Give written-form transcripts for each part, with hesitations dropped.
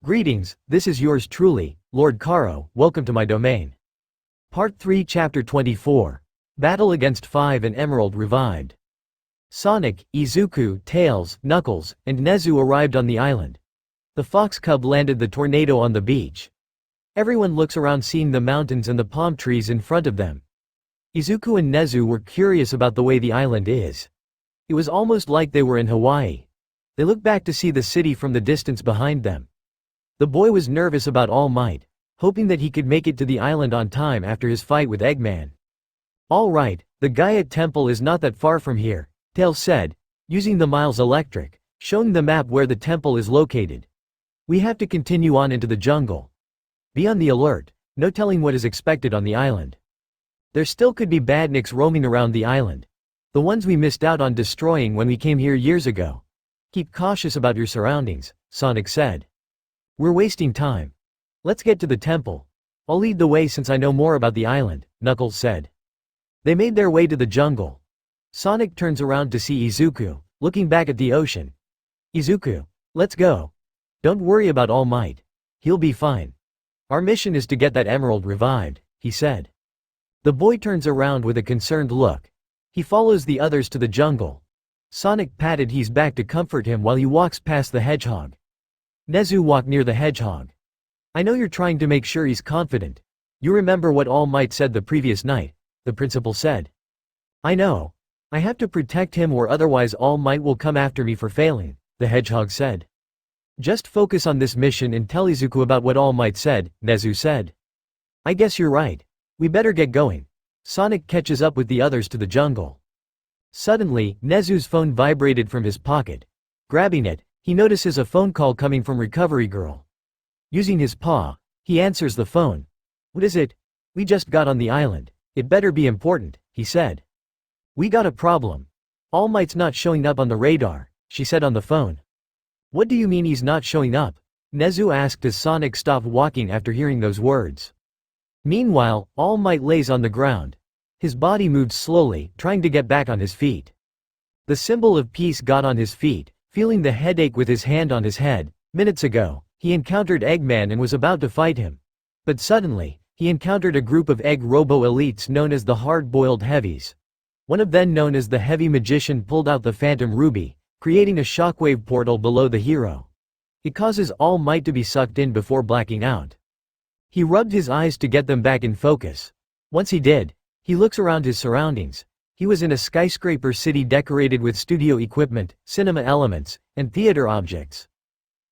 Greetings, this is yours truly, Lord Karo, welcome to my domain. Part 3 Chapter 24. Battle against 5 and Emerald revived. Sonic, Izuku, Tails, Knuckles, and Nezu arrived on the island. The fox cub landed the tornado on the beach. Everyone looks around seeing the mountains and the palm trees in front of them. Izuku and Nezu were curious about the way the island is. It was almost like they were in Hawaii. They looked back to see the city from the distance behind them. The boy was nervous about All Might, hoping that he could make it to the island on time after his fight with Eggman. "All right, the Gaia Temple is not that far from here," Tails said, using the Miles Electric, showing the map where the temple is located. "We have to continue on into the jungle. Be on the alert, no telling what is expected on the island. There still could be badniks roaming around the island. The ones we missed out on destroying when we came here years ago. Keep cautious about your surroundings," Sonic said. "We're wasting time. Let's get to the temple. I'll lead the way since I know more about the island," Knuckles said. They made their way to the jungle. Sonic turns around to see Izuku, looking back at the ocean. "Izuku, let's go. Don't worry about All Might. He'll be fine. Our mission is to get that emerald revived," he said. The boy turns around with a concerned look. He follows the others to the jungle. Sonic patted his back to comfort him while he walks past the Hedgehog. Nezu walked near the Hedgehog. "I know you're trying to make sure he's confident. You remember what All Might said the previous night," the principal said. "I know. I have to protect him or otherwise All Might will come after me for failing," the Hedgehog said. "Just focus on this mission and tell Izuku about what All Might said," Nezu said. "I guess you're right. We better get going." Sonic catches up with the others to the jungle. Suddenly, Nezu's phone vibrated from his pocket. Grabbing it, he notices a phone call coming from Recovery Girl. Using his paw, he answers the phone. "What is it?" "We just got on the island. It better be important," he said. "We got a problem. All Might's not showing up on the radar," she said on the phone. "What do you mean he's not showing up?" Nezu asked as Sonic stopped walking after hearing those words. Meanwhile, All Might lays on the ground. His body moved slowly, trying to get back on his feet. The symbol of peace got on his feet, feeling the headache with his hand on his head. Minutes ago, he encountered Eggman and was about to fight him. But suddenly, he encountered a group of egg robo-elites known as the hard-boiled heavies. One of them, known as the Heavy Magician, pulled out the Phantom Ruby, creating a shockwave portal below the hero. It causes All Might to be sucked in before blacking out. He rubbed his eyes to get them back in focus. Once he did, he looks around his surroundings. He was in a skyscraper city decorated with studio equipment, cinema elements, and theater objects.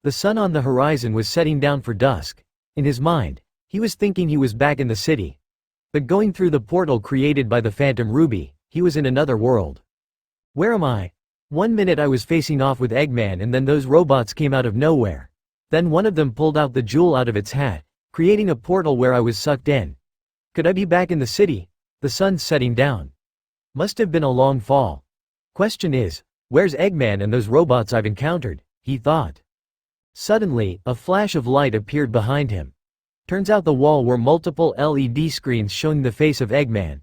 The sun on the horizon was setting down for dusk. In his mind, he was thinking he was back in the city. But going through the portal created by the Phantom Ruby, he was in another world. "Where am I? One minute I was facing off with Eggman and then those robots came out of nowhere. Then one of them pulled out the jewel out of its hat, creating a portal where I was sucked in. Could I be back in the city? The sun's setting down. Must have been a long fall. Question is, where's Eggman and those robots I've encountered?" he thought. Suddenly, a flash of light appeared behind him. Turns out the wall were multiple LED screens showing the face of Eggman,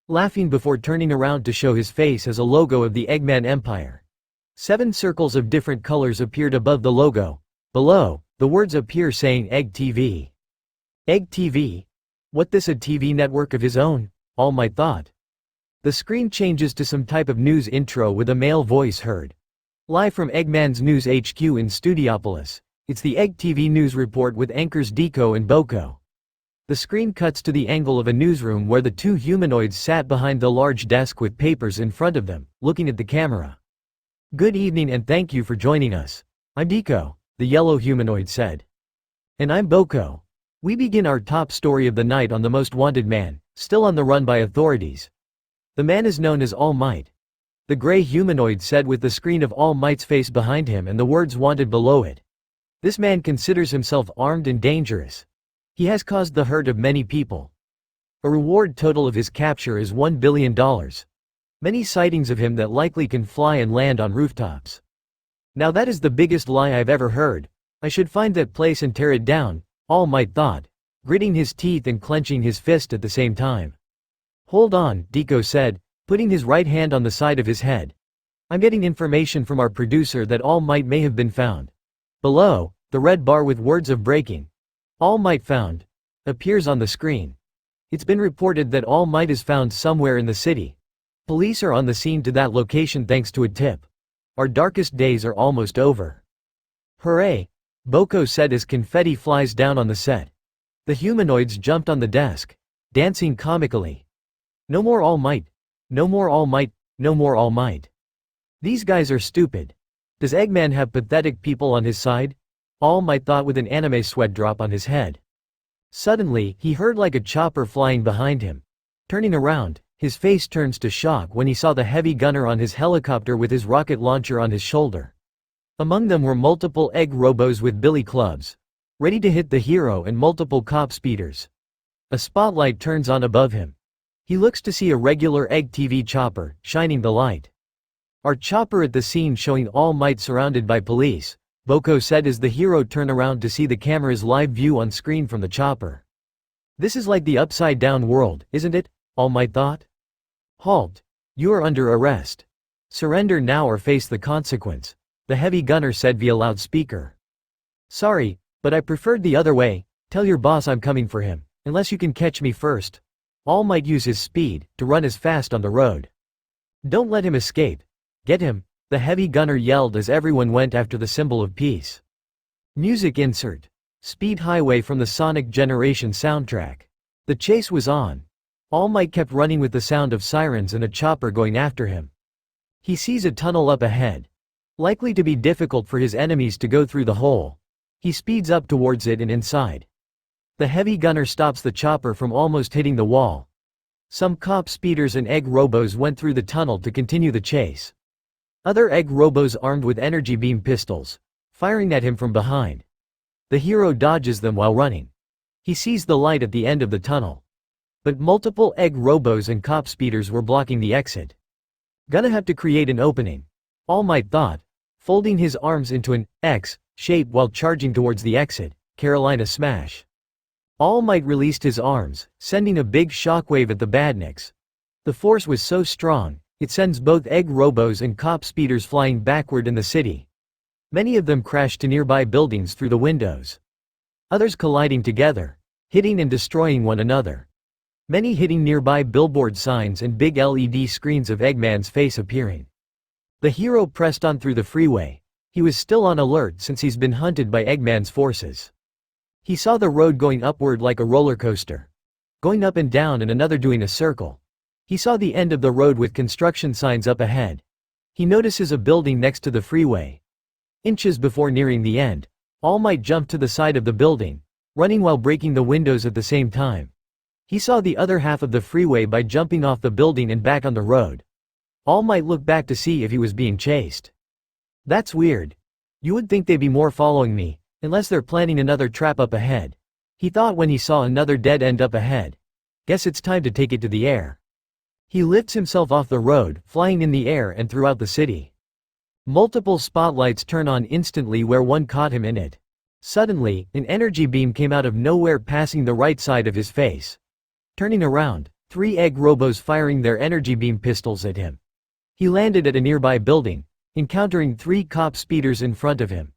laughing before turning around to show his face as a logo of the Eggman Empire. 7 circles of different colors appeared above the logo. Below, the words appear saying Egg TV. Egg TV? What, this a TV network of his own? All Might thought. The screen changes to some type of news intro with a male voice heard. Live from Eggman's News HQ in Studiopolis, it's the Egg TV News Report with anchors Deku and Boko. The screen cuts to the angle of a newsroom where the 2 humanoids sat behind the large desk with papers in front of them, looking at the camera. "Good evening and thank you for joining us. I'm Deku," the yellow humanoid said. "And I'm Boko. We begin our top story of the night on the most wanted man, still on the run by authorities. The man is known as All Might," the gray humanoid said with the screen of All Might's face behind him and the words wanted below it. "This man considers himself armed and dangerous. He has caused the hurt of many people. A reward total of his capture is $1 billion. Many sightings of him that likely can fly and land on rooftops. Now that is the biggest lie I've ever heard. I should find that place and tear it down," All Might thought, gritting his teeth and clenching his fist at the same time. "Hold on," Deku said, putting his right hand on the side of his head. "I'm getting information from our producer that All Might may have been found. Below, The red bar with words of breaking. All Might found appears on the screen. It's been reported that All Might is found somewhere in the city. Police are on the scene to that location thanks to a tip. Our darkest days are almost over. Hooray! Boko said as confetti flies down on the set. The humanoids jumped on the desk, dancing comically. No more All Might. No more All Might. No more All Might. These guys are stupid. Does Eggman have pathetic people on his side? All Might thought with an anime sweat drop on his head. Suddenly, he heard like a chopper flying behind him. Turning around, his face turns to shock when he saw the heavy gunner on his helicopter with his rocket launcher on his shoulder. Among them were multiple egg robos with billy clubs, ready to hit the hero, and multiple cop speeders. A spotlight turns on above him. He looks to see a regular egg TV chopper, shining the light. Our chopper at the scene showing All Might surrounded by police, Boko said as the hero turned around to see the camera's live view on screen from the chopper. This is like the upside-down world, isn't it? All Might thought. Halt. You are under arrest. Surrender now or face the consequence, the heavy gunner said via loudspeaker. Sorry, but I preferred the other way. Tell your boss I'm coming for him, unless you can catch me first. All Might use his speed to run as fast on the road. Don't let him escape. Get him, the heavy gunner yelled as everyone went after the symbol of peace. Music insert. Speed Highway from the Sonic Generation soundtrack. The chase was on. All Might kept running with the sound of sirens and a chopper going after him. He sees a tunnel up ahead. Likely to be difficult for his enemies to go through the hole. He speeds up towards it and inside. The heavy gunner stops the chopper from almost hitting the wall. Some cop speeders and egg robos went through the tunnel to continue the chase. Other egg robos armed with energy beam pistols, firing at him from behind. The hero dodges them while running. He sees the light at the end of the tunnel. But multiple egg robos and cop speeders were blocking the exit. Gonna have to create an opening, All Might thought, folding his arms into an X shape while charging towards the exit. Carolina Smash. All Might released his arms, sending a big shockwave at the badniks. The force was so strong, it sends both egg robos and cop speeders flying backward in the city. Many of them crashed to nearby buildings through the windows. Others colliding together, hitting and destroying one another. Many hitting nearby billboard signs and big LED screens of Eggman's face appearing. The hero pressed on through the freeway. He was still on alert since he's been hunted by Eggman's forces. He saw the road going upward like a roller coaster. Going up and down and another doing a circle. He saw the end of the road with construction signs up ahead. He notices a building next to the freeway. Inches before nearing the end, All Might jumped to the side of the building, running while breaking the windows at the same time. He saw the other half of the freeway by jumping off the building and back on the road. All Might looked back to see if he was being chased. That's weird. You would think they'd be more following me, unless they're planning another trap up ahead. He thought when he saw another dead end up ahead. Guess it's time to take it to the air. He lifts himself off the road, flying in the air and throughout the city. Multiple spotlights turn on instantly where one caught him in it. Suddenly, an energy beam came out of nowhere passing the right side of his face. Turning around, 3 egg robos firing their energy beam pistols at him. He landed at a nearby building, encountering 3 cop speeders in front of him.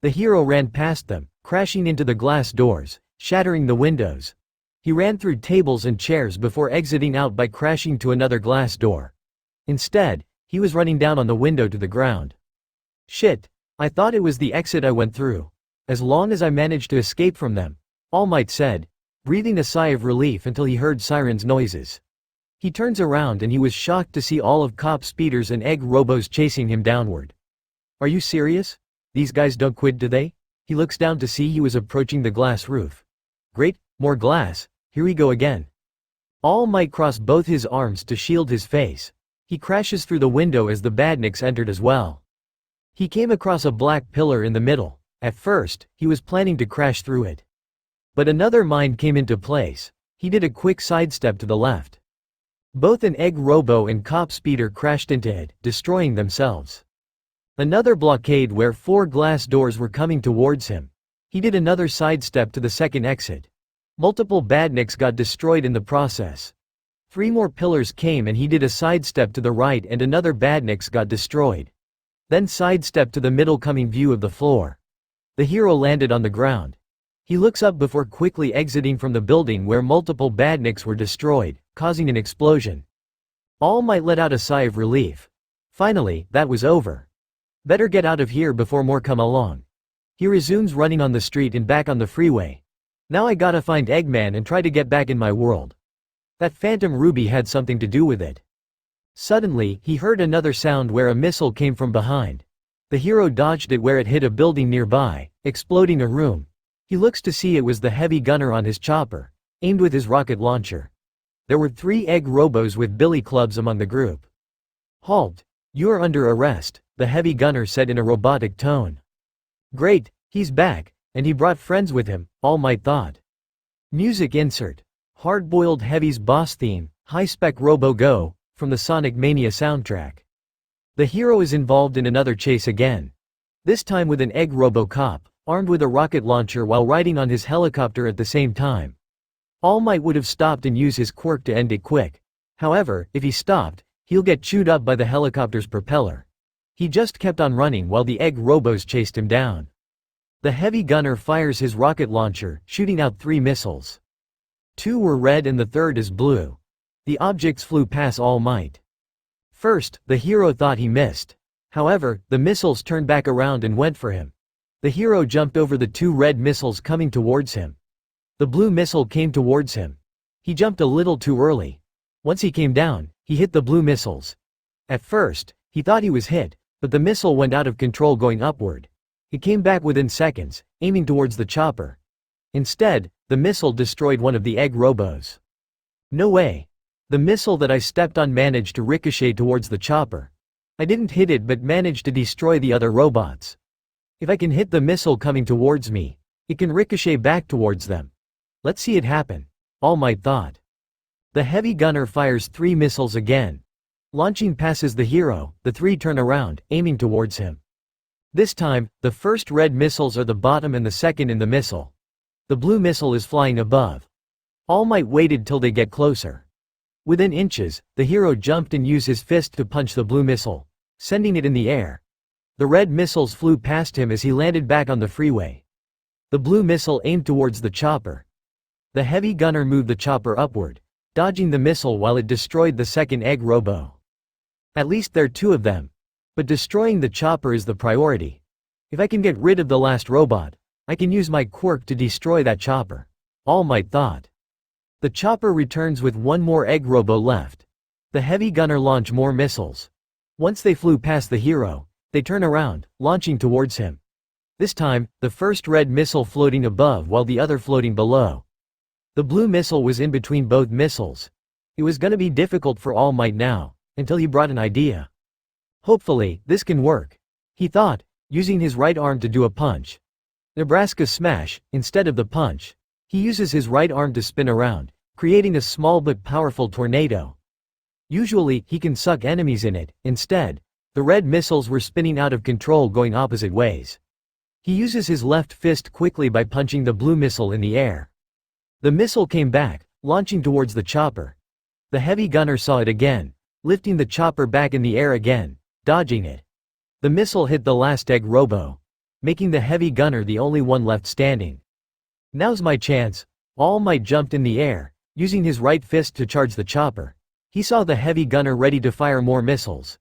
The hero ran past them, crashing into the glass doors, shattering the windows. He ran through tables and chairs before exiting out by crashing to another glass door. Instead, he was running down on the window to the ground. Shit, I thought it was the exit I went through. As long as I managed to escape from them, All Might said, breathing a sigh of relief until he heard sirens noises. He turns around and he was shocked to see all of cop speeders and egg robos chasing him downward. Are you serious? These guys don't quit, do they? He looks down to see he was approaching the glass roof. Great, more glass, here we go again. All Might crossed both his arms to shield his face. He crashes through the window as the badniks entered as well. He came across a black pillar in the middle. At first, he was planning to crash through it. But another mind came into place. He did a quick sidestep to the left. Both an egg robo and cop speeder crashed into it, destroying themselves. Another blockade where 4 glass doors were coming towards him. He did another sidestep to the second exit. Multiple badniks got destroyed in the process. 3 more pillars came and he did a sidestep to the right and another badniks got destroyed. Then sidestep to the middle coming view of the floor. The hero landed on the ground. He looks up before quickly exiting from the building where multiple badniks were destroyed, causing an explosion. All Might let out a sigh of relief. Finally, that was over. Better get out of here before more come along. He resumes running on the street and back on the freeway. Now I gotta find Eggman and try to get back in my world. That phantom ruby had something to do with it. Suddenly, he heard another sound where a missile came from behind. The hero dodged it where it hit a building nearby, exploding a room. He looks to see it was the heavy gunner on his chopper, aimed with his rocket launcher. There were 3 egg robos with billy clubs among the group. "Halt! You are under arrest," the heavy gunner said in a robotic tone. "Great, he's back, and he brought friends with him," All Might thought. Music insert. Hard-boiled Heavy's boss theme, High-Spec Robo Go, from the Sonic Mania soundtrack. The hero is involved in another chase again. This time with an egg robo cop, armed with a rocket launcher while riding on his helicopter at the same time. All Might would have stopped and used his quirk to end it quick. However, if he stopped, he'll get chewed up by the helicopter's propeller. He just kept on running while the egg robos chased him down. The heavy gunner fires his rocket launcher, shooting out 3 missiles. 2 were red and the third is blue. The objects flew past All Might. First, the hero thought he missed. However, the missiles turned back around and went for him. The hero jumped over the 2 red missiles coming towards him. The blue missile came towards him. He jumped a little too early. Once he came down, he hit the blue missiles. At first, he thought he was hit, but the missile went out of control going upward. It came back within seconds, aiming towards the chopper. Instead, the missile destroyed one of the egg robos. No way. The missile that I stepped on managed to ricochet towards the chopper. I didn't hit it but managed to destroy the other robots. If I can hit the missile coming towards me, it can ricochet back towards them. Let's see it happen, All Might thought. The heavy gunner fires 3 missiles again. Launching passes the hero, the 3 turn around, aiming towards him. This time, the first red missiles are the bottom and the second in the missile. The blue missile is flying above. All Might waited till they get closer. Within inches, the hero jumped and used his fist to punch the blue missile, sending it in the air. The red missiles flew past him as he landed back on the freeway. The blue missile aimed towards the chopper. The heavy gunner moved the chopper upward, dodging the missile while it destroyed the second egg robo. At least there are 2 of them. But destroying the chopper is the priority. If I can get rid of the last robot, I can use my quirk to destroy that chopper, All Might thought. The chopper returns with 1 more egg robo left. The heavy gunner launch more missiles. Once they flew past the hero, they turn around, launching towards him. This time, the first red missile floating above while the other floating below. The blue missile was in between both missiles. It was gonna be difficult for All Might now, until he brought an idea. Hopefully, this can work, he thought, using his right arm to do a punch. Nebraska smash, instead of the punch. He uses his right arm to spin around, creating a small but powerful tornado. Usually, he can suck enemies in it. Instead, the red missiles were spinning out of control going opposite ways. He uses his left fist quickly by punching the blue missile in the air. The missile came back, launching towards the chopper. The heavy gunner saw it again, lifting the chopper back in the air again, dodging it. The missile hit the last egg robo, making the heavy gunner the only one left standing. Now's my chance, All Might jumped in the air, using his right fist to charge the chopper. He saw the heavy gunner ready to fire more missiles.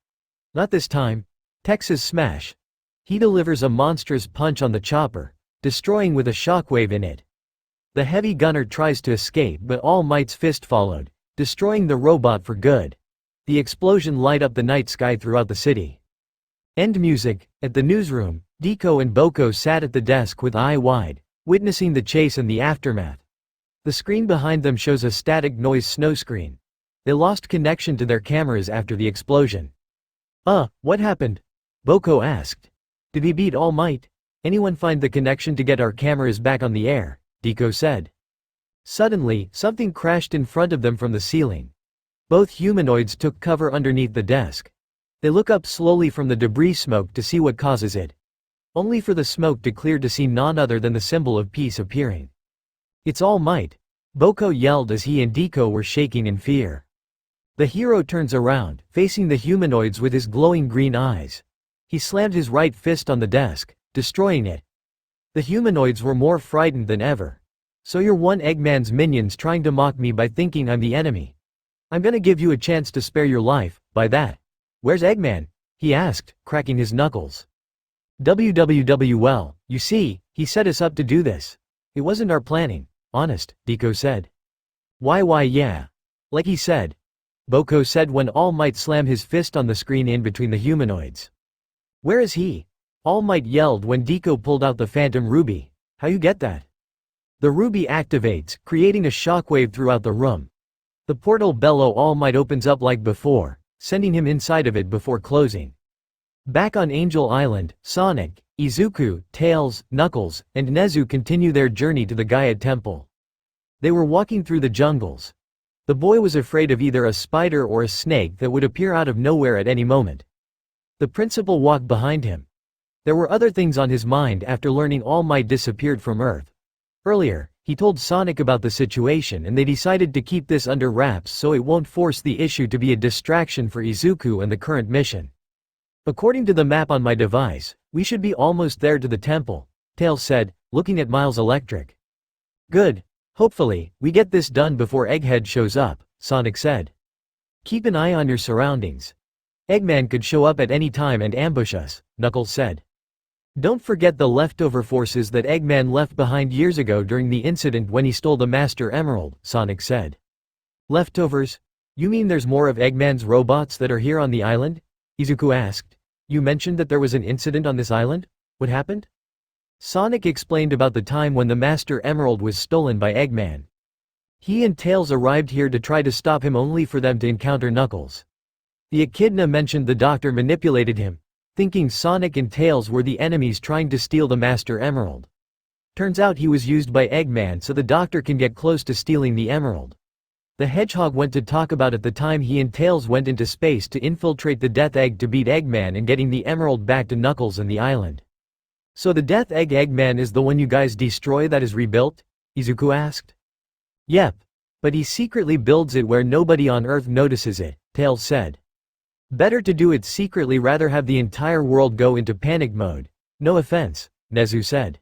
Not this time. Texas smash. He delivers a monstrous punch on the chopper, destroying with a shockwave in it. The heavy gunner tries to escape but All Might's fist followed, destroying the robot for good. The explosion light up the night sky throughout the city. End music. At the newsroom, Deku and Boko sat at the desk with eye wide, witnessing the chase and the aftermath. The screen behind them shows a static noise snow screen. They lost connection to their cameras after the explosion. What happened? Boko asked. Did we beat All Might? Anyone find the connection to get our cameras back on the air? Deku said. Suddenly, something crashed in front of them from the ceiling. Both humanoids took cover underneath the desk. They look up slowly from the debris smoke to see what causes it. Only for the smoke to clear to see none other than the symbol of peace appearing. It's All Might, Boko yelled as he and Deku were shaking in fear. The hero turns around, facing the humanoids with his glowing green eyes. He slammed his right fist on the desk, destroying it. The humanoids were more frightened than ever. So you're one Eggman's minions trying to mock me by thinking I'm the enemy. I'm gonna give you a chance to spare your life, by that. Where's Eggman? He asked, cracking his knuckles. Well, you see, he set us up to do this. It wasn't our planning, honest, Deku said. Why yeah. Like he said. Boko said when All Might slammed his fist on the screen in between the humanoids. Where is he? All Might yelled when Deku pulled out the Phantom Ruby. How you get that? The ruby activates, creating a shockwave throughout the room. The portal below All Might opens up like before, sending him inside of it before closing. Back on Angel Island, Sonic, Izuku, Tails, Knuckles, and Nezu continue their journey to the Gaia Temple. They were walking through the jungles. The boy was afraid of either a spider or a snake that would appear out of nowhere at any moment. The principal walked behind him. There were other things on his mind after learning All Might disappeared from Earth. Earlier, he told Sonic about the situation and they decided to keep this under wraps so it won't force the issue to be a distraction for Izuku and the current mission. According to the map on my device, we should be almost there to the temple, Tails said, looking at Miles Electric. Good. Hopefully, we get this done before Egghead shows up, Sonic said. Keep an eye on your surroundings. Eggman could show up at any time and ambush us, Knuckles said. Don't forget the leftover forces that Eggman left behind years ago during the incident when he stole the Master Emerald, Sonic said. Leftovers? You mean there's more of Eggman's robots that are here on the island? Izuku asked. You mentioned that there was an incident on this island? What happened? Sonic explained about the time when the Master Emerald was stolen by Eggman. He and Tails arrived here to try to stop him only for them to encounter Knuckles. The Echidna mentioned the doctor manipulated him, thinking Sonic and Tails were the enemies trying to steal the Master Emerald. Turns out he was used by Eggman so the doctor can get close to stealing the emerald. The Hedgehog went to talk about at the time he and Tails went into space to infiltrate the Death Egg to beat Eggman and getting the emerald back to Knuckles and the island. So the Death Egg Eggman is the one you guys destroy that is rebuilt? Izuku asked. Yep. But he secretly builds it where nobody on Earth notices it, Tails said. Better to do it secretly rather have the entire world go into panic mode. No offense, Nezu said.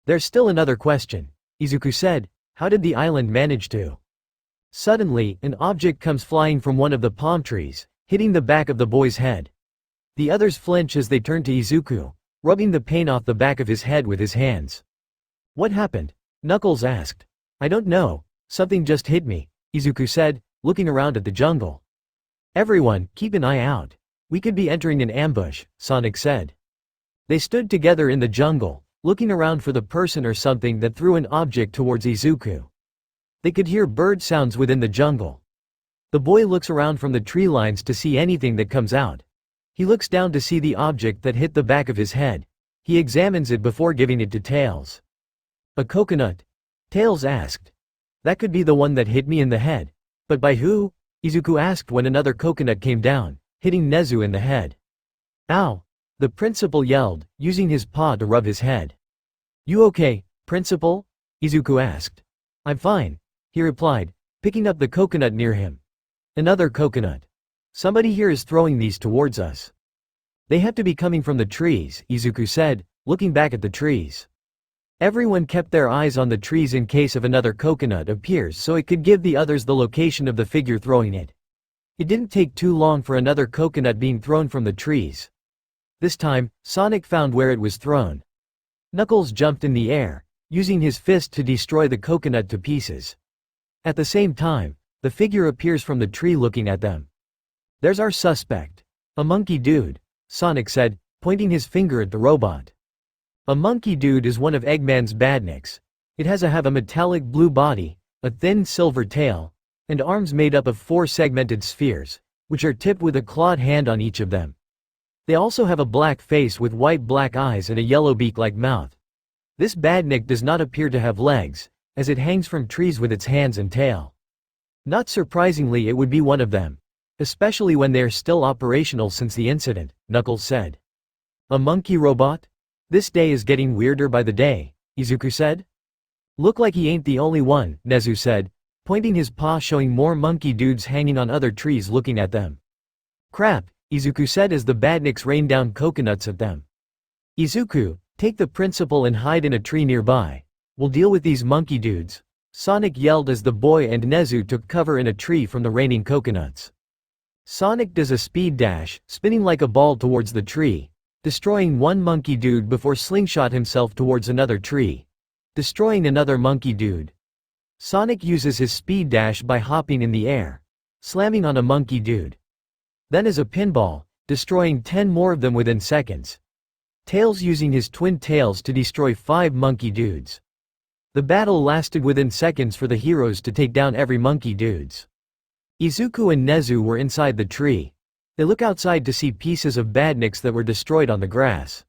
There's still another question, Izuku said. How did the island manage to? Suddenly, an object comes flying from one of the palm trees, hitting the back of the boy's head. The others flinch as they turn to Izuku, rubbing the paint off the back of his head with his hands. What happened? Knuckles asked. I don't know, something just hit me, Izuku said, looking around at the jungle. Everyone, keep an eye out. We could be entering an ambush, Sonic said. They stood together in the jungle, looking around for the person or something that threw an object towards Izuku. They could hear bird sounds within the jungle. The boy looks around from the tree lines to see anything that comes out. He looks down to see the object that hit the back of his head. He examines it before giving it to Tails. A coconut? Tails asked. That could be the one that hit me in the head. But by who? Izuku asked when another coconut came down, hitting Nezu in the head. Ow! The principal yelled, using his paw to rub his head. You okay, principal? Izuku asked. I'm fine, he replied, picking up the coconut near him. Another coconut. Somebody here is throwing these towards us. They have to be coming from the trees, Izuku said, looking back at the trees. Everyone kept their eyes on the trees in case of another coconut appears so it could give the others the location of the figure throwing it. It didn't take too long for another coconut being thrown from the trees. This time, Sonic found where it was thrown. Knuckles jumped in the air, using his fist to destroy the coconut to pieces. At the same time, the figure appears from the tree looking at them. There's our suspect. A monkey dude, Sonic said, pointing his finger at the robot. A monkey dude is one of Eggman's badniks. It has a metallic blue body, a thin silver tail, and arms made up of 4 segmented spheres, which are tipped with a clawed hand on each of them. They also have a black face with white-black eyes and a yellow beak-like mouth. This badnik does not appear to have legs, as it hangs from trees with its hands and tail. Not surprisingly, it would be one of them, especially when they are still operational since the incident, Knuckles said. A monkey robot? This day is getting weirder by the day, Izuku said. Look like he ain't the only one, Nezu said, pointing his paw showing more monkey dudes hanging on other trees looking at them. Crap, Izuku said as the badniks rained down coconuts at them. Izuku, Take the principal and hide in a tree nearby. We'll deal with these monkey dudes. Sonic yelled as the boy and Nezu took cover in a tree from the raining coconuts. Sonic does a speed dash, spinning like a ball towards the tree, destroying one monkey dude before slingshot himself towards another tree, destroying another monkey dude. Sonic uses his speed dash by hopping in the air, slamming on a monkey dude. Then as a pinball, destroying 10 more of them within seconds. Tails using his twin tails to destroy 5 monkey dudes. The battle lasted within seconds for the heroes to take down every monkey dudes. Izuku and Nezu were inside the tree. They look outside to see pieces of badniks that were destroyed on the grass.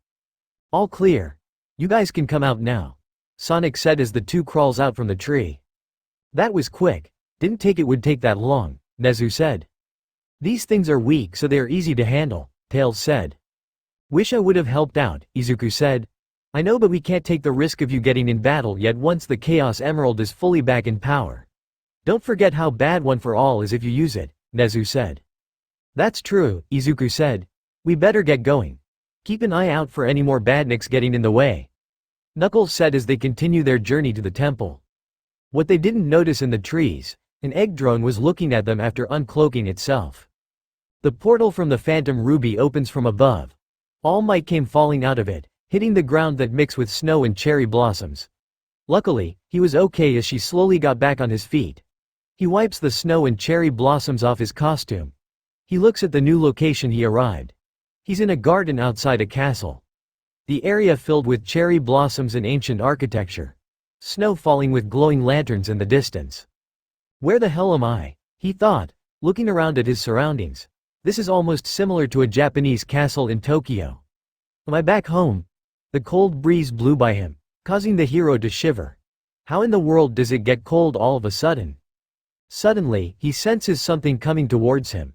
All clear. You guys can come out now, Sonic said as the two crawls out from the tree. That was quick. Didn't think it would take that long, Nezu said. These things are weak so they are easy to handle, Tails said. Wish I would have helped out, Izuku said. I know, but we can't take the risk of you getting in battle yet once the Chaos Emerald is fully back in power. Don't forget how bad One for All is if you use it, Nezu said. That's true, Izuku said. We better get going. Keep an eye out for any more badniks getting in the way, Knuckles said as they continue their journey to the temple. What they didn't notice in the trees, an egg drone was looking at them after uncloaking itself. The portal from the Phantom Ruby opens from above. All Might came falling out of it, hitting the ground that mixed with snow and cherry blossoms. Luckily, he was okay as she slowly got back on his feet. He wipes the snow and cherry blossoms off his costume. He looks at the new location he arrived. He's in a garden outside a castle. The area filled with cherry blossoms and ancient architecture. Snow falling with glowing lanterns in the distance. Where the hell am I? He thought, looking around at his surroundings. This is almost similar to a Japanese castle in Tokyo. Am I back home? The cold breeze blew by him, causing the hero to shiver. How in the world does it get cold all of a sudden? Suddenly, he senses something coming towards him.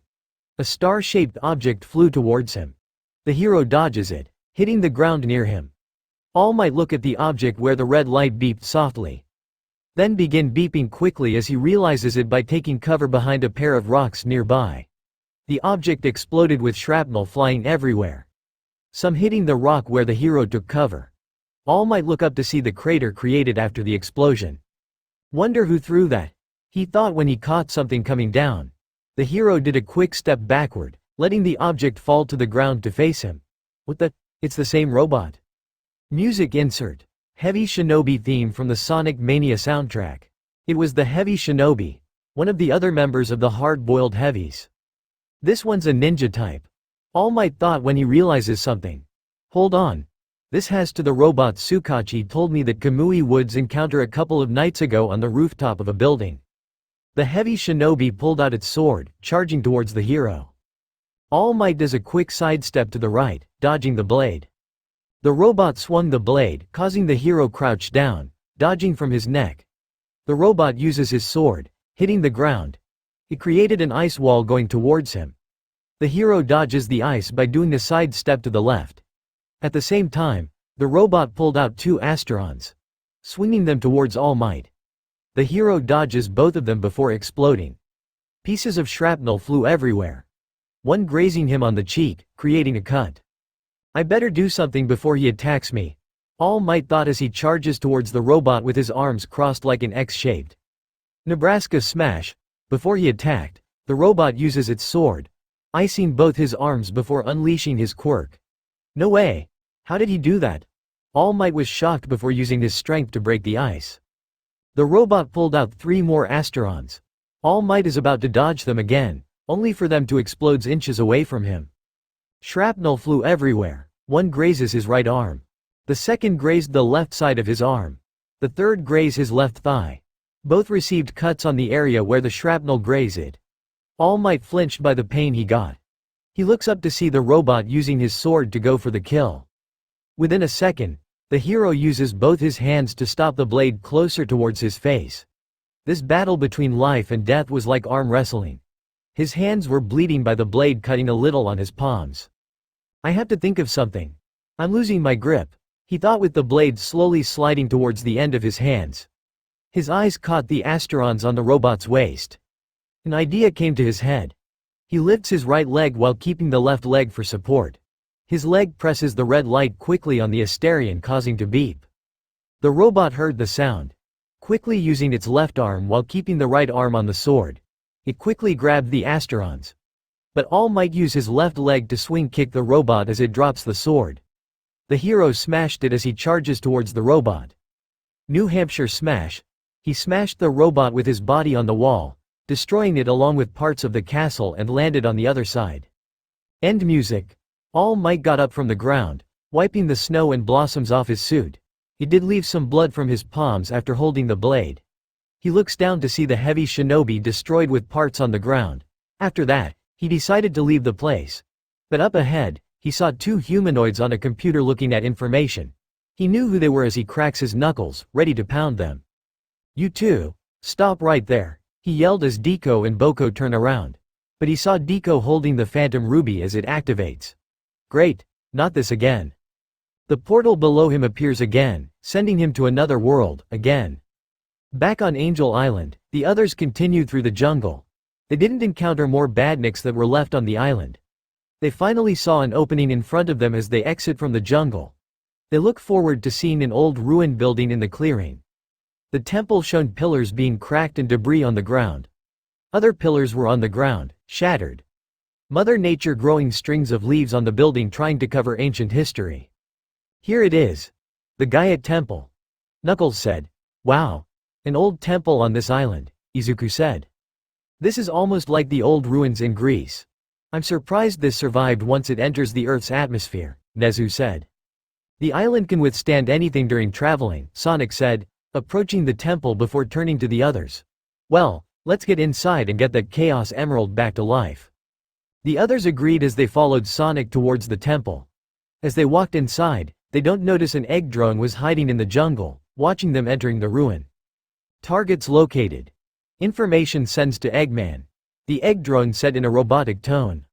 A star-shaped object flew towards him. The hero dodges it, hitting the ground near him. All Might look at the object where the red light beeped softly, then begin beeping quickly as he realizes it by taking cover behind a pair of rocks nearby. The object exploded with shrapnel flying everywhere, some hitting the rock where the hero took cover. All Might look up to see the crater created after the explosion. Wonder who threw that, he thought when he caught something coming down. The hero did a quick step backward, letting the object fall to the ground to face him. What the? It's the same robot. Music insert. Heavy Shinobi theme from the Sonic Mania soundtrack. It was the Heavy Shinobi, one of the other members of the hard-boiled heavies. This one's a ninja type. All Might thought when he realizes something. Hold on. This has to the robot Tsukachi told me that Kamui Woods encounter a couple of nights ago on the rooftop of a building. The Heavy Shinobi pulled out its sword, charging towards the hero. All Might does a quick sidestep to the right, dodging the blade. The robot swung the blade, causing the hero crouch down, dodging from his neck. The robot uses his sword, hitting the ground. It created an ice wall going towards him. The hero dodges the ice by doing a side step to the left. At the same time, the robot pulled out 2 asterons, swinging them towards All Might. The hero dodges both of them before exploding. Pieces of shrapnel flew everywhere, one grazing him on the cheek, creating a cut. I better do something before he attacks me, All Might thought as he charges towards the robot with his arms crossed like an X-shaped Nebraska smash. Before he attacked, the robot uses its sword, icing both his arms before unleashing his quirk. No way! How did he do that? All Might was shocked before using his strength to break the ice. The robot pulled out 3 more asterons. All Might is about to dodge them again, only for them to explode inches away from him. Shrapnel flew everywhere. One grazes his right arm. The second grazed the left side of his arm. The third grazed his left thigh. Both received cuts on the area where the shrapnel grazed it. All Might flinched by the pain he got. He looks up to see the robot using his sword to go for the kill. Within a second, the hero uses both his hands to stop the blade closer towards his face. This battle between life and death was like arm wrestling. His hands were bleeding by the blade cutting a little on his palms. I have to think of something. I'm losing my grip, he thought with the blade slowly sliding towards the end of his hands. His eyes caught the asterons on the robot's waist. An idea came to his head. He lifts his right leg while keeping the left leg for support. His leg presses the red light quickly on the Asterion, causing to beep. The robot heard the sound. Quickly using its left arm while keeping the right arm on the sword, it quickly grabbed the Asterons. But All Might use his left leg to swing kick the robot as it drops the sword. The hero smashed it as he charges towards the robot. New Hampshire smash. He smashed the robot with his body on the wall, destroying it along with parts of the castle, and landed on the other side. End music. All Might got up from the ground, wiping the snow and blossoms off his suit. He did leave some blood from his palms after holding the blade. He looks down to see the heavy shinobi destroyed with parts on the ground. After that, he decided to leave the place. But up ahead, he saw two humanoids on a computer looking at information. He knew who they were as he cracks his knuckles, ready to pound them. "You two, stop right there," he yelled as Deku and Boko turn around. But he saw Deku holding the Phantom Ruby as it activates. Great, not this again. The portal below him appears again, sending him to another world, again. Back on Angel Island, the others continued through the jungle. They didn't encounter more badniks that were left on the island. They finally saw an opening in front of them as they exit from the jungle. They look forward to seeing an old ruined building in the clearing. The temple showed pillars being cracked and debris on the ground. Other pillars were on the ground, shattered. Mother Nature growing strings of leaves on the building trying to cover ancient history. "Here it is. The Gaia Temple," Knuckles said. "Wow. An old temple on this island," Izuku said. "This is almost like the old ruins in Greece. I'm surprised this survived once it enters the Earth's atmosphere," Nezu said. "The island can withstand anything during traveling," Sonic said, approaching the temple before turning to the others. "Well, let's get inside and get that Chaos Emerald back to life." The others agreed as they followed Sonic towards the temple. As they walked inside, they don't notice an egg drone was hiding in the jungle, watching them entering the ruin. Targets located. Information sends to Eggman. The egg drone said in a robotic tone.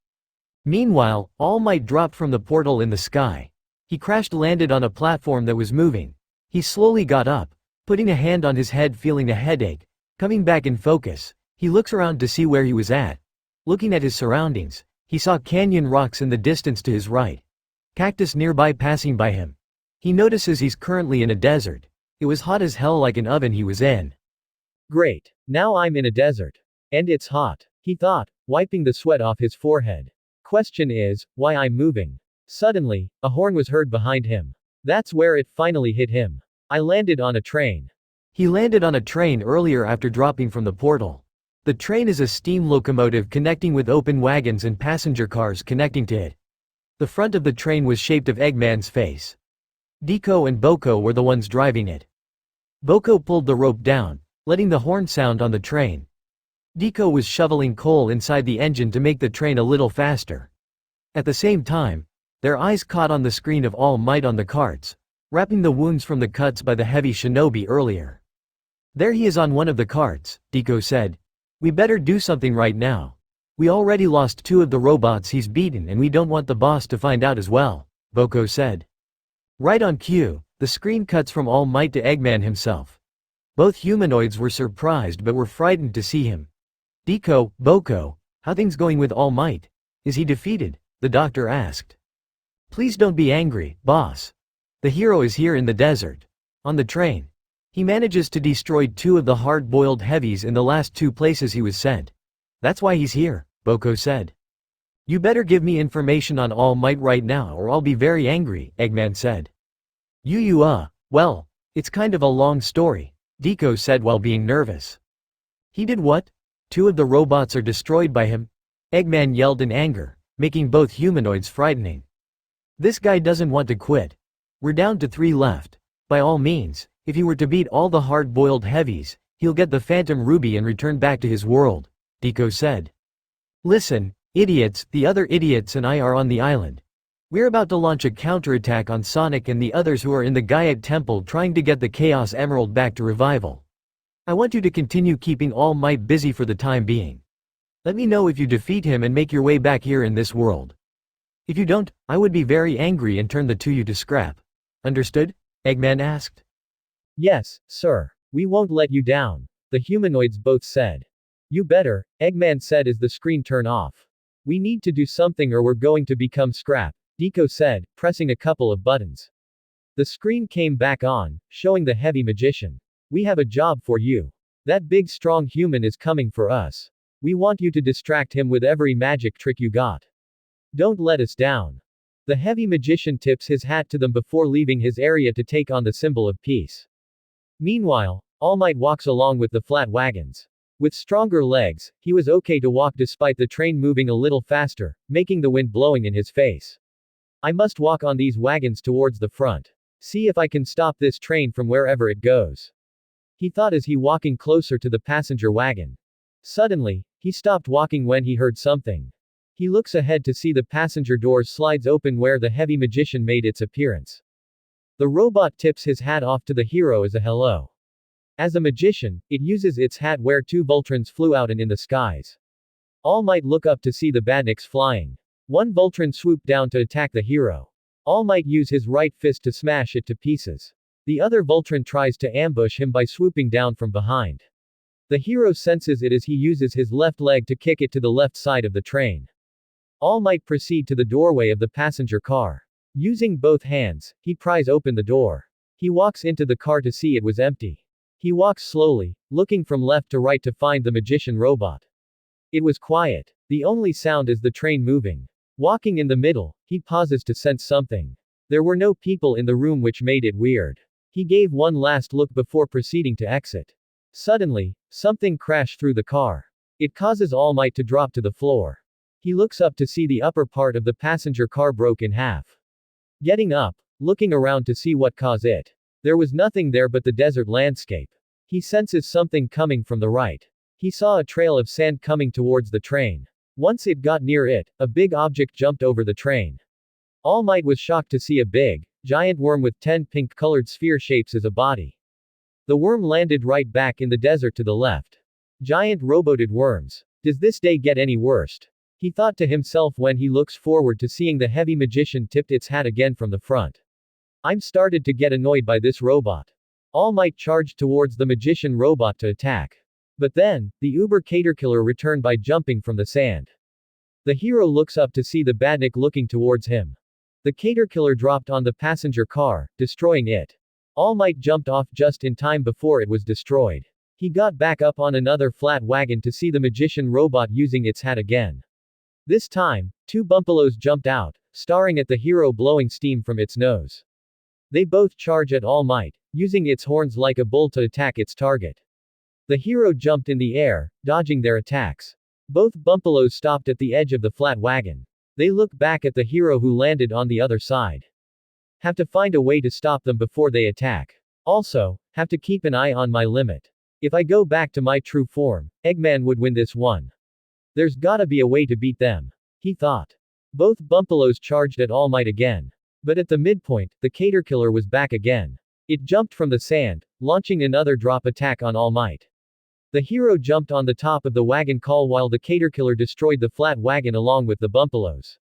Meanwhile, All Might dropped from the portal in the sky. He landed on a platform that was moving. He slowly got up, putting a hand on his head, feeling a headache. Coming back in focus, he looks around to see where he was at. Looking at his surroundings, he saw canyon rocks in the distance to his right. Cactus nearby passing by him. He notices he's currently in a desert. It was hot as hell, like an oven he was in. "Great, now I'm in a desert. And it's hot," he thought, wiping the sweat off his forehead. "Question is, why I'm moving?" Suddenly, a horn was heard behind him. That's where it finally hit him. "I landed on a train." He landed on a train earlier after dropping from the portal. The train is a steam locomotive connecting with open wagons and passenger cars connecting to it. The front of the train was shaped of Eggman's face. Deku and Boko were the ones driving it. Boko pulled the rope down, letting the horn sound on the train. Deku was shoveling coal inside the engine to make the train a little faster. At the same time, their eyes caught on the screen of All Might on the carts, wrapping the wounds from the cuts by the heavy shinobi earlier. "There he is on one of the carts," Deku said. "We better do something right now. We already lost two of the robots he's beaten and we don't want the boss to find out as well," Boko said. Right on cue, the screen cuts from All Might to Eggman himself. Both humanoids were surprised but were frightened to see him. "Deku, Boko, how things going with All Might? Is he defeated?" the doctor asked. "Please don't be angry, boss. The hero is here in the desert. On the train. He manages to destroy two of the hard-boiled heavies in the last two places he was sent. That's why he's here," Boko said. "You better give me information on All Might right now or I'll be very angry," Eggman said. Well, it's kind of a long story," Deku said while being nervous. "He did what? Two of the robots are destroyed by him?" Eggman yelled in anger, making both humanoids frightening. "This guy doesn't want to quit. We're down to 3 left. By all means, if he were to beat all the hard-boiled heavies, he'll get the Phantom Ruby and return back to his world," Deku said. "Listen, idiots, the other idiots and I are on the island. We're about to launch a counterattack on Sonic and the others who are in the Gaia Temple trying to get the Chaos Emerald back to revival. I want you to continue keeping All Might busy for the time being. Let me know if you defeat him and make your way back here in this world. If you don't, I would be very angry and turn the two of you to scrap. Understood?" Eggman asked. "Yes, sir. We won't let you down," the humanoids both said. "You better," Eggman said as the screen turned off. "We need to do something or we're going to become scrap," Deku said, pressing a couple of buttons. The screen came back on, showing the heavy magician. We have a job for you. That big strong human is coming for us. We want you to distract him with every magic trick you got. Don't let us down. The heavy magician tips his hat to them before leaving his area to take on the symbol of peace. Meanwhile, All Might walks along with the flat wagons. With stronger legs, he was okay to walk despite the train moving a little faster, making the wind blowing in his face. I must walk on these wagons towards the front. See if I can stop this train from wherever it goes. He thought as he walking closer to the passenger wagon. Suddenly, he stopped walking when he heard something. He looks ahead to see the passenger doors slides open where the heavy magician made its appearance. The robot tips his hat off to the hero as a hello. As a magician, it uses its hat where two Voltrons flew out and in the skies. All Might look up to see the badniks flying. One Voltron swooped down to attack the hero. All Might use his right fist to smash it to pieces. The other Voltron tries to ambush him by swooping down from behind. The hero senses it as he uses his left leg to kick it to the left side of the train. All Might proceed to the doorway of the passenger car. Using both hands, he pries open the door. He walks into the car to see it was empty. He walks slowly, looking from left to right to find the magician robot. It was quiet. The only sound is the train moving. Walking in the middle, he pauses to sense something. There were no people in the room, which made it weird. He gave one last look before proceeding to exit. Suddenly, something crashed through the car. It causes All Might to drop to the floor. He looks up to see the upper part of the passenger car broke in half. Getting up, looking around to see what caused it. There was nothing there but the desert landscape. He senses something coming from the right. He saw a trail of sand coming towards the train. Once it got near it, a big object jumped over the train. All Might was shocked to see a big, giant worm with 10 pink-colored sphere shapes as a body. The worm landed right back in the desert to the left. Giant roboted worms. Does this day get any worse? He thought to himself when he looks forward to seeing the heavy magician tipped its hat again from the front. I'm started to get annoyed by this robot. All Might charged towards the magician robot to attack. But then, the Uber Caterkiller returned by jumping from the sand. The hero looks up to see the badnik looking towards him. The Caterkiller dropped on the passenger car, destroying it. All Might jumped off just in time before it was destroyed. He got back up on another flat wagon to see the magician robot using its hat again. This time, two Bumpelos jumped out, staring at the hero blowing steam from its nose. They both charge at All Might, using its horns like a bull to attack its target. The hero jumped in the air, dodging their attacks. Both Bumpelos stopped at the edge of the flat wagon. They look back at the hero who landed on the other side. Have to find a way to stop them before they attack. Also, have to keep an eye on my limit. If I go back to my true form, Eggman would win this one. There's gotta be a way to beat them. He thought. Both Bumpelos charged at All Might again. But at the midpoint, the Caterkiller was back again. It jumped from the sand, launching another drop attack on All Might. The hero jumped on the top of the wagon call while the Caterkiller destroyed the flat wagon along with the Bumpelos.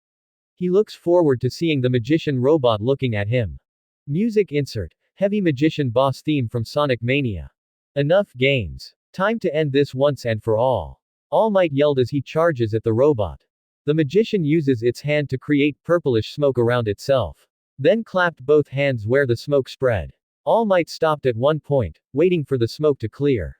He looks forward to seeing the magician robot looking at him. Music insert. Heavy magician boss theme from Sonic Mania. Enough games. Time to end this once and for all. All Might yelled as he charges at the robot. The magician uses its hand to create purplish smoke around itself. Then clapped both hands where the smoke spread. All Might stopped at one point, waiting for the smoke to clear.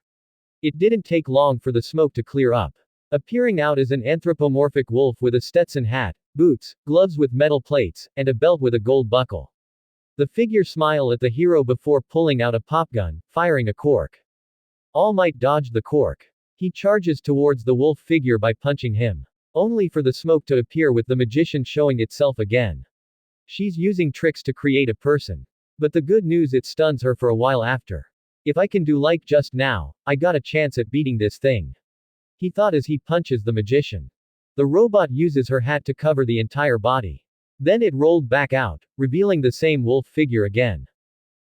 It didn't take long for the smoke to clear up. Appearing out as an anthropomorphic wolf with a Stetson hat, boots, gloves with metal plates, and a belt with a gold buckle. The figure smiled at the hero before pulling out a popgun, firing a cork. All Might dodged the cork. He charges towards the wolf figure by punching him. Only for the smoke to appear with the magician showing itself again. She's using tricks to create a person. But the good news, it stuns her for a while after. If I can do like just now, I got a chance at beating this thing. He thought as he punches the magician. The robot uses her hat to cover the entire body. Then it rolled back out, revealing the same wolf figure again.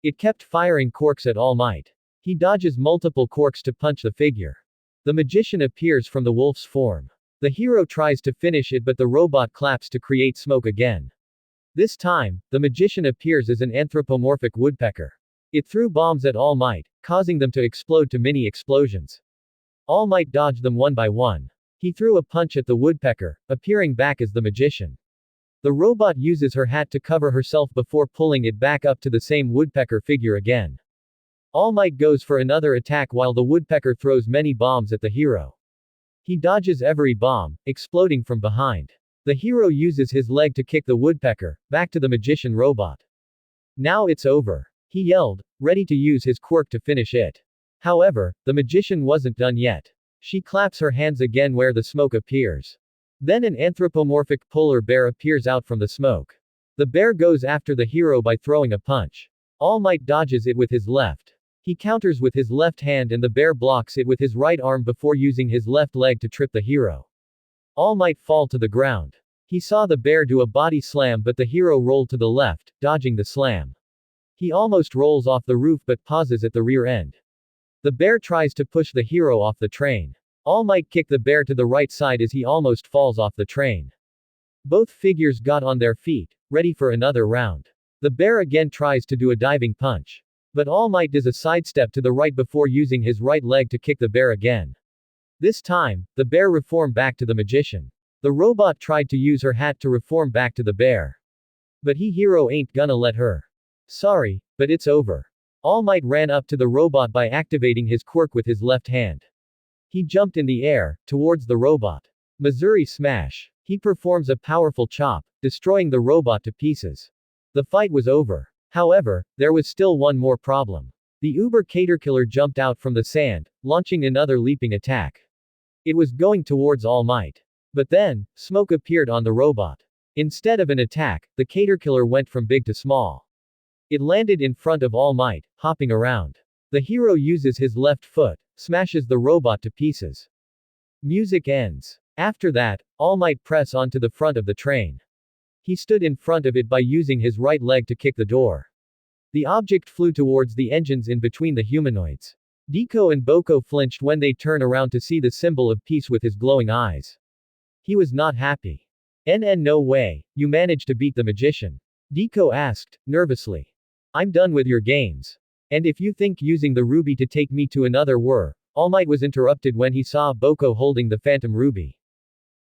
It kept firing corks at All Might. He dodges multiple corks to punch the figure. The magician appears from the wolf's form. The hero tries to finish it, but the robot claps to create smoke again. This time, the magician appears as an anthropomorphic woodpecker. It threw bombs at All Might, causing them to explode to mini explosions. All Might dodged them one by one. He threw a punch at the woodpecker, appearing back as the magician. The robot uses her hat to cover herself before pulling it back up to the same woodpecker figure again. All Might goes for another attack while the woodpecker throws many bombs at the hero. He dodges every bomb, exploding from behind. The hero uses his leg to kick the woodpecker, back to the magician robot. Now it's over. He yelled, ready to use his quirk to finish it. However, the magician wasn't done yet. She claps her hands again where the smoke appears. Then an anthropomorphic polar bear appears out from the smoke. The bear goes after the hero by throwing a punch. All Might dodges it with his left. He counters with his left hand and the bear blocks it with his right arm before using his left leg to trip the hero. All Might fall to the ground. He saw the bear do a body slam but the hero rolled to the left, dodging the slam. He almost rolls off the roof but pauses at the rear end. The bear tries to push the hero off the train. All Might kick the bear to the right side as he almost falls off the train. Both figures got on their feet, ready for another round. The bear again tries to do a diving punch. But All Might does a sidestep to the right before using his right leg to kick the bear again. This time, the bear reformed back to the magician. The robot tried to use her hat to reform back to the bear. But hero ain't gonna let her. Sorry, but it's over. All Might ran up to the robot by activating his quirk with his left hand. He jumped in the air, towards the robot. Missouri Smash. He performs a powerful chop, destroying the robot to pieces. The fight was over. However, there was still one more problem. The Uber Caterkiller jumped out from the sand, launching another leaping attack. It was going towards All Might. But then, smoke appeared on the robot. Instead of an attack, the Caterkiller went from big to small. It landed in front of All Might, hopping around. The hero uses his left foot, smashes the robot to pieces. Music ends. After that, All Might press onto the front of the train. He stood in front of it by using his right leg to kick the door. The object flew towards the engines in between the humanoids. Deku and Boko flinched when they turned around to see the symbol of peace with his glowing eyes. He was not happy. No way, you managed to beat the magician. Deku asked, nervously. I'm done with your games. And if you think using the ruby to take me to another world. All Might was interrupted when he saw Boko holding the phantom ruby.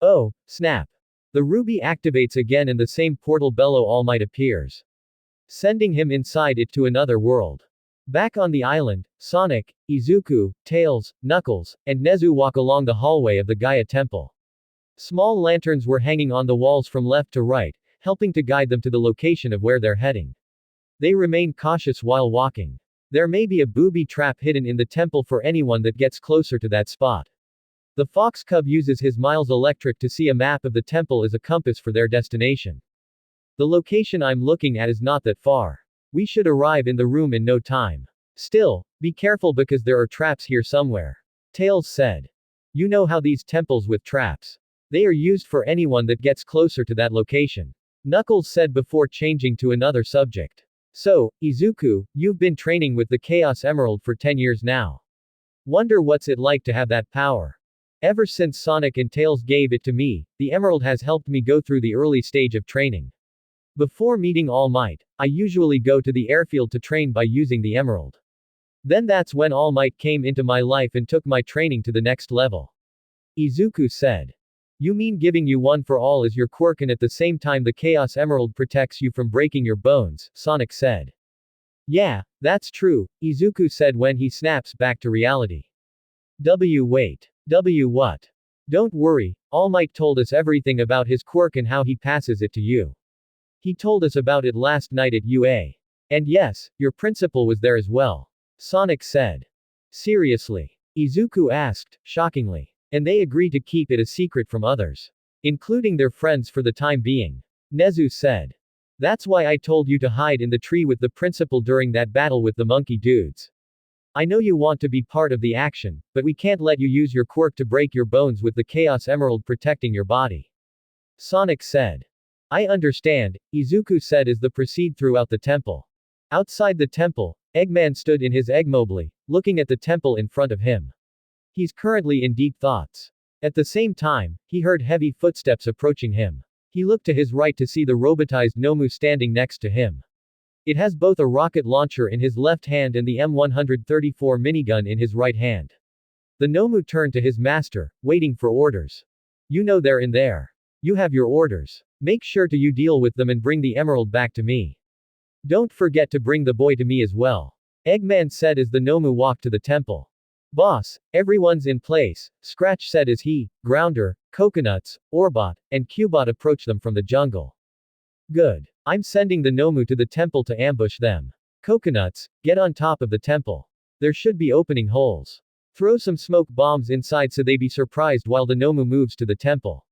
Oh, snap. The ruby activates again and the same portal below All Might appears. Sending him inside it to another world. Back on the island, Sonic, Izuku, Tails, Knuckles, and Nezu walk along the hallway of the Gaia Temple. Small lanterns were hanging on the walls from left to right, helping to guide them to the location of where they're heading. They remain cautious while walking. There may be a booby trap hidden in the temple for anyone that gets closer to that spot. The fox cub uses his Miles Electric to see a map of the temple as a compass for their destination. The location I'm looking at is not that far. We should arrive in the room in no time. Still, be careful because there are traps here somewhere. Tails said. You know how these temples with traps. They are used for anyone that gets closer to that location. Knuckles said before changing to another subject. So, Izuku, you've been training with the Chaos Emerald for 10 years now. Wonder what's it like to have that power. Ever since Sonic and Tails gave it to me, the Emerald has helped me go through the early stage of training. Before meeting All Might, I usually go to the airfield to train by using the Emerald. Then that's when All Might came into my life and took my training to the next level. Izuku said. You mean giving you one for all is your quirk and at the same time the Chaos Emerald protects you from breaking your bones, Sonic said. Yeah, that's true, Izuku said when he snaps back to reality. Wait. What? Don't worry, All Might told us everything about his quirk and how he passes it to you. He told us about it last night at UA. And yes, your principal was there as well. Sonic said. Seriously? Izuku asked, shockingly. And they agree to keep it a secret from others. Including their friends for the time being. Nezu said. That's why I told you to hide in the tree with the principal during that battle with the monkey dudes. I know you want to be part of the action, but we can't let you use your quirk to break your bones with the Chaos Emerald protecting your body. Sonic said. I understand, Izuku said as they proceed throughout the temple. Outside the temple, Eggman stood in his Eggmobile, looking at the temple in front of him. He's currently in deep thoughts. At the same time, he heard heavy footsteps approaching him. He looked to his right to see the robotized Nomu standing next to him. It has both a rocket launcher in his left hand and the M134 minigun in his right hand. The Nomu turned to his master, waiting for orders. You know they're in there. You have your orders. Make sure to you deal with them and bring the emerald back to me. Don't forget to bring the boy to me as well. Eggman said as the Nomu walked to the temple. Boss, everyone's in place, Scratch said as he, Grounder, Coconuts, Orbot, and Cubot approached them from the jungle. Good. I'm sending the Nomu to the temple to ambush them. Coconuts, get on top of the temple. There should be opening holes. Throw some smoke bombs inside so they be surprised while the Nomu moves to the temple.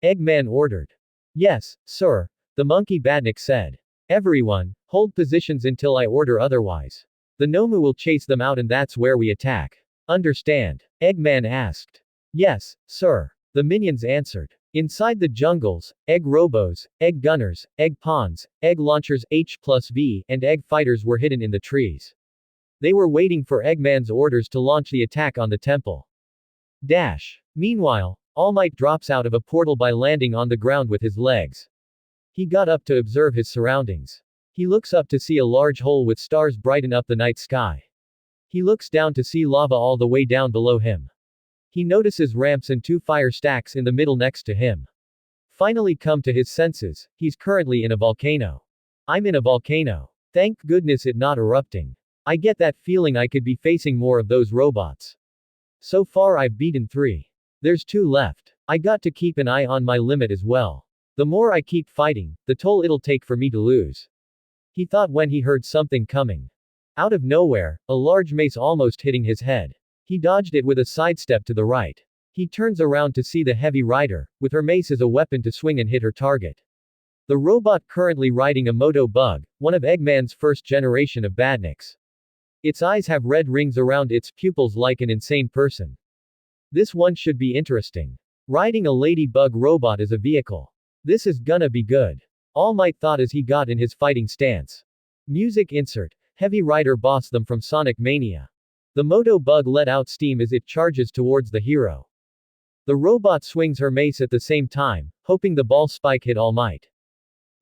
Eggman ordered. Yes, sir, the monkey badnik said. Everyone, hold positions until I order otherwise. The Nomu will chase them out and that's where we attack. Understand? Eggman asked. Yes, sir. The minions answered. Inside the jungles, egg robos, egg gunners, egg pawns, egg launchers H+V, and egg fighters were hidden in the trees. They were waiting for Eggman's orders to launch the attack on the temple. Dash. Meanwhile, All Might drops out of a portal by landing on the ground with his legs. He got up to observe his surroundings. He looks up to see a large hole with stars brighten up the night sky. He looks down to see lava all the way down below him. He notices ramps and 2 fire stacks in the middle next to him. Finally come to his senses, he's currently in a volcano. I'm in a volcano. Thank goodness it not erupting. I get that feeling I could be facing more of those robots. So far I've beaten 3. There's 2 left. I got to keep an eye on my limit as well. The more I keep fighting, the toll it'll take for me to lose. He thought when he heard something coming. Out of nowhere, a large mace almost hitting his head. He dodged it with a sidestep to the right. He turns around to see the heavy rider, with her mace as a weapon to swing and hit her target. The robot currently riding a moto bug, one of Eggman's first generation of badniks. Its eyes have red rings around its pupils like an insane person. This one should be interesting. Riding a ladybug robot as a vehicle. This is gonna be good. All Might thought as he got in his fighting stance. Music insert. Heavy Rider boss them from Sonic Mania. The Moto Bug let out steam as it charges towards the hero. The robot swings her mace at the same time, hoping the ball spike hit All Might.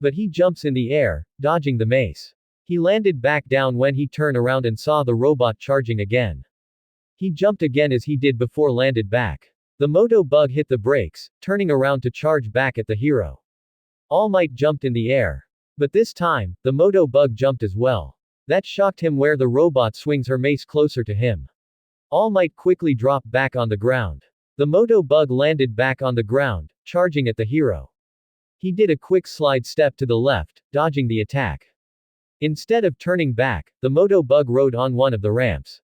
But he jumps in the air, dodging the mace. He landed back down when he turned around and saw the robot charging again. He jumped again as he did before landed back. The Moto Bug hit the brakes, turning around to charge back at the hero. All Might jumped in the air. But this time, the Moto Bug jumped as well. That shocked him where the robot swings her mace closer to him. All Might quickly dropped back on the ground. The Moto Bug landed back on the ground, charging at the hero. He did a quick slide step to the left, dodging the attack. Instead of turning back, the Moto Bug rode on one of the ramps.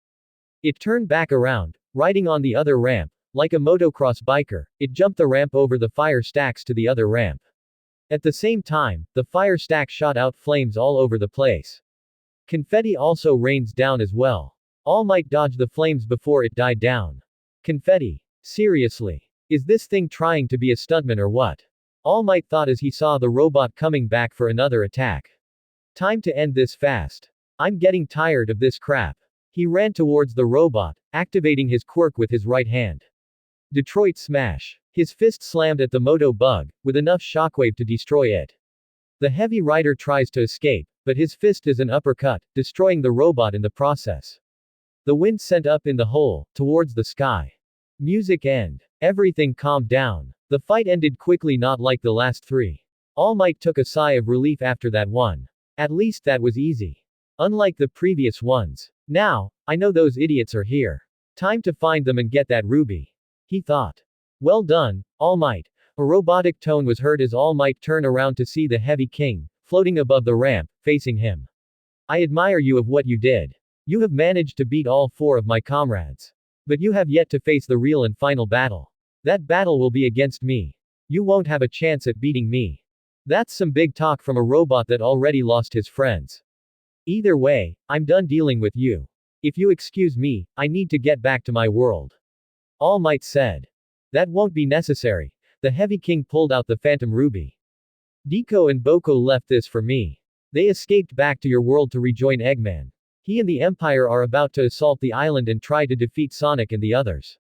It turned back around, riding on the other ramp. Like a motocross biker, it jumped the ramp over the fire stacks to the other ramp. At the same time, the fire stack shot out flames all over the place. Confetti also rains down as well. All Might dodge the flames before it died down. Confetti. Seriously. Is this thing trying to be a stuntman or what? All Might thought as he saw the robot coming back for another attack. Time to end this fast. I'm getting tired of this crap. He ran towards the robot, activating his quirk with his right hand. Detroit Smash. His fist slammed at the Moto Bug, with enough shockwave to destroy it. The Heavy Rider tries to escape, but his fist is an uppercut, destroying the robot in the process. The wind sent up in the hole, towards the sky. Music end. Everything calmed down. The fight ended quickly, not like the last 3. All Might took a sigh of relief after that one. At least that was easy. Unlike the previous ones. Now, I know those idiots are here. Time to find them and get that ruby. He thought. Well done, All Might. A robotic tone was heard as All Might turned around to see the Heavy King, floating above the ramp, facing him. I admire you of what you did. You have managed to beat all 4 of my comrades. But you have yet to face the real and final battle. That battle will be against me. You won't have a chance at beating me. That's some big talk from a robot that already lost his friends. Either way, I'm done dealing with you. If you excuse me, I need to get back to my world. All Might said. That won't be necessary. The Heavy King pulled out the Phantom Ruby. Deku and Boko left this for me. They escaped back to your world to rejoin Eggman. He and the Empire are about to assault the island and try to defeat Sonic and the others.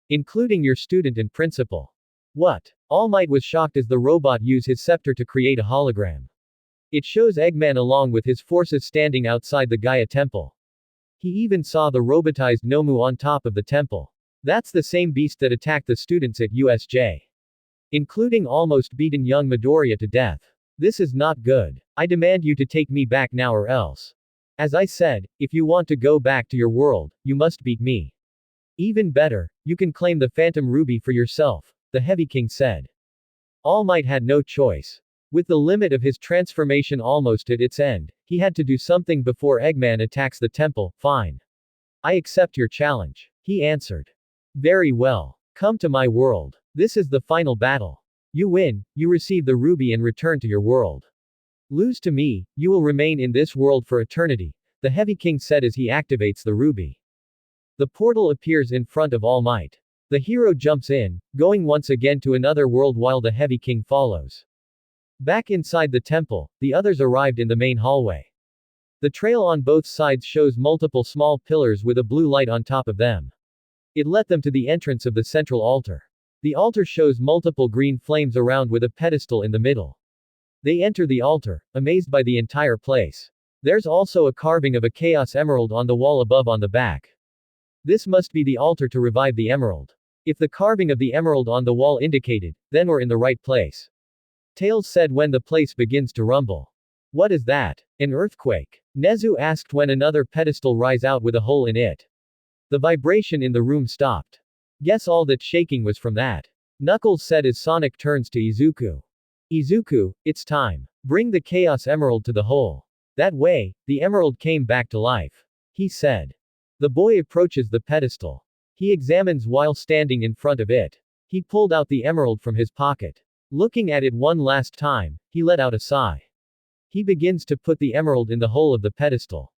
Including your student and principal. What? All Might was shocked as the robot used his scepter to create a hologram. It shows Eggman along with his forces standing outside the Gaia temple. He even saw the robotized Nomu on top of the temple. That's the same beast that attacked the students at USJ. including almost beaten young Midoriya to death. This is not good. I demand you to take me back now or else. As I said, if you want to go back to your world, you must beat me. Even better, you can claim the Phantom Ruby for yourself, the Heavy King said. All Might had no choice. With the limit of his transformation almost at its end, he had to do something before Eggman attacks the temple. Fine. I accept your challenge, he answered. Very well. Come to my world. This is the final battle. You win, you receive the ruby and return to your world. Lose to me, you will remain in this world for eternity, the Heavy King said as he activates the ruby. The portal appears in front of All Might. The hero jumps in, going once again to another world while the Heavy King follows. Back inside the temple, the others arrived in the main hallway. The trail on both sides shows multiple small pillars with a blue light on top of them. It led them to the entrance of the central altar. The altar shows multiple green flames around with a pedestal in the middle. They enter the altar, amazed by the entire place. There's also a carving of a Chaos Emerald on the wall above on the back. This must be the altar to revive the emerald. If the carving of the emerald on the wall indicated, then we're in the right place. Tails said when the place begins to rumble. What is that? An earthquake? Nezu asked when another pedestal rise out with a hole in it. The vibration in the room stopped. Guess all that shaking was from that. Knuckles said as Sonic turns to Izuku. Izuku, it's time. Bring the Chaos Emerald to the hole. That way, the emerald came back to life. He said. The boy approaches the pedestal. He examines while standing in front of it. He pulled out the emerald from his pocket. Looking at it one last time, he let out a sigh. He begins to put the emerald in the hole of the pedestal.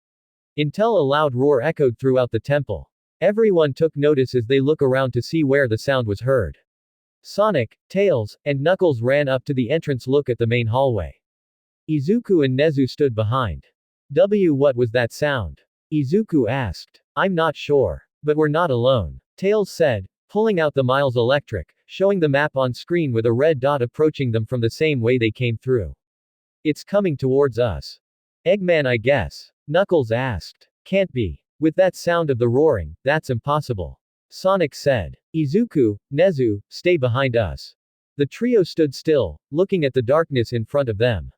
Until a loud roar echoed throughout the temple. Everyone took notice as they look around to see where the sound was heard. Sonic, Tails, and Knuckles ran up to the entrance look at the main hallway. Izuku and Nezu stood behind. What was that sound? Izuku asked. I'm not sure. But we're not alone. Tails said, pulling out the Miles Electric, showing the map on screen with a red dot approaching them from the same way they came through. It's coming towards us. Eggman, I guess. Knuckles asked. Can't be. With that sound of the roaring, that's impossible. Sonic said. Izuku, Nezu, stay behind us. The trio stood still, looking at the darkness in front of them.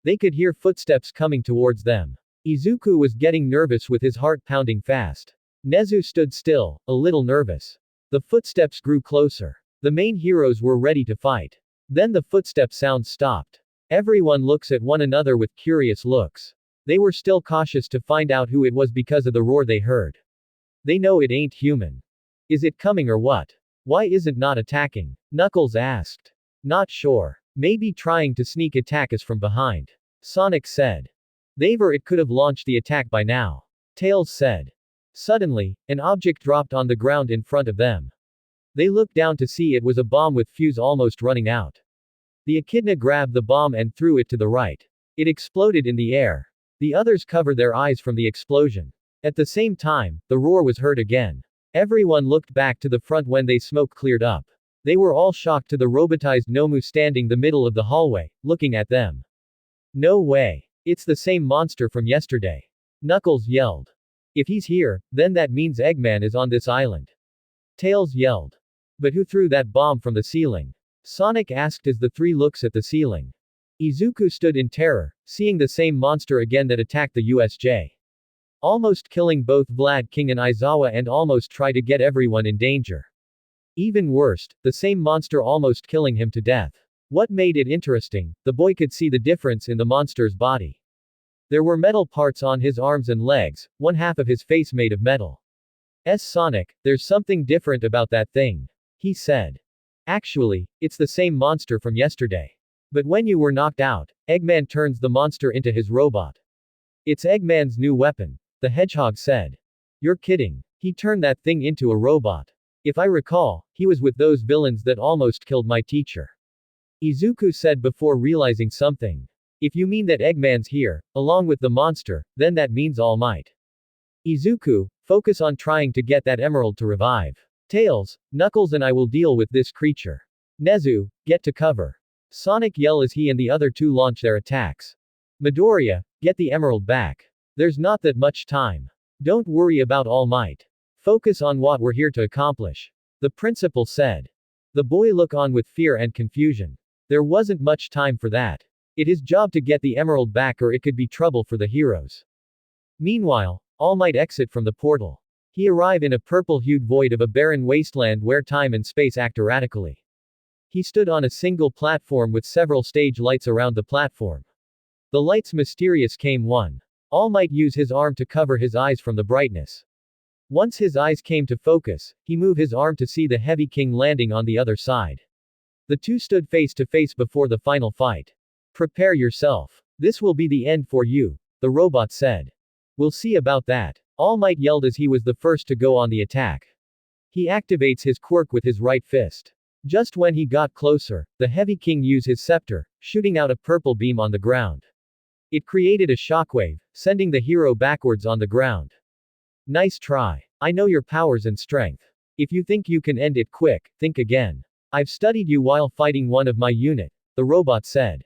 They could hear footsteps coming towards them. Izuku was getting nervous with his heart pounding fast. Nezu stood still, a little nervous. The footsteps grew closer. The main heroes were ready to fight. Then the footstep sound stopped. Everyone looks at one another with curious looks. They were still cautious to find out who it was because of the roar they heard. They know it ain't human. Is it coming or what? Why isn't not attacking? Knuckles asked. Not sure. Maybe trying to sneak attack us from behind. Sonic said. It could have launched the attack by now. Tails said. Suddenly, an object dropped on the ground in front of them. They looked down to see it was a bomb with fuse almost running out. The echidna grabbed the bomb and threw it to the right. It exploded in the air. The others covered their eyes from the explosion. At the same time, the roar was heard again. Everyone looked back to the front when the smoke cleared up. They were all shocked to the robotized Nomu standing the middle of the hallway, looking at them. No way. It's the same monster from yesterday. Knuckles yelled. If he's here, then that means Eggman is on this island. Tails yelled. But who threw that bomb from the ceiling? Sonic asked as the three looks at the ceiling. Izuku stood in terror, seeing the same monster again that attacked the USJ. Almost killing both Vlad King and Aizawa and almost try to get everyone in danger. Even worse, the same monster almost killing him to death. What made it interesting, the boy could see the difference in the monster's body. There were metal parts on his arms and legs, one half of his face made of metal. Sonic, there's something different about that thing. He said. Actually, it's the same monster from yesterday. But when you were knocked out, Eggman turns the monster into his robot. It's Eggman's new weapon, the Hedgehog said. You're kidding. He turned that thing into a robot. If I recall, he was with those villains that almost killed my teacher. Izuku said before realizing something. If you mean that Eggman's here, along with the monster, then that means All Might. Izuku, focus on trying to get that emerald to revive. Tails, Knuckles and I will deal with this creature. Nezu, get to cover. Sonic yell as he and the other two launch their attacks. Midoriya, get the emerald back. There's not that much time. Don't worry about All Might. Focus on what we're here to accomplish. The principal said. The boy looked on with fear and confusion. There wasn't much time for that. It is his job to get the emerald back or it could be trouble for the heroes. Meanwhile, All Might exit from the portal. He arrived in a purple-hued void of a barren wasteland where time and space act erratically. He stood on a single platform with several stage lights around the platform. The lights mysterious came one. All Might used his arm to cover his eyes from the brightness. Once his eyes came to focus, he moved his arm to see the Heavy King landing on the other side. The two stood face to face before the final fight. Prepare yourself. This will be the end for you, the robot said. We'll see about that. All Might yelled as he was the first to go on the attack. He activates his quirk with his right fist. Just when he got closer, the Heavy King used his scepter, shooting out a purple beam on the ground. It created a shockwave, sending the hero backwards on the ground. Nice try. I know your powers and strength. If you think you can end it quick, think again. I've studied you while fighting one of my unit, the robot said.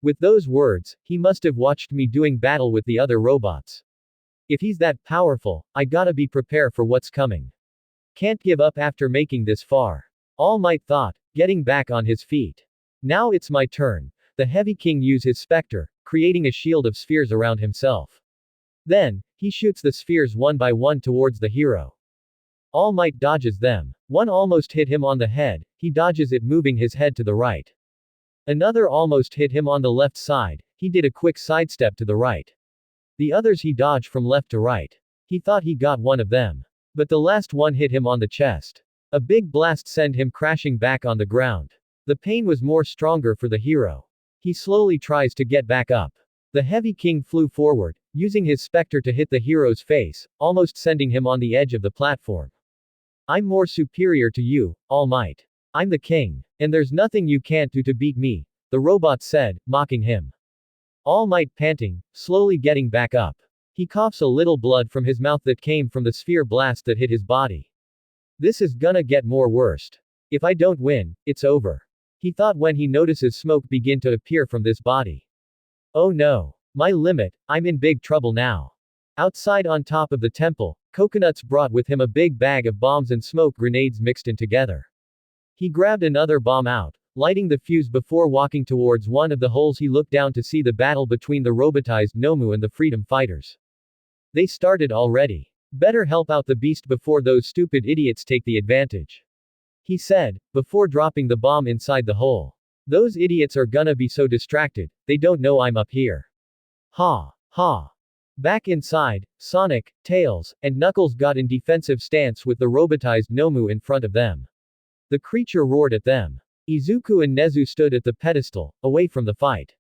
With those words, he must have watched me doing battle with the other robots. If he's that powerful, I gotta be prepared for what's coming. Can't give up after making this far. All Might thought, getting back on his feet. Now it's my turn. The Heavy King used his specter, creating a shield of spheres around himself. Then, he shoots the spheres one by one towards the hero. All Might dodges them. One almost hit him on the head, he dodges it moving his head to the right. Another almost hit him on the left side, he did a quick sidestep to the right. The others he dodged from left to right. He thought he got one of them. But the last one hit him on the chest. A big blast sent him crashing back on the ground. The pain was more stronger for the hero. He slowly tries to get back up. The Heavy King flew forward, using his specter to hit the hero's face, almost sending him on the edge of the platform. I'm more superior to you, All Might. I'm the king. And there's nothing you can't do to beat me, the robot said, mocking him. All Might panting, slowly getting back up. He coughs a little blood from his mouth that came from the sphere blast that hit his body. This is gonna get more worst. If I don't win, it's over. He thought when he notices smoke begin to appear from this body. Oh no. My limit, I'm in big trouble now. Outside on top of the temple, Coconuts brought with him a big bag of bombs and smoke grenades mixed in together. He grabbed another bomb out, lighting the fuse before walking towards one of the holes. He looked down to see the battle between the robotized Nomu and the freedom fighters. They started already. Better help out the beast before those stupid idiots take the advantage. He said, before dropping the bomb inside the hole. Those idiots are gonna be so distracted, they don't know I'm up here. Ha. Ha. Back inside, Sonic, Tails, and Knuckles got in defensive stance with the robotized Nomu in front of them. The creature roared at them. Izuku and Nezu stood at the pedestal, away from the fight.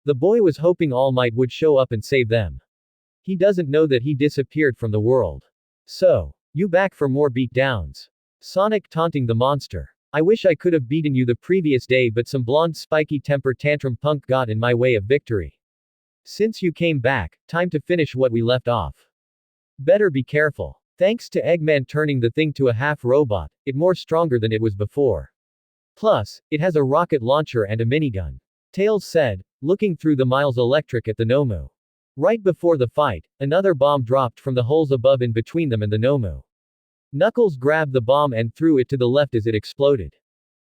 The boy was hoping All Might would show up and save them. He doesn't know that he disappeared from the world. So, you back for more beatdowns? Sonic taunting the monster. I wish I could have beaten you the previous day, but some blonde spiky temper tantrum punk got in my way of victory. Since you came back, time to finish what we left off. Better be careful. Thanks to Eggman turning the thing to a half robot, it more stronger than it was before. Plus, it has a rocket launcher and a minigun. Tails said, looking through the Miles electric at the Nomu. Right before the fight, another bomb dropped from the holes above in between them and the Nomu. Knuckles grabbed the bomb and threw it to the left as it exploded.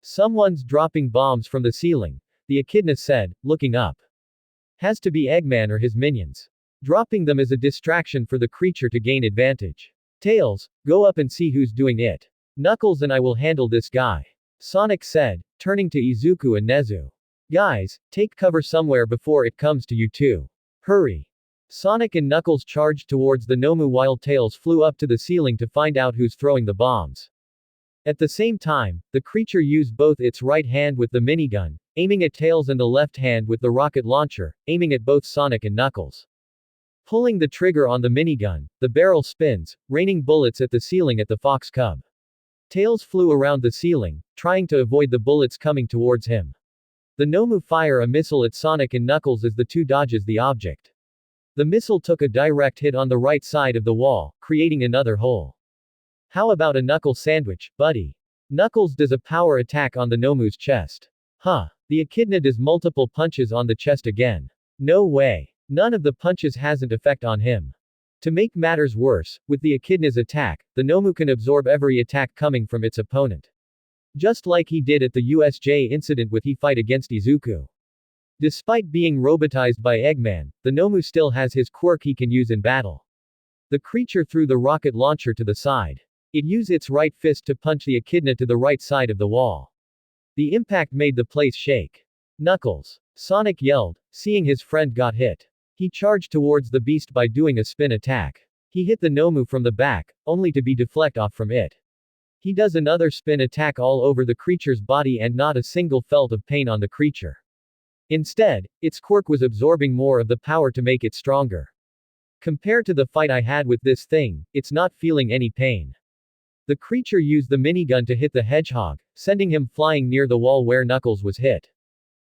Someone's dropping bombs from the ceiling, the echidna said, looking up. Has to be Eggman or his minions. Dropping them as a distraction for the creature to gain advantage. Tails, go up and see who's doing it. Knuckles and I will handle this guy. Sonic said, turning to Izuku and Nezu. Guys, take cover somewhere before it comes to you two. Hurry. Sonic and Knuckles charged towards the Nomu while Tails flew up to the ceiling to find out who's throwing the bombs. At the same time, the creature used both its right hand with the minigun, aiming at Tails, and the left hand with the rocket launcher, aiming at both Sonic and Knuckles. Pulling the trigger on the minigun, the barrel spins, raining bullets at the ceiling at the fox cub. Tails flew around the ceiling, trying to avoid the bullets coming towards him. The Nomu fire a missile at Sonic and Knuckles as the two dodges the object. The missile took a direct hit on the right side of the wall, creating another hole. How about a knuckle sandwich, buddy? Knuckles does a power attack on the Nomu's chest. Huh. The echidna does multiple punches on the chest again. No way. None of the punches hasn't effect on him. To make matters worse, with the echidna's attack, the Nomu can absorb every attack coming from its opponent. Just like he did at the USJ incident with he fight against Izuku. Despite being robotized by Eggman, the Nomu still has his quirk he can use in battle. The creature threw the rocket launcher to the side. It used its right fist to punch the echidna to the right side of the wall. The impact made the place shake. Knuckles. Sonic yelled, seeing his friend got hit. He charged towards the beast by doing a spin attack. He hit the Nomu from the back, only to be deflect off from it. He does another spin attack all over the creature's body and not a single felt of pain on the creature. Instead, its quirk was absorbing more of the power to make it stronger. Compared to the fight I had with this thing, it's not feeling any pain. The creature used the minigun to hit the hedgehog, sending him flying near the wall where Knuckles was hit.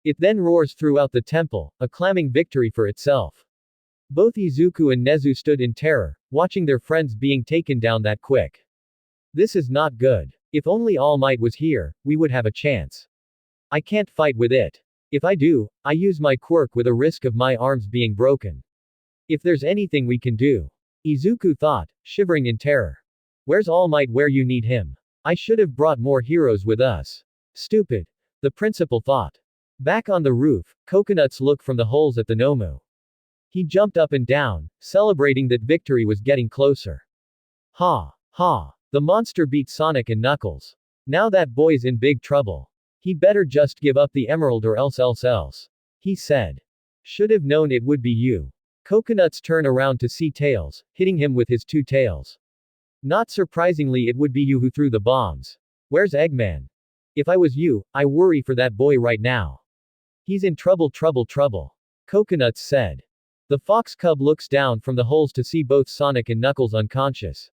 It then roars throughout the temple, acclaiming victory for itself. Both Izuku and Nezu stood in terror, watching their friends being taken down that quick. This is not good. If only All Might was here, we would have a chance. I can't fight with it. If I do, I use my quirk with a risk of my arms being broken. If there's anything we can do. Izuku thought, shivering in terror. Where's All Might where you need him? I should have brought more heroes with us. Stupid. The principal thought. Back on the roof, Coconuts looked from the holes at the Nomu. He jumped up and down, celebrating that victory was getting closer. Ha! Ha! The monster beat Sonic and Knuckles. Now that boy's in big trouble. He better just give up the emerald or else, he said. Should have known it would be you. Coconuts turn around to see Tails, hitting him with his two tails. Not surprisingly, it would be you who threw the bombs. Where's Eggman? If I was you, I worry for that boy right now. He's in trouble. Coconuts said. The fox cub looks down from the holes to see both Sonic and Knuckles unconscious.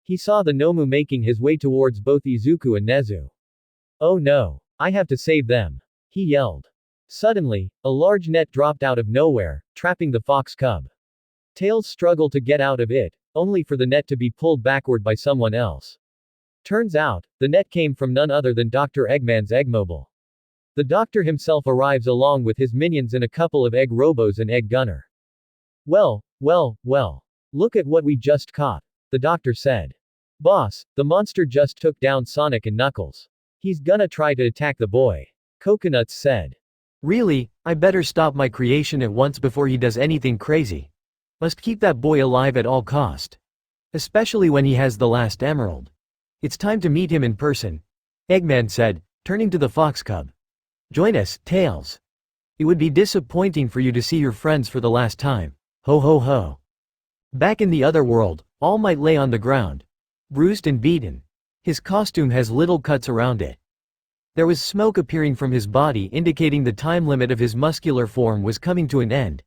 He saw the Nomu making his way towards both Izuku and Nezu. Oh no. I have to save them. He yelled. Suddenly, a large net dropped out of nowhere, trapping the fox cub. Tails struggled to get out of it, only for the net to be pulled backward by someone else. Turns out, the net came from none other than Dr. Eggman's Eggmobile. The doctor himself arrives along with his minions and a couple of Egg Robos and Egg Gunner. Well. Look at what we just caught, the doctor said. Boss, the monster just took down Sonic and Knuckles. He's gonna try to attack the boy. Coconuts said. Really, I better stop my creation at once before he does anything crazy. Must keep that boy alive at all cost. Especially when he has the last emerald. It's time to meet him in person. Eggman said, turning to the fox cub. Join us, Tails. It would be disappointing for you to see your friends for the last time. Ho ho ho. Back in the other world, All Might lay on the ground. Bruised and beaten. His costume has little cuts around it. There was smoke appearing from his body indicating the time limit of his muscular form was coming to an end.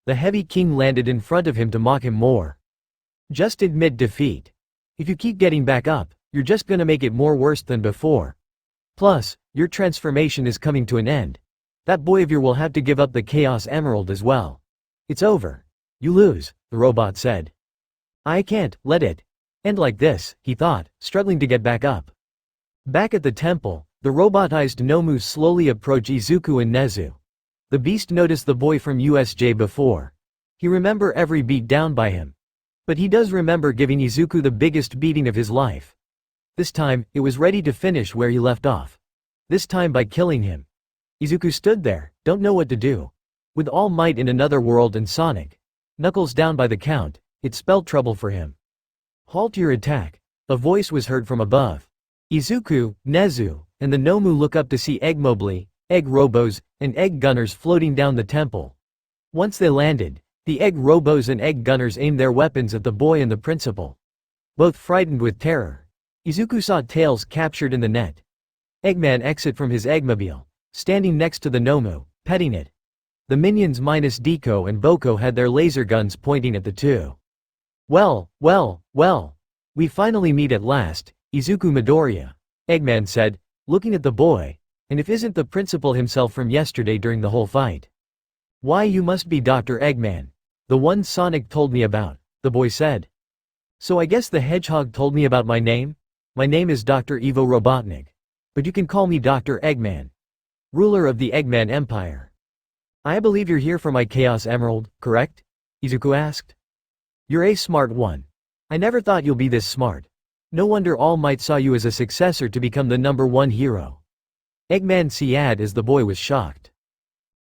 The heavy king landed in front of him to mock him more. Just admit defeat. If you keep getting back up, you're just gonna make it more worse than before. Plus, your transformation is coming to an end. That boy of yours will have to give up the Chaos Emerald as well. It's over. You lose, the robot said. I can't let it end like this, he thought, struggling to get back up. Back at the temple, the robotized Nomu slowly approach Izuku and Nezu. The beast noticed the boy from USJ before. He remember every beat down by him. But he does remember giving Izuku the biggest beating of his life. This time, it was ready to finish where he left off. This time by killing him. Izuku stood there, don't know what to do. With All Might in another world and Sonic, Knuckles down by the count, it spelled trouble for him. Halt your attack. A voice was heard from above. Izuku, Nezu, and the Nomu look up to see Eggmobile, Egg Robos, and Egg Gunners floating down the temple. Once they landed, the Egg Robos and Egg Gunners aimed their weapons at the boy and the principal. Both frightened with terror. Izuku saw Tails captured in the net. Eggman exit from his Eggmobile, standing next to the Nomu, petting it. The minions minus Deku and Boko had their laser guns pointing at the two. Well. We finally meet at last, Izuku Midoriya, Eggman said, looking at the boy, and if isn't the principal himself from yesterday during the whole fight. Why you must be Dr. Eggman. The one Sonic told me about, the boy said. So I guess the Hedgehog told me about my name? My name is Dr. Ivo Robotnik. But you can call me Dr. Eggman. Ruler of the Eggman Empire. I believe you're here for my Chaos Emerald, correct? Izuku asked. You're a smart one. I never thought you'll be this smart. No wonder All Might saw you as a successor to become the #1 hero. Eggman said as the boy was shocked.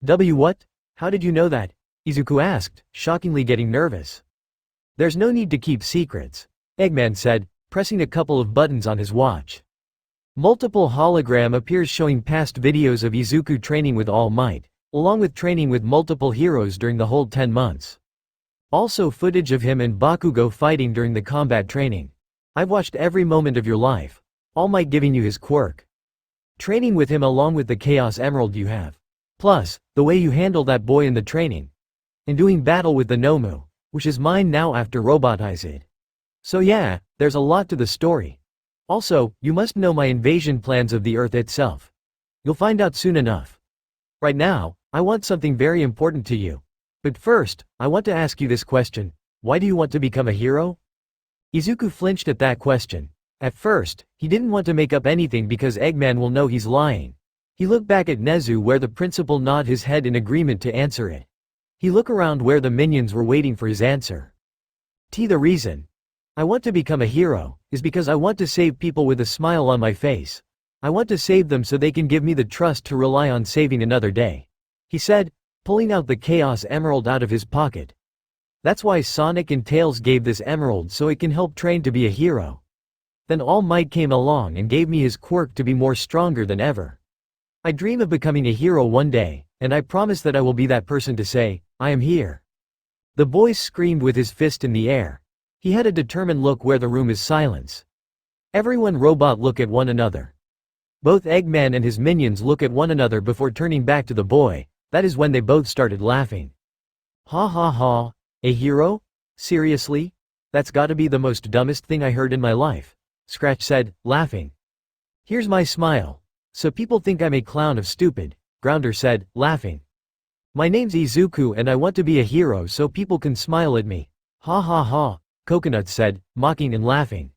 What? How did you know that? Izuku asked, shockingly getting nervous. There's no need to keep secrets, Eggman said, pressing a couple of buttons on his watch. Multiple hologram appears showing past videos of Izuku training with All Might, along with training with multiple heroes during the whole 10 months. Also footage of him and Bakugo fighting during the combat training. I've watched every moment of your life. All Might giving you his quirk. Training with him along with the Chaos Emerald you have. Plus, the way you handle that boy in the training. And doing battle with the Nomu, which is mine now after robotize it. So yeah, there's a lot to the story. Also, you must know my invasion plans of the Earth itself. You'll find out soon enough. Right now, I want something very important to you. But first, I want to ask you this question. Why do you want to become a hero? Izuku flinched at that question. At first, he didn't want to make up anything because Eggman will know he's lying. He looked back at Nezu where the principal nodded his head in agreement to answer it. He looked around where the minions were waiting for his answer. The reason I want to become a hero is because I want to save people with a smile on my face. I want to save them so they can give me the trust to rely on saving another day, he said, pulling out the Chaos Emerald out of his pocket. That's why Sonic and Tails gave this emerald so it can help train to be a hero. Then All Might came along and gave me his quirk to be more stronger than ever. I dream of becoming a hero one day, and I promise that I will be that person to say, I am here. The boy screamed with his fist in the air. He had a determined look where the room is silence. Everyone robot look at one another. Both Eggman and his minions look at one another before turning back to the boy. That is when they both started laughing. Ha ha ha, a hero? Seriously? That's gotta be the most dumbest thing I heard in my life, Scratch said, laughing. Here's my smile. So people think I'm a clown of stupid, Grounder said, laughing. My name's Izuku and I want to be a hero so people can smile at me. Ha ha ha, Coconut said, mocking and laughing.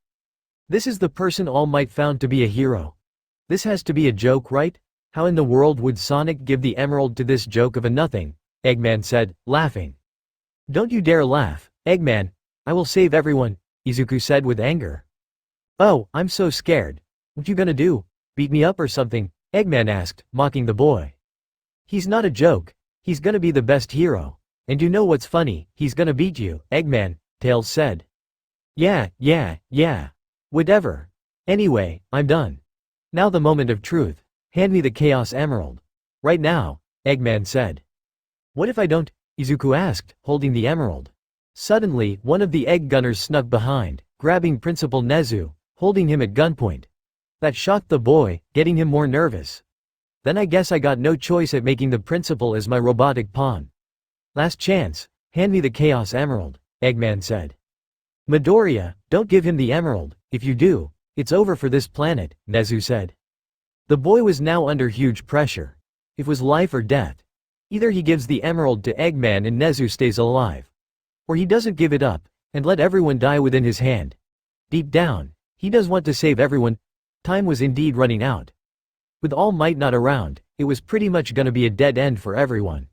This is the person All Might found to be a hero. This has to be a joke, right? How in the world would Sonic give the emerald to this joke of a nothing? Eggman said, laughing. Don't you dare laugh, Eggman. I will save everyone, Izuku said with anger. Oh, I'm so scared. What you gonna do? Beat me up or something? Eggman asked, mocking the boy. He's not a joke. He's gonna be the best hero. And you know what's funny? He's gonna beat you, Eggman, Tails said. Yeah. Whatever. Anyway, I'm done. Now the moment of truth. Hand me the Chaos Emerald. Right now, Eggman said. What if I don't? Izuku asked, holding the emerald. Suddenly, one of the egg gunners snuck behind, grabbing Principal Nezu, holding him at gunpoint. That shocked the boy, getting him more nervous. Then I guess I got no choice at making the principal as my robotic pawn. Last chance, hand me the Chaos Emerald, Eggman said. Midoriya, don't give him the emerald. If you do, it's over for this planet, Nezu said. The boy was now under huge pressure. It was life or death. Either he gives the emerald to Eggman and Nezu stays alive. Or he doesn't give it up, and let everyone die within his hand. Deep down, he does want to save everyone. Time was indeed running out. With All Might not around, it was pretty much gonna be a dead end for everyone.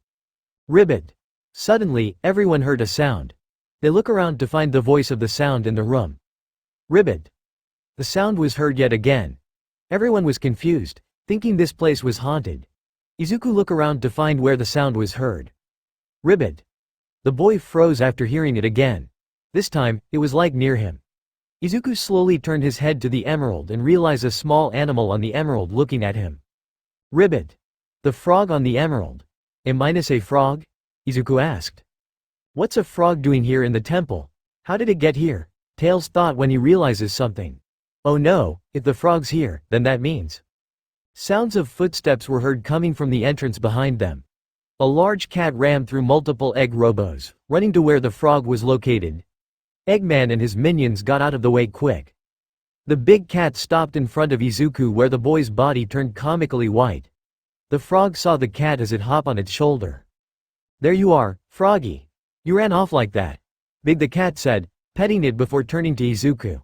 Ribbit. Suddenly, everyone heard a sound. They look around to find the voice of the sound in the room. Ribbit. The sound was heard yet again. Everyone was confused, thinking this place was haunted. Izuku looked around to find where the sound was heard. Ribbit. The boy froze after hearing it again. This time, it was like near him. Izuku slowly turned his head to the emerald and realized a small animal on the emerald looking at him. Ribbit. The frog on the emerald. A frog? Izuku asked. What's a frog doing here in the temple? How did it get here? Tails thought when he realizes something. Oh no, if the frog's here, then that means. Sounds of footsteps were heard coming from the entrance behind them. A large cat ran through multiple egg robos, running to where the frog was located. Eggman and his minions got out of the way quick. The big cat stopped in front of Izuku where the boy's body turned comically white. The frog saw the cat as it hopped on its shoulder. There you are, Froggy. You ran off like that. Big the cat said, petting it before turning to Izuku.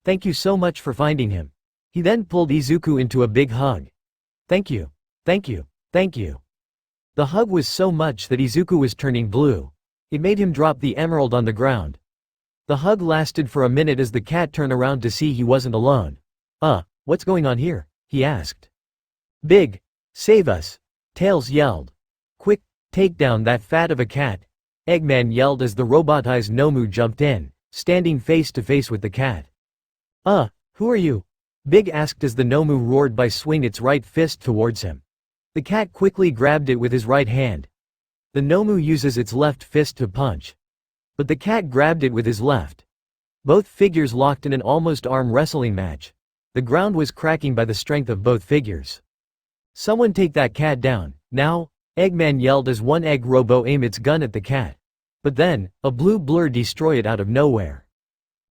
Thank you so much for finding him. He then pulled Izuku into a big hug. Thank you. Thank you. Thank you. The hug was so much that Izuku was turning blue. It made him drop the emerald on the ground. The hug lasted for a minute as the cat turned around to see he wasn't alone. What's going on here?" he asked. "Big, save us!" Tails yelled. "Quick, take down that fat of a cat!" Eggman yelled as the robotized Nomu jumped in, standing face to face with the cat. Who are you?" Big asked as the Nomu roared by swinging its right fist towards him. The cat quickly grabbed it with his right hand. The Nomu uses its left fist to punch. But the cat grabbed it with his left. Both figures locked in an almost arm wrestling match. The ground was cracking by the strength of both figures. "Someone take that cat down, now!" Eggman yelled as one egg robo aimed its gun at the cat. But then, a blue blur destroyed it out of nowhere.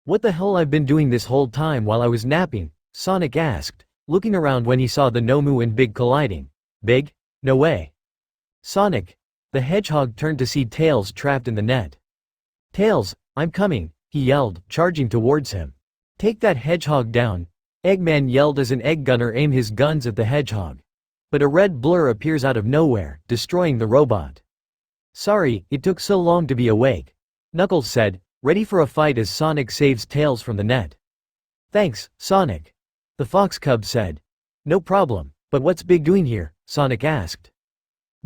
"What the hell I've been doing this whole time while I was napping?" Sonic asked, looking around when he saw the Nomu and Big colliding. "Big? No way." "Sonic!" The Hedgehog turned to see Tails trapped in the net. "Tails, I'm coming," he yelled, charging towards him. "Take that Hedgehog down!" Eggman yelled as an egg gunner aimed his guns at the Hedgehog. But a red blur appears out of nowhere, destroying the robot. "Sorry, it took so long to be awake," Knuckles said, ready for a fight as Sonic saves Tails from the net. "Thanks, Sonic," the Fox Cub said. "No problem, but what's Big doing here?" Sonic asked.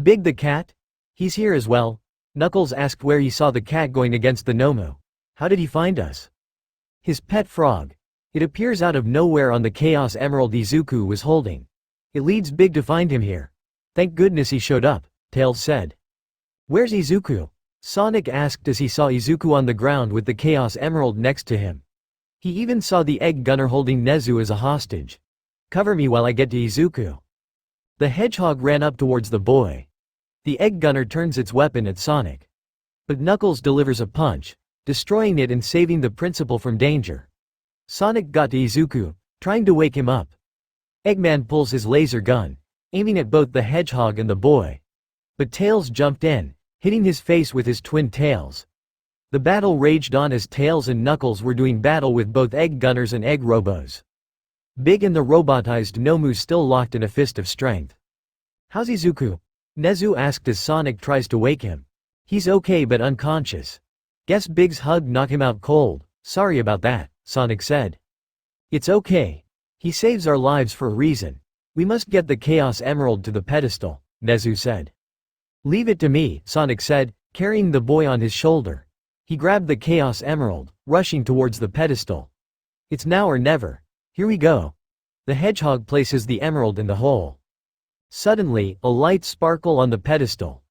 "Big the cat? He's here as well." Knuckles asked where he saw the cat going against the Nomu. "How did he find us?" "His pet frog. It appears out of nowhere on the Chaos Emerald Izuku was holding. It leads Big to find him here." "Thank goodness he showed up," Tails said. "Where's Izuku?" Sonic asked as he saw Izuku on the ground with the Chaos Emerald next to him. He even saw the egg gunner holding Nezu as a hostage. "Cover me while I get to Izuku." The Hedgehog ran up towards the boy. The egg gunner turns its weapon at Sonic. But Knuckles delivers a punch, destroying it and saving the principal from danger. Sonic got to Izuku, trying to wake him up. Eggman pulls his laser gun, aiming at both the Hedgehog and the boy. But Tails jumped in, hitting his face with his twin tails. The battle raged on as Tails and Knuckles were doing battle with both egg gunners and egg robos. Big and the robotized Nomu still locked in a fist of strength. "How's Izuku?" Nezu asked as Sonic tries to wake him. "He's okay but unconscious. Guess Big's hug knocked him out cold. Sorry about that," Sonic said. "It's okay. He saves our lives for a reason. We must get the Chaos Emerald to the pedestal," Nezu said. "Leave it to me," Sonic said, carrying the boy on his shoulder. He grabbed the Chaos Emerald, rushing towards the pedestal. "It's now or never. Here we go." The Hedgehog places the emerald in the hole. Suddenly, a light sparkle on the pedestal.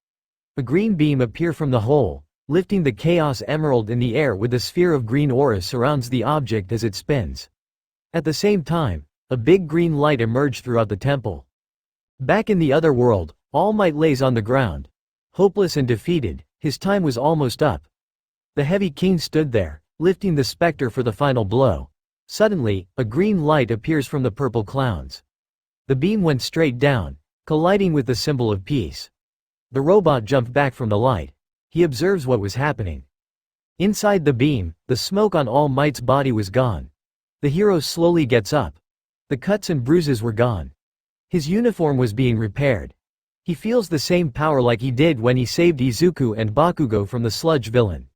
A green beam appears from the hole, lifting the Chaos Emerald in the air with a sphere of green aura surrounds the object as it spins. At the same time, a big green light emerged throughout the temple. Back in the other world, All Might lays on the ground. Hopeless and defeated, his time was almost up. The Heavy King stood there, lifting the specter for the final blow. Suddenly, a green light appears from the purple clouds. The beam went straight down, colliding with the symbol of peace. The robot jumped back from the light. He observes what was happening. Inside the beam, the smoke on All Might's body was gone. The hero slowly gets up. The cuts and bruises were gone. His uniform was being repaired. He feels the same power like he did when he saved Izuku and Bakugo from the sludge villain.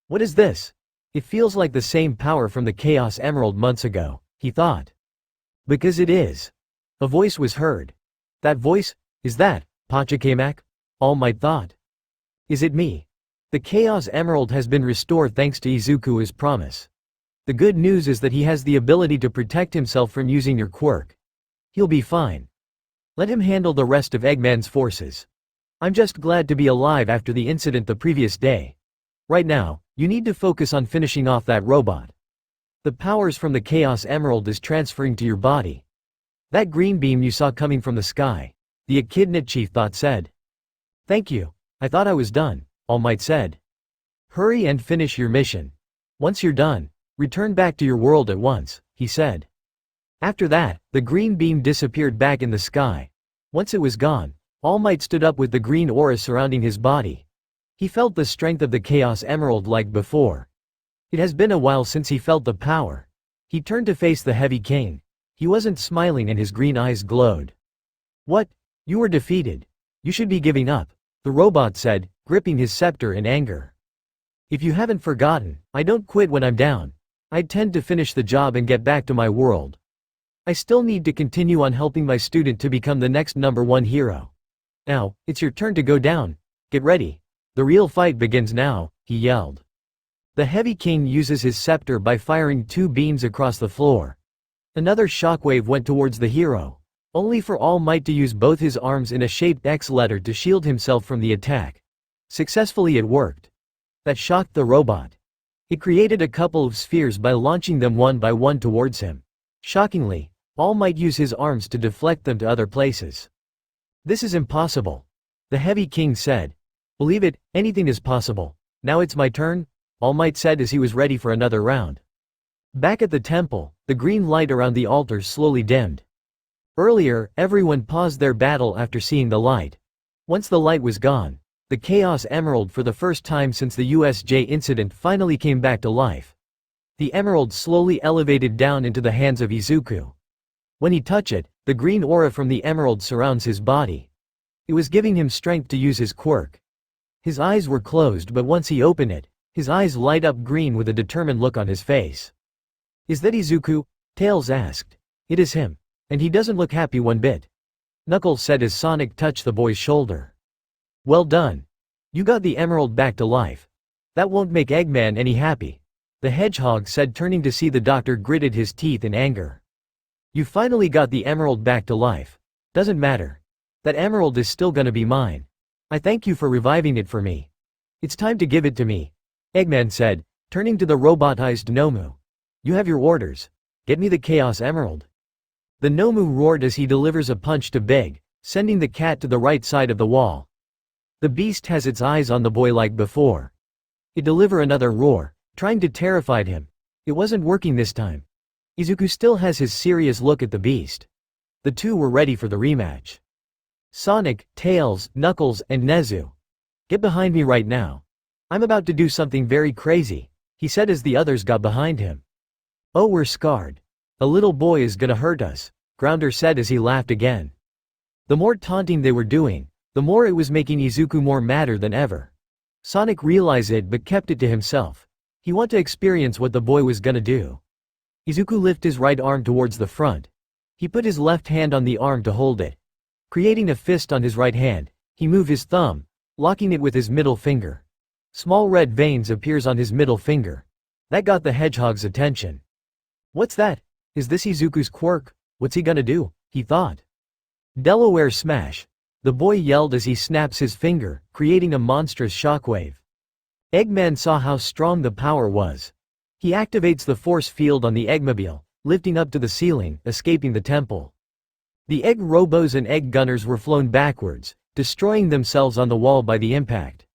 "What is this? It feels like the same power from the Chaos Emerald months ago," he thought. "Because it is." A voice was heard. "That voice? Is that Pachacamac?" All Might thought. "Is it me? The Chaos Emerald has been restored thanks to Izuku as promise. The good news is that he has the ability to protect himself from using your quirk. He'll be fine. Let him handle the rest of Eggman's forces. I'm just glad to be alive after the incident the previous day. Right now, you need to focus on finishing off that robot. The powers from the Chaos Emerald is transferring to your body. That green beam you saw coming from the sky," the Echidna chief thought said. "Thank you. I thought I was done," All Might said. "Hurry and finish your mission. Once you're done, return back to your world at once," he said. After that, the green beam disappeared back in the sky. Once it was gone, All Might stood up with the green aura surrounding his body. He felt the strength of the Chaos Emerald like before. It has been a while since he felt the power. He turned to face the Heavy King. He wasn't smiling and his green eyes glowed. "What? You were defeated. You should be giving up," the robot said, gripping his scepter in anger. If you haven't forgotten, I don't quit when I'm down. I tend to finish the job and get back to my world. I still need to continue on helping my student to become the next #1 hero. Now, it's your turn to go down. Get ready. The real fight begins now," he yelled. The Heavy King uses his scepter by firing 2 beams across the floor. Another shockwave went towards the hero, only for All Might to use both his arms in a shaped X letter to shield himself from the attack. Successfully it worked. That shocked the robot. It created a couple of spheres by launching them one by one towards him. Shockingly, All Might used his arms to deflect them to other places. "This is impossible," the Heavy King said. "Believe it, anything is possible. Now it's my turn," All Might said as he was ready for another round. Back at the temple, the green light around the altar slowly dimmed. Earlier, everyone paused their battle after seeing the light. Once the light was gone, the Chaos Emerald for the first time since the USJ incident finally came back to life. The emerald slowly elevated down into the hands of Izuku. When he touched it, the green aura from the emerald surrounds his body. It was giving him strength to use his quirk. His eyes were closed, but once he opened it, his eyes light up green with a determined look on his face. "Is that Izuku?" Tails asked. "It is him. And he doesn't look happy one bit," Knuckles said as Sonic touched the boy's shoulder. "Well done. You got the emerald back to life. That won't make Eggman any happy," the Hedgehog said, turning to see the doctor gritted his teeth in anger. "You finally got the emerald back to life. Doesn't matter. That emerald is still gonna be mine. I thank you for reviving it for me. It's time to give it to me," Eggman said, turning to the robotized Nomu. "You have your orders. Get me the Chaos Emerald." The Nomu roared as he delivers a punch to Big, sending the cat to the right side of the wall. The beast has its eyes on the boy like before. It delivered another roar, trying to terrify him. It wasn't working this time. Izuku still has his serious look at the beast. The two were ready for the rematch. "Sonic, Tails, Knuckles, and Nezu. Get behind me right now. I'm about to do something very crazy," he said as the others got behind him. "Oh, we're scarred. A little boy is gonna hurt us," Grounder said as he laughed again. The more taunting they were doing, the more it was making Izuku more madder than ever. Sonic realized it but kept it to himself. He wanted to experience what the boy was gonna do. Izuku lifted his right arm towards the front. He put his left hand on the arm to hold it. Creating a fist on his right hand, he moved his thumb, locking it with his middle finger. Small red veins appears on his middle finger. That got the Hedgehog's attention. "What's that? Is this Izuku's quirk? What's he gonna do?" he thought. "Delaware Smash," the boy yelled as he snaps his finger, creating a monstrous shockwave. Eggman saw how strong the power was. He activates the force field on the Eggmobile, lifting up to the ceiling, escaping the temple. The Egg Robos and Egg Gunners were flown backwards, destroying themselves on the wall by the impact.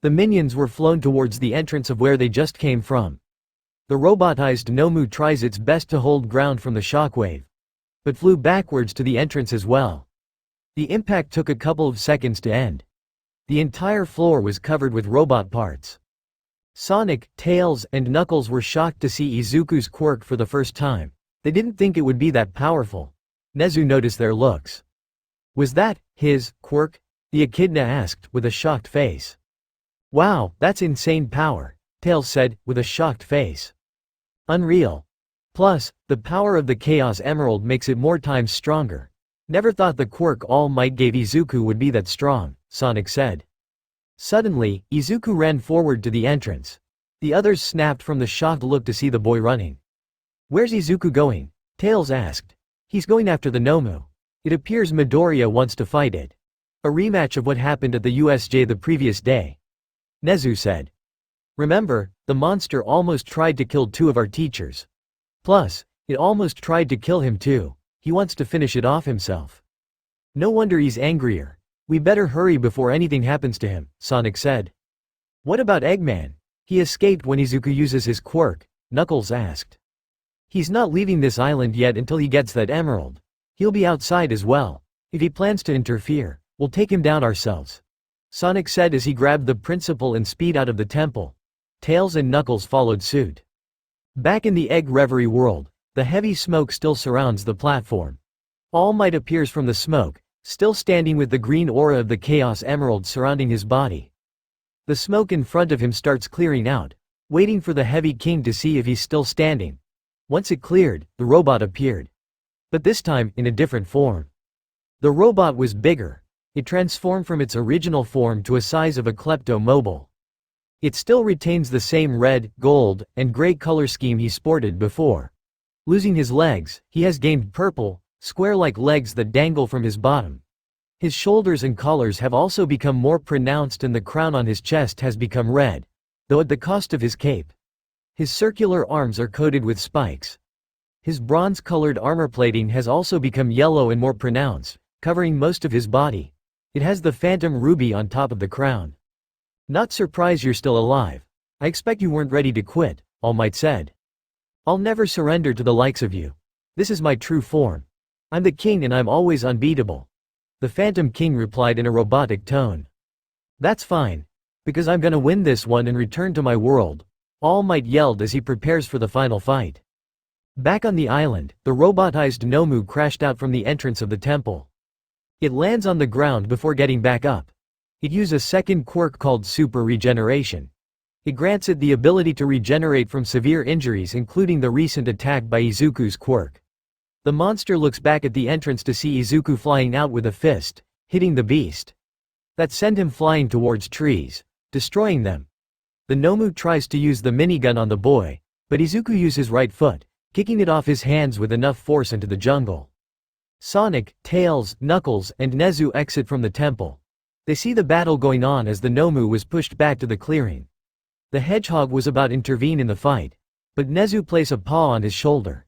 The minions were flown towards the entrance of where they just came from. The robotized Nomu tries its best to hold ground from the shockwave, but flew backwards to the entrance as well. The impact took a couple of seconds to end. The entire floor was covered with robot parts. Sonic, Tails, and Knuckles were shocked to see Izuku's quirk for the first time. They didn't think it would be that powerful. Nezu noticed their looks. "Was that his quirk?" the Echidna asked, with a shocked face. "Wow, that's insane power," Tails said, with a shocked face. "Unreal. Plus, the power of the Chaos Emerald makes it more times stronger. Never thought the quirk All Might gave Izuku would be that strong," Sonic said. Suddenly, Izuku ran forward to the entrance. The others snapped from the shocked look to see the boy running. "Where's Izuku going?" Tails asked. "He's going after the Nomu. It appears Midoriya wants to fight it. A rematch of what happened at the USJ the previous day," Nezu said. "Remember, the monster almost tried to kill 2 of our teachers. Plus, it almost tried to kill him too. He wants to finish it off himself. No wonder he's angrier. We better hurry before anything happens to him," Sonic said. "What about Eggman? He escaped when Izuku uses his quirk," Knuckles asked. "He's not leaving this island yet until he gets that emerald. He'll be outside as well. If he plans to interfere, we'll take him down ourselves," Sonic said as he grabbed the principal and speed out of the temple. Tails and Knuckles followed suit. Back in the Egg Reverie world, the heavy smoke still surrounds the platform. All Might appears from the smoke, still standing with the green aura of the Chaos Emerald surrounding his body. The smoke in front of him starts clearing out, waiting for the Heavy King to see if he's still standing. Once it cleared, the robot appeared. But this time, in a different form. The robot was bigger. It transformed from its original form to a size of a klepto-mobile. It still retains the same red, gold, and gray color scheme he sported before. Losing his legs, he has gained purple, square-like legs that dangle from his bottom. His shoulders and collars have also become more pronounced and the crown on his chest has become red, though at the cost of his cape. His circular arms are coated with spikes. His bronze-colored armor plating has also become yellow and more pronounced, covering most of his body. It has the phantom ruby on top of the crown. "Not surprised you're still alive. I expect you weren't ready to quit," All Might said. "I'll never surrender to the likes of you. This is my true form. I'm the king and I'm always unbeatable." The Phantom King replied in a robotic tone. "That's fine. Because I'm gonna win this one and return to my world," All Might yelled as he prepares for the final fight. Back on the island, the robotized Nomu crashed out from the entrance of the temple. It lands on the ground before getting back up. It uses a second quirk called Super Regeneration. It grants it the ability to regenerate from severe injuries, including the recent attack by Izuku's quirk. The monster looks back at the entrance to see Izuku flying out with a fist, hitting the beast. That sent him flying towards trees, destroying them. The Nomu tries to use the minigun on the boy, but Izuku uses his right foot, kicking it off his hands with enough force into the jungle. Sonic, Tails, Knuckles, and Nezu exit from the temple. They see the battle going on as the Nomu was pushed back to the clearing. The Hedgehog was about to intervene in the fight, but Nezu placed a paw on his shoulder,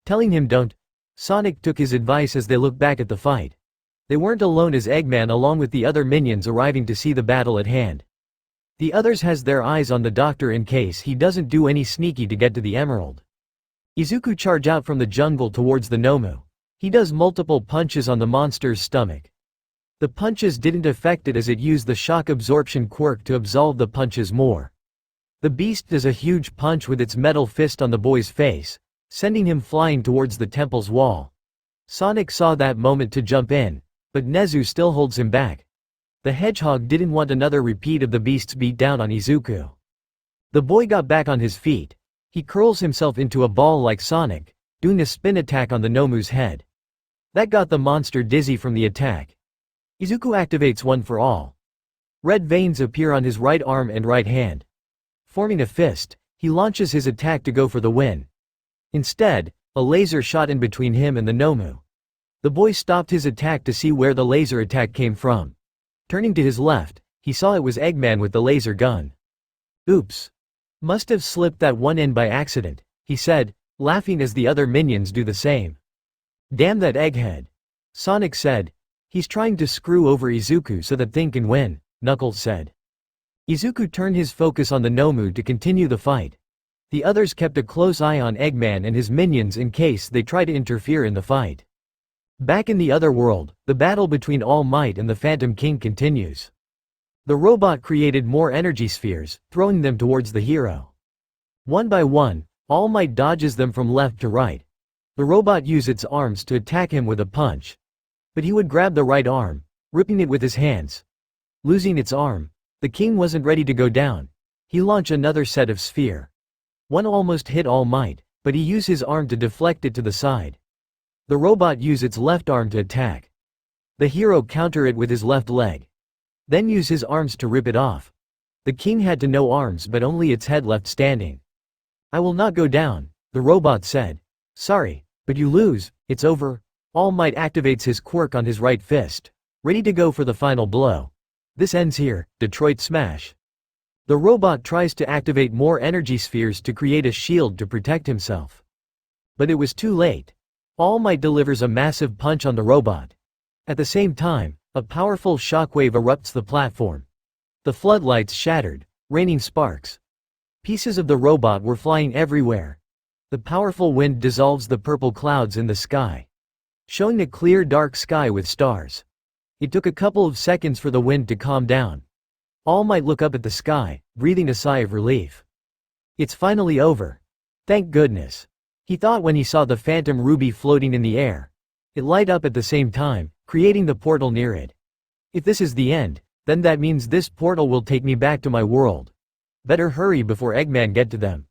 telling him don't. Sonic took his advice as they looked back at the fight. They weren't alone as Eggman along with the other minions arriving to see the battle at hand. The others has their eyes on the doctor in case he doesn't do any sneaky to get to the emerald. Izuku charge out from the jungle towards the Nomu. He does multiple punches on the monster's stomach. The punches didn't affect it as it used the shock absorption quirk to absolve the punches more. The beast does a huge punch with its metal fist on the boy's face, sending him flying towards the temple's wall. Sonic saw that moment to jump in, but Nezu still holds him back. The Hedgehog didn't want another repeat of the beast's beat down on Izuku. The boy got back on his feet. He curls himself into a ball like Sonic, doing a spin attack on the Nomu's head. That got the monster dizzy from the attack. Izuku activates One for All. Red veins appear on his right arm and right hand. Forming a fist, he launches his attack to go for the win. Instead, a laser shot in between him and the Nomu. The boy stopped his attack to see where the laser attack came from. Turning to his left, he saw it was Eggman with the laser gun. "Oops. Must have slipped that one in by accident," he said, laughing as the other minions do the same. "Damn that egghead," Sonic said. "He's trying to screw over Izuku so that Thing can win," Knuckles said. Izuku turned his focus on the Nomu to continue the fight. The others kept a close eye on Eggman and his minions in case they try to interfere in the fight. Back in the other world, the battle between All Might and the Phantom King continues. The robot created more energy spheres, throwing them towards the hero. One by one, All Might dodges them from left to right. The robot used its arms to attack him with a punch. But he would grab the right arm, ripping it with his hands. Losing its arm, the king wasn't ready to go down. He launched another set of sphere. One almost hit All Might, but he used his arm to deflect it to the side. The robot used its left arm to attack. The hero countered it with his left leg. Then used his arms to rip it off. The king had no arms but only its head left standing. "I will not go down," the robot said. "Sorry, but you lose, it's over." All Might activates his quirk on his right fist, ready to go for the final blow. This ends here, Detroit Smash. The robot tries to activate more energy spheres to create a shield to protect himself. But it was too late. All Might delivers a massive punch on the robot. At the same time, a powerful shockwave erupts the platform. The floodlights shattered, raining sparks. Pieces of the robot were flying everywhere. The powerful wind dissolves the purple clouds in the sky, showing a clear dark sky with stars. It took a couple of seconds for the wind to calm down. All Might look up at the sky, breathing a sigh of relief. It's finally over. Thank goodness, he thought when he saw the phantom ruby floating in the air. It light up at the same time, creating the portal near it. If this is the end, Then that means this portal will take me back to my world. Better hurry before Eggman get to them.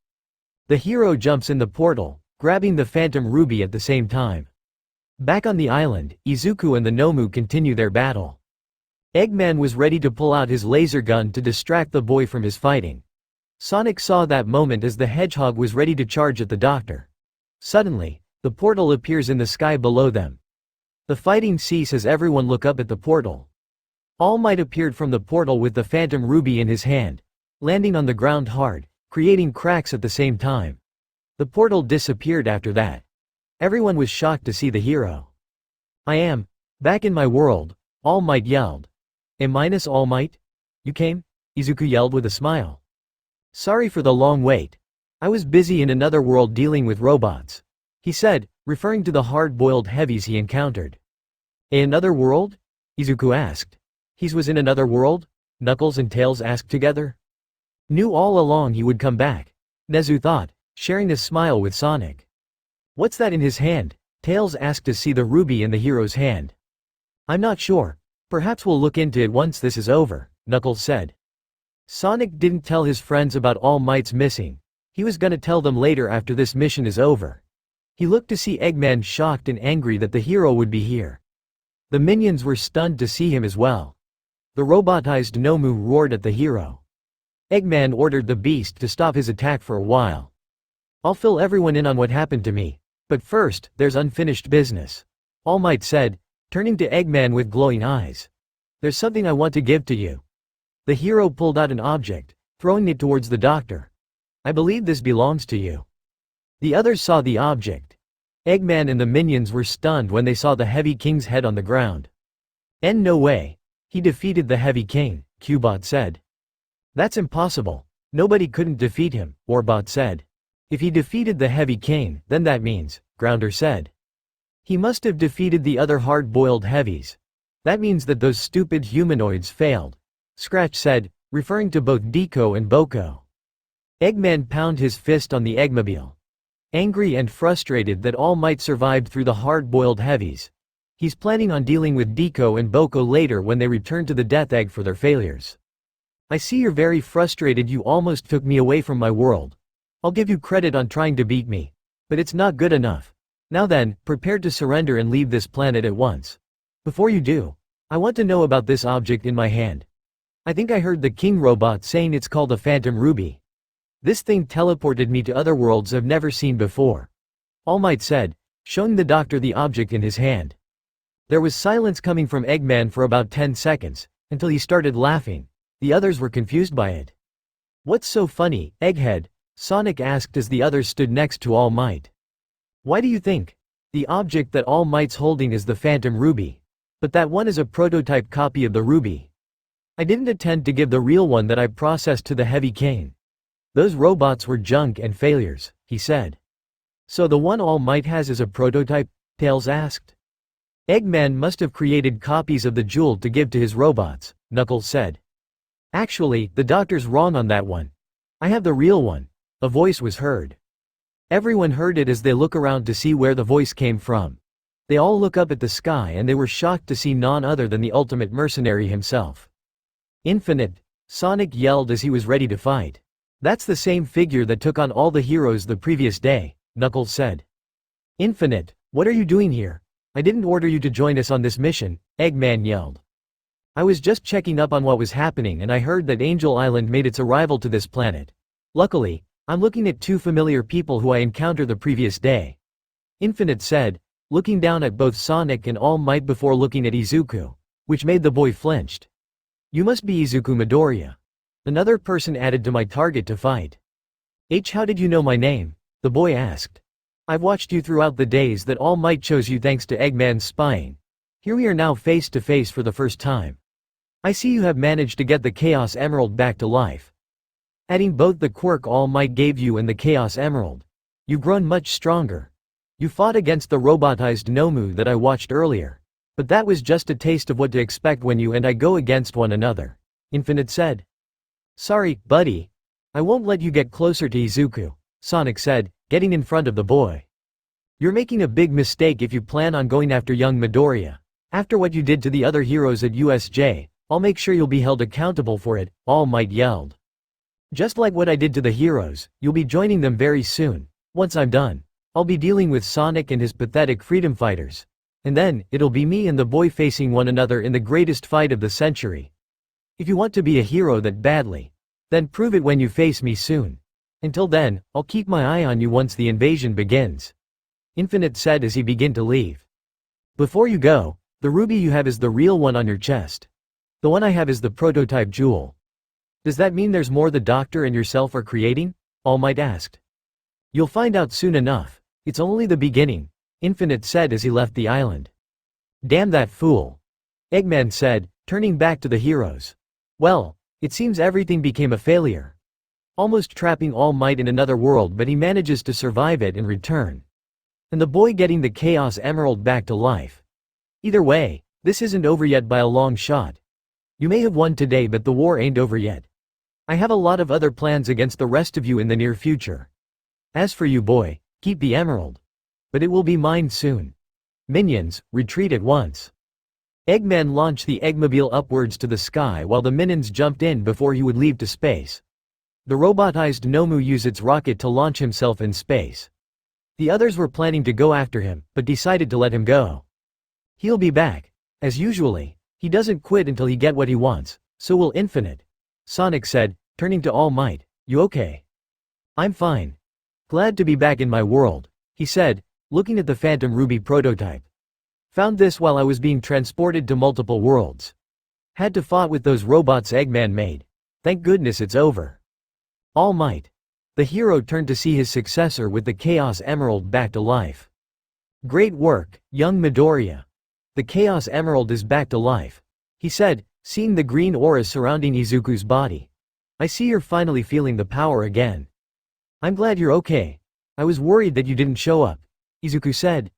The hero jumps in the portal, grabbing the Phantom Ruby at the same time. Back on the island, Izuku and the Nomu continue their battle. Eggman was ready to pull out his laser gun to distract the boy from his fighting. Sonic saw that moment as the Hedgehog was ready to charge at the doctor. Suddenly, the portal appears in the sky below them. The fighting ceases as everyone look up at the portal. All Might appeared from the portal with the Phantom Ruby in his hand, landing on the ground hard, creating cracks at the same time. The portal disappeared after that. Everyone was shocked to see the hero. "I am back in my world," All Might yelled. All Might? You came?" Izuku yelled with a smile. "Sorry for the long wait. I was busy in another world dealing with robots," he said, referring to the hard-boiled heavies he encountered. Another world?" Izuku asked. "He was in another world?" Knuckles and Tails asked together. Knew all along he would come back, Nezu thought, sharing a smile with Sonic. "What's that in his hand?" Tails asked to see the ruby in the hero's hand. "I'm not sure. Perhaps we'll look into it once this is over," Knuckles said. Sonic didn't tell his friends about All Might's missing. He was gonna tell them later after this mission is over. He looked to see Eggman shocked and angry that the hero would be here. The minions were stunned to see him as well. The robotized Nomu roared at the hero. Eggman ordered the beast to stop his attack for a while. "I'll fill everyone in on what happened to me. But first, there's unfinished business," All Might said, turning to Eggman with glowing eyes. "There's something I want to give to you." The hero pulled out an object, throwing it towards the doctor. "I believe this belongs to you." The others saw the object. Eggman and the minions were stunned when they saw the Heavy King's head on the ground. "No way. He defeated the Heavy King," Cubot said. "That's impossible. Nobody couldn't defeat him," Orbot said. "If he defeated the Heavy King, then that means," Grounder said. "He must have defeated the other hard-boiled heavies. That means that those stupid humanoids failed," Scratch said, referring to both Deku and Boko. Eggman pounded his fist on the Eggmobile. Angry and frustrated that All Might survived through the hard-boiled heavies. He's planning on dealing with Deku and Boko later when they return to the Death Egg for their failures. "I see you're very frustrated. You almost took me away from my world. I'll give you credit on trying to beat me. But it's not good enough. Now then, prepare to surrender and leave this planet at once. Before you do, I want to know about this object in my hand. I think I heard the King Robot saying it's called the Phantom Ruby. This thing teleported me to other worlds I've never seen before," All Might said, showing the doctor the object in his hand. There was silence coming from Eggman for about 10 seconds, until he started laughing. The others were confused by it. "What's so funny, Egghead?" Sonic asked as the others stood next to All Might. "Why do you think? The object that All Might's holding is the Phantom Ruby. But that one is a prototype copy of the ruby. I didn't intend to give the real one that I processed to the Heavy King. Those robots were junk and failures," he said. "So the one All Might has is a prototype?" Tails asked. "Eggman must have created copies of the jewel to give to his robots," Knuckles said. "Actually, the doctor's wrong on that one. I have the real one," a voice was heard. Everyone heard it as they look around to see where the voice came from. They all look up at the sky and they were shocked to see none other than the ultimate mercenary himself. "Infinite," Sonic yelled as he was ready to fight. "That's the same figure that took on all the heroes the previous day," Knuckles said. "Infinite, what are you doing here? I didn't order you to join us on this mission," Eggman yelled. "I was just checking up on what was happening and I heard that Angel Island made its arrival to this planet. Luckily, I'm looking at two familiar people who I encountered the previous day," Infinite said, looking down at both Sonic and All Might before looking at Izuku, which made the boy flinched. "You must be Izuku Midoriya. Another person added to my target to fight." How did you know my name?" the boy asked. "I've watched you throughout the days that All Might chose you thanks to Eggman's spying. Here we are now face to face for the first time. I see you have managed to get the Chaos Emerald back to life. Adding both the quirk All Might gave you and the Chaos Emerald, you've grown much stronger. You fought against the robotized Nomu that I watched earlier. But that was just a taste of what to expect when you and I go against one another," Infinite said. "Sorry, buddy. I won't let you get closer to Izuku," Sonic said, getting in front of the boy. "You're making a big mistake if you plan on going after young Midoriya. After what you did to the other heroes at USJ, I'll make sure you'll be held accountable for it, All Might yelled. Just like what I did to the heroes, you'll be joining them very soon. Once I'm done, I'll be dealing with Sonic and his pathetic freedom fighters. And then, it'll be me and the boy facing one another in the greatest fight of the century. If you want to be a hero that badly, then prove it when you face me soon. Until then, I'll keep my eye on you once the invasion begins. Infinite said as he began to leave. Before you go, the ruby you have is the real one on your chest. The one I have is the prototype jewel. Does that mean there's more the doctor and yourself are creating? All Might asked. You'll find out soon enough. It's only the beginning, Infinite said as he left the island. Damn that fool. Eggman said, turning back to the heroes. Well, it seems everything became a failure. Almost trapping All Might in another world, but he manages to survive it and return. And the boy getting the Chaos Emerald back to life. Either way, this isn't over yet by a long shot. You may have won today, but the war ain't over yet. I have a lot of other plans against the rest of you in the near future. As for you, boy, keep the emerald. But it will be mine soon. Minions, retreat at once. Eggman launched the Eggmobile upwards to the sky while the minions jumped in before he would leave to space. The robotized Nomu used its rocket to launch himself in space. The others were planning to go after him, but decided to let him go. He'll be back. As usually, he doesn't quit until he get what he wants, so will Infinite. Sonic said, turning to All Might, you okay? I'm fine. Glad to be back in my world, he said, looking at the Phantom Ruby prototype. Found this while I was being transported to multiple worlds. Had to fought with those robots Eggman made. Thank goodness it's over. All Might. The hero turned to see his successor with the Chaos Emerald back to life. Great work, young Midoriya. The Chaos Emerald is back to life, he said, seeing the green aura surrounding Izuku's body. I see you're finally feeling the power again. I'm glad you're okay. I was worried that you didn't show up, Izuku said.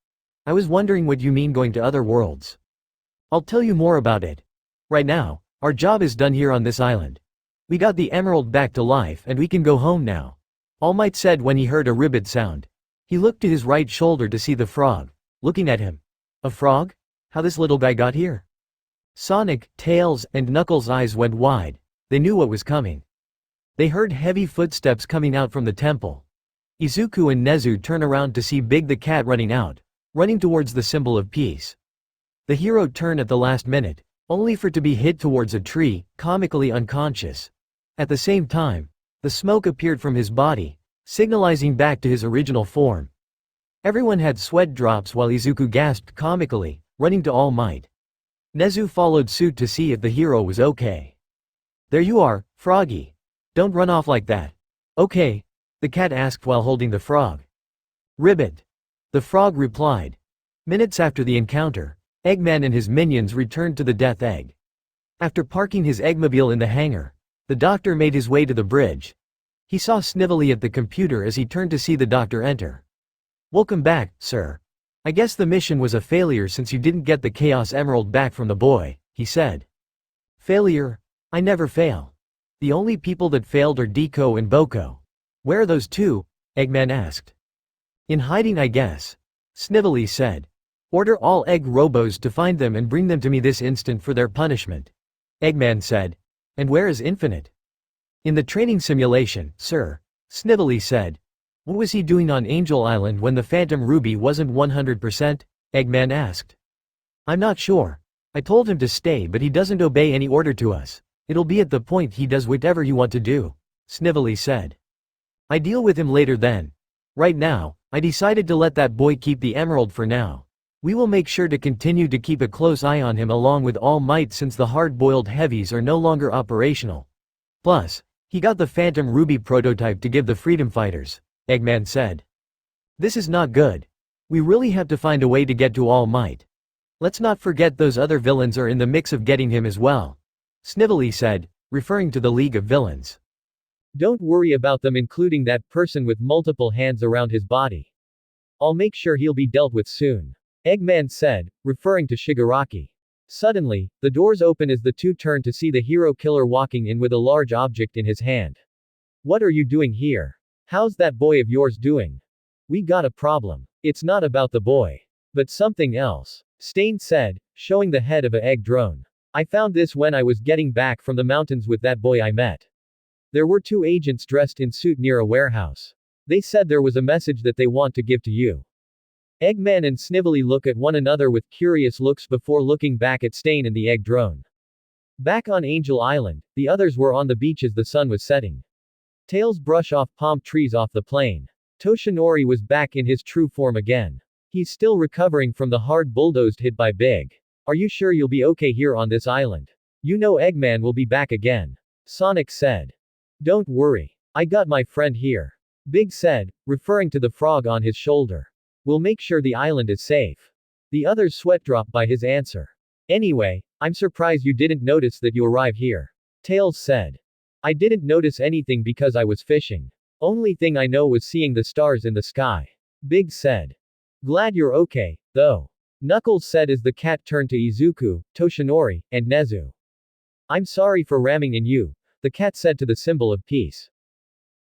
I was wondering what you mean going to other worlds. I'll tell you more about it. Right now, our job is done here on this island. We got the emerald back to life and we can go home now, All Might said when he heard a ribbit sound. He looked to his right shoulder to see the frog, looking at him. A frog? How this little guy got here? Sonic, Tails, and Knuckles' eyes went wide. They knew what was coming. They heard heavy footsteps coming out from the temple. Izuku and Nezu turn around to see Big the cat running towards the symbol of peace. The hero turned at the last minute, only for to be hit towards a tree, comically unconscious. At the same time, the smoke appeared from his body, signalizing back to his original form. Everyone had sweat drops while Izuku gasped comically, running to All Might. Nezu followed suit to see if the hero was okay. There you are, Froggy. Don't run off like that. Okay, the cat asked while holding the frog. Ribbit. The frog replied. Minutes after the encounter, Eggman and his minions returned to the Death Egg. After parking his Eggmobile in the hangar, the doctor made his way to the bridge. He saw Snively at the computer as he turned to see the doctor enter. Welcome back, sir. I guess the mission was a failure since you didn't get the Chaos Emerald back from the boy, he said. Failure? I never fail. The only people that failed are Deku and Boko. Where are those two? Eggman asked. In hiding, I guess. Snively said. Order all egg robos to find them and bring them to me this instant for their punishment. Eggman said. And where is Infinite? In the training simulation, sir, Snively said. What was he doing on Angel Island when the Phantom Ruby wasn't 100%? Eggman asked. I'm not sure. I told him to stay, but he doesn't obey any order to us. It'll be at the point he does whatever you want to do, Snively said. I deal with him later then. Right now, I decided to let that boy keep the emerald for now. We will make sure to continue to keep a close eye on him along with All Might since the hard-boiled heavies are no longer operational. Plus, he got the Phantom Ruby prototype to give the freedom fighters, Eggman said. This is not good. We really have to find a way to get to All Might. Let's not forget those other villains are in the mix of getting him as well, Snively said, referring to the League of Villains. Don't worry about them, including that person with multiple hands around his body. I'll make sure he'll be dealt with soon, Eggman said, referring to Shigaraki. Suddenly, the doors open as the two turn to see the hero killer walking in with a large object in his hand. What are you doing here? How's that boy of yours doing? We got a problem. It's not about the boy, but something else, Stain said, showing the head of a egg drone. I found this when I was getting back from the mountains with that boy I met. There were two agents dressed in suit near a warehouse. They said there was a message that they want to give to you. Eggman and Snively look at one another with curious looks before looking back at Stain and the egg drone. Back on Angel Island, the others were on the beach as the sun was setting. Tails brush off palm trees off the plain. Toshinori was back in his true form again. He's still recovering from the hard bulldozed hit by Big. Are you sure you'll be okay here on this island? You know Eggman will be back again. Sonic said. Don't worry. I got my friend here. Big said, referring to the frog on his shoulder. We'll make sure the island is safe. The others sweat dropped by his answer. Anyway, I'm surprised you didn't notice that you arrive here. Tails said. I didn't notice anything because I was fishing. Only thing I know was seeing the stars in the sky. Big said. Glad you're okay, though. Knuckles said as the cat turned to Izuku, Toshinori, and Nezu. I'm sorry for ramming in you, the cat said to the symbol of peace.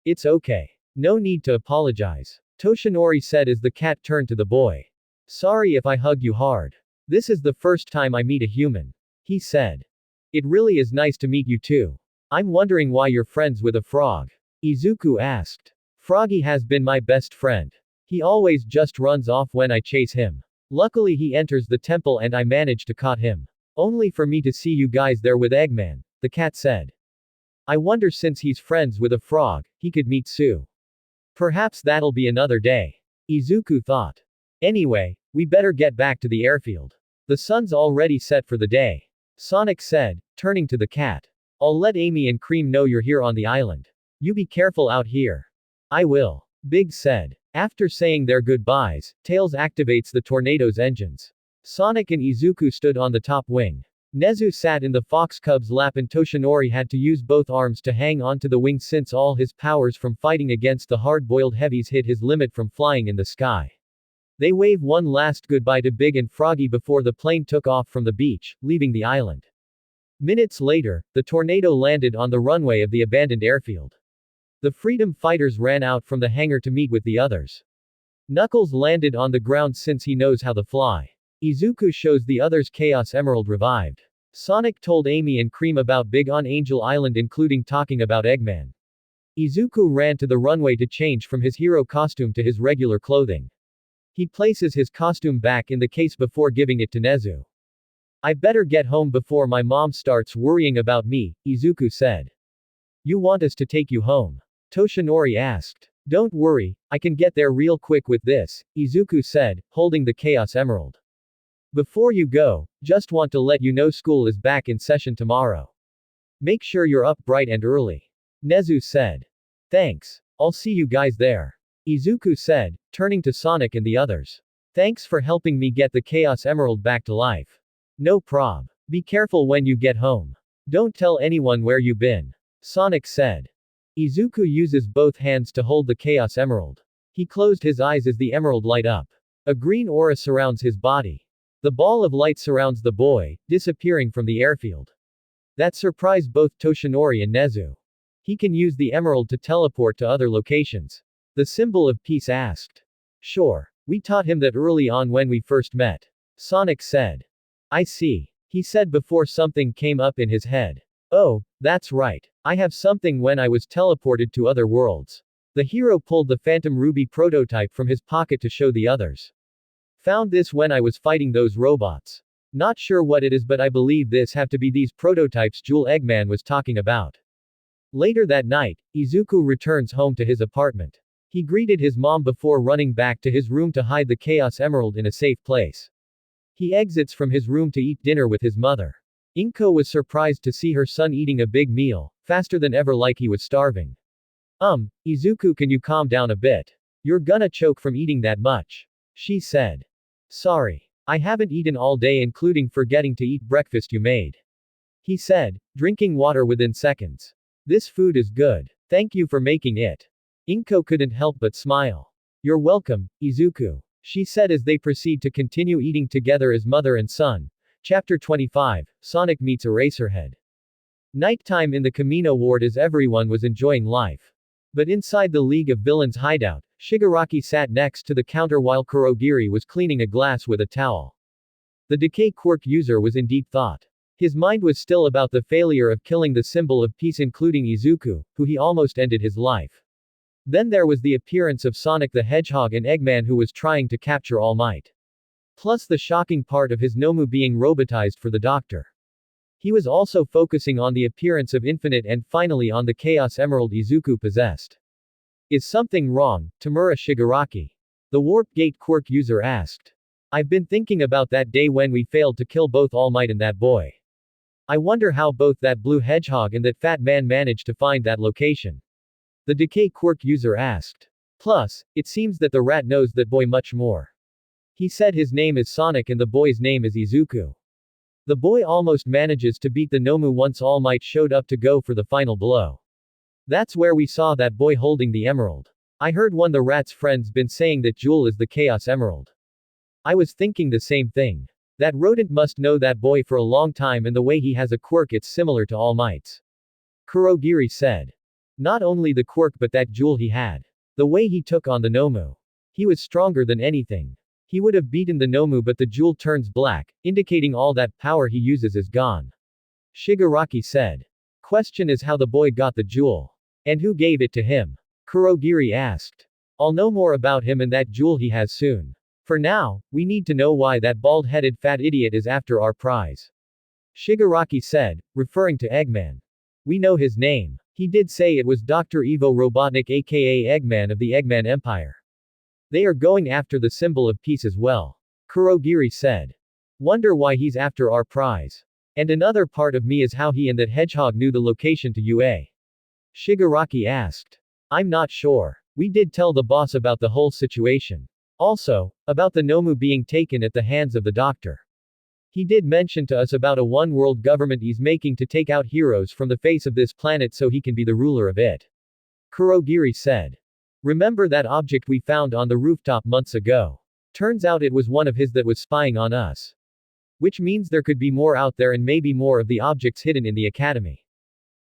It's okay. No need to apologize. Toshinori said as the cat turned to the boy. Sorry if I hugged you hard. This is the first time I meet a human. He said. It really is nice to meet you too. I'm wondering why you're friends with a frog. Izuku asked. Froggy has been my best friend. He always just runs off when I chase him. Luckily he enters the temple and I manage to caught him. Only for me to see you guys there with Eggman, the cat said. I wonder since he's friends with a frog, he could meet Sue. Perhaps that'll be another day. Izuku thought. Anyway, we better get back to the airfield. The sun's already set for the day. Sonic said, turning to the cat. I'll let Amy and Cream know you're here on the island. You be careful out here. I will. Big said. After saying their goodbyes, Tails activates the tornado's engines. Sonic and Izuku stood on the top wing. Nezu sat in the fox cub's lap and Toshinori had to use both arms to hang onto the wing since all his powers from fighting against the hard-boiled heavies hit his limit from flying in the sky. They wave one last goodbye to Big and Froggy before the plane took off from the beach, leaving the island. Minutes later, the tornado landed on the runway of the abandoned airfield. The freedom fighters ran out from the hangar to meet with the others. Knuckles landed on the ground since he knows how to fly. Izuku shows the others Chaos Emerald revived. Sonic told Amy and Cream about Big on Angel Island including talking about Eggman. Izuku ran to the runway to change from his hero costume to his regular clothing. He places his costume back in the case before giving it to Nezu. I better get home before my mom starts worrying about me, Izuku said. You want us to take you home? Toshinori asked. Don't worry, I can get there real quick with this, Izuku said, holding the Chaos Emerald. Before you go, just want to let you know school is back in session tomorrow. Make sure you're up bright and early. Nezu said. Thanks. I'll see you guys there. Izuku said, turning to Sonic and the others. Thanks for helping me get the Chaos Emerald back to life. No prob. Be careful when you get home. Don't tell anyone where you've been. Sonic said. Izuku uses both hands to hold the Chaos Emerald. He closed his eyes as the emerald light up. A green aura surrounds his body. The ball of light surrounds the boy, disappearing from the airfield. That surprised both Toshinori and Nezu. He can use the emerald to teleport to other locations. The symbol of peace asked. Sure. We taught him that early on when we first met. Sonic said. I see. He said before something came up in his head. Oh, that's right. I have something when I was teleported to other worlds. The hero pulled the Phantom Ruby prototype from his pocket to show the others. Found this when I was fighting those robots. Not sure what it is but I believe this have to be these prototypes Jewel Eggman was talking about. Later that night, Izuku returns home to his apartment. He greeted his mom before running back to his room to hide the Chaos Emerald in a safe place. He exits from his room to eat dinner with his mother. Inko was surprised to see her son eating a big meal, faster than ever like he was starving. Izuku, can you calm down a bit? You're gonna choke from eating that much. She said. Sorry. I haven't eaten all day including forgetting to eat breakfast you made. He said, drinking water within seconds. This food is good. Thank you for making it. Inko couldn't help but smile. You're welcome, Izuku. She said as they proceed to continue eating together as mother and son. Chapter 25, Sonic meets Eraserhead. Nighttime in the Kamino ward as everyone was enjoying life. But inside the League of Villains hideout, Shigaraki sat next to the counter while Kurogiri was cleaning a glass with a towel. The decay quirk user was in deep thought. His mind was still about the failure of killing the symbol of peace, including Izuku, who he almost ended his life. Then there was the appearance of Sonic the Hedgehog and Eggman, who was trying to capture All Might. Plus the shocking part of his Nomu being robotized for the Doctor. He was also focusing on the appearance of Infinite and finally on the Chaos Emerald Izuku possessed. Is something wrong, Tamura Shigaraki? The Warp Gate Quirk user asked. I've been thinking about that day when we failed to kill both All Might and that boy. I wonder how both that blue hedgehog and that fat man managed to find that location. The Decay Quirk user asked. Plus, it seems that the rat knows that boy much more. He said his name is Sonic and the boy's name is Izuku. The boy almost manages to beat the Nomu once All Might showed up to go for the final blow. That's where we saw that boy holding the emerald. I heard one the rat's friends been saying that Jewel is the Chaos Emerald. I was thinking the same thing. That rodent must know that boy for a long time, and the way he has a quirk, it's similar to All Might's. Kurogiri said. Not only the quirk but that Jewel he had. The way he took on the Nomu. He was stronger than anything. He would have beaten the Nomu, but the Jewel turns black, indicating all that power he uses is gone. Shigaraki said. Question is how the boy got the Jewel. And who gave it to him? Kurogiri asked. I'll know more about him and that Jewel he has soon. For now, we need to know why that bald-headed fat idiot is after our prize. Shigaraki said, referring to Eggman. We know his name. He did say it was Dr. Evo Robotnik, aka Eggman of the Eggman Empire. They are going after the symbol of peace as well. Kurogiri said. Wonder why he's after our prize. And another part of me is how he and that hedgehog knew the location to UA. Shigaraki asked. I'm not sure. We did tell the boss about the whole situation. Also, about the Nomu being taken at the hands of the Doctor. He did mention to us about a one-world government he's making to take out heroes from the face of this planet so he can be the ruler of it. Kurogiri said. Remember that object we found on the rooftop months ago? Turns out it was one of his that was spying on us. Which means there could be more out there and maybe more of the objects hidden in the academy.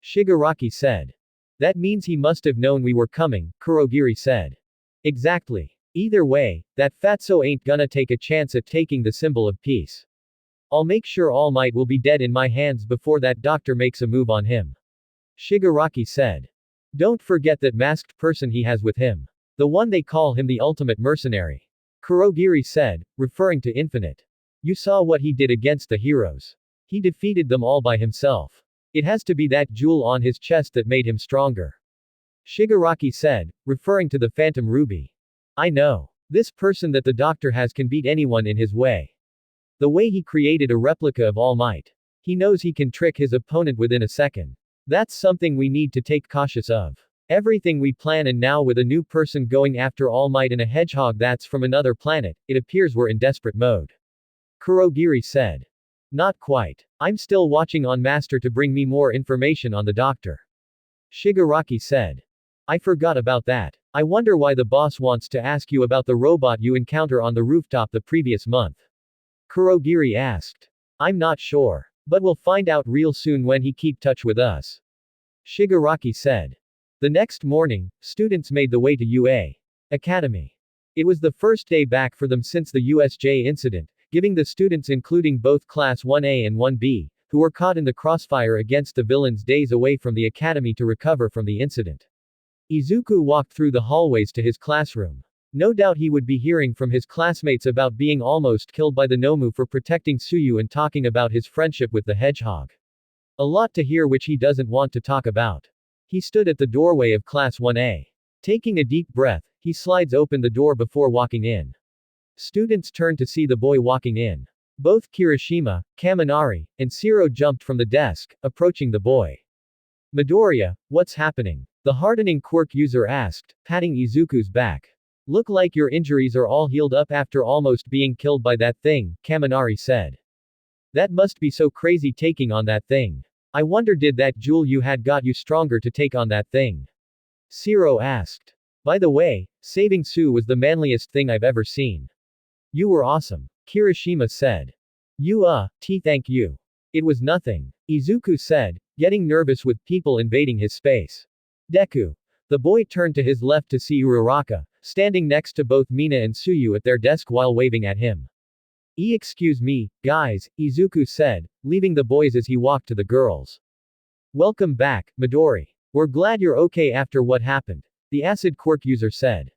Shigaraki said. That means he must have known we were coming, Kurogiri said. Exactly. Either way, that fatso ain't gonna take a chance at taking the symbol of peace. I'll make sure All Might will be dead in my hands before that Doctor makes a move on him. Shigaraki said. Don't forget that masked person he has with him. The one they call him the ultimate mercenary. Kurogiri said, referring to Infinite. You saw what he did against the heroes. He defeated them all by himself. It has to be that jewel on his chest that made him stronger. Shigaraki said, referring to the Phantom Ruby. I know. This person that the Doctor has can beat anyone in his way. The way he created a replica of All Might. He knows he can trick his opponent within a second. That's something we need to take cautious of. Everything we plan, and now with a new person going after All Might and a hedgehog that's from another planet, it appears we're in desperate mode. Kurogiri said. Not quite. I'm still watching on Master to bring me more information on the Doctor. Shigaraki said. I forgot about that. I wonder why the boss wants to ask you about the robot you encounter on the rooftop the previous month. Kurogiri asked. I'm not sure. But we'll find out real soon when he keep touch with us. Shigaraki said. The next morning, students made the way to UA Academy. It was the first day back for them since the USJ incident, giving the students, including both Class 1A and 1B, who were caught in the crossfire against the villains, days away from the academy to recover from the incident. Izuku walked through the hallways to his classroom. No doubt he would be hearing from his classmates about being almost killed by the Nomu for protecting Tsuyu and talking about his friendship with the hedgehog. A lot to hear which he doesn't want to talk about. He stood at the doorway of Class 1A. Taking a deep breath, he slides open the door before walking in. Students turned to see the boy walking in. Both Kirishima, Kaminari, and Shiro jumped from the desk, approaching the boy. Midoriya, what's happening? The hardening quirk user asked, patting Izuku's back. Look like your injuries are all healed up after almost being killed by that thing, Kaminari said. That must be so crazy taking on that thing. I wonder did that jewel you had got you stronger to take on that thing? Shiro asked. By the way, saving Sue was the manliest thing I've ever seen. You were awesome. Kirishima said. Thank you. It was nothing. Izuku said, getting nervous with people invading his space. Deku. The boy turned to his left to see Uraraka, standing next to both Mina and Tsuyu at their desk while waving at him. Excuse me, guys, Izuku said, leaving the boys as he walked to the girls. Welcome back, Midori. We're glad you're okay after what happened, the acid quirk user said.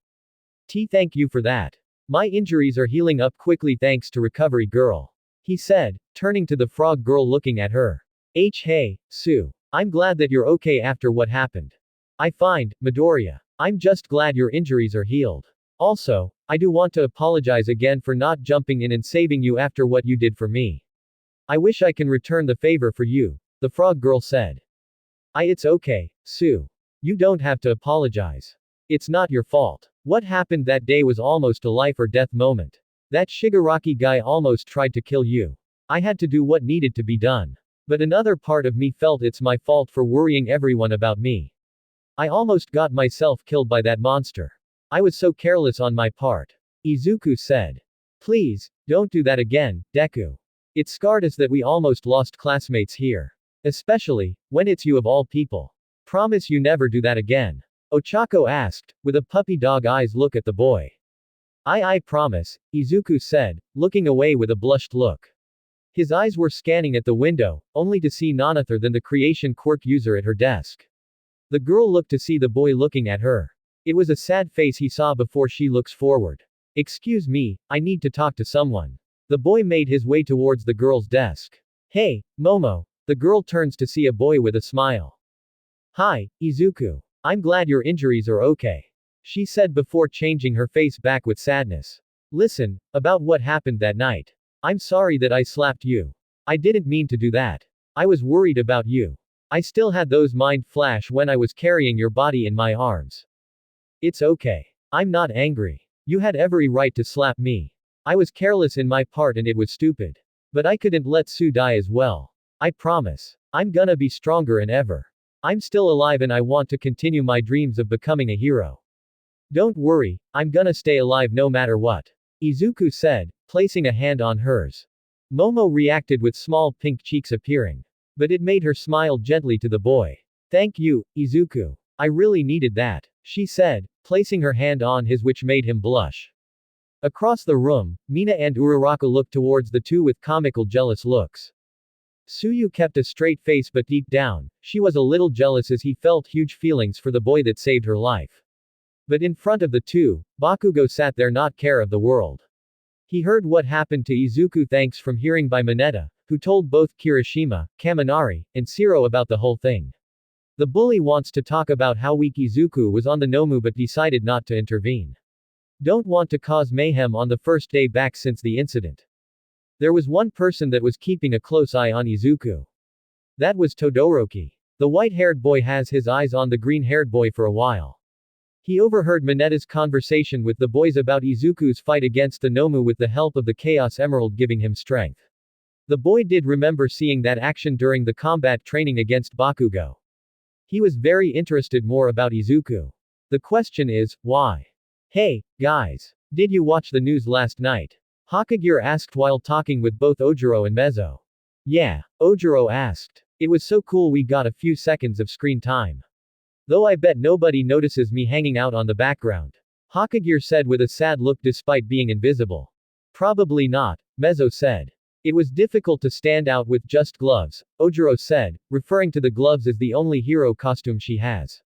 Thank you for that. My injuries are healing up quickly thanks to Recovery Girl. He said, turning to the frog girl looking at her. Hey, Sue. I'm glad that you're okay after what happened. I find, Midoriya. I'm just glad your injuries are healed. Also, I do want to apologize again for not jumping in and saving you after what you did for me. I wish I can return the favor for you, the frog girl said. It's okay, Sue. You don't have to apologize. It's not your fault. What happened that day was almost a life or death moment. That Shigaraki guy almost tried to kill you. I had to do what needed to be done. But another part of me felt it's my fault for worrying everyone about me. I almost got myself killed by that monster. I was so careless on my part. Izuku said. Please, don't do that again, Deku. It scarred us that we almost lost classmates here. Especially, when it's you of all people. Promise you never do that again. Ochako asked, with a puppy dog eyes look at the boy. I promise, Izuku said, looking away with a blushed look. His eyes were scanning at the window, only to see none other than the creation quirk user at her desk. The girl looked to see the boy looking at her. It was a sad face he saw before she looks forward. Excuse me, I need to talk to someone. The boy made his way towards the girl's desk. Hey, Momo. The girl turns to see a boy with a smile. Hi, Izuku. I'm glad your injuries are okay. She said before changing her face back with sadness. Listen, about what happened that night. I'm sorry that I slapped you. I didn't mean to do that. I was worried about you. I still had those mind flash when I was carrying your body in my arms. It's okay. I'm not angry. You had every right to slap me. I was careless in my part and it was stupid. But I couldn't let Sue die as well. I promise. I'm gonna be stronger and ever. I'm still alive and I want to continue my dreams of becoming a hero. Don't worry, I'm gonna stay alive no matter what. Izuku said, placing a hand on hers. Momo reacted with small pink cheeks appearing. But it made her smile gently to the boy. Thank you, Izuku. I really needed that, she said, placing her hand on his which made him blush. Across the room, Mina and Uraraka looked towards the two with comical jealous looks. Suyu kept a straight face but deep down, she was a little jealous as he felt huge feelings for the boy that saved her life. But in front of the two, Bakugo sat there not care of the world. He heard what happened to Izuku thanks from hearing by Mineta, who told both Kirishima, Kaminari, and Shiro about the whole thing. The bully wants to talk about how weak Izuku was on the Nomu but decided not to intervene. Don't want to cause mayhem on the first day back since the incident. There was one person that was keeping a close eye on Izuku. That was Todoroki. The white-haired boy has his eyes on the green-haired boy for a while. He overheard Mineta's conversation with the boys about Izuku's fight against the Nomu with the help of the Chaos Emerald giving him strength. The boy did remember seeing that action during the combat training against Bakugo. He was very interested more about Izuku. The question is, why? Hey, guys. Did you watch the news last night? Hokage asked while talking with both Ojiro and Mezzo. Yeah, Ojiro asked. It was so cool we got a few seconds of screen time. Though I bet nobody notices me hanging out on the background. Hokage said with a sad look despite being invisible. Probably not, Mezzo said. It was difficult to stand out with just gloves, Ojiro said, referring to the gloves as the only hero costume she has.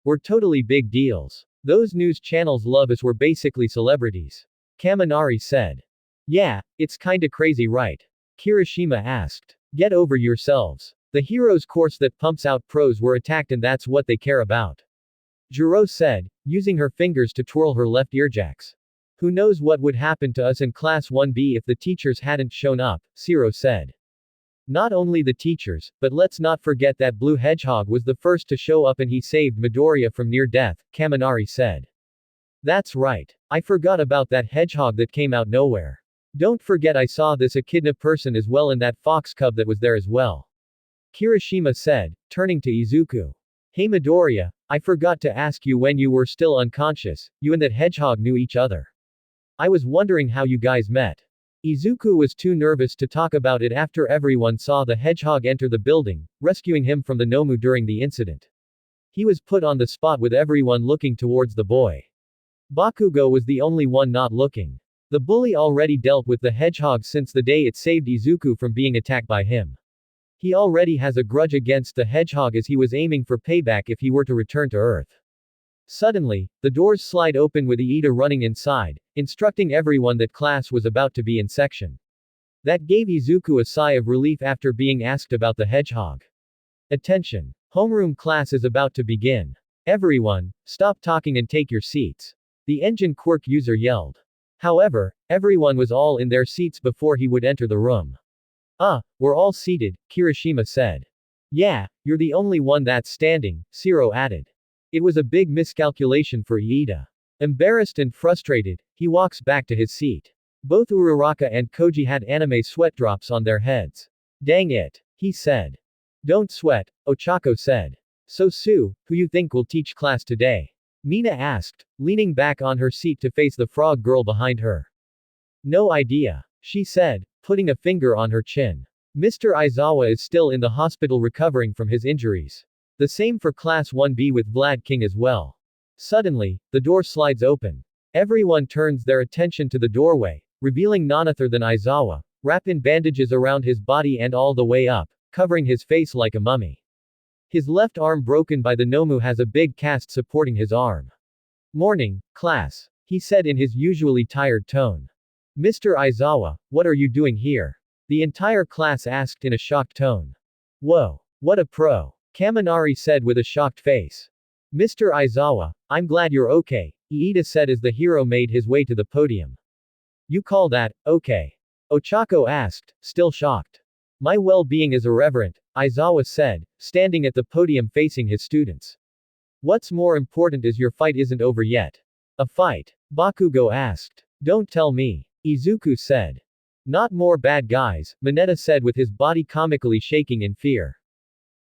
We're totally big deals. Those news channels love us, we're basically celebrities. Kaminari said. Yeah, it's kinda crazy, right? Kirishima asked. Get over yourselves. The heroes course that pumps out pros were attacked and that's what they care about. Juro said, using her fingers to twirl her left earjacks. Who knows what would happen to us in Class 1B if the teachers hadn't shown up, Shiro said. Not only the teachers, but let's not forget that Blue Hedgehog was the first to show up and he saved Midoriya from near death, Kaminari said. That's right. I forgot about that hedgehog that came out nowhere. Don't forget I saw this echidna person as well and that fox cub that was there as well. Kirishima said, turning to Izuku. Hey Midoriya, I forgot to ask you when you were still unconscious, you and that hedgehog knew each other. I was wondering how you guys met. Izuku was too nervous to talk about it after everyone saw the hedgehog enter the building, rescuing him from the Nomu during the incident. He was put on the spot with everyone looking towards the boy. Bakugo was the only one not looking. The bully already dealt with the hedgehog since the day it saved Izuku from being attacked by him. He already has a grudge against the hedgehog as he was aiming for payback if he were to return to Earth. Suddenly, the doors slide open with Iida running inside, instructing everyone that class was about to be in section. That gave Izuku a sigh of relief after being asked about the hedgehog. Attention! Homeroom class is about to begin. Everyone, stop talking and take your seats. The engine quirk user yelled. However, everyone was all in their seats before he would enter the room. We're all seated, Kirishima said. Yeah, you're the only one that's standing, Shiro added. It was a big miscalculation for Iida. Embarrassed and frustrated, he walks back to his seat. Both Uraraka and Koji had anime sweat drops on their heads. Dang it, he said. Don't sweat, Ochako said. So Sue, who you think will teach class today? Mina asked, leaning back on her seat to face the frog girl behind her. No idea, she said, putting a finger on her chin. Mr. Aizawa is still in the hospital recovering from his injuries. The same for Class 1B with Vlad King as well. Suddenly, the door slides open. Everyone turns their attention to the doorway, revealing none other than Aizawa, wrapped in bandages around his body and all the way up, covering his face like a mummy. His left arm broken by the Nomu has a big cast supporting his arm. Morning, class, he said in his usually tired tone. Mr. Aizawa, what are you doing here? The entire class asked in a shocked tone. Whoa, what a pro, Kaminari said with a shocked face. Mr. Aizawa, I'm glad you're okay, Iida said as the hero made his way to the podium. You call that, okay? Ochako asked, still shocked. My well-being is irreverent, Aizawa said, standing at the podium facing his students. What's more important is your fight isn't over yet. A fight? Bakugo asked. Don't tell me, Izuku said. Not more bad guys, Mineta said with his body comically shaking in fear.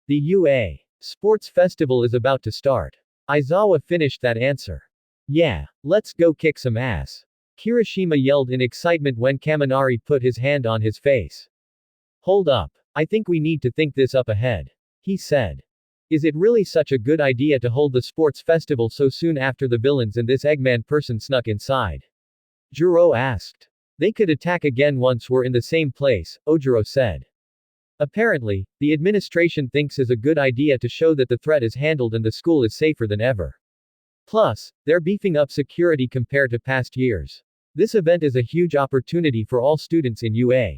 The UA Sports Festival is about to start. Aizawa finished that answer. Yeah, let's go kick some ass. Kirishima yelled in excitement when Kaminari put his hand on his face. Hold up. I think we need to think this up ahead. He said. Is it really such a good idea to hold the sports festival so soon after the villains and this Eggman person snuck inside? Juro asked. They could attack again once we're in the same place, Ojiro said. Apparently, the administration thinks it's a good idea to show that the threat is handled and the school is safer than ever. Plus, they're beefing up security compared to past years. This event is a huge opportunity for all students in UA.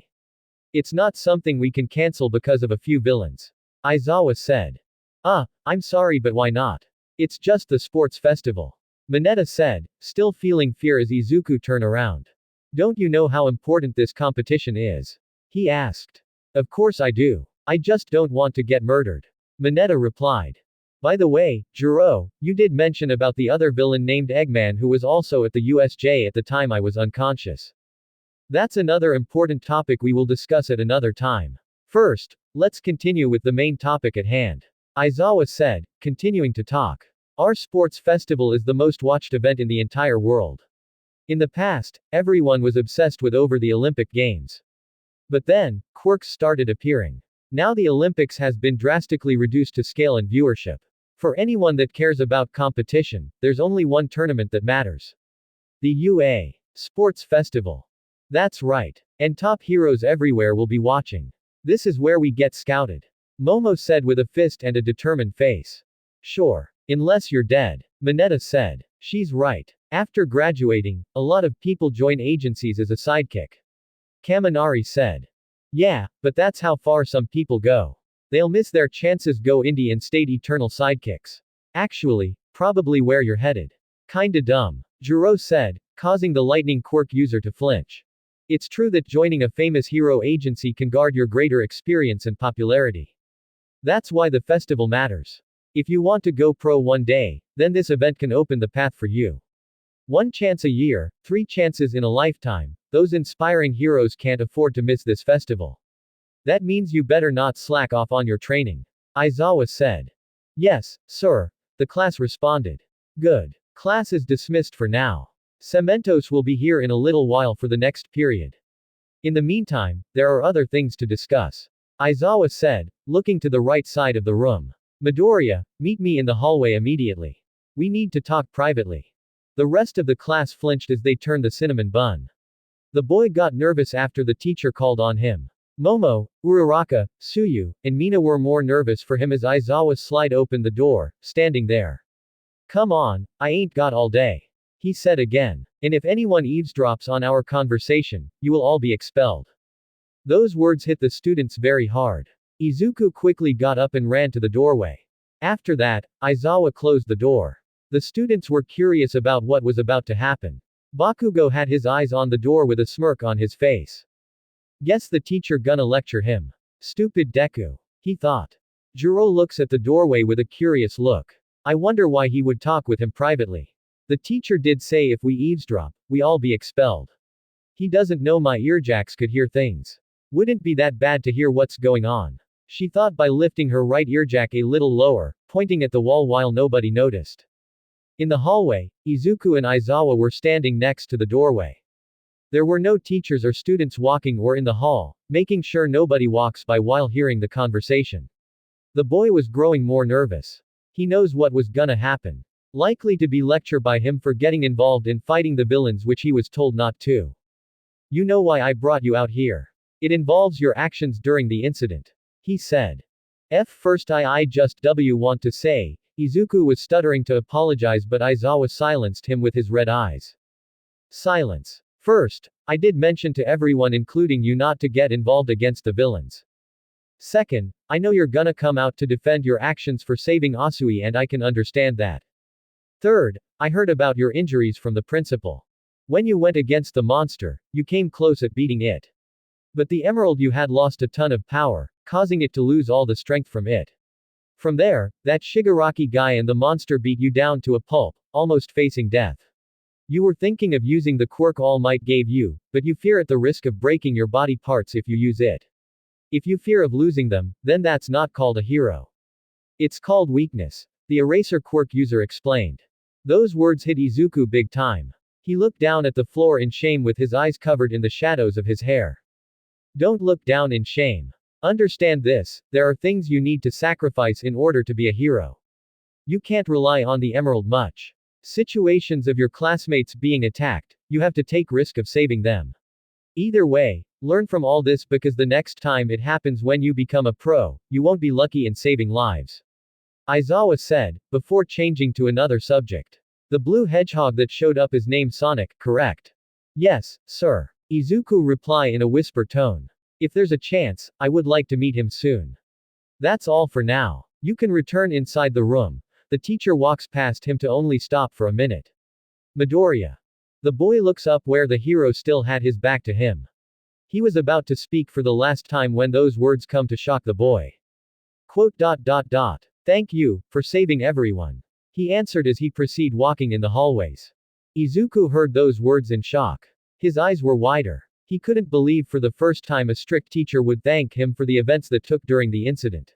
It's not something we can cancel because of a few villains. Aizawa said. I'm sorry but why not? It's just the sports festival. Mineta said, still feeling fear as Izuku turned around. Don't you know how important this competition is? He asked. Of course I do. I just don't want to get murdered. Mineta replied. By the way, Juro, you did mention about the other villain named Eggman who was also at the USJ at the time I was unconscious. That's another important topic we will discuss at another time. First, let's continue with the main topic at hand. Aizawa said, continuing to talk. Our sports festival is the most watched event in the entire world. In the past, everyone was obsessed with over the Olympic Games. But then, quirks started appearing. Now the Olympics has been drastically reduced to scale and viewership. For anyone that cares about competition, there's only one tournament that matters. The UA Sports Festival. That's right. And top heroes everywhere will be watching. This is where we get scouted. Momo said with a fist and a determined face. Sure. Unless you're dead. Mineta said. She's right. After graduating, a lot of people join agencies as a sidekick. Kaminari said. Yeah, but that's how far some people go. They'll miss their chances go indie and stayed eternal sidekicks. Actually, probably where you're headed. Kinda dumb. Juro said, causing the lightning quirk user to flinch. It's true that joining a famous hero agency can guard your greater experience and popularity. That's why the festival matters. If you want to go pro one day, then this event can open the path for you. One chance a year, 3 chances in a lifetime, those inspiring heroes can't afford to miss this festival. That means you better not slack off on your training. Aizawa said. Yes, sir, the class responded. Good. Class is dismissed for now. Cementos will be here in a little while for the next period. In the meantime, there are other things to discuss. Aizawa said, looking to the right side of the room. Midoriya, meet me in the hallway immediately. We need to talk privately. The rest of the class flinched as they turned the cinnamon bun. The boy got nervous after the teacher called on him. Momo, Uraraka, Tsuyu, and Mina were more nervous for him as Aizawa slid open the door, standing there. Come on, I ain't got all day. He said again. And if anyone eavesdrops on our conversation, you will all be expelled. Those words hit the students very hard. Izuku quickly got up and ran to the doorway. After that, Aizawa closed the door. The students were curious about what was about to happen. Bakugo had his eyes on the door with a smirk on his face. Guess the teacher gonna lecture him. Stupid Deku. He thought. Jiro looks at the doorway with a curious look. I wonder why he would talk with him privately. The teacher did say if we eavesdrop, we all be expelled. He doesn't know my earjacks could hear things. Wouldn't be that bad to hear what's going on. She thought by lifting her right earjack a little lower, pointing at the wall while nobody noticed. In the hallway, Izuku and Aizawa were standing next to the doorway. There were no teachers or students walking or in the hall, making sure nobody walks by while hearing the conversation. The boy was growing more nervous. He knows what was gonna happen. Likely to be lectured by him for getting involved in fighting the villains which he was told not to. You know why I brought you out here. It involves your actions during the incident. He said. First I just want to say, Izuku was stuttering to apologize but Aizawa silenced him with his red eyes. Silence. First, I did mention to everyone including you not to get involved against the villains. Second, I know you're gonna come out to defend your actions for saving Asui and I can understand that. Third, I heard about your injuries from the principal. When you went against the monster, you came close at beating it. But the emerald you had lost a ton of power, causing it to lose all the strength from it. From there, that Shigaraki guy and the monster beat you down to a pulp, almost facing death. You were thinking of using the quirk All Might gave you, but you fear at the risk of breaking your body parts if you use it. If you fear of losing them, then that's not called a hero. It's called weakness, the eraser quirk user explained. Those words hit Izuku big time. He looked down at the floor in shame with his eyes covered in the shadows of his hair. Don't look down in shame. Understand this, there are things you need to sacrifice in order to be a hero. You can't rely on the emerald much. Situations of your classmates being attacked, you have to take risk of saving them. Either way, learn from all this because the next time it happens when you become a pro, you won't be lucky in saving lives. Aizawa said, before changing to another subject. The blue hedgehog that showed up is named Sonic, correct? Yes, sir. Izuku replied in a whisper tone. If there's a chance, I would like to meet him soon. That's all for now. You can return inside the room. The teacher walks past him to only stop for a minute. Midoriya. The boy looks up where the hero still had his back to him. He was about to speak for the last time when those words come to shock the boy. Quote. Thank you, for saving everyone. He answered as he proceeded walking in the hallways. Izuku heard those words in shock. His eyes were wider. He couldn't believe for the first time a strict teacher would thank him for the events that took during the incident.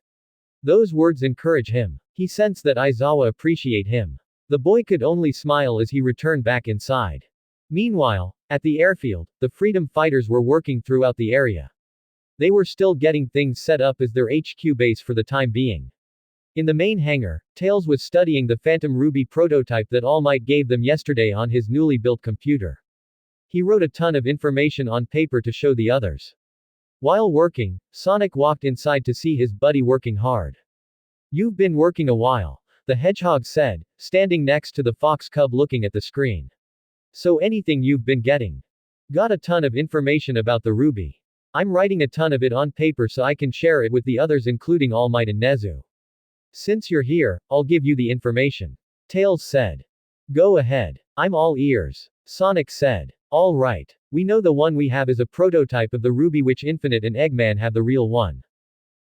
Those words encourage him. He sensed that Aizawa appreciate him. The boy could only smile as he returned back inside. Meanwhile, at the airfield, the freedom fighters were working throughout the area. They were still getting things set up as their HQ base for the time being. In the main hangar, Tails was studying the Phantom Ruby prototype that All Might gave them yesterday on his newly built computer. He wrote a ton of information on paper to show the others. While working, Sonic walked inside to see his buddy working hard. You've been working a while, the hedgehog said, standing next to the fox cub looking at the screen. So anything you've been getting? Got a ton of information about the Ruby. I'm writing a ton of it on paper so I can share it with the others including All Might and Nezu. Since you're here, I'll give you the information. Tails said. Go ahead. I'm all ears. Sonic said. All right. We know the one we have is a prototype of the Ruby which Infinite and Eggman have the real one.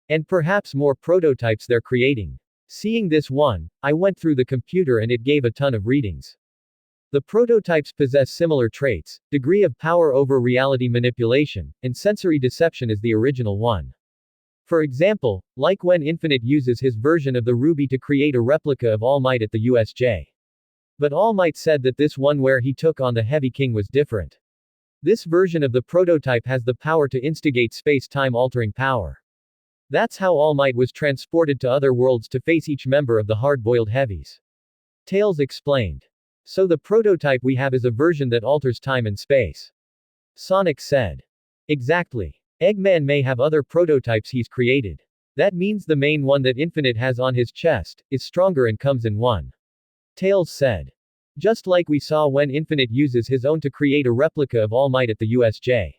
And perhaps more prototypes they're creating. Seeing this one, I went through the computer and it gave a ton of readings. The prototypes possess similar traits, degree of power over reality manipulation, and sensory deception as the original one. For example, like when Infinite uses his version of the Ruby to create a replica of All Might at the USJ. But All Might said that this one where he took on the Heavy King was different. This version of the prototype has the power to instigate space-time altering power. That's how All Might was transported to other worlds to face each member of the hard-boiled heavies. Tails explained. So the prototype we have is a version that alters time and space. Sonic said. Exactly. Eggman may have other prototypes he's created. That means the main one that Infinite has on his chest is stronger and comes in one. Tails said. Just like we saw when Infinite uses his own to create a replica of All Might at the USJ.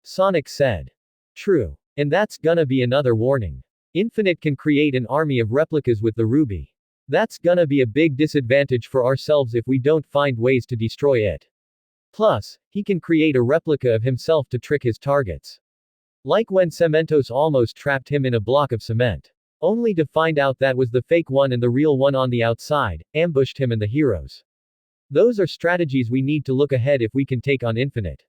Sonic said. True. And that's gonna be another warning. Infinite can create an army of replicas with the Ruby. That's gonna be a big disadvantage for ourselves if we don't find ways to destroy it. Plus, he can create a replica of himself to trick his targets. Like when Cementos almost trapped him in a block of cement. Only to find out that was the fake one and the real one on the outside, ambushed him and the heroes. Those are strategies we need to look ahead if we can take on Infinite.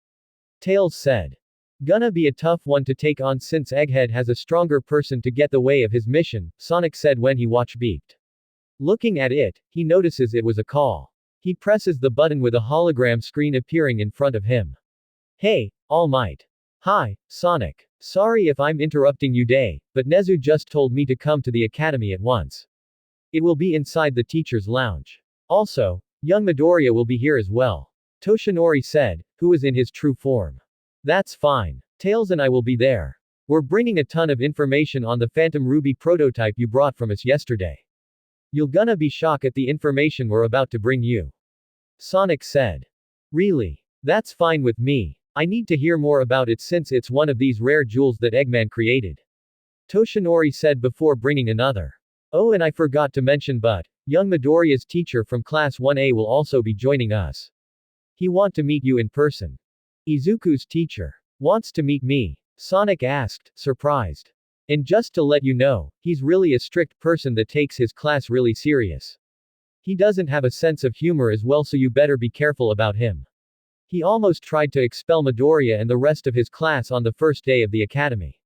Tails said. Gonna be a tough one to take on since Egghead has a stronger person to get the way of his mission, Sonic said when he watch beeped. Looking at it, he notices it was a call. He presses the button with a hologram screen appearing in front of him. Hey, All Might. Hi, Sonic. Sorry if I'm interrupting you day, but Nezu just told me to come to the academy at once. It will be inside the teacher's lounge. Also, young Midoriya will be here as well. Toshinori said, who is in his true form. That's fine. Tails and I will be there. We're bringing a ton of information on the Phantom Ruby prototype you brought from us yesterday. You'll gonna be shocked at the information we're about to bring you. Sonic said. Really? That's fine with me. I need to hear more about it since it's one of these rare jewels that Eggman created. Toshinori said before bringing another. Oh, and I forgot to mention young Midoriya's teacher from class 1A will also be joining us. He want to meet you in person. Izuku's teacher wants to meet me. Sonic asked, surprised. And just to let you know, he's really a strict person that takes his class really serious. He doesn't have a sense of humor as well, so you better be careful about him. He almost tried to expel Midoriya and the rest of his class on the first day of the academy.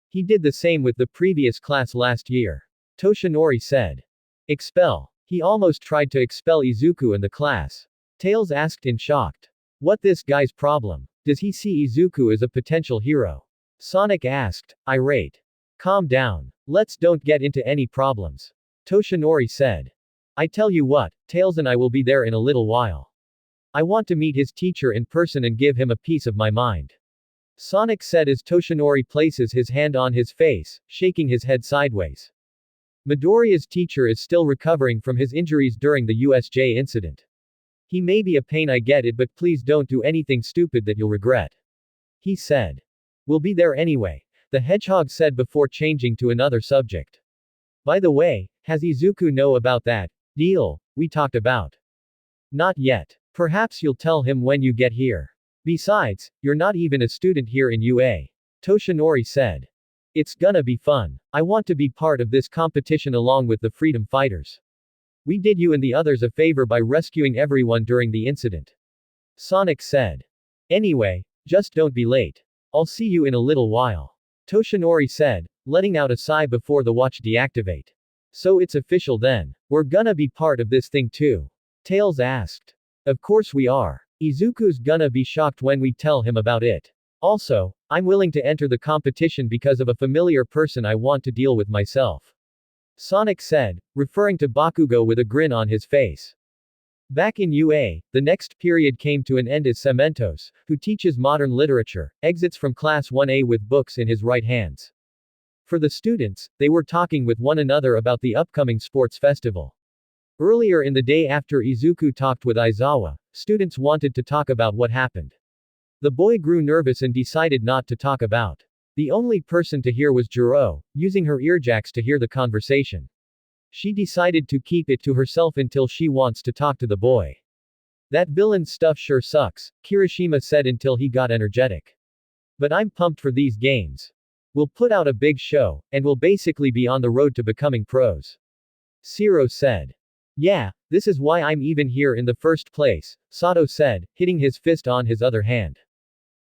He did the same with the previous class last year. Toshinori said. Expel. He almost tried to expel Izuku and the class. Tails asked in shocked. What this guy's problem? Does he see Izuku as a potential hero? Sonic asked, irate. Calm down. Let's don't get into any problems. Toshinori said. I tell you what, Tails and I will be there in a little while. I want to meet his teacher in person and give him a piece of my mind. Sonic said as Toshinori places his hand on his face, shaking his head sideways. Midoriya's teacher is still recovering from his injuries during the USJ incident. He may be a pain, I get it, but please don't do anything stupid that you'll regret. He said. We'll be there anyway, the Hedgehog said before changing to another subject. By the way, has Izuku know about that deal we talked about? Not yet. Perhaps you'll tell him when you get here. Besides, you're not even a student here in UA. Toshinori said. It's gonna be fun. I want to be part of this competition along with the freedom fighters. We did you and the others a favor by rescuing everyone during the incident. Sonic said. Anyway, just don't be late. I'll see you in a little while. Toshinori said, letting out a sigh before the watch deactivate. So it's official then. We're gonna be part of this thing too. Tails asked. Of course we are. Izuku's gonna be shocked when we tell him about it. Also, I'm willing to enter the competition because of a familiar person I want to deal with myself. Sonic said, referring to Bakugo with a grin on his face. Back in UA, the next period came to an end as Cementos, who teaches modern literature, exits from class 1A with books in his right hands. For the students, they were talking with one another about the upcoming sports festival. Earlier in the day after Izuku talked with Aizawa, students wanted to talk about what happened. The boy grew nervous and decided not to talk about. The only person to hear was Jiro, using her earjacks to hear the conversation. She decided to keep it to herself until she wants to talk to the boy. That villain stuff sure sucks, Kirishima said until he got energetic. But I'm pumped for these games. We'll put out a big show, and we'll basically be on the road to becoming pros. Siro said. Yeah, this is why I'm even here in the first place, Sato said, hitting his fist on his other hand.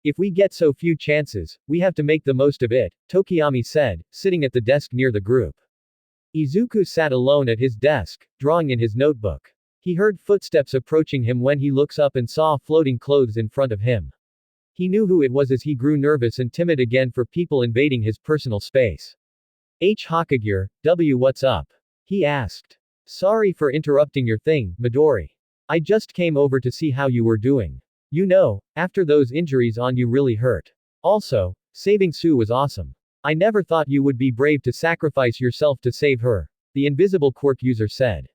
If we get so few chances, we have to make the most of it, Tokiyami said, sitting at the desk near the group. Izuku sat alone at his desk, drawing in his notebook. He heard footsteps approaching him when he looks up and saw floating clothes in front of him. He knew who it was as he grew nervous and timid again for people invading his personal space. Hokage, what's up? He asked. Sorry for interrupting your thing, Midori. I just came over to see how you were doing. You know, after those injuries on you really hurt. Also, saving Sue was awesome. I never thought you would be brave to sacrifice yourself to save her, the invisible quirk user said.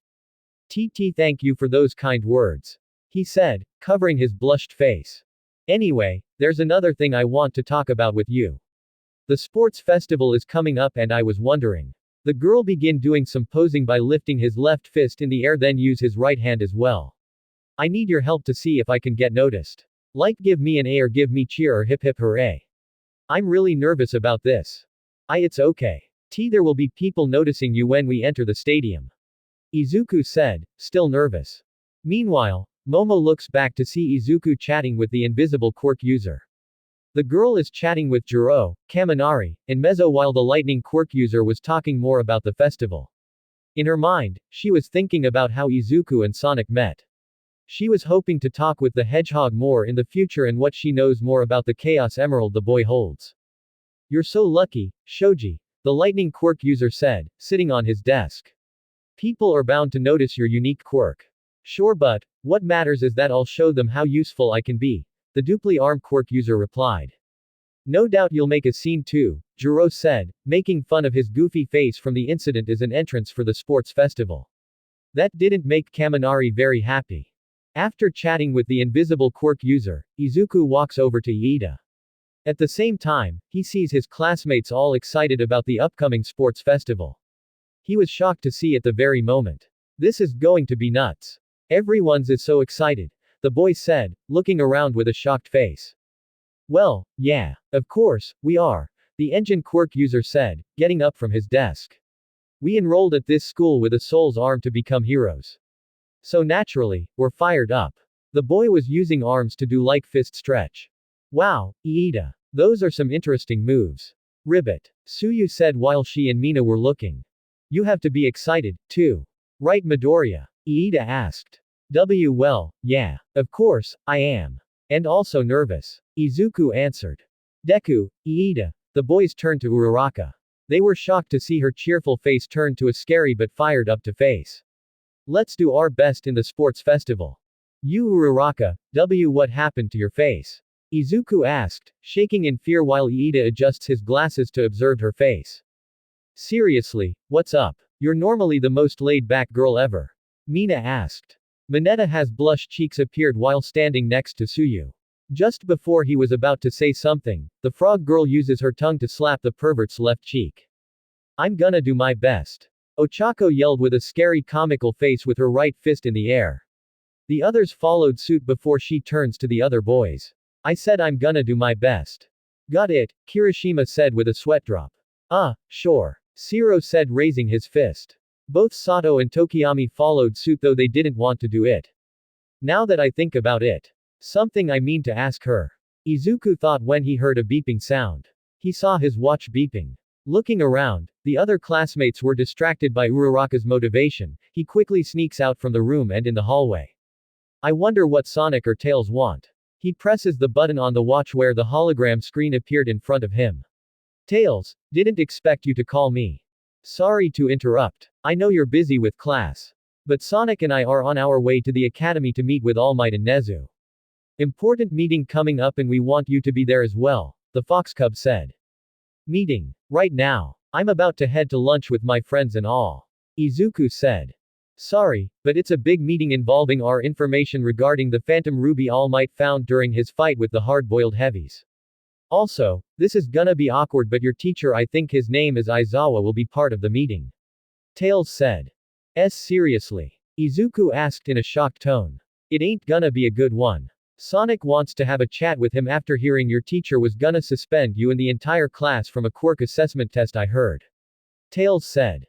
TT, thank you for those kind words, he said, covering his blushed face. Anyway, there's another thing I want to talk about with you. The sports festival is coming up and I was wondering. The girl began doing some posing by lifting his left fist in the air, then use his right hand as well. I need your help to see if I can get noticed. Like give me an A or give me cheer or hip hip hooray. I'm really nervous about this. It's okay. There will be people noticing you when we enter the stadium. Izuku said, still nervous. Meanwhile, Momo looks back to see Izuku chatting with the invisible quirk user. The girl is chatting with Jiro, Kaminari, and Mezzo while the lightning quirk user was talking more about the festival. In her mind, she was thinking about how Izuku and Sonic met. She was hoping to talk with the Hedgehog more in the future and what she knows more about the Chaos Emerald the boy holds. You're so lucky, Shoji, the lightning quirk user said, sitting on his desk. People are bound to notice your unique quirk. Sure, but what matters is that I'll show them how useful I can be, the dupli arm quirk user replied. No doubt you'll make a scene too, Jiro said, making fun of his goofy face from the incident as an entrance for the sports festival. That didn't make Kaminari very happy. After chatting with the invisible quirk user, Izuku walks over to Iida. At the same time, he sees his classmates all excited about the upcoming sports festival. He was shocked to see at the very moment. This is going to be nuts. Everyone's is so excited, the boy said, looking around with a shocked face. Well, yeah, of course, we are, the engine quirk user said, getting up from his desk. We enrolled at this school with a soul's arm to become heroes. So naturally, we're fired up. The boy was using arms to do like fist stretch. Wow, Iida. Those are some interesting moves. Ribbit. Suyu said while she and Mina were looking. You have to be excited, too. Right, Midoriya? Iida asked. Well, yeah. Of course, I am. And also nervous. Izuku answered. Deku, Iida. The boys turned to Uraraka. They were shocked to see her cheerful face turn to a scary but fired up to face. Let's do our best in the sports festival. You Uraraka, what happened to your face? Izuku asked, shaking in fear while Iida adjusts his glasses to observe her face. Seriously, what's up? You're normally the most laid-back girl ever. Mina asked. Mineta has blushed cheeks appeared while standing next to Suyu. Just before he was about to say something, the frog girl uses her tongue to slap the pervert's left cheek. I'm gonna do my best. Ochako yelled with a scary comical face with her right fist in the air. The others followed suit before she turns to the other boys. I said I'm gonna do my best. Got it, Kirishima said with a sweat drop. Sure. Shiro said raising his fist. Both Sato and Tokiyami followed suit though they didn't want to do it. Now that I think about it. Something I mean to ask her. Izuku thought when he heard a beeping sound. He saw his watch beeping. Looking around, the other classmates were distracted by Uraraka's motivation. He quickly sneaks out from the room and in the hallway. I wonder what Sonic or Tails want. He presses the button on the watch where the hologram screen appeared in front of him. Tails, didn't expect you to call me. Sorry to interrupt. I know you're busy with class. But Sonic and I are on our way to the academy to meet with All Might and Nezu. Important meeting coming up and we want you to be there as well, the Fox Cub said. Meeting. Right now. I'm about to head to lunch with my friends and all. Izuku said. Sorry, but it's a big meeting involving our information regarding the Phantom Ruby All Might found during his fight with the hard-boiled heavies. Also, this is gonna be awkward but your teacher, I think his name is Aizawa, will be part of the meeting. Tails said. Seriously? Izuku asked in a shocked tone. It ain't gonna be a good one. Sonic wants to have a chat with him after hearing your teacher was gonna suspend you and the entire class from a quirk assessment test I heard. Tails said.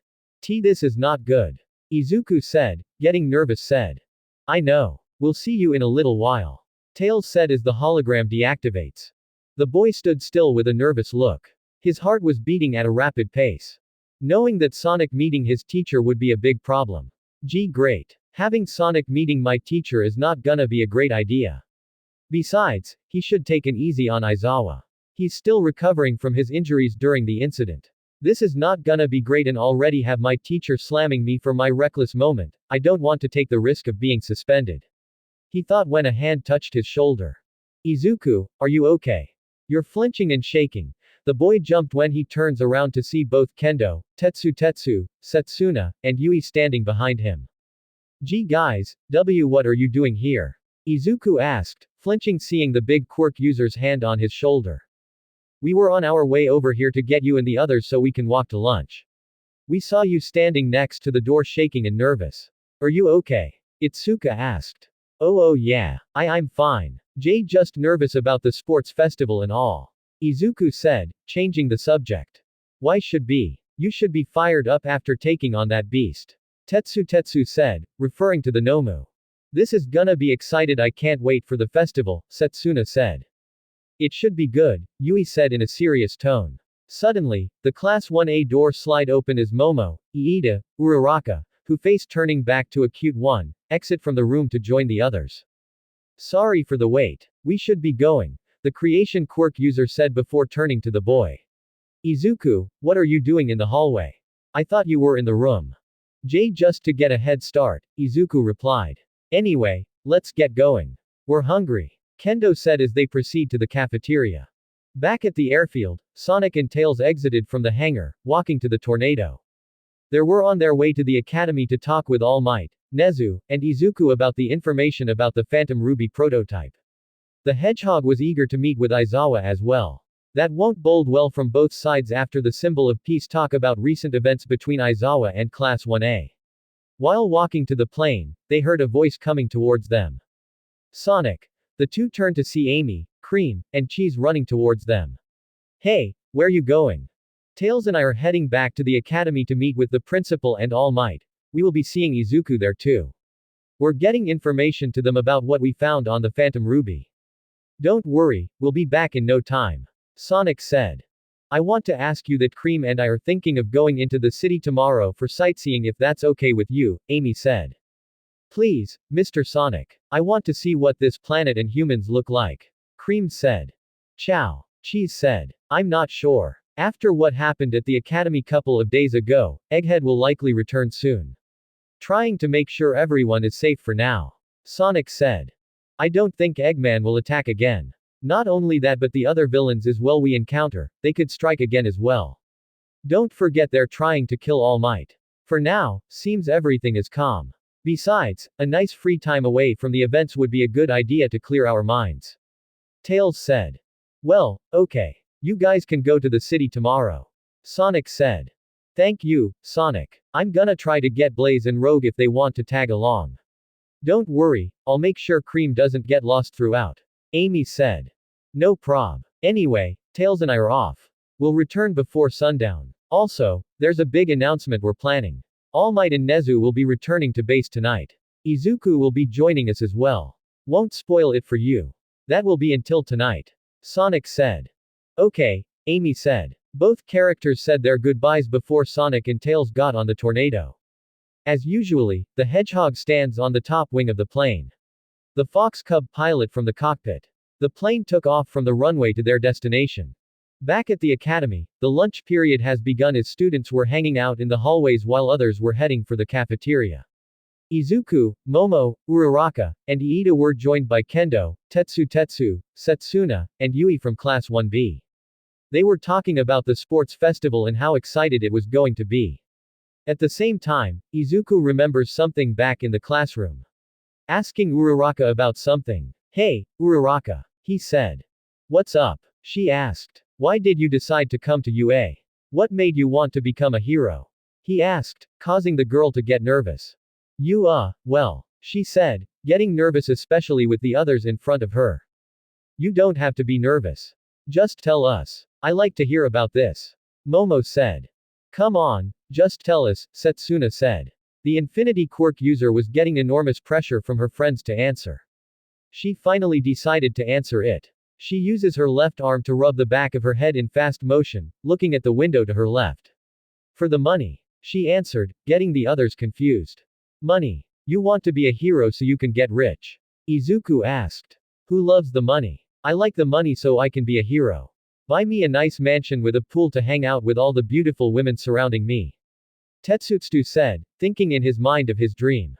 This is not good. Izuku said, getting nervous said. I know. We'll see you in a little while. Tails said as the hologram deactivates. The boy stood still with a nervous look. His heart was beating at a rapid pace. Knowing that Sonic meeting his teacher would be a big problem. Great. Having Sonic meeting my teacher is not gonna be a great idea. Besides, he should take it easy on Aizawa. He's still recovering from his injuries during the incident. This is not gonna be great and already have my teacher slamming me for my reckless moment. I don't want to take the risk of being suspended. he thought when a hand touched his shoulder. Izuku, are you okay? You're flinching and shaking. The boy jumped when he turns around to see both Kendo, Tetsu, Setsuna, and Yui standing behind him. Gee guys, what are you doing here? Izuku asked, flinching seeing the big quirk user's hand on his shoulder. We were on our way over here to get you and the others so we can walk to lunch. We saw you standing next to the door shaking and nervous. Are you okay? Itsuka asked. Oh yeah, I'm fine. Just nervous about the sports festival and all. Izuku said, changing the subject. Why should be? You should be fired up after taking on that beast. Tetsu said, referring to the Nomu. This is gonna be excited, I can't wait for the festival, Setsuna said. It should be good, Yui said in a serious tone. Suddenly, the Class 1A door slide open as Momo, Iida, Uraraka, who faced turning back to a cute one, exit from the room to join the others. Sorry for the wait. We should be going, the creation quirk user said before turning to the boy. Izuku, what are you doing in the hallway? I thought you were in the room. Just to get a head start, Izuku replied. Anyway, let's get going. We're hungry, Kendo said as they proceed to the cafeteria. Back at the airfield, Sonic and Tails exited from the hangar, walking to the tornado. They were on their way to the academy to talk with All Might, Nezu, and Izuku about the information about the Phantom Ruby prototype. The Hedgehog was eager to meet with Aizawa as well. That won't bode well from both sides after the symbol of peace talk about recent events between Aizawa and Class 1A. While walking to the plane, they heard a voice coming towards them. Sonic. The two turned to see Amy, Cream, and Cheese running towards them. Hey, where you going? Tails and I are heading back to the academy to meet with the principal and All Might. We will be seeing Izuku there too. We're getting information to them about what we found on the Phantom Ruby. Don't worry, we'll be back in no time. Sonic said. I want to ask you that Cream and I are thinking of going into the city tomorrow for sightseeing if that's okay with you, Amy said. Please, Mr. Sonic. I want to see what this planet and humans look like. Cream said. Chow. Cheese said. I'm not sure. After what happened at the academy couple of days ago, Egghead will likely return soon. Trying to make sure everyone is safe for now. Sonic said. I don't think Eggman will attack again. Not only that but the other villains as well we encounter, they could strike again as well. Don't forget they're trying to kill All Might. For now, seems everything is calm. Besides, a nice free time away from the events would be a good idea to clear our minds. Tails said. Well, okay. You guys can go to the city tomorrow. Sonic said. Thank you, Sonic. I'm gonna try to get Blaze and Rogue if they want to tag along. Don't worry, I'll make sure Cream doesn't get lost throughout. Amy said. No prob. Anyway, Tails and I are off. We'll return before sundown. Also, there's a big announcement we're planning. All Might and Nezu will be returning to base tonight. Izuku will be joining us as well. Won't spoil it for you. That will be until tonight. Sonic said. Okay, Amy said. Both characters said their goodbyes before Sonic and Tails got on the tornado. As usually, the Hedgehog stands on the top wing of the plane. The Fox Cub pilot from the cockpit. The plane took off from the runway to their destination. Back at the academy, the lunch period has begun as students were hanging out in the hallways while others were heading for the cafeteria. Izuku, Momo, Uraraka, and Iida were joined by Kendo, Tetsu, Setsuna, and Yui from Class 1B. They were talking about the sports festival and how excited it was going to be. At the same time, Izuku remembers something back in the classroom. Asking Uraraka about something. Hey, Uraraka. He said. What's up? She asked. Why did you decide to come to UA? What made you want to become a hero? He asked, causing the girl to get nervous. Well, she said, getting nervous especially with the others in front of her. You don't have to be nervous. Just tell us. I like to hear about this. Momo said. Come on, just tell us, Setsuna said. The Infinity Quirk user was getting enormous pressure from her friends to answer. She finally decided to answer it. She uses her left arm to rub the back of her head in fast motion, looking at the window to her left. For the money. She answered, getting the others confused. Money. You want to be a hero so you can get rich? Izuku asked. Who loves the money? I like the money so I can be a hero. Buy me a nice mansion with a pool to hang out with all the beautiful women surrounding me. Tetsutsu said, thinking in his mind of his dream.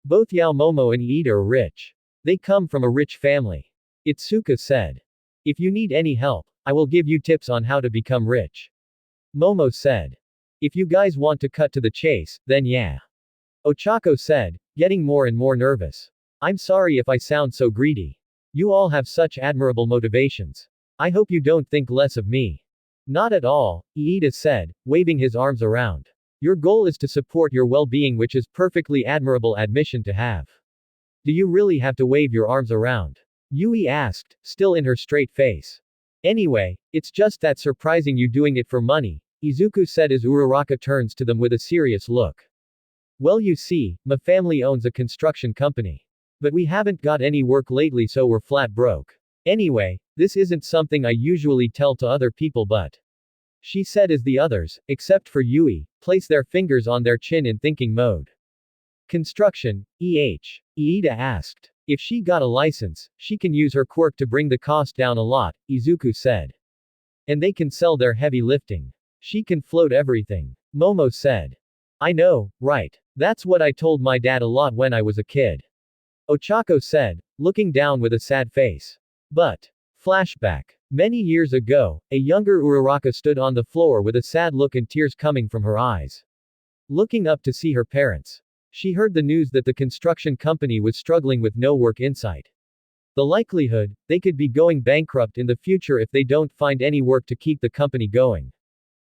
Both Yao Momo and Iida are rich. They come from a rich family. Itsuka said. If you need any help, I will give you tips on how to become rich. Momo said. If you guys want to cut to the chase, then yeah. Ochako said, getting more and more nervous. I'm sorry if I sound so greedy. You all have such admirable motivations. I hope you don't think less of me. Not at all, Iida said, waving his arms around. Your goal is to support your well-being, which is perfectly admirable admission to have. Do you really have to wave your arms around? Yui asked, still in her straight face. Anyway, it's just that surprising you doing it for money, Izuku said as Uraraka turns to them with a serious look. Well, you see, my family owns a construction company. But we haven't got any work lately, so we're flat broke. Anyway, this isn't something I usually tell to other people, but. She said as the others, except for Yui, place their fingers on their chin in thinking mode. Construction, Iida asked. If she got a license, she can use her quirk to bring the cost down a lot, Izuku said. And they can sell their heavy lifting. She can float everything. Momo said. I know, right. That's what I told my dad a lot when I was a kid. Ochako said, looking down with a sad face. But. Flashback. Many years ago, a younger Uraraka stood on the floor with a sad look and tears coming from her eyes. Looking up to see her parents. She heard the news that the construction company was struggling with no work in sight. The likelihood, they could be going bankrupt in the future if they don't find any work to keep the company going.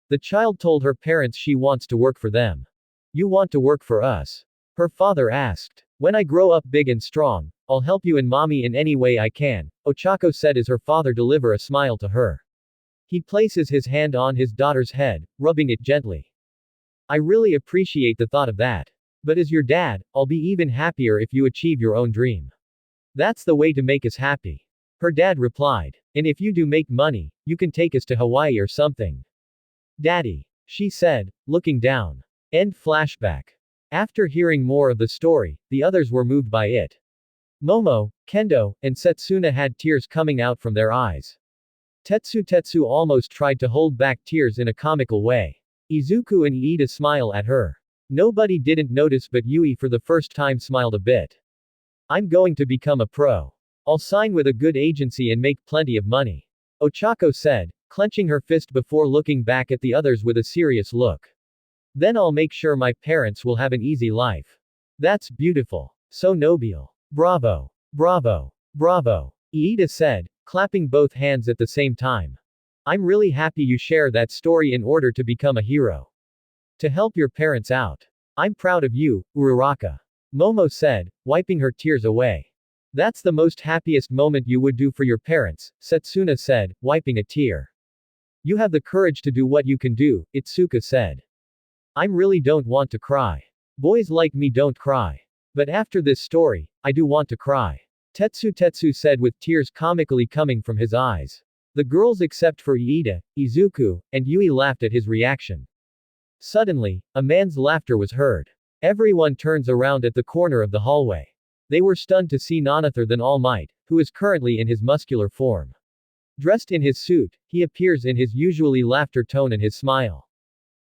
The child told her parents she wants to work for them. You want to work for us? Her father asked. When I grow up big and strong, I'll help you and mommy in any way I can, Ochako said as her father delivered a smile to her. He places his hand on his daughter's head, rubbing it gently. I really appreciate the thought of that. But as your dad, I'll be even happier if you achieve your own dream. That's the way to make us happy. Her dad replied. And if you do make money, you can take us to Hawaii or something. Daddy. She said, looking down. End flashback. After hearing more of the story, the others were moved by it. Momo, Kendo, and Setsuna had tears coming out from their eyes. Tetsu almost tried to hold back tears in a comical way. Izuku and Iida smile at her. Nobody didn't notice, but Yui for the first time smiled a bit. I'm going to become a pro. I'll sign with a good agency and make plenty of money. Ochako said, clenching her fist before looking back at the others with a serious look. Then I'll make sure my parents will have an easy life. That's beautiful. So noble. Bravo. Bravo. Bravo. Iida said, clapping both hands at the same time. I'm really happy you share that story in order to become a hero. To help your parents out. I'm proud of you, Uraraka. Momo said, wiping her tears away. That's the most happiest moment you would do for your parents, Setsuna said, wiping a tear. You have the courage to do what you can do, Itsuka said. I really don't want to cry. Boys like me don't cry. But after this story, I do want to cry. Tetsu said with tears comically coming from his eyes. The girls except for Iida, Izuku, and Yui laughed at his reaction. Suddenly, a man's laughter was heard. Everyone turns around at the corner of the hallway. They were stunned to see none other than All Might, who is currently in his muscular form. Dressed in his suit, he appears in his usually laughter tone and his smile.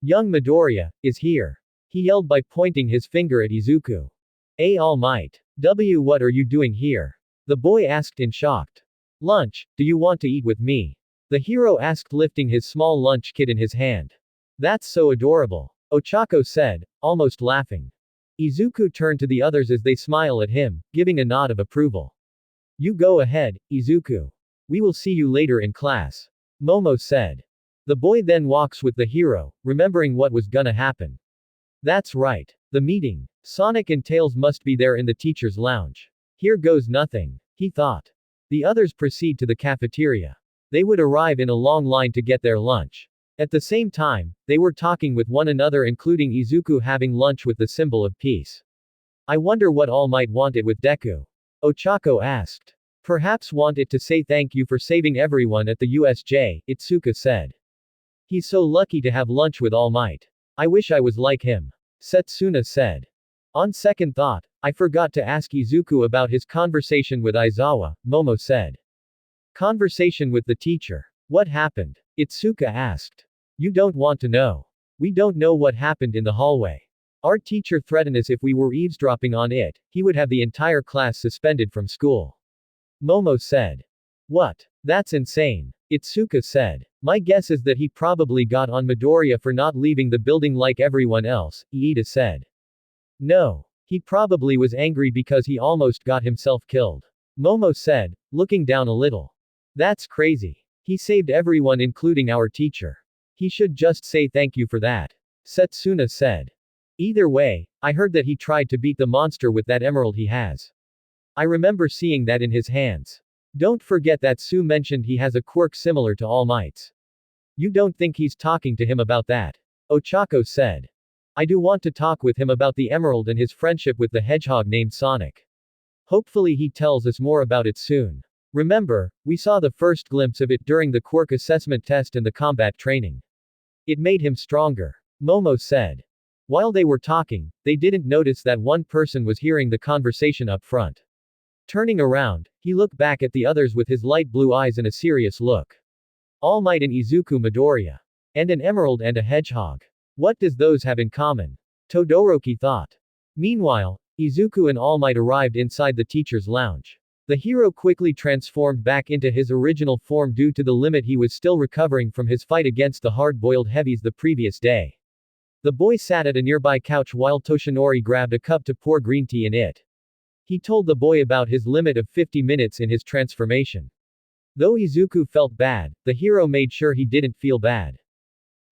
Young Midoriya is here. He yelled by pointing his finger at Izuku. All Might. What are you doing here? The boy asked in shocked. Lunch, do you want to eat with me? The hero asked lifting his small lunch kit in his hand. That's so adorable. Ochako said, almost laughing. Izuku turned to the others as they smile at him, giving a nod of approval. You go ahead, Izuku. We will see you later in class. Momo said. The boy then walks with the hero, remembering what was gonna happen. That's right. The meeting. Sonic and Tails must be there in the teacher's lounge. Here goes nothing, he thought. The others proceed to the cafeteria. They would arrive in a long line to get their lunch. At the same time, they were talking with one another, including Izuku having lunch with the symbol of peace. I wonder what All Might want it with Deku. Ochako asked. Perhaps want it to say thank you for saving everyone at the USJ, Itsuka said. He's so lucky to have lunch with All Might. I wish I was like him. Setsuna said. On second thought, I forgot to ask Izuku about his conversation with Aizawa, Momo said. Conversation with the teacher. What happened? Itsuka asked. You don't want to know. We don't know what happened in the hallway. Our teacher threatened us if we were eavesdropping on it, he would have the entire class suspended from school. Momo said. What? That's insane. Itsuka said. My guess is that he probably got on Midoriya for not leaving the building like everyone else, Iida said. No. He probably was angry because he almost got himself killed. Momo said, looking down a little. That's crazy. He saved everyone including our teacher. He should just say thank you for that. Setsuna said. Either way, I heard that he tried to beat the monster with that emerald he has. I remember seeing that in his hands. Don't forget that Sue mentioned he has a quirk similar to All Might's. You don't think he's talking to him about that? Ochako said. I do want to talk with him about the emerald and his friendship with the hedgehog named Sonic. Hopefully he tells us more about it soon. Remember, we saw the first glimpse of it during the quirk assessment test and the combat training. It made him stronger. Momo said. While they were talking, they didn't notice that one person was hearing the conversation up front. Turning around, he looked back at the others with his light blue eyes and a serious look. All Might and Izuku Midoriya. And an emerald and a hedgehog. What does those have in common? Todoroki thought. Meanwhile, Izuku and All Might arrived inside the teacher's lounge. The hero quickly transformed back into his original form due to the limit he was still recovering from his fight against the hard-boiled heavies the previous day. The boy sat at a nearby couch while Toshinori grabbed a cup to pour green tea in it. He told the boy about his limit of 50 minutes in his transformation. Though Izuku felt bad, the hero made sure he didn't feel bad.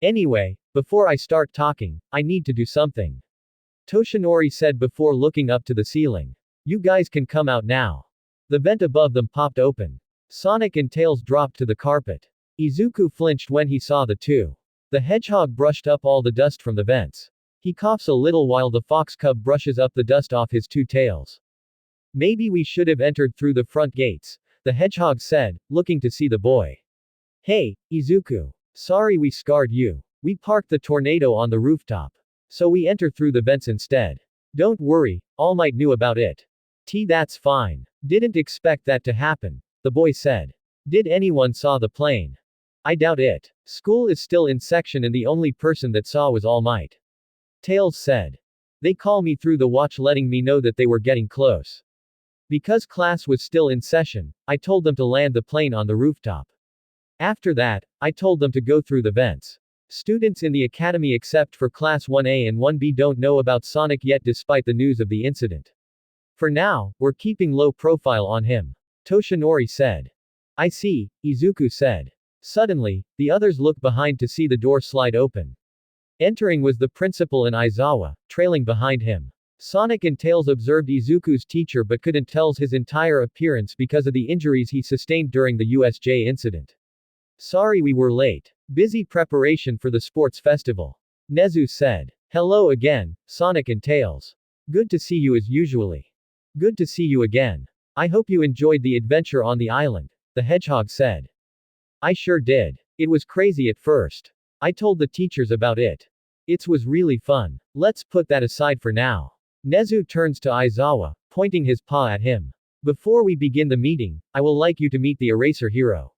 Anyway, before I start talking, I need to do something. Toshinori said before looking up to the ceiling. You guys can come out now. The vent above them popped open. Sonic and Tails dropped to the carpet. Izuku flinched when he saw the two. The hedgehog brushed up all the dust from the vents. He coughs a little while the fox cub brushes up the dust off his two tails. Maybe we should have entered through the front gates, the hedgehog said, looking to see the boy. Hey, Izuku. Sorry we scared you. We parked the tornado on the rooftop. So we enter through the vents instead. Don't worry, All Might knew about it. That's fine. Didn't expect that to happen, the boy said. Did anyone saw the plane? I doubt it. School is still in section and the only person that saw was All Might. Tails said. They call me through the watch letting me know that they were getting close. Because class was still in session, I told them to land the plane on the rooftop. After that, I told them to go through the vents. Students in the academy except for class 1A and 1B don't know about Sonic yet despite the news of the incident. For now, we're keeping low profile on him. Toshinori said. I see, Izuku said. Suddenly, the others looked behind to see the door slide open. Entering was the principal and Aizawa, trailing behind him. Sonic and Tails observed Izuku's teacher but couldn't tell his entire appearance because of the injuries he sustained during the USJ incident. Sorry we were late. Busy preparation for the sports festival. Nezu said. Hello again, Sonic and Tails. Good to see you as usually. Good to see you again. I hope you enjoyed the adventure on the island, the hedgehog said. I sure did. It was crazy at first. I told the teachers about it. It was really fun. Let's put that aside for now. Nezu turns to Aizawa, pointing his paw at him. Before we begin the meeting, I will like you to meet the Eraser Hero.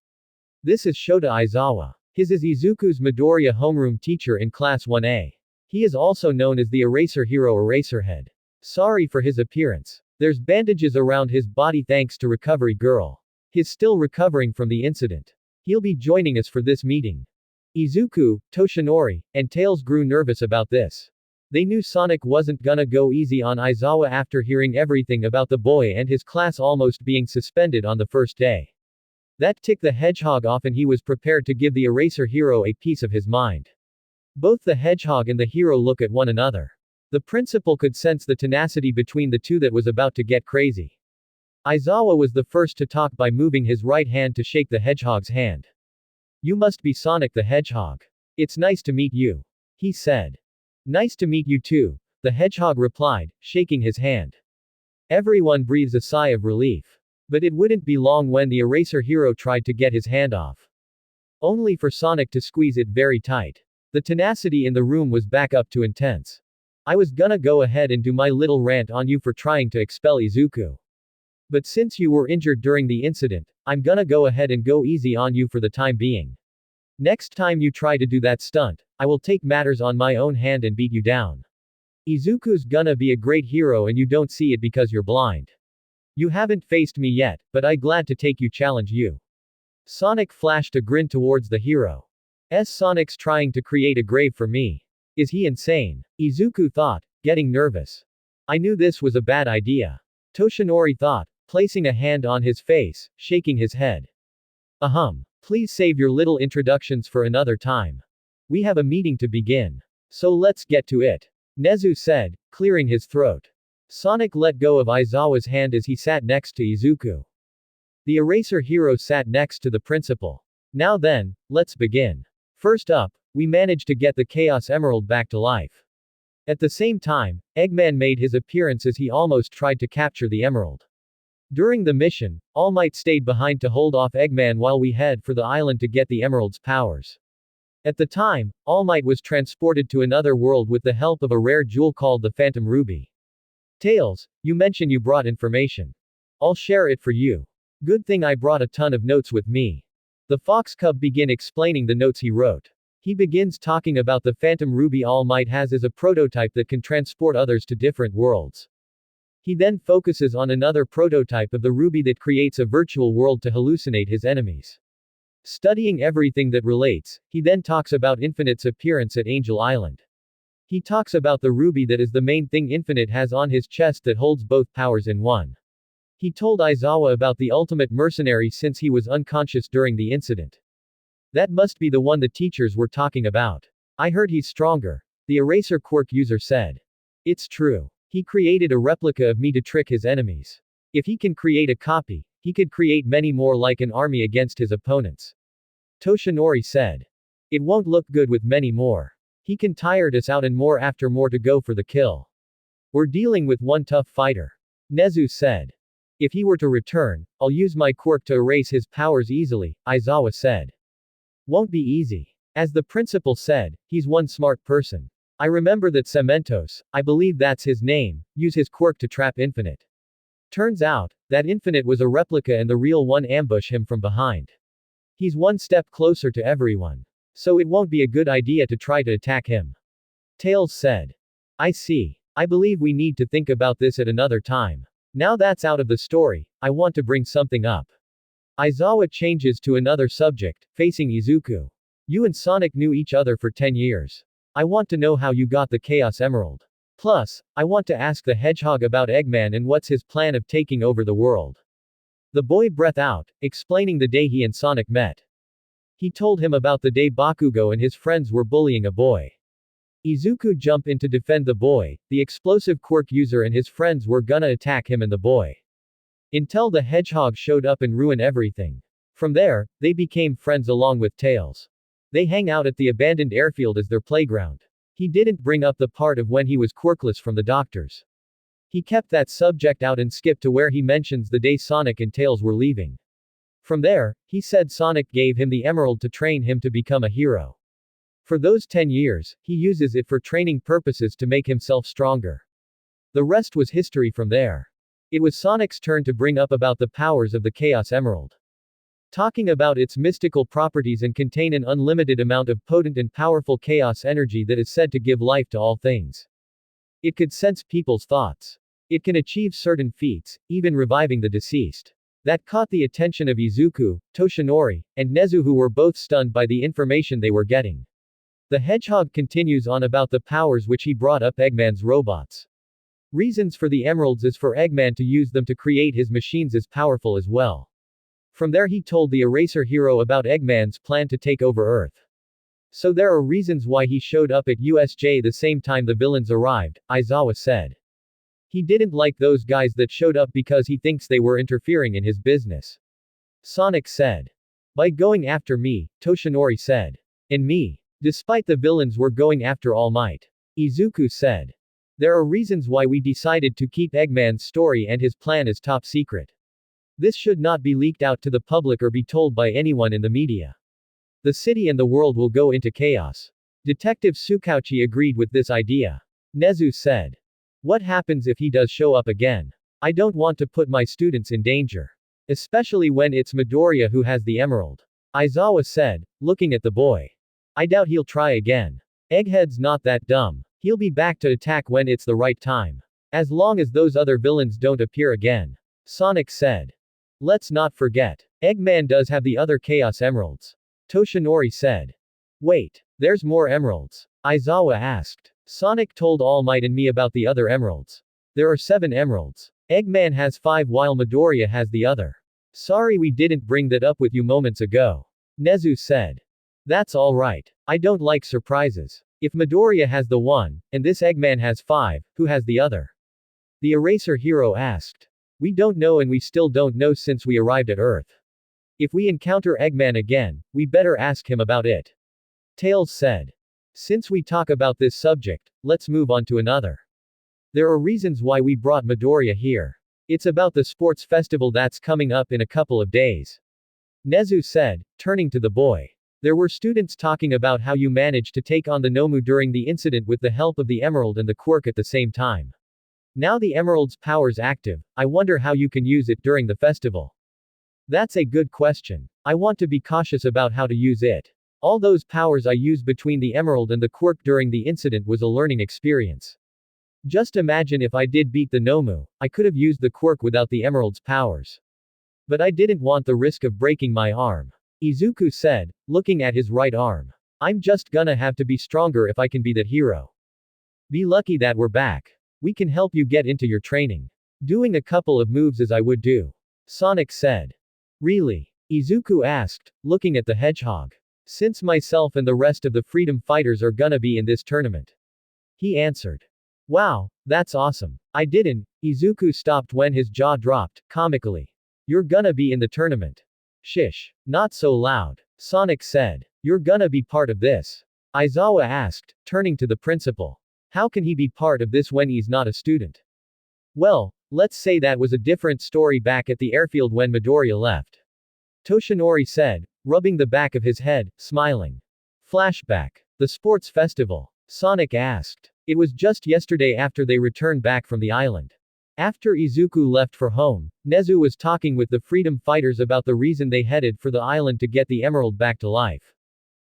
This is Shota Aizawa. His is Izuku's Midoriya homeroom teacher in Class 1A. He is also known as the Eraser Hero Eraserhead. Sorry for his appearance. There's bandages around his body thanks to Recovery Girl. He's still recovering from the incident. He'll be joining us for this meeting. Izuku, Toshinori, and Tails grew nervous about this. They knew Sonic wasn't gonna go easy on Aizawa after hearing everything about the boy and his class almost being suspended on the first day. That ticked the hedgehog off and he was prepared to give the Eraser Hero a piece of his mind. Both the hedgehog and the hero look at one another. The principal could sense the tenacity between the two that was about to get crazy. Aizawa was the first to talk by moving his right hand to shake the hedgehog's hand. You must be Sonic the Hedgehog. It's nice to meet you. He said. Nice to meet you too, the hedgehog replied, shaking his hand. Everyone breathes a sigh of relief. But it wouldn't be long when the Eraser Hero tried to get his hand off. Only for Sonic to squeeze it very tight. The tenacity in the room was back up to intense. I was gonna go ahead and do my little rant on you for trying to expel Izuku. But since you were injured during the incident, I'm gonna go ahead and go easy on you for the time being. Next time you try to do that stunt, I will take matters on my own hand and beat you down. Izuku's gonna be a great hero and you don't see it because you're blind. You haven't faced me yet, but I glad to take you challenge you. Sonic flashed a grin towards the hero. Sonic's trying to create a grave for me. Is he insane? Izuku thought, getting nervous. I knew this was a bad idea. Toshinori thought, placing a hand on his face, shaking his head. Please save your little introductions for another time. We have a meeting to begin. So let's get to it. Nezu said, clearing his throat. Sonic let go of Aizawa's hand as he sat next to Izuku. The eraser hero sat next to the principal. Now then, let's begin. First up, we managed to get the Chaos Emerald back to life. At the same time, Eggman made his appearance as he almost tried to capture the emerald. During the mission, All Might stayed behind to hold off Eggman while we head for the island to get the emerald's powers. At the time, All Might was transported to another world with the help of a rare jewel called the Phantom Ruby. Tails, you mentioned you brought information. I'll share it for you. Good thing I brought a ton of notes with me. The Fox Cub began explaining the notes he wrote. He begins talking about the Phantom Ruby All Might has as a prototype that can transport others to different worlds. He then focuses on another prototype of the ruby that creates a virtual world to hallucinate his enemies. Studying everything that relates, he then talks about Infinite's appearance at Angel Island. He talks about the ruby that is the main thing Infinite has on his chest that holds both powers in one. He told Aizawa about the ultimate mercenary since he was unconscious during the incident. That must be the one the teachers were talking about. I heard he's stronger. The eraser quirk user said. It's true. He created a replica of me to trick his enemies. If he can create a copy, he could create many more like an army against his opponents. Toshinori said. It won't look good with many more. He can tire us out and more after more to go for the kill. We're dealing with one tough fighter. Nezu said. If he were to return, I'll use my quirk to erase his powers easily, Aizawa said. Won't be easy. As the principal said, he's one smart person. I remember that Cementos, I believe that's his name, use his quirk to trap Infinite. Turns out, that Infinite was a replica and the real one ambush him from behind. He's one step closer to everyone. So it won't be a good idea to try to attack him. Tails said. I see. I believe we need to think about this at another time. Now that's out of the story, I want to bring something up. Aizawa changes to another subject, facing Izuku. You and Sonic knew each other for 10 years. I want to know how you got the Chaos Emerald. Plus, I want to ask the Hedgehog about Eggman and what's his plan of taking over the world. The boy breathed out, explaining the day he and Sonic met. He told him about the day Bakugo and his friends were bullying a boy. Izuku jumped in to defend the boy, the explosive quirk user and his friends were gonna attack him and the boy. Until the Hedgehog showed up and ruined everything. From there, they became friends along with Tails. They hang out at the abandoned airfield as their playground. He didn't bring up the part of when he was quirkless from the doctors. He kept that subject out and skipped to where he mentions the day Sonic and Tails were leaving. From there, he said Sonic gave him the emerald to train him to become a hero. For those 10 years, he uses it for training purposes to make himself stronger. The rest was history from there. It was Sonic's turn to bring up about the powers of the Chaos Emerald. Talking about its mystical properties and contain an unlimited amount of potent and powerful chaos energy that is said to give life to all things. It could sense people's thoughts. It can achieve certain feats, even reviving the deceased. That caught the attention of Izuku, Toshinori, and Nezu who were both stunned by the information they were getting. The Hedgehog continues on about the powers which he brought up Eggman's robots. Reasons for the emeralds is for Eggman to use them to create his machines as powerful as well. From there he told the Eraser hero about Eggman's plan to take over Earth. So there are reasons why he showed up at USJ the same time the villains arrived, Aizawa said. He didn't like those guys that showed up because he thinks they were interfering in his business. Sonic said. By going after me, Toshinori said. And me. Despite the villains were going after All Might. Izuku said. There are reasons why we decided to keep Eggman's story and his plan as top secret. This should not be leaked out to the public or be told by anyone in the media. The city and the world will go into chaos. Detective Tsukauchi agreed with this idea. Nezu said. What happens if he does show up again? I don't want to put my students in danger. Especially when it's Midoriya who has the emerald. Aizawa said, looking at the boy. I doubt he'll try again. Egghead's not that dumb. He'll be back to attack when it's the right time. As long as those other villains don't appear again. Sonic said. Let's not forget. Eggman does have the other Chaos Emeralds. Toshinori said. Wait, there's more emeralds? Aizawa asked. Sonic told All Might and me about the other emeralds. There are 7 emeralds. Eggman has 5 while Midoriya has the other. Sorry we didn't bring that up with you moments ago. Nezu said. That's alright. I don't like surprises. If Midoriya has the one, and this Eggman has 5, who has the other? The Eraser Hero asked. We don't know and we still don't know since we arrived at Earth. If we encounter Eggman again, we better ask him about it. Tails said. Since we talk about this subject, let's move on to another. There are reasons why we brought Midoriya here. It's about the sports festival that's coming up in a couple of days. Nezu said, turning to the boy. There were students talking about how you managed to take on the Nomu during the incident with the help of the Emerald and the Quirk at the same time. Now the Emerald's power's active, I wonder how you can use it during the festival. That's a good question. I want to be cautious about how to use it. All those powers I used between the Emerald and the Quirk during the incident was a learning experience. Just imagine if I did beat the Nomu, I could have used the Quirk without the Emerald's powers. But I didn't want the risk of breaking my arm. Izuku said, looking at his right arm. I'm just gonna have to be stronger if I can be that hero. Be lucky that we're back. We can help you get into your training. Doing a couple of moves as I would do. Sonic said. Really? Izuku asked, looking at the Hedgehog. Since myself and the rest of the Freedom Fighters are gonna be in this tournament. He answered. Wow, that's awesome. I didn't. Izuku stopped when his jaw dropped, comically. You're gonna be in the tournament. Shish. Not so loud. Sonic said. You're gonna be part of this. Aizawa asked, turning to the principal. How can he be part of this when he's not a student? Well, let's say that was a different story back at the airfield when Midoriya left. Toshinori said, rubbing the back of his head, smiling. Flashback. The sports festival. Sonic asked. It was just yesterday after they returned back from the island. After Izuku left for home, Nezu was talking with the Freedom Fighters about the reason they headed for the island to get the emerald back to life.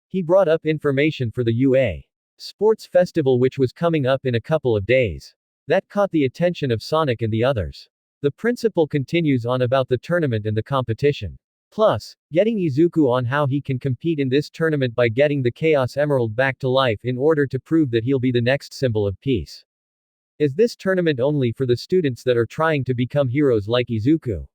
He brought up information for the UA Sports Festival which was coming up in a couple of days. That caught the attention of Sonic and the others. The principal continues on about the tournament and the competition. Plus, getting Izuku on how he can compete in this tournament by getting the Chaos Emerald back to life in order to prove that he'll be the next symbol of peace. Is this tournament only for the students that are trying to become heroes like Izuku?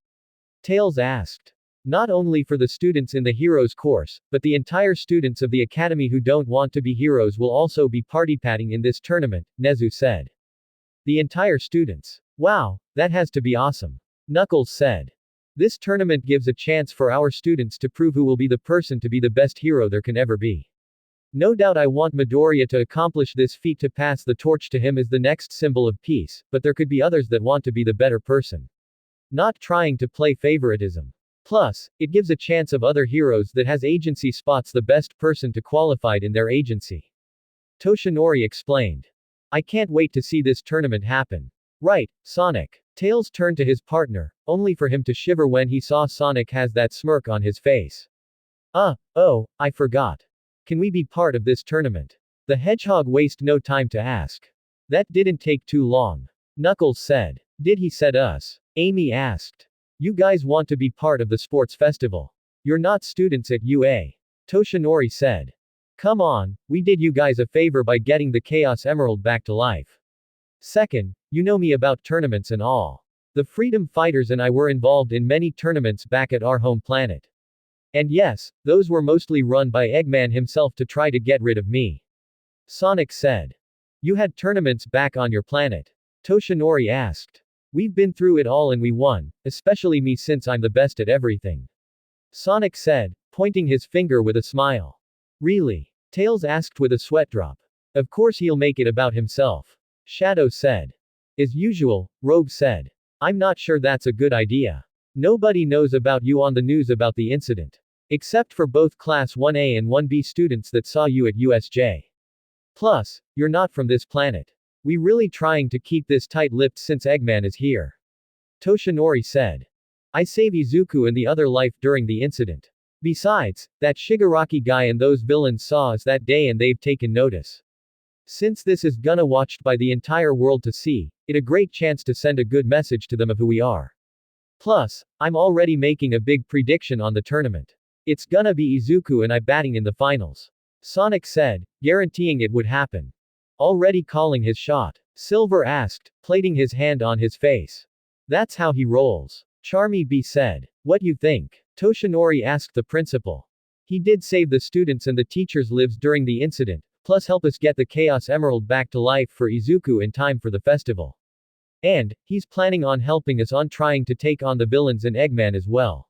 Tails asked. Not only for the students in the heroes course, but the entire students of the academy who don't want to be heroes will also be party-patting in this tournament, Nezu said. The entire students. Wow, that has to be awesome. Knuckles said. This tournament gives a chance for our students to prove who will be the person to be the best hero there can ever be. No doubt I want Midoriya to accomplish this feat to pass the torch to him as the next symbol of peace, but there could be others that want to be the better person. Not trying to play favoritism. Plus, it gives a chance of other heroes that has agency spots the best person to qualified in their agency. Toshinori explained. I can't wait to see this tournament happen. Right, Sonic. Tails turned to his partner, only for him to shiver when he saw Sonic has that smirk on his face. Oh, I forgot. Can we be part of this tournament? The Hedgehog wasted no time to ask. That didn't take too long. Knuckles said. Did he said us? Amy asked. You guys want to be part of the sports festival. You're not students at UA. Toshinori said. Come on, we did you guys a favor by getting the Chaos Emerald back to life. Second, you know me about tournaments and all. The Freedom Fighters and I were involved in many tournaments back at our home planet. And yes, those were mostly run by Eggman himself to try to get rid of me. Sonic said. You had tournaments back on your planet? Toshinori asked. We've been through it all and we won, especially me since I'm the best at everything. Sonic said, pointing his finger with a smile. Really? Tails asked with a sweat drop. Of course he'll make it about himself. Shadow said. As usual, Rogue said. I'm not sure that's a good idea. Nobody knows about you on the news about the incident. Except for both Class 1A and 1B students that saw you at USJ. Plus, you're not from this planet. We really trying to keep this tight-lipped since Eggman is here. Toshinori said. I save Izuku and the other life during the incident. Besides, that Shigaraki guy and those villains saw us that day and they've taken notice. Since this is gonna watched by the entire world to see, it a great chance to send a good message to them of who we are. Plus, I'm already making a big prediction on the tournament. It's gonna be Izuku and I batting in the finals. Sonic said, guaranteeing it would happen. Already calling his shot? Silver asked, plating his hand on his face. That's how he rolls. Charmy B said. What you think? Toshinori asked the principal. He did save the students and the teachers' lives during the incident, plus help us get the Chaos Emerald back to life for Izuku in time for the festival. And, he's planning on helping us on trying to take on the villains and Eggman as well.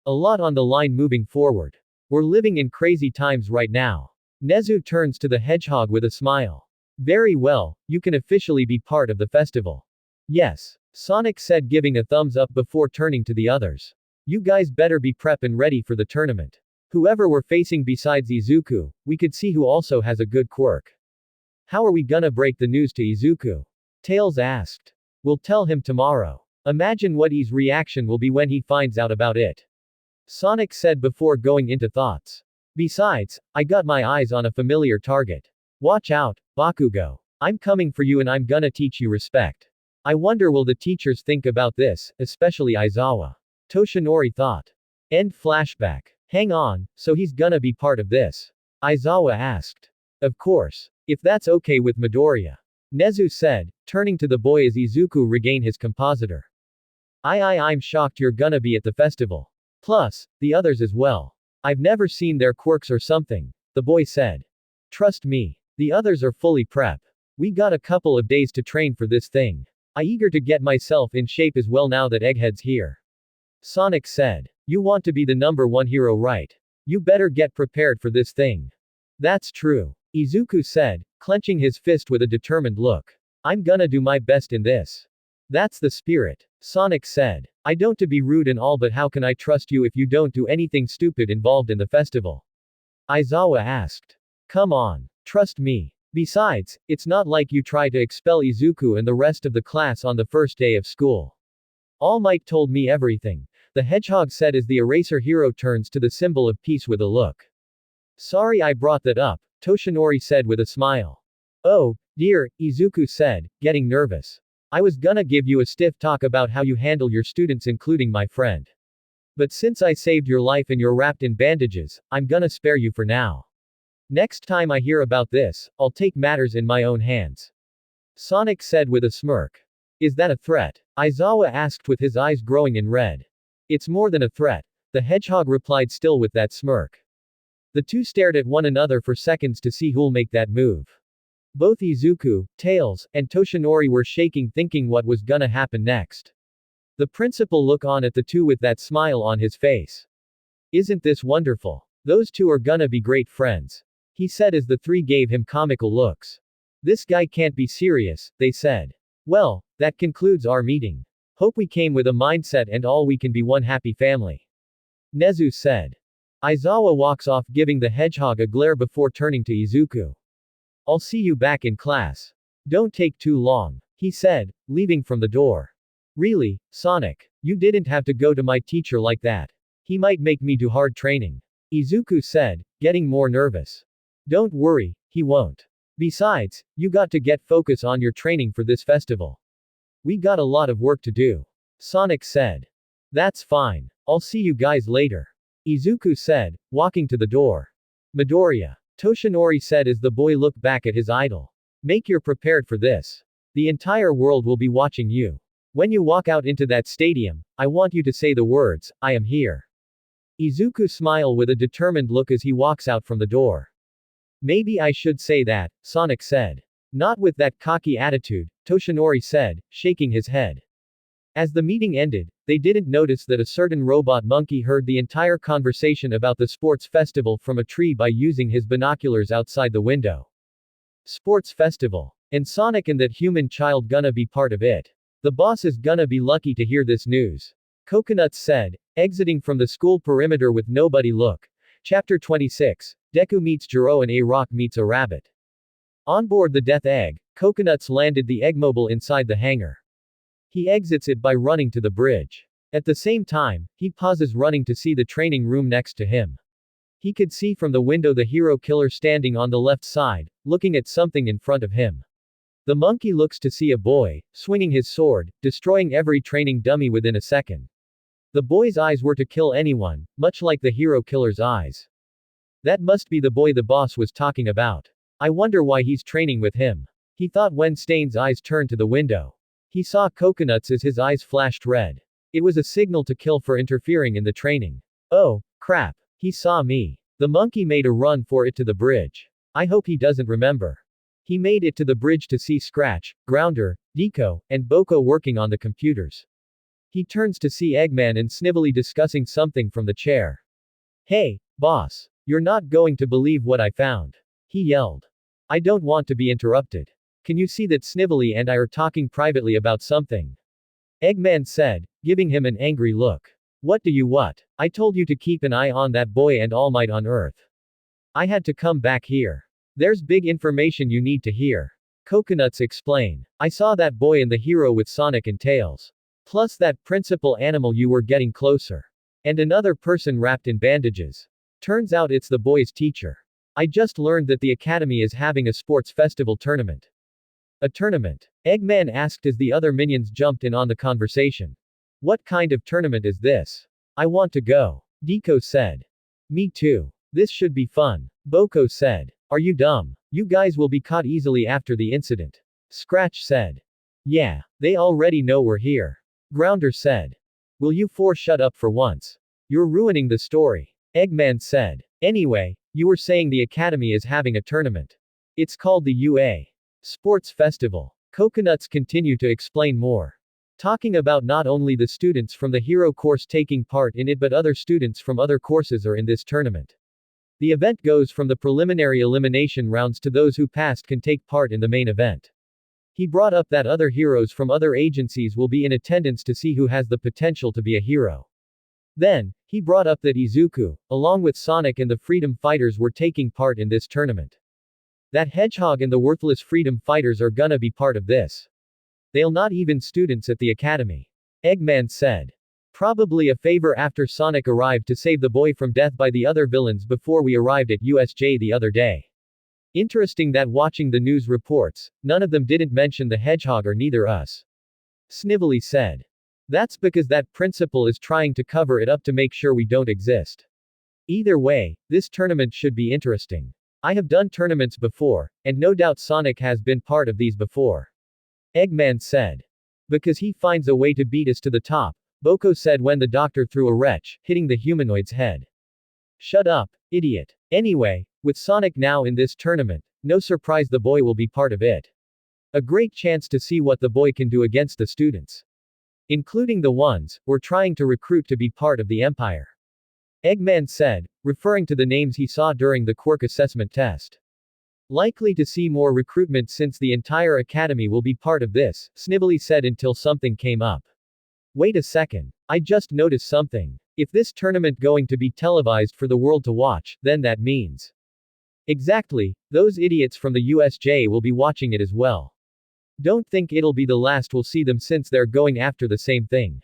A lot on the line moving forward. We're living in crazy times right now. Nezu turns to the Hedgehog with a smile. Very well, you can officially be part of the festival. Yes, Sonic said, giving a thumbs up before turning to the others. You guys better be prep and ready for the tournament. Whoever we're facing besides Izuku, we could see who also has a good quirk. How are we gonna break the news to Izuku? Tails asked. We'll tell him tomorrow. Imagine what his reaction will be when he finds out about it. Sonic said before going into thoughts. Besides, I got my eyes on a familiar target. Watch out, Bakugo. I'm coming for you and I'm gonna teach you respect. I wonder will the teachers think about this, especially Aizawa. Toshinori thought. End flashback. Hang on, so he's gonna be part of this? Aizawa asked. Of course. If that's okay with Midoriya. Nezu said, turning to the boy as Izuku regained his compositor. I'm shocked you're gonna be at the festival. Plus, the others as well. I've never seen their quirks or something, the boy said. Trust me. The others are fully prep. We got a couple of days to train for this thing. I'm eager to get myself in shape as well now that Egghead's here. Sonic said. You want to be the #1 hero, right? You better get prepared for this thing. That's true. Izuku said, clenching his fist with a determined look. I'm gonna do my best in this. That's the spirit. Sonic said. I don't to be rude and all, but how can I trust you if you don't do anything stupid involved in the festival? Aizawa asked. Come on. Trust me. Besides, it's not like you try to expel Izuku and the rest of the class on the first day of school. All Might told me everything. The Hedgehog said as the Eraser hero turns to the symbol of peace with a look. Sorry I brought that up, Toshinori said with a smile. Oh, dear, Izuku said, getting nervous. I was gonna give you a stiff talk about how you handle your students, including my friend. But since I saved your life and you're wrapped in bandages, I'm gonna spare you for now. Next time I hear about this, I'll take matters in my own hands. Sonic said with a smirk. Is that a threat? Aizawa asked with his eyes growing in red. It's more than a threat, the Hedgehog replied, still with that smirk. The two stared at one another for seconds to see who'll make that move. Both Izuku, Tails, and Toshinori were shaking, thinking what was gonna happen next. The principal looked on at the two with that smile on his face. Isn't this wonderful? Those two are gonna be great friends. He said as the three gave him comical looks. This guy can't be serious, they said. Well, that concludes our meeting. Hope we came with a mindset and all we can be one happy family. Nezu said. Aizawa walks off, giving the Hedgehog a glare before turning to Izuku. I'll see you back in class. Don't take too long, he said, leaving from the door. Really, Sonic, you didn't have to go to my teacher like that. He might make me do hard training. Izuku said, getting more nervous. Don't worry, he won't. Besides, you got to get focus on your training for this festival. We got a lot of work to do. Sonic said. That's fine. I'll see you guys later. Izuku said, walking to the door. Midoriya. Toshinori said as the boy looked back at his idol. Make you're prepared for this. The entire world will be watching you. When you walk out into that stadium, I want you to say the words, I am here. Izuku smiled with a determined look as he walks out from the door. Maybe I should say that, Sonic said. Not with that cocky attitude, Toshinori said, shaking his head. As the meeting ended, they didn't notice that a certain robot monkey heard the entire conversation about the sports festival from a tree by using his binoculars outside the window. Sports festival. And Sonic and that human child gonna be part of it. The boss is gonna be lucky to hear this news. Coconuts said, exiting from the school perimeter with nobody look. Chapter 26. Deku meets Jiro and a rock meets a rabbit. On board the Death Egg, Coconuts landed the Eggmobile inside the hangar. He exits it by running to the bridge. At the same time, he pauses running to see the training room next to him. He could see from the window the hero killer standing on the left side, looking at something in front of him. The monkey looks to see a boy, swinging his sword, destroying every training dummy within a second. The boy's eyes were to kill anyone, much like the hero killer's eyes. That must be the boy the boss was talking about. I wonder why he's training with him. He thought when Stain's eyes turned to the window. He saw coconuts as his eyes flashed red. It was a signal to kill for interfering in the training. Oh, crap. He saw me. The monkey made a run for it to the bridge. I hope he doesn't remember. He made it to the bridge to see Scratch, Grounder, Deku, and Boko working on the computers. He turns to see Eggman and Snively discussing something from the chair. Hey, boss. You're not going to believe what I found. He yelled. I don't want to be interrupted. Can you see that Snively and I are talking privately about something? Eggman said, giving him an angry look. What? I told you to keep an eye on that boy and All Might on Earth. I had to come back here. There's big information you need to hear. Coconuts explain. I saw that boy and the hero with Sonic and Tails. Plus that principal animal you were getting closer. And another person wrapped in bandages. Turns out it's the boy's teacher. I just learned that the academy is having a sports festival tournament. A tournament? Eggman asked as the other minions jumped in on the conversation. What kind of tournament is this? I want to go. Deku said. Me too. This should be fun. Boko said. Are you dumb? You guys will be caught easily after the incident. Scratch said. Yeah, they already know we're here. Grounder said. Will you four shut up for once? You're ruining the story. Eggman said. Anyway, you were saying the academy is having a tournament. It's called the UA Sports Festival. Coconuts continue to explain more. Talking about not only the students from the hero course taking part in it but other students from other courses are in this tournament. The event goes from the preliminary elimination rounds to those who passed can take part in the main event. He brought up that other heroes from other agencies will be in attendance to see who has the potential to be a hero. Then, he brought up that Izuku, along with Sonic and the Freedom Fighters were taking part in this tournament. That Hedgehog and the worthless Freedom Fighters are gonna be part of this. They'll not even students at the academy. Eggman said. Probably a favor after Sonic arrived to save the boy from death by the other villains before we arrived at USJ the other day. Interesting that watching the news reports, none of them didn't mention the Hedgehog or neither us. Snively said. That's because that principal is trying to cover it up to make sure we don't exist. Either way, this tournament should be interesting. I have done tournaments before, and no doubt Sonic has been part of these before. Eggman said. Because he finds a way to beat us to the top, Boko said when the doctor threw a wrench, hitting the humanoid's head. Shut up, idiot. Anyway, with Sonic now in this tournament, no surprise the boy will be part of it. A great chance to see what the boy can do against the students. Including the ones we're trying to recruit to be part of the Empire. Eggman said, referring to the names he saw during the quirk assessment test. Likely to see more recruitment since the entire academy will be part of this, Snively said until something came up. Wait a second. I just noticed something. If this tournament going to be televised for the world to watch, then that means. Exactly, those idiots from the USJ will be watching it as well. Don't think it'll be the last we'll see them since they're going after the same thing.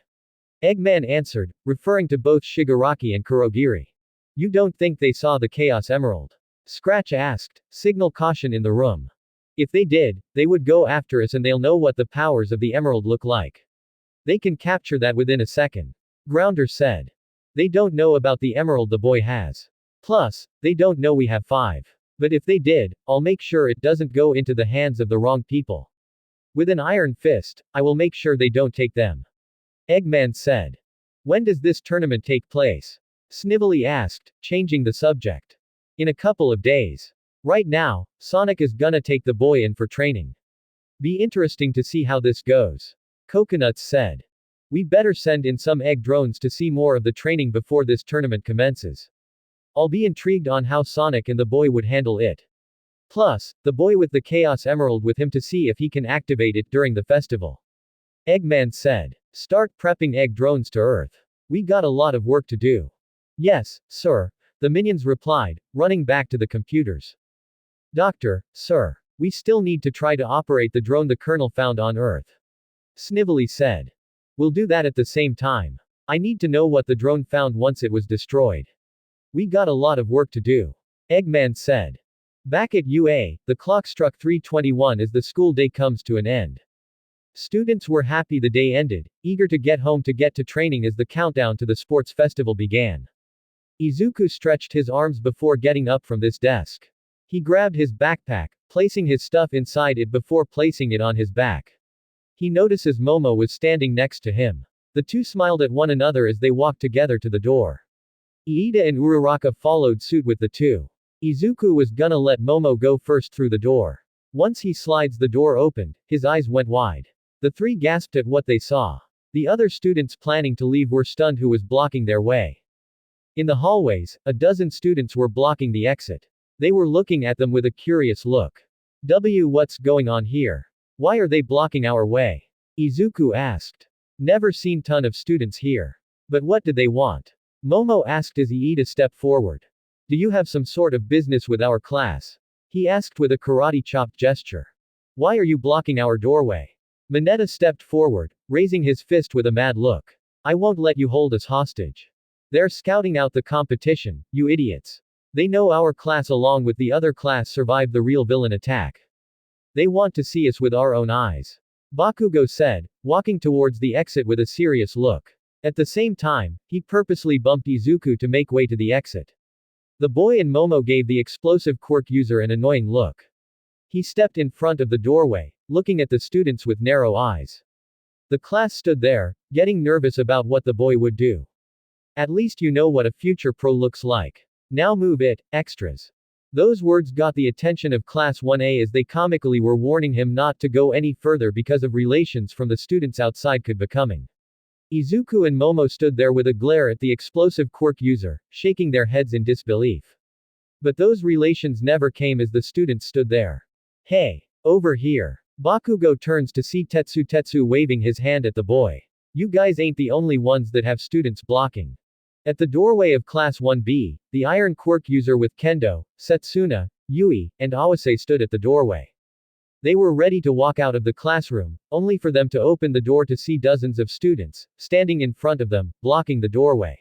Eggman answered, referring to both Shigaraki and Kurogiri. You don't think they saw the Chaos Emerald? Scratch asked, signal caution in the room. If they did, they would go after us and they'll know what the powers of the Emerald look like. They can capture that within a second. Grounder said. They don't know about the Emerald the boy has. Plus, they don't know we have 5. But if they did, I'll make sure it doesn't go into the hands of the wrong people. With an iron fist, I will make sure they don't take them. Eggman said. When does this tournament take place? Snively asked, changing the subject. In a couple of days. Right now, Sonic is gonna take the boy in for training. Be interesting to see how this goes. Coconuts said. We better send in some egg drones to see more of the training before this tournament commences. I'll be intrigued on how Sonic and the boy would handle it. Plus, the boy with the Chaos Emerald with him to see if he can activate it during the festival. Eggman said. Start prepping egg drones to Earth. We got a lot of work to do. Yes, sir, the minions replied, running back to the computers. Doctor, sir, we still need to try to operate the drone the Colonel found on Earth. Snively said. We'll do that at the same time. I need to know what the drone found once it was destroyed. We got a lot of work to do. Eggman said. Back at UA, the clock struck 3:21 as the school day comes to an end. Students were happy the day ended, eager to get home to get to training as the countdown to the sports festival began. Izuku stretched his arms before getting up from this desk. He grabbed his backpack, placing his stuff inside it before placing it on his back. He notices Momo was standing next to him. The two smiled at one another as they walked together to the door. Iida and Uraraka followed suit with the two. Izuku was gonna let Momo go first through the door. Once he slides the door opened, his eyes went wide. The three gasped at what they saw. The other students planning to leave were stunned who was blocking their way. In the hallways, a dozen students were blocking the exit. They were looking at them with a curious look. What's going on here? Why are they blocking our way? Izuku asked. Never seen ton of students here. But what did they want? Momo asked as Iida stepped forward. Do you have some sort of business with our class? He asked with a karate chop gesture. Why are you blocking our doorway? Mineta stepped forward, raising his fist with a mad look. I won't let you hold us hostage. They're scouting out the competition, you idiots. They know our class along with the other class survived the real villain attack. They want to see us with our own eyes. Bakugo said, walking towards the exit with a serious look. At the same time, he purposely bumped Izuku to make way to the exit. The boy and Momo gave the explosive quirk user an annoying look. He stepped in front of the doorway, looking at the students with narrow eyes. The class stood there, getting nervous about what the boy would do. At least you know what a future pro looks like. Now move it, extras. Those words got the attention of Class 1A as they comically were warning him not to go any further because of relations from the students outside could becoming. Izuku and Momo stood there with a glare at the explosive quirk user, shaking their heads in disbelief. But those relations never came as the students stood there. Hey, over here. Bakugo turns to see Tetsu waving his hand at the boy. You guys ain't the only ones that have students blocking. At the doorway of Class 1B, the iron quirk user with Kendo, Setsuna, Yui, and Awase stood at the doorway. They were ready to walk out of the classroom, only for them to open the door to see dozens of students, standing in front of them, blocking the doorway.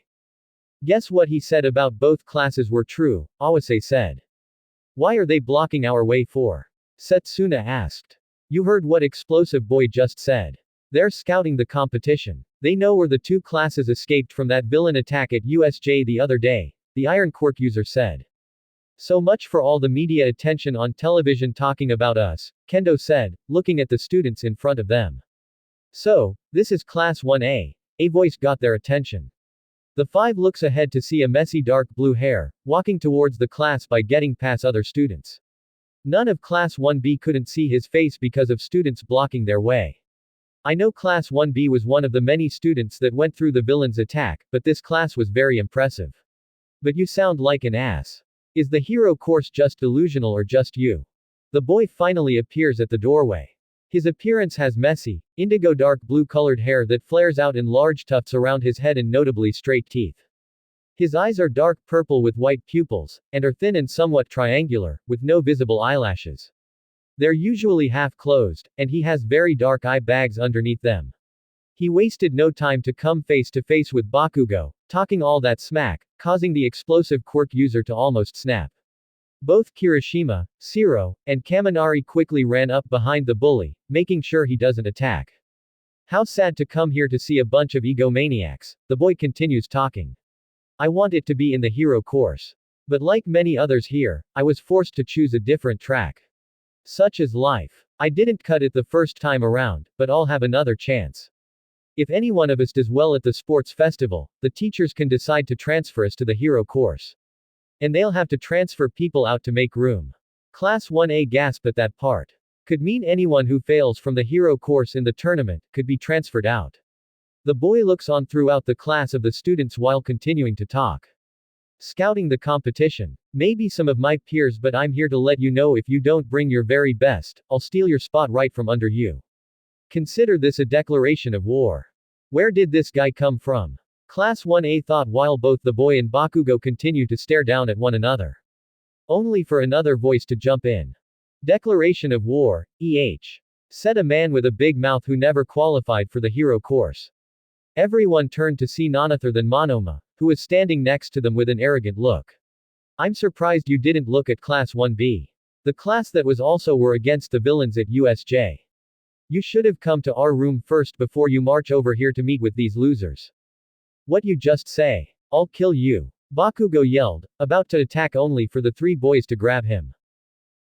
Guess what he said about both classes were true, Awase said. Why are they blocking our way for? Setsuna asked. You heard what explosive boy just said. They're scouting the competition. They know where the two classes escaped from that villain attack at USJ the other day, the iron quirk user said. So much for all the media attention on television talking about us, Kendo said, looking at the students in front of them. So, this is Class 1A. A voice got their attention. The five looks ahead to see a messy dark blue hair, walking towards the class by getting past other students. None of Class 1B couldn't see his face because of students blocking their way. I know Class 1B was one of the many students that went through the villain's attack, but this class was very impressive. But you sound like an ass. Is the hero course just delusional or just you? The boy finally appears at the doorway. His appearance has messy, indigo dark blue colored hair that flares out in large tufts around his head and notably straight teeth. His eyes are dark purple with white pupils, and are thin and somewhat triangular, with no visible eyelashes. They're usually half closed, and he has very dark eye bags underneath them. He wasted no time to come face to face with Bakugo, talking all that smack, causing the explosive quirk user to almost snap. Both Kirishima, Shiro, and Kaminari quickly ran up behind the bully, making sure he doesn't attack. How sad to come here to see a bunch of egomaniacs, the boy continues talking. I want it to be in the hero course. But like many others here, I was forced to choose a different track. Such is life. I didn't cut it the first time around, but I'll have another chance. If any one of us does well at the sports festival, the teachers can decide to transfer us to the hero course. And they'll have to transfer people out to make room. Class 1A gasped at that part. Could mean anyone who fails from the hero course in the tournament, could be transferred out. The boy looks on throughout the class of the students while continuing to talk. Scouting the competition. Maybe some of my peers, but I'm here to let you know if you don't bring your very best, I'll steal your spot right from under you. Consider this a declaration of war. Where did this guy come from? Class 1A thought while both the boy and Bakugo continued to stare down at one another. Only for another voice to jump in. Declaration of war, said a man with a big mouth who never qualified for the hero course. Everyone turned to see none other than Monoma, who was standing next to them with an arrogant look. I'm surprised you didn't look at Class 1B. The class that was also were against the villains at USJ. You should have come to our room first before you march over here to meet with these losers. What you just say? I'll kill you. Bakugo yelled, about to attack only for the three boys to grab him.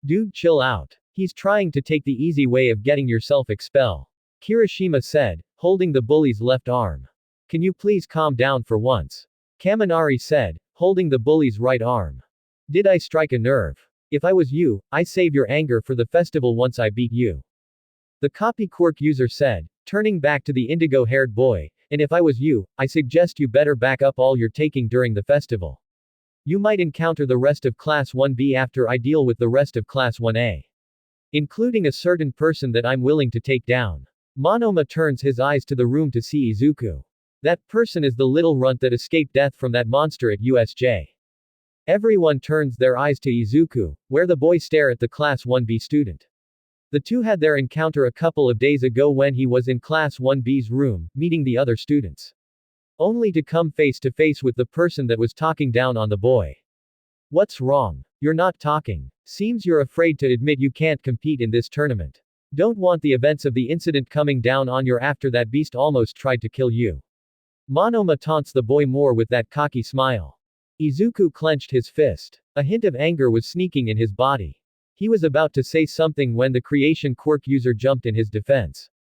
Dude, chill out. He's trying to take the easy way of getting yourself expelled. Kirishima said, holding the bully's left arm. Can you please calm down for once? Kaminari said, holding the bully's right arm. Did I strike a nerve? If I was you, I save your anger for the festival once I beat you. The copy quirk user said, turning back to the indigo-haired boy, and if I was you, I suggest you better back up all you're taking during the festival. You might encounter the rest of Class 1B after I deal with the rest of Class 1A. Including a certain person that I'm willing to take down. Monoma turns his eyes to the room to see Izuku. That person is the little runt that escaped death from that monster at USJ. Everyone turns their eyes to Izuku, where the boys stare at the Class 1B student. The two had their encounter a couple of days ago when he was in Class 1B's room, meeting the other students. Only to come face to face with the person that was talking down on the boy. What's wrong? You're not talking. Seems you're afraid to admit you can't compete in this tournament. Don't want the events of the incident coming down on you after that beast almost tried to kill you. Monoma taunts the boy more with that cocky smile. Izuku clenched his fist. A hint of anger was sneaking in his body. He was about to say something when the creation quirk user jumped in his defense.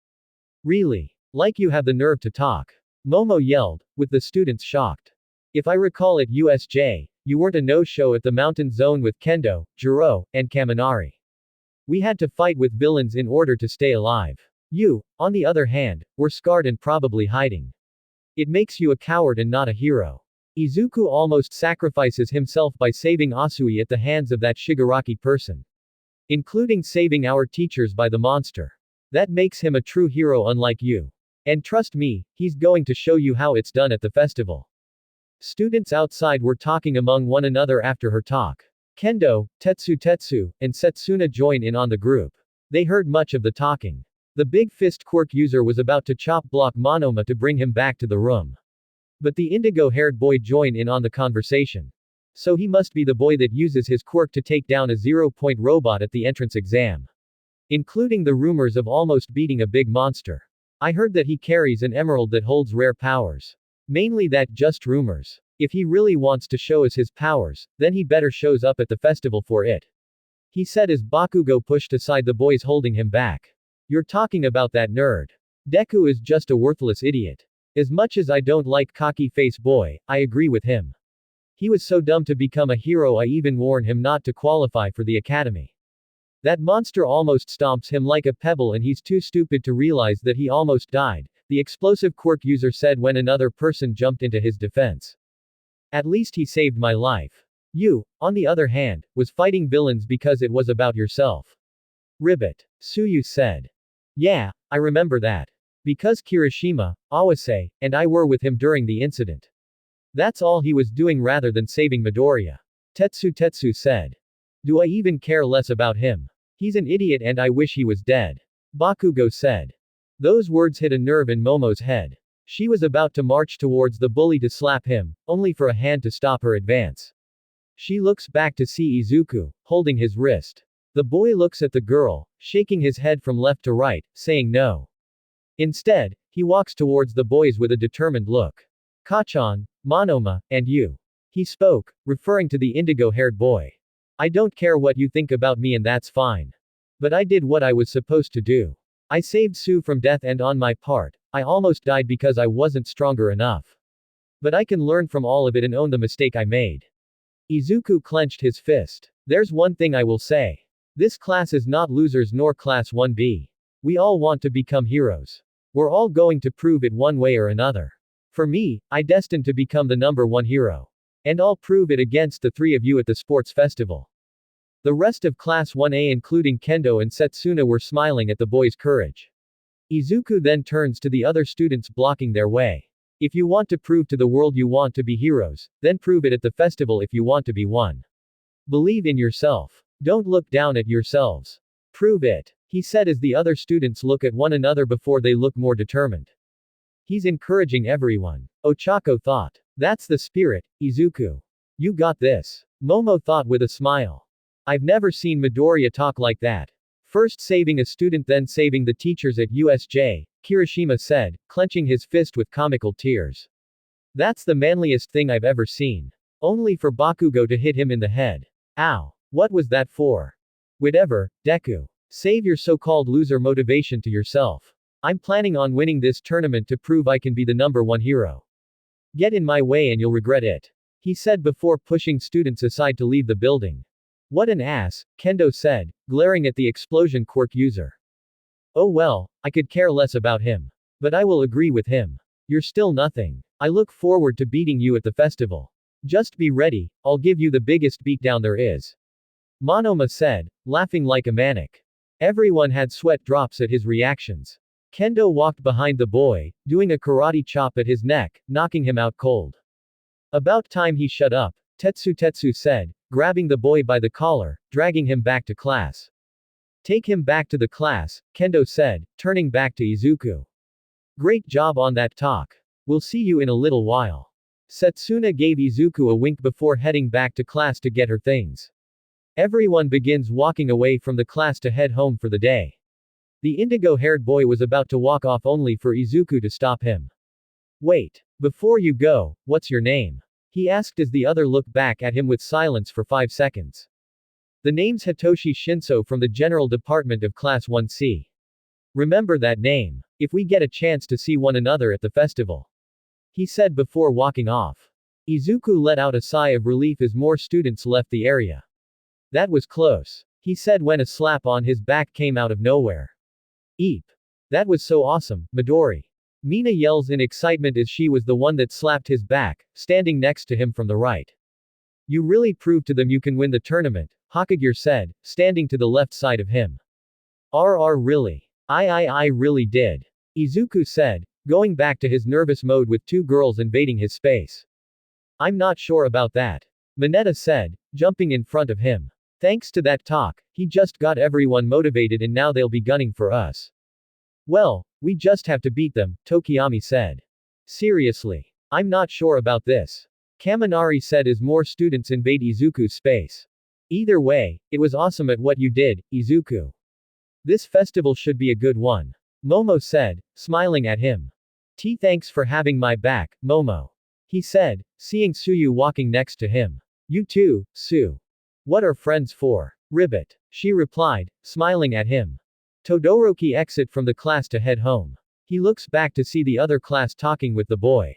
Really? Like you have the nerve to talk. Momo yelled, with the students shocked. If I recall at USJ, you weren't a no-show at the mountain zone with Kendo, Jiro, and Kaminari. We had to fight with villains in order to stay alive. You, on the other hand, were scarred and probably hiding. It makes you a coward and not a hero. Izuku almost sacrifices himself by saving Asui at the hands of that Shigaraki person. Including saving our teachers by the monster. That makes him a true hero unlike you. And trust me, he's going to show you how it's done at the festival. Students outside were talking among one another after her talk. Kendo, Tetsu, and Setsuna join in on the group. They heard much of the talking. The big fist quirk user was about to chop block Monoma to bring him back to the room. But the indigo-haired boy joined in on the conversation. So he must be the boy that uses his quirk to take down a 0-point robot at the entrance exam. Including the rumors of almost beating a big monster. I heard that he carries an emerald that holds rare powers. Mainly that just rumors. If he really wants to show us his powers, then he better shows up at the festival for it. He said as Bakugo pushed aside the boys holding him back. You're talking about that nerd. Deku is just a worthless idiot. As much as I don't like cocky face boy, I agree with him. He was so dumb to become a hero I even warned him not to qualify for the academy. That monster almost stomps him like a pebble and he's too stupid to realize that he almost died, the explosive quirk user said when another person jumped into his defense. At least he saved my life. You, on the other hand, was fighting villains because it was about yourself. Ribbit. Suyu said. Yeah, I remember that. Because Kirishima, Awase, and I were with him during the incident. That's all he was doing rather than saving Midoriya. Tetsu said. Do I even care less about him? He's an idiot and I wish he was dead. Bakugo said. Those words hit a nerve in Momo's head. She was about to march towards the bully to slap him, only for a hand to stop her advance. She looks back to see Izuku, holding his wrist. The boy looks at the girl, shaking his head from left to right, saying no. Instead, he walks towards the boys with a determined look. Kachan, Monoma, and you. He spoke, referring to the indigo-haired boy. I don't care what you think about me and that's fine. But I did what I was supposed to do. I saved Sue from death and on my part, I almost died because I wasn't stronger enough. But I can learn from all of it and own the mistake I made. Izuku clenched his fist. There's one thing I will say. This class is not losers nor Class 1B. We all want to become heroes. We're all going to prove it one way or another. For me, I destined to become the #1 hero. And I'll prove it against the three of you at the sports festival. The rest of Class 1A including Kendo and Setsuna were smiling at the boy's courage. Izuku then turns to the other students blocking their way. If you want to prove to the world you want to be heroes, then prove it at the festival if you want to be one. Believe in yourself. Don't look down at yourselves. Prove it, he said as the other students look at one another before they look more determined. He's encouraging everyone. Ochako thought. That's the spirit, Izuku. You got this. Momo thought with a smile. I've never seen Midoriya talk like that. First saving a student then saving the teachers at USJ, Kirishima said, clenching his fist with comical tears. That's the manliest thing I've ever seen. Only for Bakugo to hit him in the head. Ow. What was that for? Whatever, Deku. Save your so-called loser motivation to yourself. I'm planning on winning this tournament to prove I can be the #1 hero. Get in my way and you'll regret it. He said before pushing students aside to leave the building. What an ass, Kendo said, glaring at the explosion quirk user. Oh well, I could care less about him. But I will agree with him. You're still nothing. I look forward to beating you at the festival. Just be ready, I'll give you the biggest beatdown there is. Monoma said, laughing like a maniac. Everyone had sweat drops at his reactions. Kendo walked behind the boy, doing a karate chop at his neck, knocking him out cold. About time he shut up, Tetsu said, grabbing the boy by the collar, dragging him back to class. Take him back to the class, Kendo said, turning back to Izuku. Great job on that talk. We'll see you in a little while. Setsuna gave Izuku a wink before heading back to class to get her things. Everyone begins walking away from the class to head home for the day. The indigo-haired boy was about to walk off only for Izuku to stop him. Wait. Before you go, what's your name? He asked as the other looked back at him with silence for 5 seconds. The name's Hitoshi Shinso from the General Department of Class 1C. Remember that name. If we get a chance to see one another at the festival. He said before walking off. Izuku let out a sigh of relief as more students left the area. That was close. He said when a slap on his back came out of nowhere. Eep. That was so awesome, Midori. Mina yells in excitement as she was the one that slapped his back, standing next to him from the right. You really proved to them you can win the tournament, Hokage said, standing to the left side of him. Really? I really did. Izuku said, going back to his nervous mode with 2 girls invading his space. I'm not sure about that. Mineta said, jumping in front of him. Thanks to that talk, he just got everyone motivated and now they'll be gunning for us. Well, we just have to beat them, Tokiyami said. Seriously. I'm not sure about this. Kaminari said as more students invade Izuku's space. Either way, it was awesome at what you did, Izuku. This festival should be a good one. Momo said, smiling at him. Thanks for having my back, Momo. He said, seeing Suyu walking next to him. You too, Su. What are friends for? Ribbit. She replied, smiling at him. Todoroki exit from the class to head home. He looks back to see the other class talking with the boy.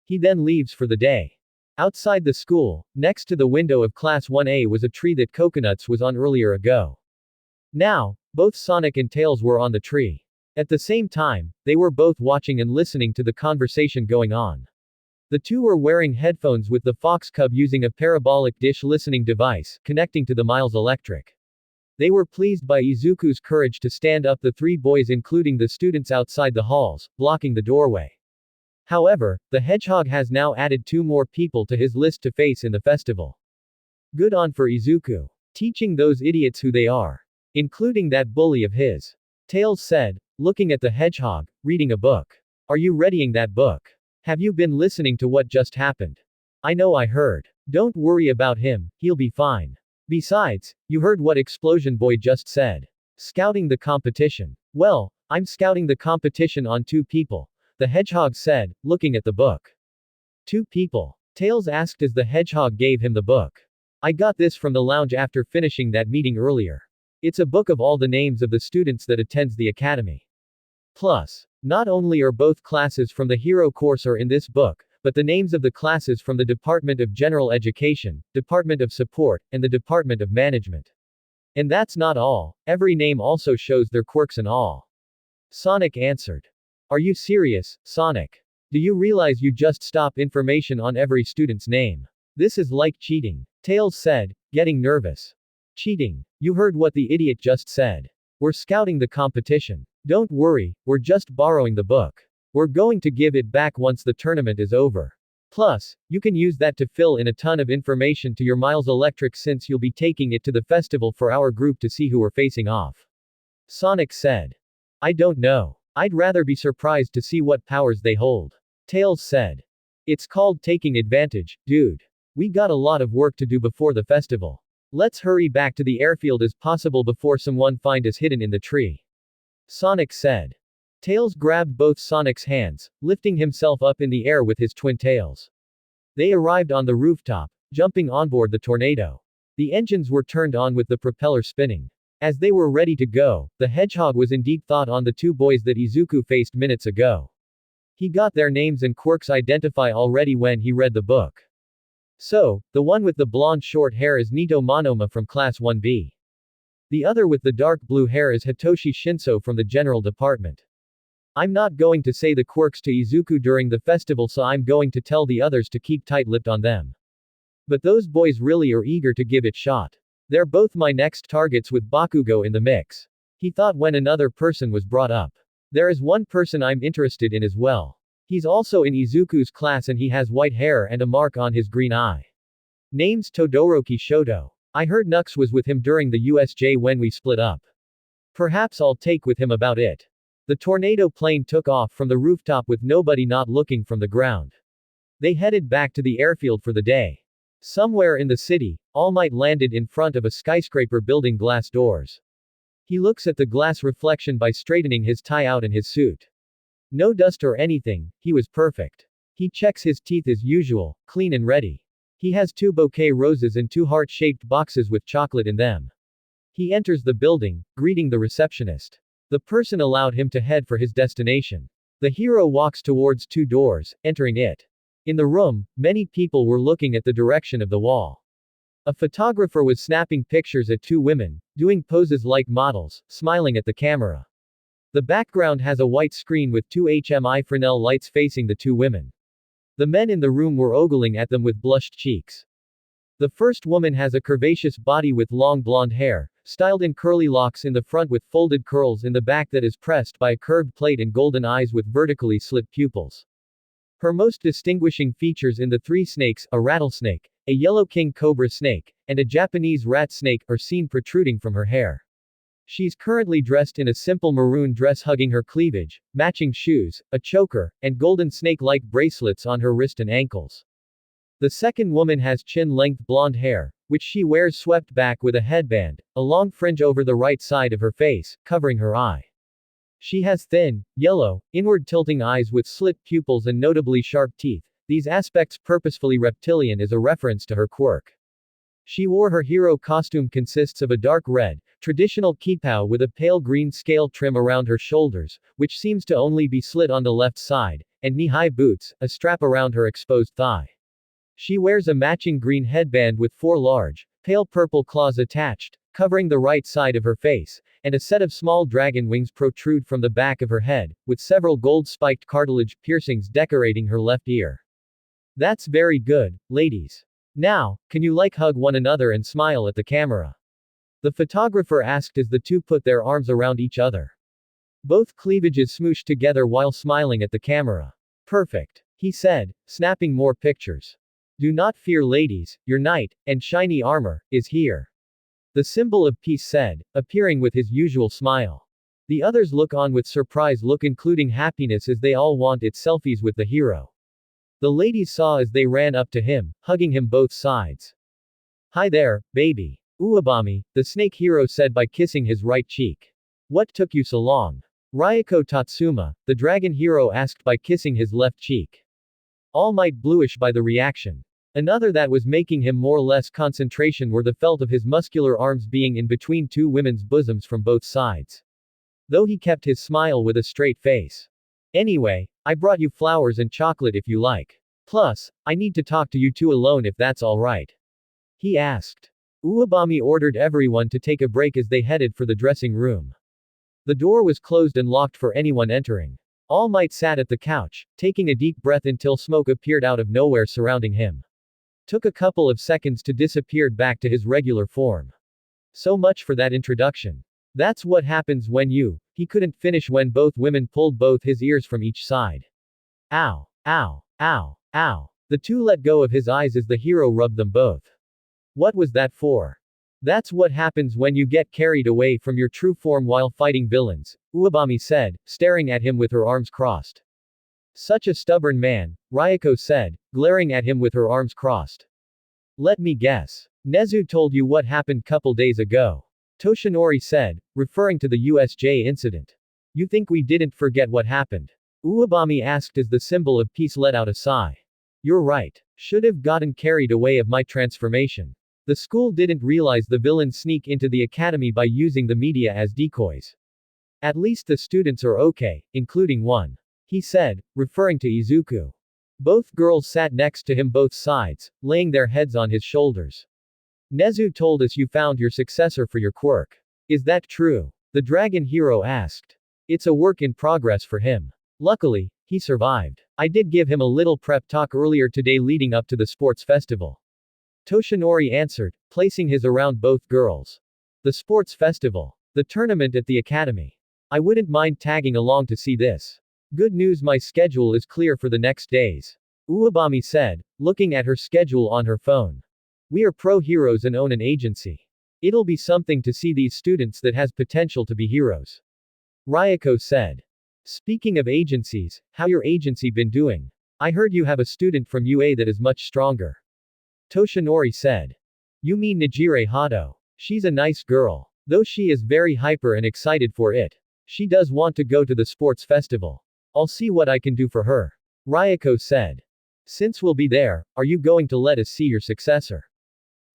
He then leaves for the day. Outside the school, next to the window of Class 1A was a tree that Coconuts was on earlier ago. Now, both Sonic and Tails were on the tree. At the same time, they were both watching and listening to the conversation going on. The two were wearing headphones with the Fox Cub using a parabolic dish listening device, connecting to the Miles Electric. They were pleased by Izuku's courage to stand up the 3 boys including the students outside the halls, blocking the doorway. However, the Hedgehog has now added 2 more people to his list to face in the festival. Good on for Izuku. Teaching those idiots who they are. Including that bully of his. Tails said, looking at the Hedgehog, reading a book. Are you readying that book? Have you been listening to what just happened? I know I heard. Don't worry about him, he'll be fine. Besides, you heard what Explosion Boy just said. Scouting the competition. Well, I'm scouting the competition on 2 people. The Hedgehog said, looking at the book. 2 people? Tails asked as the Hedgehog gave him the book. I got this from the lounge after finishing that meeting earlier. It's a book of all the names of the students that attends the academy. Plus, not only are both classes from the Hero course are in this book, but the names of the classes from the Department of General Education, Department of Support, and the Department of Management. And that's not all, every name also shows their quirks and all. Sonic answered. Are you serious, Sonic? Do you realize you just stop information on every student's name? This is like cheating. Tails said, getting nervous. Cheating. You heard what the idiot just said. We're scouting the competition. Don't worry, we're just borrowing the book. We're going to give it back once the tournament is over. Plus, you can use that to fill in a ton of information to your Miles Electric since you'll be taking it to the festival for our group to see who we're facing off. Sonic said. I don't know. I'd rather be surprised to see what powers they hold. Tails said. It's called taking advantage, dude. We got a lot of work to do before the festival. Let's hurry back to the airfield as possible before someone find us hidden in the tree. Sonic said. Tails grabbed both Sonic's hands, lifting himself up in the air with his twin tails. They arrived on the rooftop, jumping onboard the tornado. The engines were turned on with the propeller spinning. As they were ready to go, the Hedgehog was in deep thought on the two boys that Izuku faced minutes ago. He got their names and quirks identify already when he read the book. So, the one with the blonde short hair is Nito Monoma from Class 1B. The other with the dark blue hair is Hitoshi Shinso from the General Department. I'm not going to say the quirks to Izuku during the festival, so I'm going to tell the others to keep tight-lipped on them. But those boys really are eager to give it shot. They're both my next targets with Bakugo in the mix. He thought when another person was brought up. There is one person I'm interested in as well. He's also in Izuku's class and he has white hair and a mark on his green eye. Name's Todoroki Shoto. I heard Nux was with him during the USJ when we split up. Perhaps I'll take with him about it. The tornado plane took off from the rooftop with nobody not looking from the ground. They headed back to the airfield for the day. Somewhere in the city, All Might landed in front of a skyscraper building glass doors. He looks at the glass reflection by straightening his tie out in his suit. No dust or anything, he was perfect. He checks his teeth as usual, clean and ready. He has 2 bouquet roses and 2 heart-shaped boxes with chocolate in them. He enters the building, greeting the receptionist. The person allowed him to head for his destination. The hero walks towards 2 doors, entering it. In the room, many people were looking at the direction of the wall. A photographer was snapping pictures at 2 women, doing poses like models, smiling at the camera. The background has a white screen with 2 HMI Fresnel lights facing the 2 women. The men in the room were ogling at them with blushed cheeks. The first woman has a curvaceous body with long blonde hair, styled in curly locks in the front with folded curls in the back that is pressed by a curved plate and golden eyes with vertically slit pupils. Her most distinguishing features in the 3 snakes, a rattlesnake, a yellow king cobra snake, and a Japanese rat snake, are seen protruding from her hair. She's currently dressed in a simple maroon dress hugging her cleavage, matching shoes, a choker, and golden snake-like bracelets on her wrist and ankles. The second woman has chin-length blonde hair, which she wears swept back with a headband, a long fringe over the right side of her face, covering her eye. She has thin, yellow, inward-tilting eyes with slit pupils and notably sharp teeth, these aspects purposefully reptilian as a reference to her quirk. She wore her hero costume consists of a dark red, traditional kipao with a pale green scale trim around her shoulders, which seems to only be slit on the left side, and knee-high boots, a strap around her exposed thigh. She wears a matching green headband with 4 large, pale purple claws attached, covering the right side of her face, and a set of small dragon wings protrude from the back of her head, with several gold-spiked cartilage piercings decorating her left ear. That's very good, ladies. Now, can you hug one another and smile at the camera? The photographer asked as the 2 put their arms around each other. Both cleavages smooshed together while smiling at the camera. Perfect, he said, snapping more pictures. Do not fear, ladies, your knight, and shiny armor, is here. The symbol of peace said, appearing with his usual smile. The others look on with surprise look including happiness as they all want its selfies with the hero. The ladies saw as they ran up to him, hugging him both sides. Hi there, baby. Uwabami, the snake hero said by kissing his right cheek. What took you so long? Ryoko Tatsuma, the dragon hero asked by kissing his left cheek. All Might bluish by the reaction. Another that was making him more or less concentration were the felt of his muscular arms being in between 2 women's bosoms from both sides. Though he kept his smile with a straight face. Anyway, I brought you flowers and chocolate if you like. Plus, I need to talk to you 2 alone if that's alright. He asked. Uwabami ordered everyone to take a break as they headed for the dressing room. The door was closed and locked for anyone entering. All Might sat at the couch, taking a deep breath until smoke appeared out of nowhere surrounding him. Took a couple of seconds to disappear back to his regular form. So much for that introduction. That's what happens when he couldn't finish when both women pulled both his ears from each side. Ow, ow, ow, ow. The 2 let go of his eyes as the hero rubbed them both. What was that for? That's what happens when you get carried away from your true form while fighting villains, Uwabami said, staring at him with her arms crossed. Such a stubborn man, Ryoko said, glaring at him with her arms crossed. Let me guess. Nezu told you what happened couple days ago. Toshinori said, referring to the USJ incident. You think we didn't forget what happened? Uwabami asked as the symbol of peace let out a sigh. You're right. Should have gotten carried away of my transformation. The school didn't realize the villains sneak into the academy by using the media as decoys. At least the students are okay, including one. He said, referring to Izuku. Both girls sat next to him both sides, laying their heads on his shoulders. Nezu told us you found your successor for your quirk. Is that true? The dragon hero asked. It's a work in progress for him. Luckily, he survived. I did give him a little prep talk earlier today leading up to the sports festival. Toshinori answered, placing his around both girls. The sports festival. The tournament at the academy. I wouldn't mind tagging along to see this. Good news, my schedule is clear for the next days. Uwabami said, looking at her schedule on her phone. We are pro heroes and own an agency. It'll be something to see these students that has potential to be heroes. Ryoko said. Speaking of agencies, how your agency been doing? I heard you have a student from UA that is much stronger. Toshinori said. You mean Nijire Hado? She's a nice girl. Though she is very hyper and excited for it. She does want to go to the sports festival. I'll see what I can do for her. Ryoko said. Since we'll be there, are you going to let us see your successor?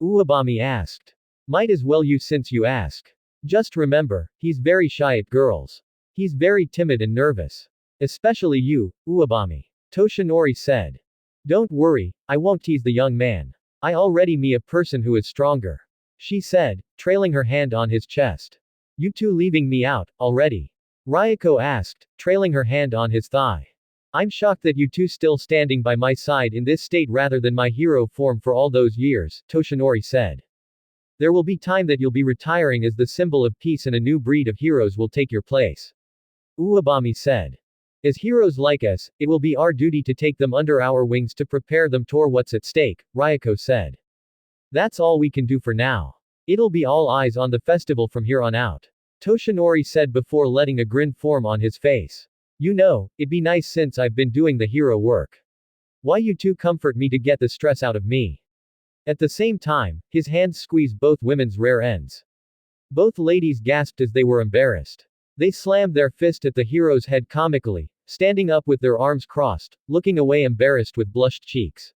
Uwabami asked. Might as well you since you ask. Just remember, he's very shy at girls. He's very timid and nervous. Especially you, Uwabami. Toshinori said. Don't worry, I won't tease the young man. I already meet a person who is stronger. She said, trailing her hand on his chest. You two leaving me out, already? Ryoko asked, trailing her hand on his thigh. I'm shocked that you two still standing by my side in this state rather than my hero form for all those years, Toshinori said. There will be time that you'll be retiring as the symbol of peace and a new breed of heroes will take your place. Uwabami said. As heroes like us, it will be our duty to take them under our wings to prepare them toward what's at stake, Ryoko said. That's all we can do for now. It'll be all eyes on the festival from here on out. Toshinori said before letting a grin form on his face. You know, it'd be nice since I've been doing the hero work. Why you two comfort me to get the stress out of me. At the same time, his hands squeezed both women's rear ends. Both ladies gasped as they were embarrassed. They slammed their fist at the hero's head comically, standing up with their arms crossed, looking away embarrassed with blushed cheeks.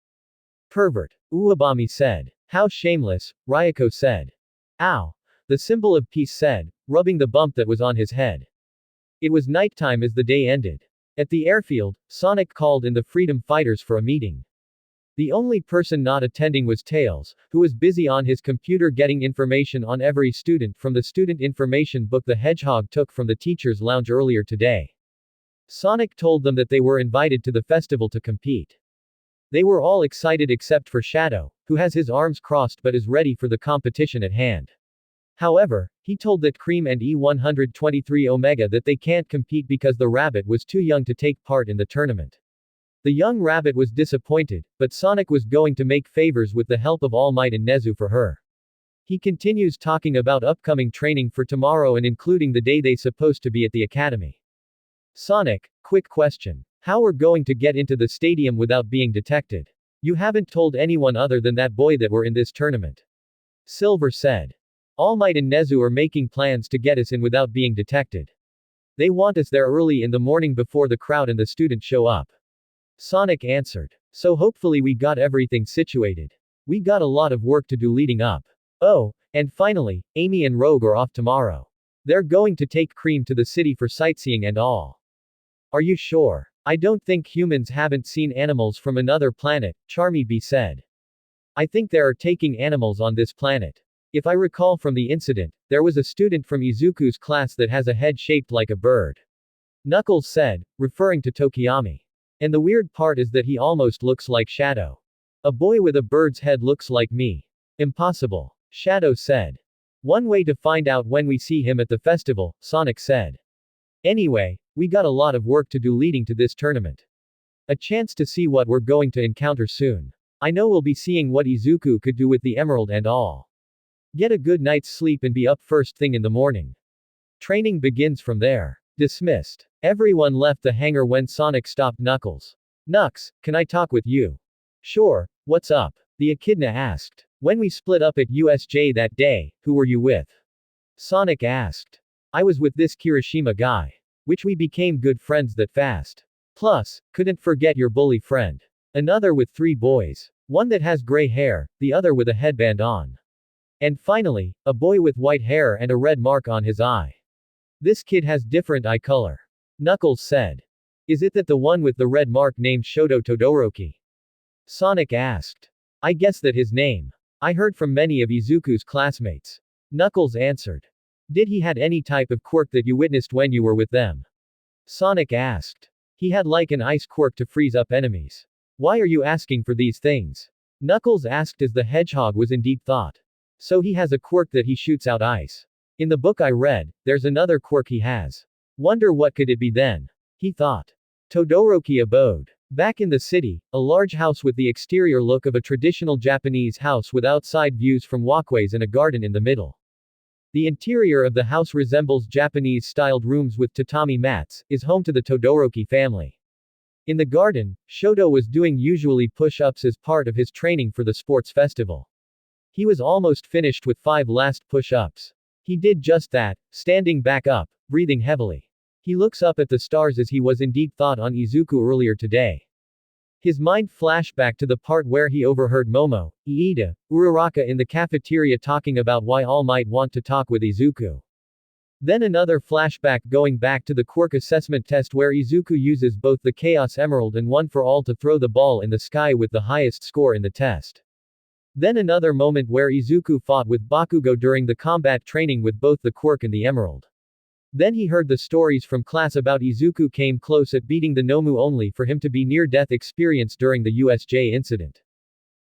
Pervert. Uwabami said. How shameless, Ryoko said. Ow. The symbol of peace said, rubbing the bump that was on his head. It was nighttime as the day ended. At the airfield, Sonic called in the Freedom Fighters for a meeting. The only person not attending was Tails, who was busy on his computer getting information on every student from the student information book the Hedgehog took from the teacher's lounge earlier today. Sonic told them that they were invited to the festival to compete. They were all excited except for Shadow, who has his arms crossed but is ready for the competition at hand. However, he told that Cream and E123 Omega that they can't compete because the rabbit was too young to take part in the tournament. The young rabbit was disappointed, but Sonic was going to make favors with the help of All Might and Nezu for her. He continues talking about upcoming training for tomorrow and including the day they supposed to be at the academy. Sonic, quick question. How we're going to get into the stadium without being detected? You haven't told anyone other than that boy that we're in this tournament. Silver said. All Might and Nezu are making plans to get us in without being detected. They want us there early in the morning before the crowd and the students show up. Sonic answered. So hopefully we got everything situated. We got a lot of work to do leading up. Oh, and finally, Amy and Rogue are off tomorrow. They're going to take Cream to the city for sightseeing and all. Are you sure? I don't think humans haven't seen animals from another planet, Charmy B said. I think they are taking animals on this planet. If I recall from the incident, there was a student from Izuku's class that has a head shaped like a bird. Knuckles said, referring to Tokiyami. And the weird part is that he almost looks like Shadow. A boy with a bird's head looks like me. Impossible. Shadow said. One way to find out when we see him at the festival, Sonic said. Anyway, we got a lot of work to do leading to this tournament. A chance to see what we're going to encounter soon. I know we'll be seeing what Izuku could do with the emerald and all. Get a good night's sleep and be up first thing in the morning. Training begins from there. Dismissed. Everyone left the hangar when Sonic stopped Knuckles. Knux, can I talk with you? Sure, what's up? The echidna asked. When we split up at USJ that day, who were you with? Sonic asked. I was with this Kirishima guy. Which we became good friends that fast. Plus, couldn't forget your bully friend. Another with 3 boys. One that has gray hair, the other with a headband on. And finally, a boy with white hair and a red mark on his eye. This kid has different eye color. Knuckles said. Is it that the one with the red mark named Shoto Todoroki? Sonic asked. I guess that his name. I heard from many of Izuku's classmates. Knuckles answered. Did he had any type of quirk that you witnessed when you were with them? Sonic asked. He had like an ice quirk to freeze up enemies. Why are you asking for these things? Knuckles asked as the hedgehog was in deep thought. So he has a quirk that he shoots out ice. In the book I read, there's another quirk he has. Wonder what could it be then? He thought. Todoroki abode. Back in the city, a large house with the exterior look of a traditional Japanese house with outside views from walkways and a garden in the middle. The interior of the house resembles Japanese-styled rooms with tatami mats, is home to the Todoroki family. In the garden, Shoto was doing usually push-ups as part of his training for the sports festival. He was almost finished with 5 last push-ups. He did just that, standing back up, breathing heavily. He looks up at the stars as he was in deep thought on Izuku earlier today. His mind flashed back to the part where he overheard Momo, Iida, Uraraka in the cafeteria talking about why All Might want to talk with Izuku. Then another flashback going back to the quirk assessment test where Izuku uses both the Chaos Emerald and One for All to throw the ball in the sky with the highest score in the test. Then another moment where Izuku fought with Bakugo during the combat training with both the quirk and the emerald. Then he heard the stories from class about Izuku came close at beating the Nomu only for him to be near-death experience during the USJ incident.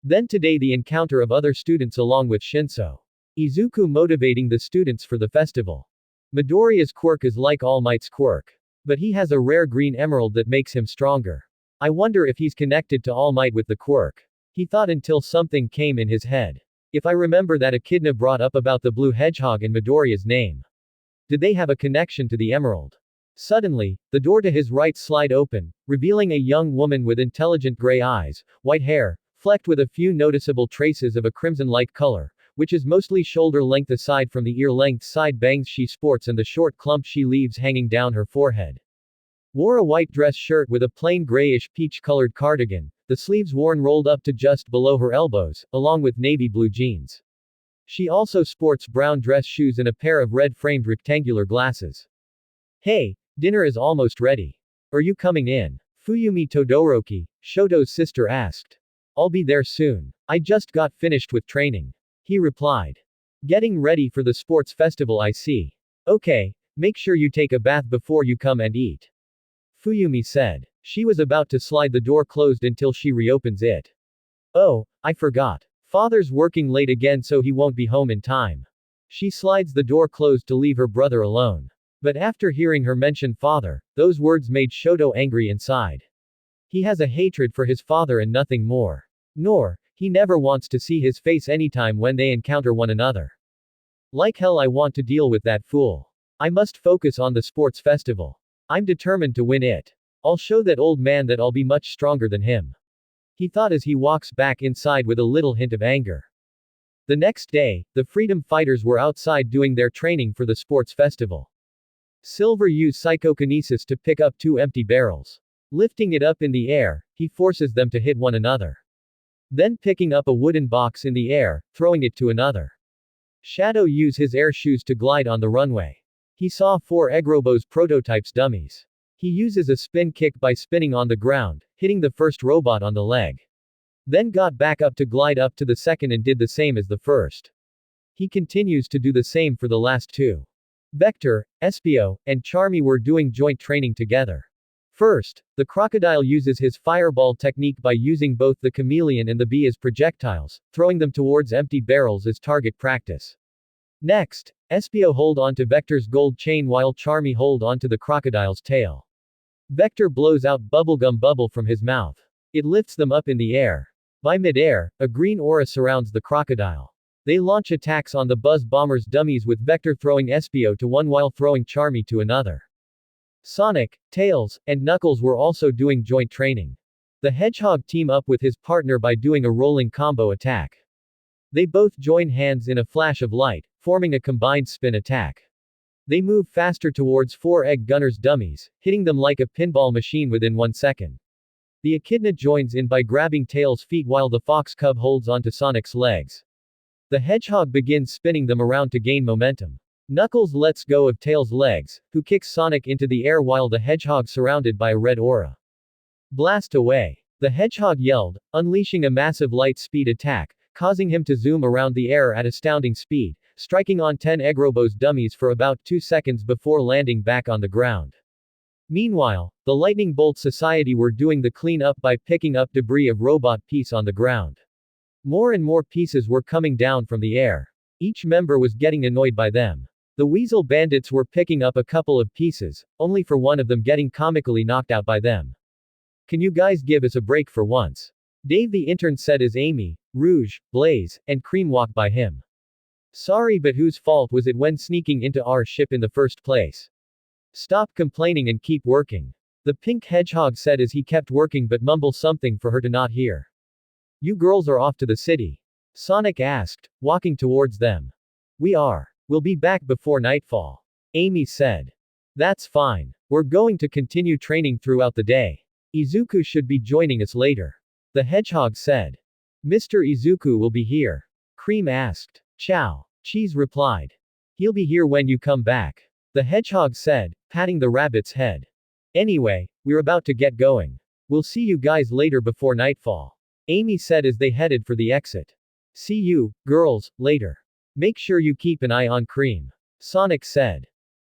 Then today the encounter of other students along with Shinso. Izuku motivating the students for the festival. Midoriya's quirk is like All Might's quirk. But he has a rare green emerald that makes him stronger. I wonder if he's connected to All Might with the quirk. He thought until something came in his head. If I remember that echidna brought up about the blue hedgehog and Midoriya's name. Did they have a connection to the emerald? Suddenly, the door to his right slid open, revealing a young woman with intelligent gray eyes, white hair, flecked with a few noticeable traces of a crimson-like color, which is mostly shoulder-length aside from the ear-length side bangs she sports and the short clump she leaves hanging down her forehead. Wore a white dress shirt with a plain grayish peach-colored cardigan, the sleeves worn rolled up to just below her elbows, along with navy blue jeans. She also sports brown dress shoes and a pair of red-framed rectangular glasses. Hey, dinner is almost ready. Are you coming in? Fuyumi Todoroki, Shoto's sister asked. I'll be there soon. I just got finished with training. He replied. Getting ready for the sports festival I see. Okay, make sure you take a bath before you come and eat. Fuyumi said. She was about to slide the door closed until she reopens it. Oh, I forgot. Father's working late again so he won't be home in time. She slides the door closed to leave her brother alone. But after hearing her mention father, those words made Shoto angry inside. He has a hatred for his father and nothing more. Nor, he never wants to see his face anytime when they encounter one another. Like hell I want to deal with that fool. I must focus on the sports festival. I'm determined to win it. I'll show that old man that I'll be much stronger than him. He thought as he walks back inside with a little hint of anger. The next day, the freedom fighters were outside doing their training for the sports festival. Silver used psychokinesis to pick up 2 empty barrels. Lifting it up in the air, he forces them to hit one another. Then picking up a wooden box in the air, throwing it to another. Shadow used his air shoes to glide on the runway. He saw 4 Eggrobo's prototypes dummies. He uses a spin kick by spinning on the ground, hitting the first robot on the leg. Then got back up to glide up to the second and did the same as the first. He continues to do the same for the last 2. Vector, Espio, and Charmy were doing joint training together. First, the crocodile uses his fireball technique by using both the chameleon and the bee as projectiles, throwing them towards empty barrels as target practice. Next, Espio hold onto Vector's gold chain while Charmy hold onto the crocodile's tail. Vector blows out bubblegum bubble from his mouth. It lifts them up in the air. By mid-air, a green aura surrounds the crocodile. They launch attacks on the Buzz Bomber's dummies with Vector throwing Espio to one while throwing Charmy to another. Sonic, Tails, and Knuckles were also doing joint training. The Hedgehog team up with his partner by doing a rolling combo attack. They both join hands in a flash of light, forming a combined spin attack. They move faster towards 4 Egg Gunner's dummies, hitting them like a pinball machine within 1 second. The Echidna joins in by grabbing Tails' feet while the Fox Cub holds onto Sonic's legs. The Hedgehog begins spinning them around to gain momentum. Knuckles lets go of Tails' legs, who kicks Sonic into the air while the Hedgehog surrounded by a red aura. Blast away! The Hedgehog yelled, unleashing a massive light speed attack, causing him to zoom around the air at astounding speed, striking on 10 Eggrobo's dummies for about 2 seconds before landing back on the ground. Meanwhile, the Lightning Bolt Society were doing the clean-up by picking up debris of robot piece on the ground. More and more pieces were coming down from the air. Each member was getting annoyed by them. The Weasel Bandits were picking up a couple of pieces, only for one of them getting comically knocked out by them. Can you guys give us a break for once? Dave the intern said as Amy, Rouge, Blaze, and Cream walked by him. Sorry, but whose fault was it when sneaking into our ship in the first place? Stop complaining and keep working. The pink hedgehog said as he kept working but mumbled something for her to not hear. You girls are off to the city? Sonic asked, walking towards them. We are. We'll be back before nightfall. Amy said. That's fine. We're going to continue training throughout the day. Izuku should be joining us later. The hedgehog said. Mr. Izuku will be here. Cream asked. Chow. Cheese replied. He'll be here when you come back. The hedgehog said, patting the rabbit's head. Anyway, we're about to get going. We'll see you guys later before nightfall. Amy said as they headed for the exit. See you, girls, later. Make sure you keep an eye on Cream. Sonic said.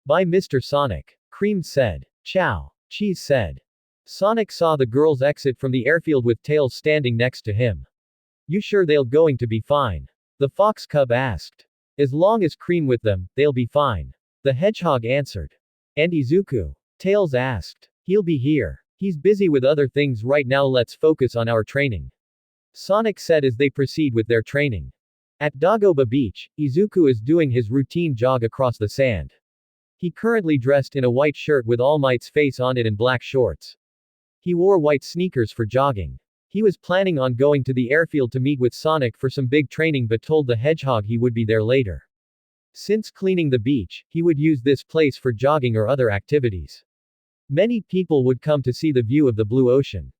Bye, Mr. Sonic. Cream said. Chow. Cheese said. Sonic saw the girls exit from the airfield with Tails standing next to him. You sure they'll going to be fine? The Fox Cub asked. As long as Cream with them, they'll be fine. The Hedgehog answered. And Izuku? Tails asked. He'll be here. He's busy with other things right now, let's focus on our training. Sonic said as they proceed with their training. At Dagoba Beach, Izuku is doing his routine jog across the sand. He currently dressed in a white shirt with All Might's face on it and black shorts. He wore white sneakers for jogging. He was planning on going to the airfield to meet with Sonic for some big training but told the Hedgehog he would be there later. Since cleaning the beach, he would use this place for jogging or other activities. Many people would come to see the view of the blue ocean.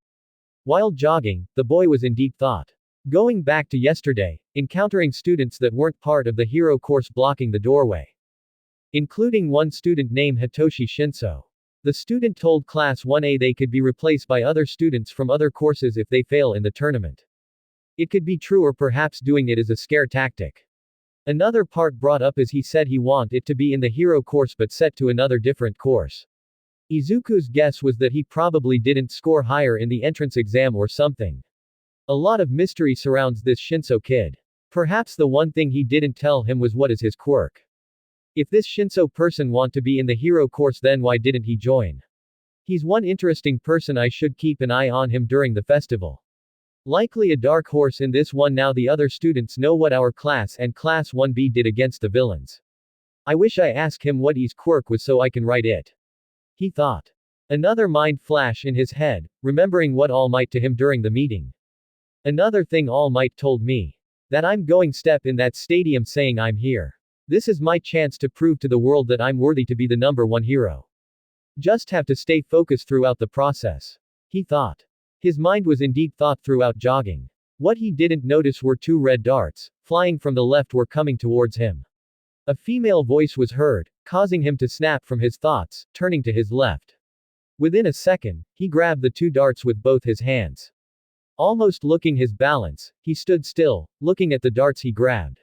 While jogging, the boy was in deep thought. Going back to yesterday, encountering students that weren't part of the hero course blocking the doorway. Including one student named Hitoshi Shinso. The student told Class 1A they could be replaced by other students from other courses if they fail in the tournament. It could be true or perhaps doing it as a scare tactic. Another part brought up as he said he want it to be in the hero course but set to another different course. Izuku's guess was that he probably didn't score higher in the entrance exam or something. A lot of mystery surrounds this Shinso kid. Perhaps the one thing he didn't tell him was what is his quirk. If this Shinso person want to be in the hero course, then why didn't he join? He's one interesting person, I should keep an eye on him during the festival. Likely a dark horse in this one. Now the other students know what our class and Class 1B did against the villains. I wish I asked him what his quirk was so I can write it. He thought. Another mind flash in his head, remembering what All Might to him during the meeting. Another thing All Might told me. That I'm going step in that stadium saying I'm here. This is my chance to prove to the world that I'm worthy to be the #1 hero. Just have to stay focused throughout the process. He thought. His mind was in deep thought throughout jogging. What he didn't notice were 2 red darts, flying from the left, were coming towards him. A female voice was heard, causing him to snap from his thoughts, turning to his left. Within a second, he grabbed the 2 darts with both his hands. Almost looking his balance, he stood still, looking at the darts he grabbed.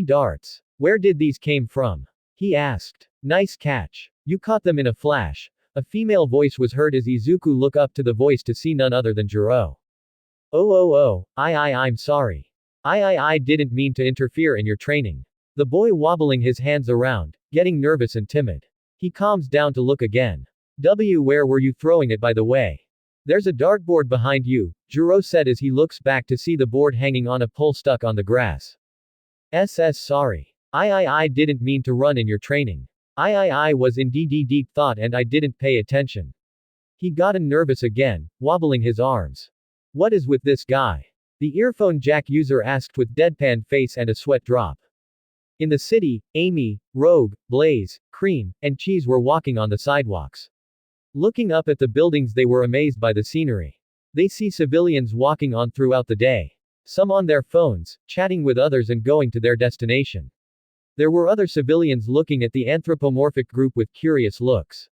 Darts. Where did these came from? He asked. Nice catch. You caught them in a flash. A female voice was heard as Izuku looked up to the voice to see none other than Jiro. I'm sorry. I didn't mean to interfere in your training. The boy wobbling his hands around, getting nervous and timid. He calms down to look again. Where were you throwing it, by the way? There's a dartboard behind you, Jiro said as he looks back to see the board hanging on a pole stuck on the grass. Sorry. I didn't mean to run in your training. I was in deep thought and I didn't pay attention. He gotten nervous again, wobbling his arms. What is with this guy? The earphone jack user asked with deadpan face and a sweat drop. In the city, Amy, Rogue, Blaze, Cream, and Cheese were walking on the sidewalks. Looking up at the buildings, they were amazed by the scenery. They see civilians walking on throughout the day. Some on their phones, chatting with others and going to their destination. There were other civilians looking at the anthropomorphic group with curious looks.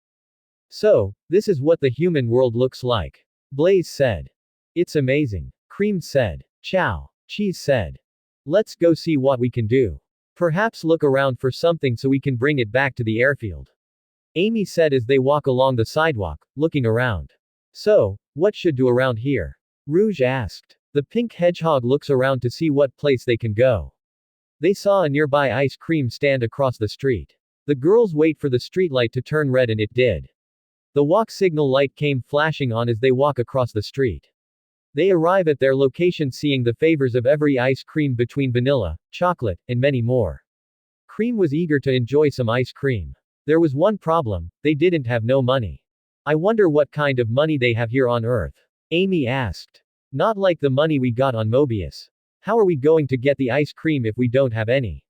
So, this is what the human world looks like. Blaze said. It's amazing. Cream said. Ciao. Cheese said. Let's go see what we can do. Perhaps look around for something so we can bring it back to the airfield. Amy said as they walk along the sidewalk, looking around. So, what should do around here? Rouge asked. The pink hedgehog looks around to see what place they can go. They saw a nearby ice cream stand across the street. The girls wait for the streetlight to turn red and it did. The walk signal light came flashing on as they walk across the street. They arrive at their location seeing the flavors of every ice cream between vanilla, chocolate, and many more. Cream was eager to enjoy some ice cream. There was one problem, they didn't have no money. I wonder what kind of money they have here on Earth. Amy asked. Not like the money we got on Mobius. How are we going to get the ice cream if we don't have any?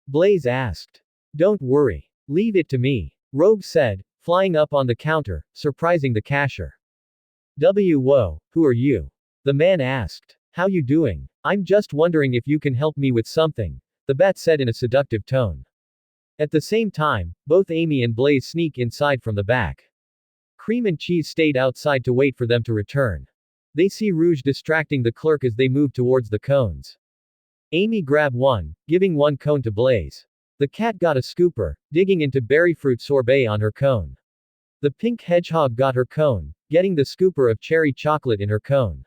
Blaze asked. Don't worry. Leave it to me. Rogue said, flying up on the counter, surprising the cashier. Whoa, who are you? The man asked. How you doing? I'm just wondering if you can help me with something, the bat said in a seductive tone. At the same time, both Amy and Blaze sneak inside from the back. Cream and Cheese stayed outside to wait for them to return. They see Rouge distracting the clerk as they move towards the cones. Amy grabbed one, giving one cone to Blaze. The cat got a scooper, digging into berry fruit sorbet on her cone. The pink hedgehog got her cone, getting the scooper of cherry chocolate in her cone.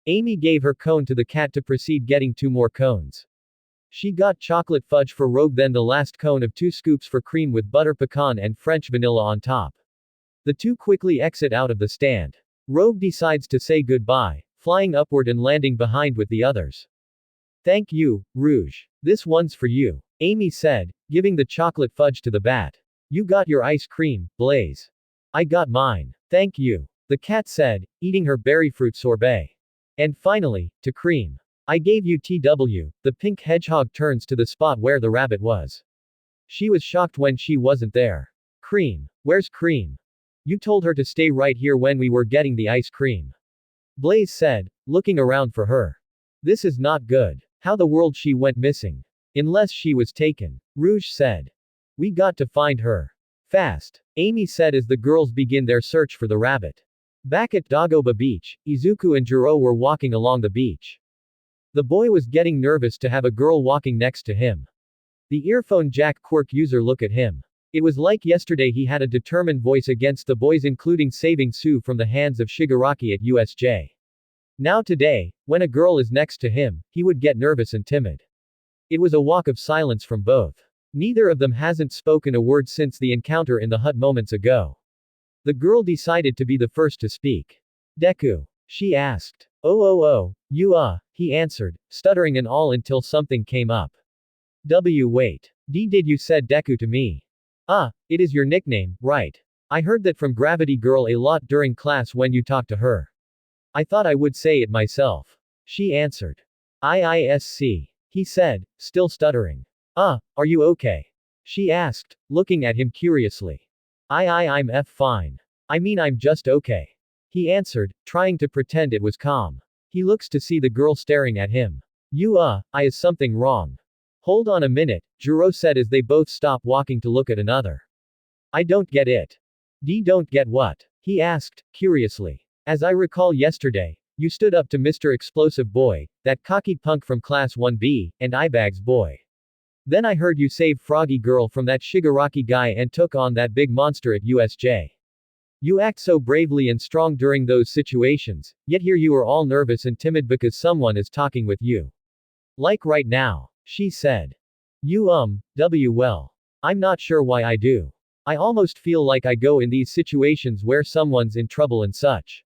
Amy gave her cone to the cat to proceed getting 2 more cones. She got chocolate fudge for Rogue, then the last cone of 2 scoops for Cream with butter pecan and French vanilla on top. The 2 quickly exit out of the stand. Rogue decides to say goodbye, flying upward and landing behind with the others. Thank you, Rouge. This one's for you, Amy said, giving the chocolate fudge to the bat. You got your ice cream, Blaze. I got mine. Thank you, the cat said, eating her berry fruit sorbet. And finally, to Cream. I gave you TW, the pink hedgehog turns to the spot where the rabbit was. She was shocked when she wasn't there. Cream. Where's Cream? You told her to stay right here when we were getting the ice cream. Blaze said, looking around for her. This is not good. How the world she went missing. Unless she was taken. Rouge said. We got to find her. Fast. Amy said as the girls begin their search for the rabbit. Back at Dagoba Beach, Izuku and Jiro were walking along the beach. The boy was getting nervous to have a girl walking next to him. The earphone jack quirk user looked at him. It was like yesterday he had a determined voice against the boys, including saving Sue from the hands of Shigaraki at USJ. Now today, when a girl is next to him, he would get nervous and timid. It was a walk of silence from both. Neither of them hasn't spoken a word since the encounter in the hut moments ago. The girl decided to be the first to speak. Deku? She asked. Oh, you he answered, stuttering and all until something came up. Wait. Did you said Deku to me? It is your nickname, right? I heard that from Gravity Girl a lot during class when you talked to her. I thought I would say it myself. She answered. IISC. He said, still stuttering. Are you okay? She asked, looking at him curiously. I'm fine. I mean I'm just okay. He answered, trying to pretend it was calm. He looks to see the girl staring at him. Is something wrong? Hold on a minute, Jiro said as they both stopped walking to look at another. I don't get it. Don't get what? He asked, curiously. As I recall yesterday, you stood up to Mr. Explosive Boy, that cocky punk from Class 1B, and Ibags Boy. Then I heard you save Froggy Girl from that Shigaraki guy and took on that big monster at USJ. You act so bravely and strong during those situations, yet here you are all nervous and timid because someone is talking with you. Like right now, she said. Well. I'm not sure why I do. I almost feel like I go in these situations where someone's in trouble and such.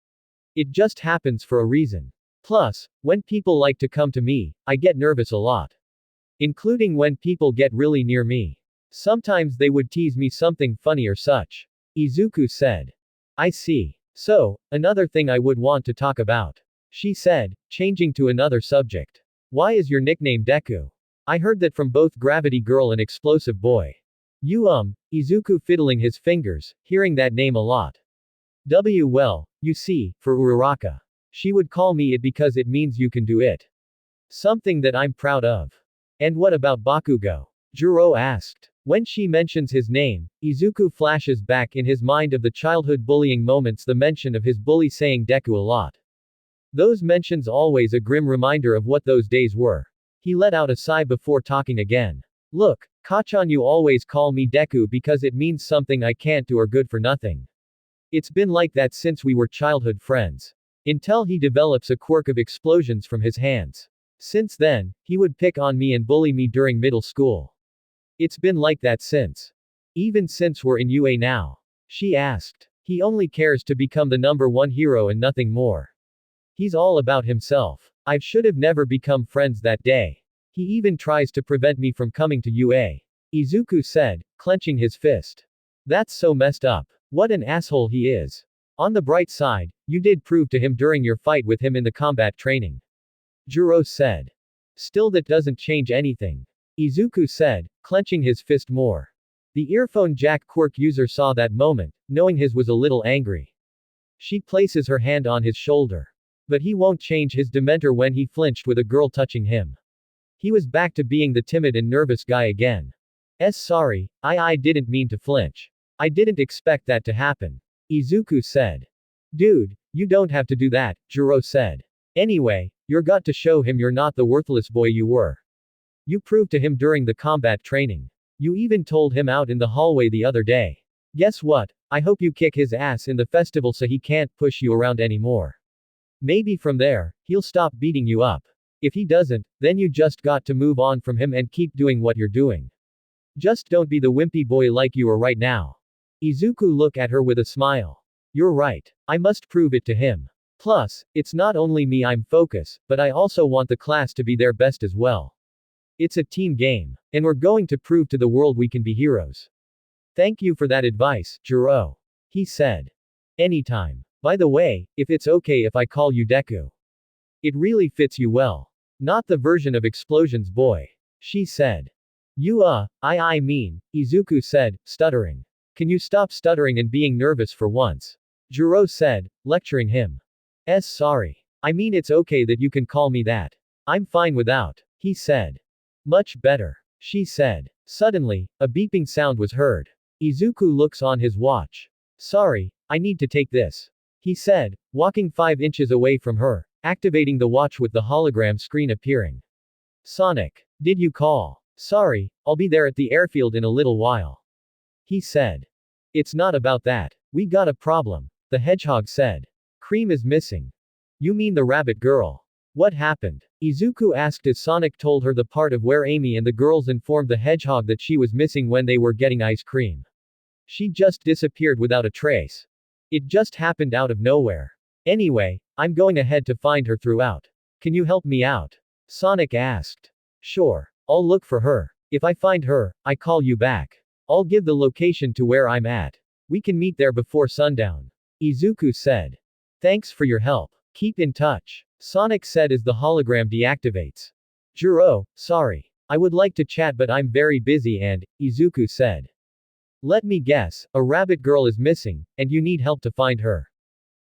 It just happens for a reason. Plus, when people like to come to me, I get nervous a lot. Including when people get really near me. Sometimes they would tease me something funny or such. Izuku said. I see. So, another thing I would want to talk about. She said, changing to another subject. Why is your nickname Deku? I heard that from both Gravity Girl and Explosive Boy. Izuku fiddling his fingers, hearing that name a lot. Well, you see, for Uraraka. She would call me it because it means you can do it. Something that I'm proud of. And what about Bakugo? Juro asked. When she mentions his name, Izuku flashes back in his mind of the childhood bullying moments, the mention of his bully saying Deku a lot. Those mentions always a grim reminder of what those days were. He let out a sigh before talking again. Look, Kachan, you always call me Deku because it means something I can't do or good for nothing. It's been like that since we were childhood friends. Until he develops a quirk of explosions from his hands. Since then, he would pick on me and bully me during middle school. It's been like that since. Even since we're in UA now. She asked. He only cares to become the #1 hero and nothing more. He's all about himself. I should have never become friends that day. He even tries to prevent me from coming to UA. Izuku said, clenching his fist. That's so messed up. What an asshole he is. On the bright side, you did prove to him during your fight with him in the combat training. Juro said. Still, that doesn't change anything. Izuku said, clenching his fist more. The earphone jack quirk user saw that moment, knowing his was a little angry. She places her hand on his shoulder. But he won't change his demeanor when he flinched with a girl touching him. He was back to being the timid and nervous guy again. Sorry, I didn't mean to flinch. I didn't expect that to happen. Izuku said. Dude, you don't have to do that, Juro said. Anyway, you're got to show him you're not the worthless boy you were. You proved to him during the combat training. You even told him out in the hallway the other day. Guess what? I hope you kick his ass in the festival so he can't push you around anymore. Maybe from there, he'll stop beating you up. If he doesn't, then you just got to move on from him and keep doing what you're doing. Just don't be the wimpy boy like you are right now. Izuku looked at her with a smile. You're right. I must prove it to him. Plus, it's not only me I'm focused, but I also want the class to be their best as well. It's a team game. And we're going to prove to the world we can be heroes. Thank you for that advice, Juro. He said. Anytime. By the way, if it's okay if I call you Deku. It really fits you well. Not the version of Explosions Boy. She said. I mean, Izuku said, stuttering. Can you stop stuttering and being nervous for once? Juro said, lecturing him. Sorry. I mean, it's okay that you can call me that. I'm fine without. He said. Much better. She said. Suddenly, a beeping sound was heard. Izuku looks on his watch. Sorry, I need to take this. He said, walking 5 inches away from her, activating the watch with the hologram screen appearing. Sonic. Did you call? Sorry, I'll be there at the airfield in a little while. He said. It's not about that. We got a problem. The Hedgehog said. Cream is missing. You mean the rabbit girl? What happened? Izuku asked as Sonic told her the part of where Amy and the girls informed the Hedgehog that she was missing when they were getting ice cream. She just disappeared without a trace. It just happened out of nowhere. Anyway, I'm going ahead to find her throughout. Can you help me out? Sonic asked. Sure. I'll look for her. If I find her, I call you back. I'll give the location to where I'm at. We can meet there before sundown. Izuku said. Thanks for your help. Keep in touch. Sonic said as the hologram deactivates. Juro, sorry. I would like to chat but I'm very busy and, Izuku said. Let me guess, a rabbit girl is missing, and you need help to find her.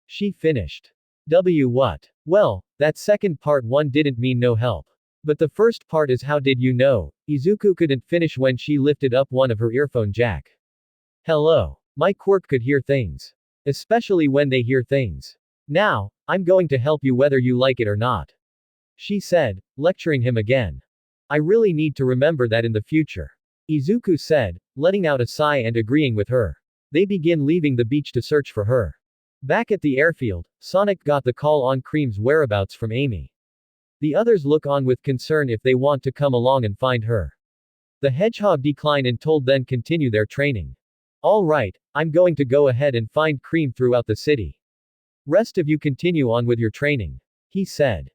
She finished. What? Well, that second part one didn't mean no help. But the first part is how did you know? Izuku couldn't finish when she lifted up one of her earphone jack. Hello. My quirk could hear things. Especially when they hear things. Now, I'm going to help you whether you like it or not. She said, lecturing him again. I really need to remember that in the future. Izuku said, letting out a sigh and agreeing with her. They begin leaving the beach to search for her. Back at the airfield, Sonic got the call on Cream's whereabouts from Amy. The others look on with concern if they want to come along and find her. The Hedgehog declined and told then continue their training. All right, I'm going to go ahead and find Cream throughout the city. Rest of you continue on with your training. He said.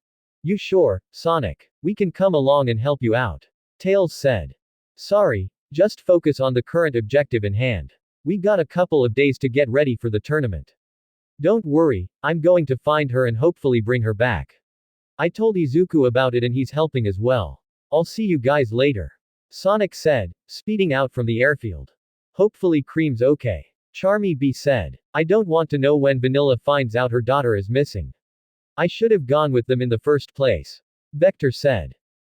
You sure, Sonic? We can come along and help you out. Tails said. Sorry, Just focus on the current objective in hand. We got a couple of days to get ready for the tournament. Don't worry, I'm going to find her and hopefully bring her back. I told Izuku about it and he's helping as well. I'll see you guys later. Sonic said, speeding out from the airfield. Hopefully Cream's okay. Charmy B said. I don't want to know when Vanilla finds out her daughter is missing. I should have gone with them in the first place. Vector said.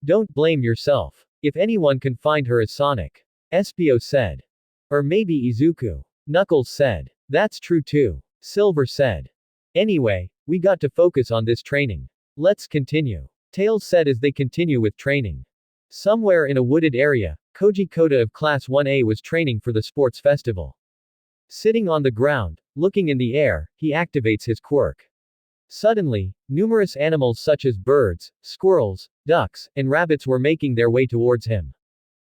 Don't blame yourself. If anyone can find her it's Sonic. Espio said. Or maybe Izuku. Knuckles said. That's true too. Silver said. Anyway, we got to focus on this training. Let's continue. Tails said as they continue with training. Somewhere in a wooded area, Koji Koda of Class 1A was training for the sports festival. Sitting on the ground, looking in the air, he activates his quirk. Suddenly, numerous animals such as birds, squirrels, ducks, and rabbits were making their way towards him.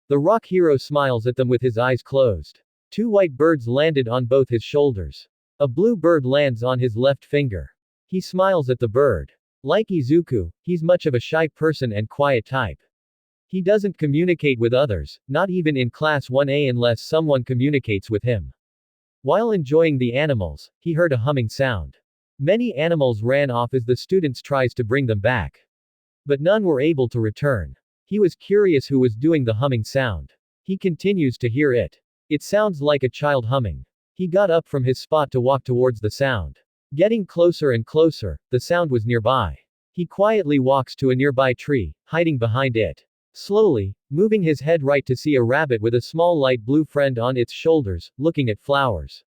The rock hero smiles at them with his eyes closed. Two white birds landed on both his shoulders. A blue bird lands on his left finger. He smiles at the bird. Like Izuku, he's much of a shy person and quiet type. He doesn't communicate with others, not even in Class 1A unless someone communicates with him. While enjoying the animals, he heard a humming sound. Many animals ran off as the students tries to bring them back. But none were able to return. He was curious who was doing the humming sound. He continues to hear it. It sounds like a child humming. He got up from his spot to walk towards the sound. Getting closer and closer, the sound was nearby. He quietly walks to a nearby tree, hiding behind it. Slowly, moving his head right to see a rabbit with a small light blue friend on its shoulders, looking at flowers.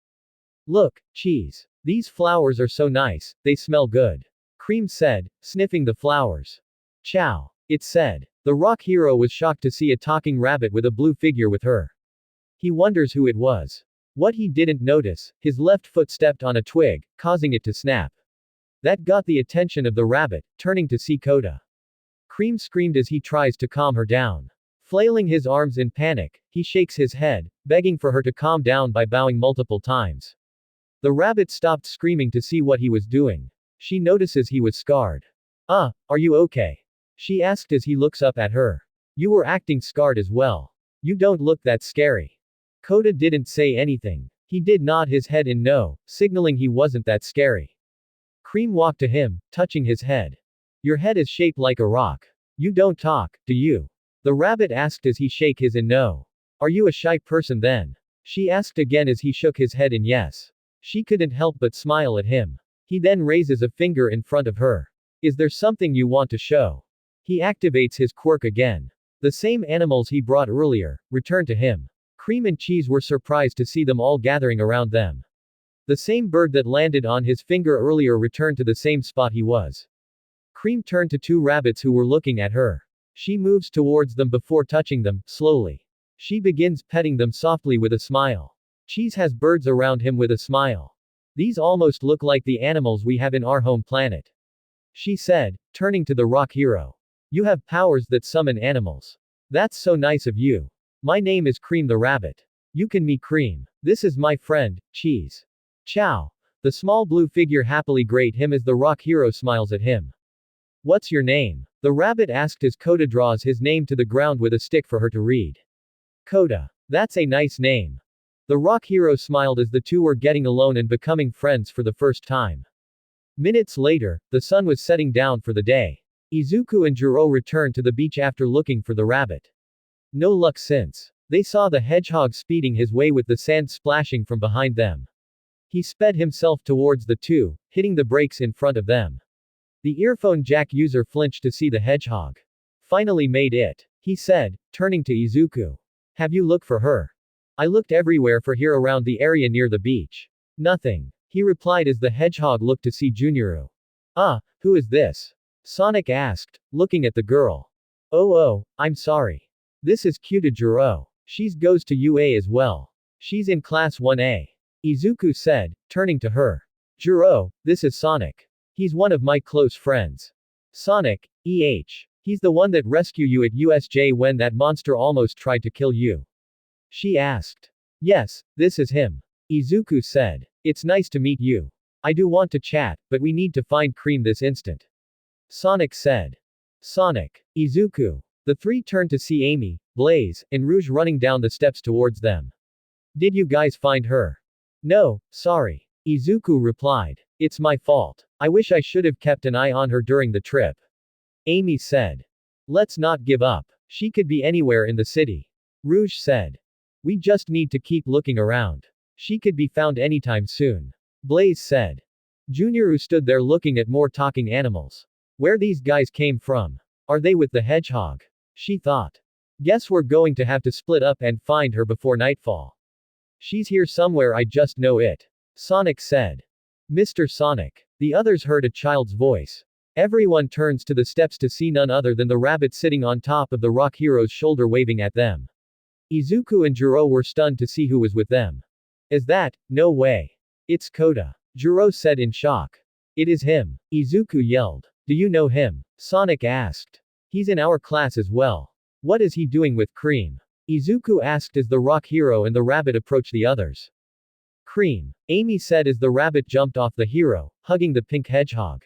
Look, cheese. These flowers are so nice, they smell good. Cream said, sniffing the flowers. Chow. It said. The rock hero was shocked to see a talking rabbit with a blue figure with her. He wonders who it was. What he didn't notice, his left foot stepped on a twig, causing it to snap. That got the attention of the rabbit, turning to see Koda. Cream screamed as he tries to calm her down. Flailing his arms in panic, he shakes his head, begging for her to calm down by bowing multiple times. The rabbit stopped screaming to see what he was doing. She notices he was scarred. Are you okay? She asked as he looks up at her. You were acting scarred as well. You don't look that scary. Koda didn't say anything. He did nod his head in no, signaling he wasn't that scary. Cream walked to him, touching his head. Your head is shaped like a rock. You don't talk, do you? The rabbit asked as he shake his in no. Are you a shy person then? She asked again as he shook his head in yes. She couldn't help but smile at him. He then raises a finger in front of her. Is there something you want to show? He activates his quirk again. The same animals he brought earlier return to him. Cream and Cheese were surprised to see them all gathering around them. The same bird that landed on his finger earlier returned to the same spot he was. Cream turned to two rabbits who were looking at her. She moves towards them before touching them, slowly. She begins petting them softly with a smile. Cheese has birds around him with a smile. These almost look like the animals we have in our home planet. She said, turning to the rock hero. You have powers that summon animals. That's so nice of you. My name is Cream the Rabbit. You can meet Cream. This is my friend, Cheese. Chow. The small blue figure happily greet him as the rock hero smiles at him. What's your name? The rabbit asked as Koda draws his name to the ground with a stick for her to read. Koda. That's a nice name. The rock hero smiled as the two were getting alone and becoming friends for the first time. Minutes later, the sun was setting down for the day. Izuku and Jiro returned to the beach after looking for the rabbit. No luck since. They saw the hedgehog speeding his way with the sand splashing from behind them. He sped himself towards the two, hitting the brakes in front of them. The earphone jack user flinched to see the hedgehog. Finally made it. He said, turning to Izuku. Have you looked for her? I looked everywhere for her around the area near the beach. Nothing. He replied as the hedgehog looked to see Juniru. Who is this? Sonic asked, looking at the girl. Oh, I'm sorry. This is Kyuta. She's goes to UA as well. She's in class 1A. Izuku said, turning to her. Juro, this is Sonic. He's one of my close friends. Sonic, He's the one that rescued you at USJ when that monster almost tried to kill you. She asked. Yes, this is him. Izuku said. It's nice to meet you. I do want to chat, but we need to find Cream this instant. Sonic said. Sonic. Izuku. The three turned to see Amy, Blaze, and Rouge running down the steps towards them. Did you guys find her? No, sorry. Izuku replied. It's my fault. I wish I should have kept an eye on her during the trip. Amy said. Let's not give up. She could be anywhere in the city. Rouge said. We just need to keep looking around. She could be found anytime soon. Blaze said. Junior stood there looking at more talking animals. Where these guys came from? Are they with the hedgehog? She thought. Guess we're going to have to split up and find her before nightfall. She's here somewhere, I just know it. Sonic said. Mr. Sonic. The others heard a child's voice. Everyone turns to the steps to see none other than the rabbit sitting on top of the rock hero's shoulder waving at them. Izuku and Jiro were stunned to see who was with them. Is that? No way. It's Kota. Jiro said in shock. It is him. Izuku yelled. Do you know him? Sonic asked. He's in our class as well. What is he doing with Cream? Izuku asked as the rock hero and the rabbit approached the others. Cream. Amy said as the rabbit jumped off the hero, hugging the pink hedgehog.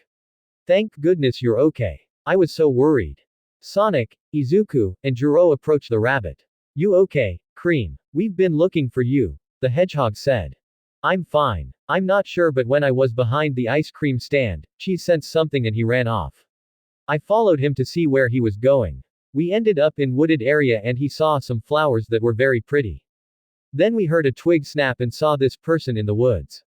Thank goodness you're okay. I was so worried. Sonic, Izuku, and Jiro approached the rabbit. You okay, Cream? We've been looking for you, the hedgehog said. I'm fine. I'm not sure, but when I was behind the ice cream stand, Cheese sensed something and he ran off. I followed him to see where he was going. We ended up in wooded area and he saw some flowers that were very pretty. Then we heard a twig snap and saw this person in the woods.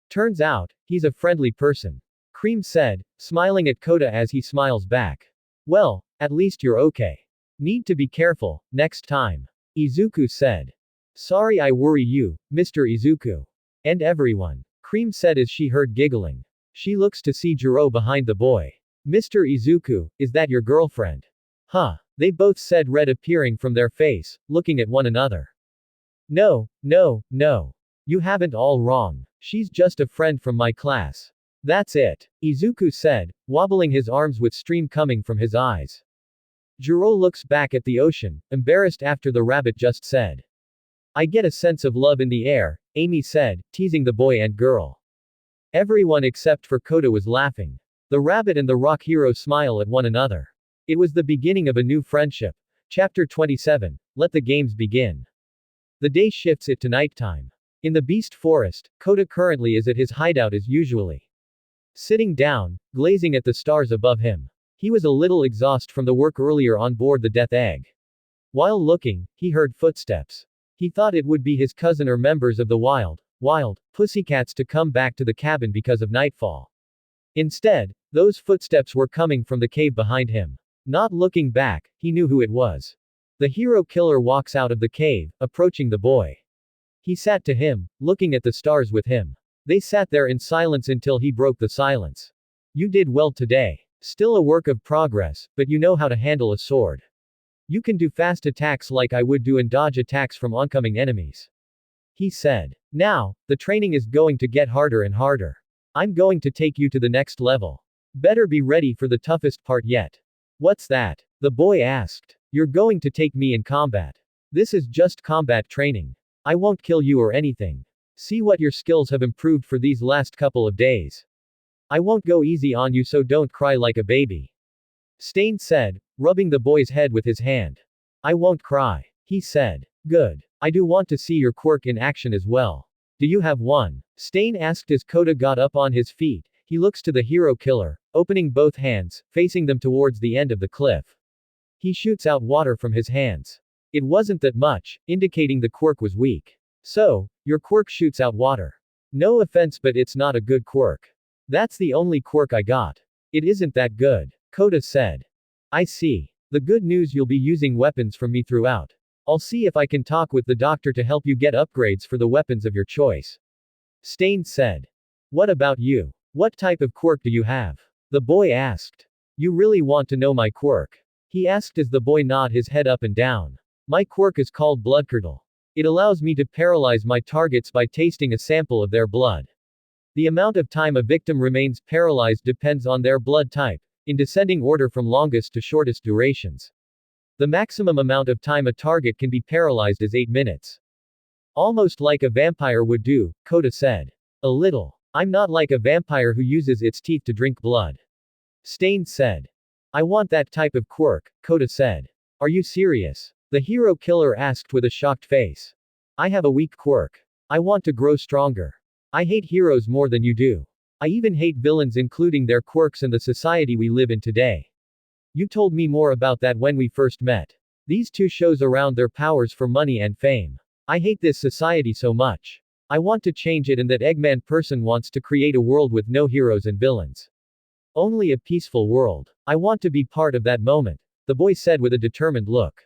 Turns out, he's a friendly person. Cream said, smiling at Kota as he smiles back. Well, at least you're okay. Need to be careful, next time. Izuku said. Sorry I worry you, Mr. Izuku. And everyone. Cream said as she heard giggling. She looks to see Jiro behind the boy. Mr. Izuku, is that your girlfriend? Huh. They both said, red appearing from their face, looking at one another. No, no, no. You haven't all wrong. She's just a friend from my class. That's it. Izuku said, wobbling his arms with stream coming from his eyes. Jiro looks back at the ocean, embarrassed after the rabbit just said. I get a sense of love in the air, Amy said, teasing the boy and girl. Everyone except for Kota was laughing. The rabbit and the rock hero smile at one another. It was the beginning of a new friendship. Chapter 27. Let the games begin. The day shifts it to nighttime. In the beast forest, Kota currently is at his hideout as usually. Sitting down, glazing at the stars above him. He was a little exhausted from the work earlier on board the Death Egg. While looking, he heard footsteps. He thought it would be his cousin or members of the wild pussycats to come back to the cabin because of nightfall. Instead, those footsteps were coming from the cave behind him. Not looking back, he knew who it was. The hero killer walks out of the cave, approaching the boy. He sat to him, looking at the stars with him. They sat there in silence until he broke the silence. You did well today. Still a work of progress, but you know how to handle a sword. You can do fast attacks like I would do and dodge attacks from oncoming enemies. He said. Now, the training is going to get harder and harder. I'm going to take you to the next level. Better be ready for the toughest part yet. What's that? The boy asked. You're going to take me in combat. This is just combat training. I won't kill you or anything. See what your skills have improved for these last couple of days. I won't go easy on you, so don't cry like a baby. Stain said, rubbing the boy's head with his hand. I won't cry. He said. Good. I do want to see your quirk in action as well. Do you have one? Stain asked as Kota got up on his feet. He looks to the hero killer, opening both hands, facing them towards the end of the cliff. He shoots out water from his hands. It wasn't that much, indicating the quirk was weak. So, your quirk shoots out water. No offense, but it's not a good quirk. That's the only quirk I got. It isn't that good, Kota said. I see. The good news, you'll be using weapons from me throughout. I'll see if I can talk with the doctor to help you get upgrades for the weapons of your choice. Stain said. What about you? What type of quirk do you have? The boy asked. You really want to know my quirk? He asked as the boy nodded his head up and down. My quirk is called Bloodcurdle. It allows me to paralyze my targets by tasting a sample of their blood. The amount of time a victim remains paralyzed depends on their blood type, in descending order from longest to shortest durations. The maximum amount of time a target can be paralyzed is 8 minutes. Almost like a vampire would do, Kota said. A little. I'm not like a vampire who uses its teeth to drink blood. Stain said. I want that type of quirk, Kota said. Are you serious? The hero killer asked with a shocked face. I have a weak quirk. I want to grow stronger. I hate heroes more than you do. I even hate villains, including their quirks and the society we live in today. You told me more about that when we first met. These two shows around their powers for money and fame. I hate this society so much. I want to change it, and that Eggman person wants to create a world with no heroes and villains. Only a peaceful world. I want to be part of that moment, the boy said with a determined look.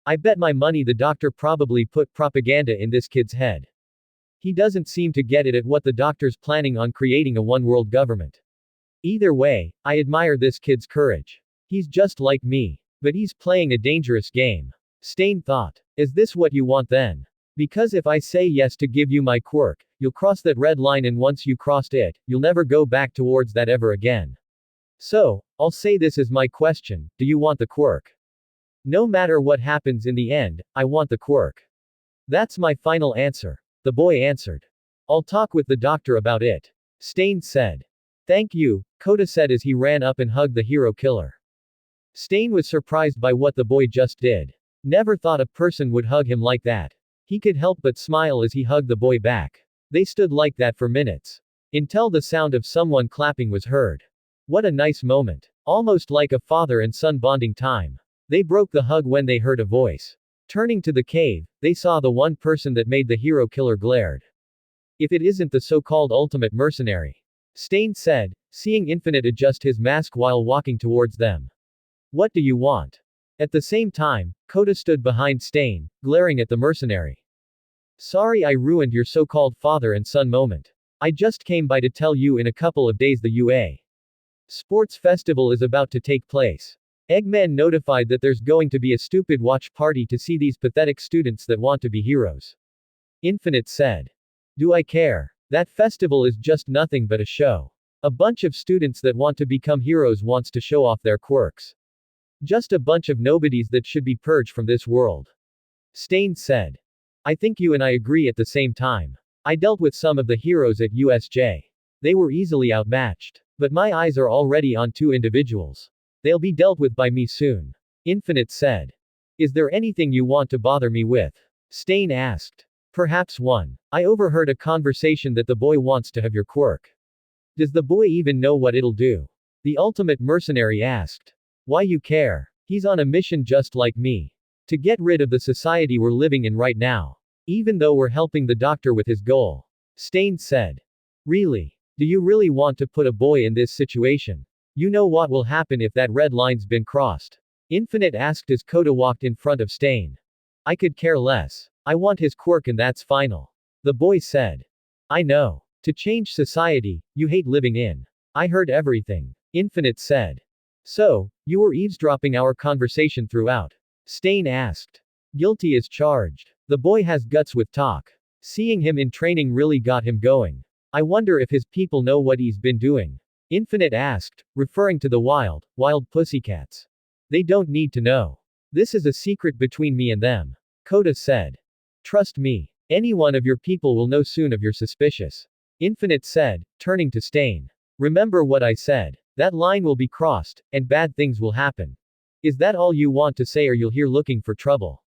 I bet my money the doctor probably put propaganda in this kid's head. He doesn't seem to get it at what the doctor's planning on creating a one-world government. Either way, I admire this kid's courage. He's just like me. But he's playing a dangerous game. Stain thought. Is this what you want then? Because if I say yes to give you my quirk, you'll cross that red line, and once you crossed it, you'll never go back towards that ever again. So, I'll say this is my question, do you want the quirk? No matter what happens in the end, I want the quirk. That's my final answer. The boy answered. I'll talk with the doctor about it. Stain said. Thank you, Kota said as he ran up and hugged the hero killer. Stain was surprised by what the boy just did. Never thought a person would hug him like that. He could help but smile as he hugged the boy back. They stood like that for minutes. Until the sound of someone clapping was heard. What a nice moment. Almost like a father and son bonding time. They broke the hug when they heard a voice. Turning to the cave, they saw the one person that made the hero killer glared. If it isn't the so-called ultimate mercenary. Stain said, seeing Infinite adjust his mask while walking towards them. What do you want? At the same time, Kota stood behind Stain, glaring at the mercenary. Sorry I ruined your so-called father and son moment. I just came by to tell you in a couple of days the UA Sports Festival is about to take place. Eggman notified that there's going to be a stupid watch party to see these pathetic students that want to be heroes. Infinite said. Do I care? That festival is just nothing but a show. A bunch of students that want to become heroes wants to show off their quirks. Just a bunch of nobodies that should be purged from this world. Stain said. I think you and I agree at the same time. I dealt with some of the heroes at USJ. They were easily outmatched. But my eyes are already on two individuals. They'll be dealt with by me soon. Infinite said. Is there anything you want to bother me with? Stain asked. Perhaps one. I overheard a conversation that the boy wants to have your quirk. Does the boy even know what it'll do? The ultimate mercenary asked. Why you care? He's on a mission just like me. To get rid of the society we're living in right now. Even though we're helping the doctor with his goal. Stain said. Really? Do you really want to put a boy in this situation? You know what will happen if that red line's been crossed? Infinite asked as Kota walked in front of Stain. I could care less. I want his quirk and that's final. The boy said. I know. To change society, you hate living in. I heard everything. Infinite said. So, you were eavesdropping our conversation throughout? Stain asked. Guilty as charged. The boy has guts with talk. Seeing him in training really got him going. I wonder if his people know what he's been doing. Infinite asked, referring to the wild pussycats. They don't need to know. This is a secret between me and them. Kota said. Trust me. Any one of your people will know soon if you're suspicious. Infinite said, turning to Stain. Remember what I said. That line will be crossed, and bad things will happen. Is that all you want to say, or you'll hear looking for trouble?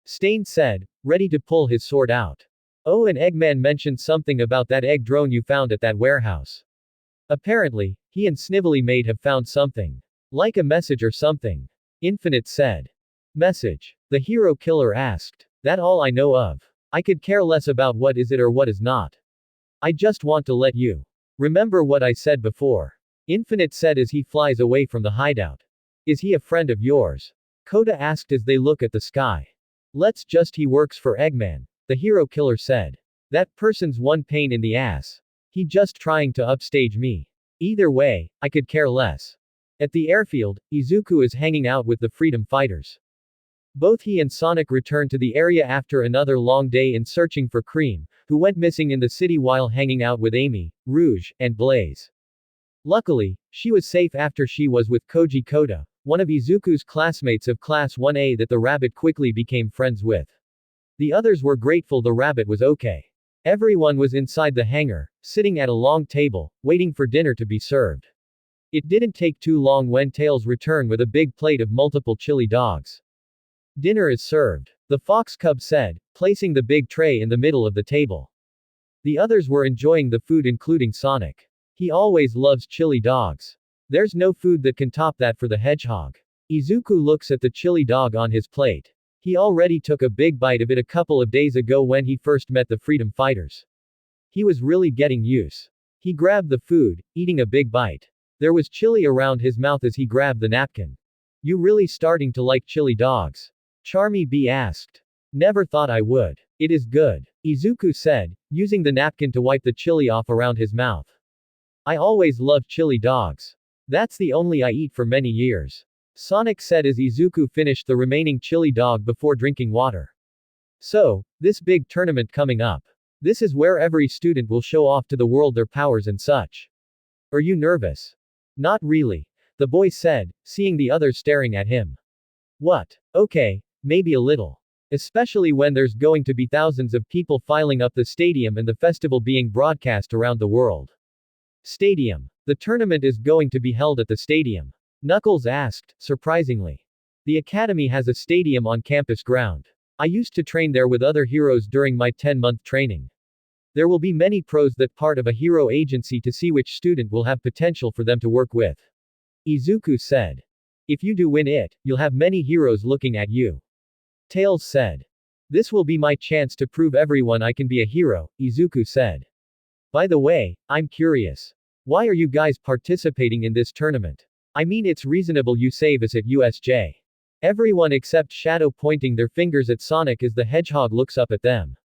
Stain said, ready to pull his sword out. Oh, and Eggman mentioned something about that egg drone you found at that warehouse. Apparently, he and Snively Maid have found something. Like a message or something. Infinite said. Message? The hero killer asked. That all I know of. I could care less about what is it or what is not. I just want to let you remember what I said before. Infinite said as he flies away from the hideout. Is he a friend of yours? Kota asked as they look at the sky. Let's just he works for Eggman. The hero killer said. That person's one pain in the ass. He just trying to upstage me. Either way, I could care less. At the airfield, Izuku is hanging out with the freedom fighters. Both he and Sonic return to the area after another long day in searching for Cream, who went missing in the city while hanging out with Amy, Rouge, and Blaze. Luckily, she was safe after she was with Koji Kota, one of Izuku's classmates of Class 1A that the rabbit quickly became friends with. The others were grateful the rabbit was okay. Everyone was inside the hangar, sitting at a long table, waiting for dinner to be served. It didn't take too long when Tails returned with a big plate of multiple chili dogs. Dinner is served. The fox cub said, placing the big tray in the middle of the table. The others were enjoying the food including Sonic. He always loves chili dogs. There's no food that can top that for the hedgehog. Izuku looks at the chili dog on his plate. He already took a big bite of it a couple of days ago when he first met the freedom fighters. He was really getting used. He grabbed the food, eating a big bite. There was chili around his mouth as he grabbed the napkin. You really starting to like chili dogs? Charmy B asked. Never thought I would. It is good, Izuku said, using the napkin to wipe the chili off around his mouth. I always loved chili dogs. That's the only I eat for many years. Sonic said as Izuku finished the remaining chili dog before drinking water. So, this big tournament coming up. This is where every student will show off to the world their powers and such. Are you nervous? Not really, the boy said, seeing the others staring at him. What? Okay, maybe a little. Especially when there's going to be thousands of people filing up the stadium and the festival being broadcast around the world. Stadium. The tournament is going to be held at the stadium. Knuckles asked, surprisingly. The academy has a stadium on campus ground. I used to train there with other heroes during my 10-month training. There will be many pros that part of a hero agency to see which student will have potential for them to work with. Izuku said. If you do win it, you'll have many heroes looking at you. Tails said. This will be my chance to prove everyone I can be a hero, Izuku said. By the way, I'm curious. Why are you guys participating in this tournament? I mean it's reasonable you save us at USJ. Everyone except Shadow pointing their fingers at Sonic as the Hedgehog looks up at them.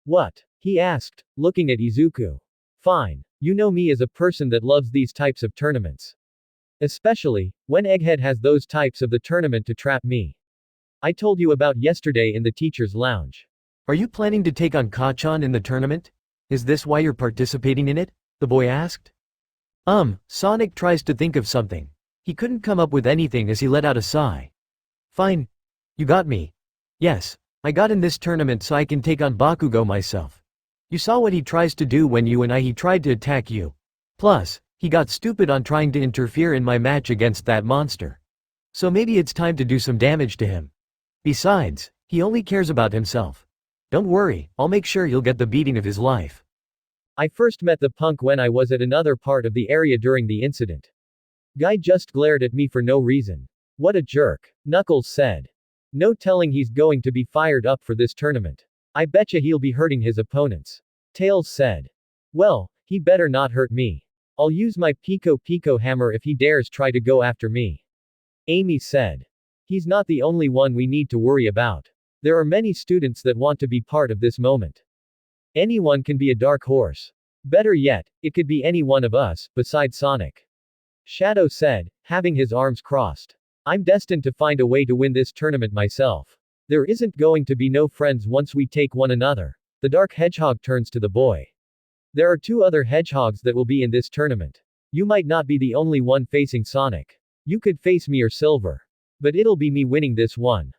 What? He asked, looking at Izuku. Fine. You know me as a person that loves these types of tournaments. Especially, when Egghead has those types of the tournament to trap me. I told you about yesterday in the teacher's lounge. Are you planning to take on Kachan in the tournament? Is this why you're participating in it? The boy asked. Sonic tries to think of something. He couldn't come up with anything as he let out a sigh. Fine. You got me. Yes, I got in this tournament so I can take on Bakugo myself. You saw what he tries to do when he tried to attack you. Plus, he got stupid on trying to interfere in my match against that monster. So maybe it's time to do some damage to him. Besides, he only cares about himself. Don't worry, I'll make sure you'll get the beating of his life. I first met the punk when I was at another part of the area during the incident. Guy just glared at me for no reason. What a jerk, Knuckles said. No telling he's going to be fired up for this tournament. I betcha he'll be hurting his opponents. Tails said. Well, he better not hurt me. I'll use my Pico Pico hammer if he dares try to go after me. Amy said. He's not the only one we need to worry about. There are many students that want to be part of this moment. Anyone can be a dark horse. Better yet, it could be any one of us, besides Sonic. Shadow said, having his arms crossed. I'm destined to find a way to win this tournament myself. There isn't going to be no friends once we take one another. The dark hedgehog turns to the boy. There are 2 other hedgehogs that will be in this tournament. You might not be the only one facing Sonic. You could face me or Silver. But it'll be me winning this one.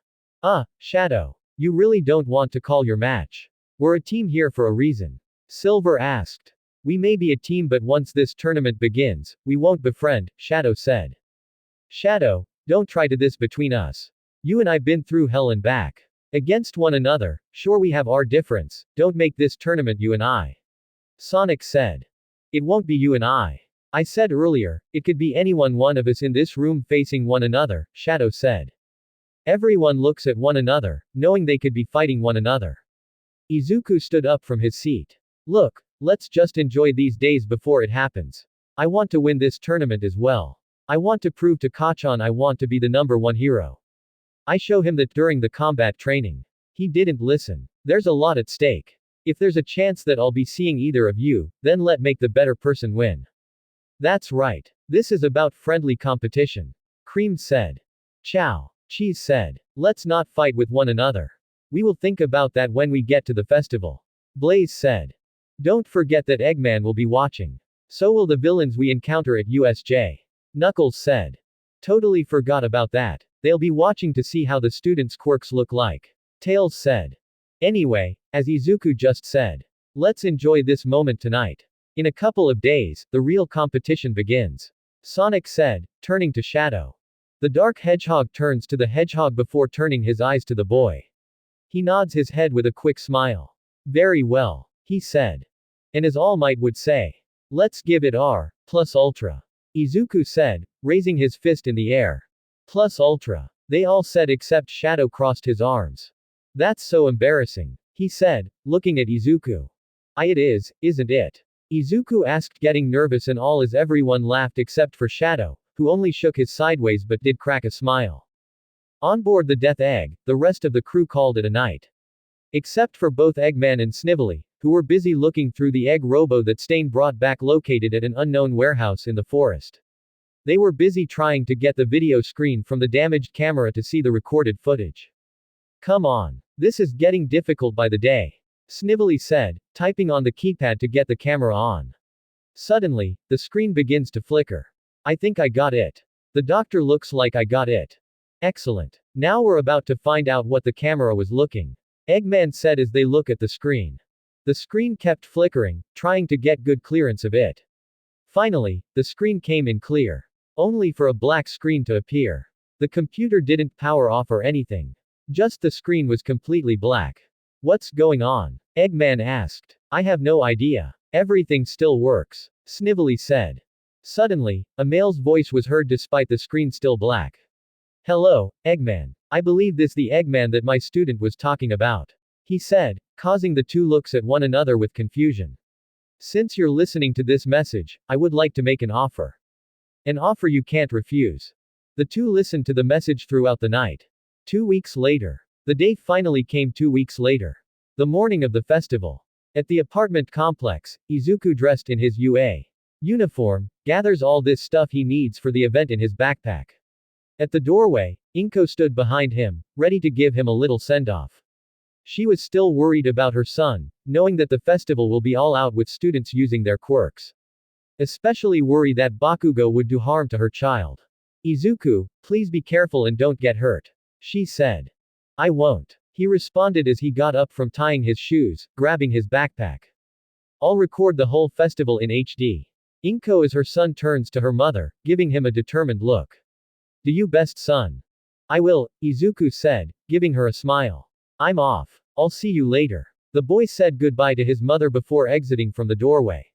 Shadow. You really don't want to call your match. We're a team here for a reason. Silver asked. We may be a team but once this tournament begins, we won't befriend, Shadow said. Shadow, don't try to this between us. You and I've been through hell and back. Against one another, sure we have our difference, don't make this tournament you and I. Sonic said. It won't be you and I. I said earlier, it could be anyone one of us in this room facing one another, Shadow said. Everyone looks at one another, knowing they could be fighting one another. Izuku stood up from his seat. Look, let's just enjoy these days before it happens. I want to win this tournament as well. I want to prove to Kachan I want to be the #1 hero. I show him that during the combat training. He didn't listen. There's a lot at stake. If there's a chance that I'll be seeing either of you, then let make the better person win. That's right. This is about friendly competition. Cream said. Chow. Cheese said. Let's not fight with one another. We will think about that when we get to the festival. Blaze said. Don't forget that Eggman will be watching. So will the villains we encounter at USJ. Knuckles said. Totally forgot about that. They'll be watching to see how the students' quirks look like. Tails said. Anyway, as Izuku just said. Let's enjoy this moment tonight. In a couple of days, the real competition begins. Sonic said, turning to Shadow. The dark hedgehog turns to the hedgehog before turning his eyes to the boy. He nods his head with a quick smile. Very well, he said. And as All Might would say, let's give it R, plus ultra. Izuku said, raising his fist in the air. Plus ultra. They all said except Shadow crossed his arms. That's so embarrassing, he said, looking at Izuku. It is, isn't it? Izuku asked, getting nervous, and all as everyone laughed except for Shadow, who only shook his sideways but did crack a smile. On board the Death Egg, the rest of the crew called it a night. Except for both Eggman and Snively, who were busy looking through the egg robo that Stain brought back located at an unknown warehouse in the forest. They were busy trying to get the video screen from the damaged camera to see the recorded footage. Come on. This is getting difficult by the day, Snively said, typing on the keypad to get the camera on. Suddenly, the screen begins to flicker. I think I got it. The doctor looks like I got it. Excellent. Now we're about to find out what the camera was looking. Eggman said as they look at the screen. The screen kept flickering, trying to get good clearance of it. Finally, the screen came in clear. Only for a black screen to appear. The computer didn't power off or anything. Just the screen was completely black. What's going on? Eggman asked. I have no idea. Everything still works, Snively said. Suddenly, a male's voice was heard despite the screen still black. Hello, Eggman. I believe this the Eggman that my student was talking about, he said, causing the two looks at one another with confusion. Since you're listening to this message, I would like to make an offer. An offer you can't refuse. The two listened to the message throughout the night. 2 weeks later. The day finally came 2 weeks later. The morning of the festival. At the apartment complex, Izuku, dressed in his UA uniform, gathers all this stuff he needs for the event in his backpack. At the doorway, Inko stood behind him, ready to give him a little send-off. She was still worried about her son, knowing that the festival will be all out with students using their quirks. Especially worried that Bakugo would do harm to her child. Izuku, please be careful and don't get hurt, she said. I won't, he responded as he got up from tying his shoes, grabbing his backpack. I'll record the whole festival in HD. Inko as her son turns to her mother, giving him a determined look. Do you best son. I will, Izuku said, giving her a smile. I'm off. I'll see you later. The boy said goodbye to his mother before exiting from the doorway.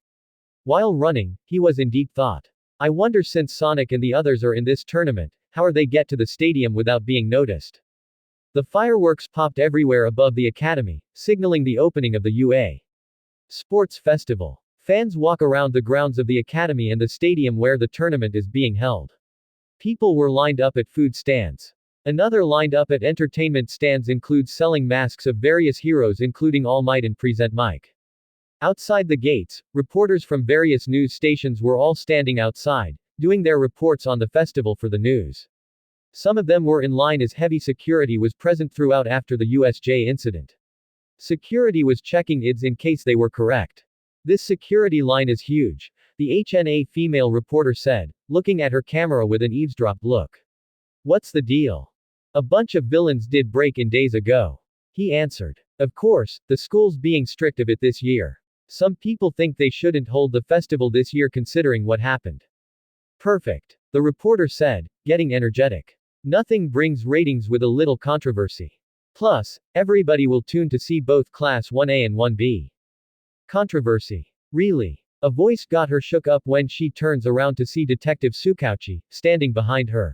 While running, he was in deep thought. I wonder, since Sonic and the others are in this tournament, how are they get to the stadium without being noticed? The fireworks popped everywhere above the academy, signaling the opening of the UA Sports Festival. Fans walk around the grounds of the academy and the stadium where the tournament is being held. People were lined up at food stands. Another lined up at entertainment stands includes selling masks of various heroes including All Might and Present Mike. Outside the gates, reporters from various news stations were all standing outside, doing their reports on the festival for the news. Some of them were in line as heavy security was present throughout after the USJ incident. Security was checking IDs in case they were correct. This security line is huge, the HNA female reporter said, looking at her camera with an eavesdrop look. What's the deal? A bunch of villains did break in days ago, he answered. Of course, the school's being strict of it this year. Some people think they shouldn't hold the festival this year considering what happened. Perfect, the reporter said, getting energetic. Nothing brings ratings with a little controversy. Plus, everybody will tune to see both Class 1A and 1B. Controversy. Really? A voice got her shook up when she turns around to see Detective Tsukauchi, standing behind her.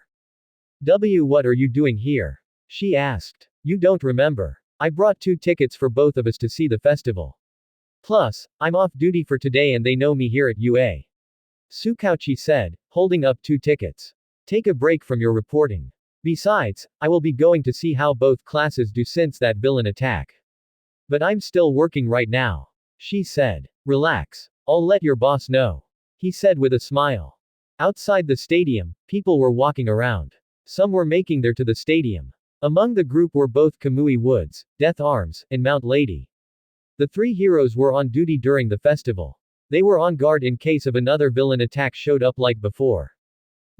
What are you doing here? She asked. You don't remember. I brought 2 tickets for both of us to see the festival. Plus, I'm off duty for today and they know me here at UA. Tsukauchi said, holding up 2 tickets. Take a break from your reporting. Besides, I will be going to see how both classes do since that villain attack. But I'm still working right now, she said. Relax. I'll let your boss know, he said with a smile. Outside the stadium, people were walking around. Some were making their to the stadium. Among the group were both Kamui Woods, Death Arms, and Mount Lady. The 3 heroes were on duty during the festival. They were on guard in case of another villain attack showed up like before.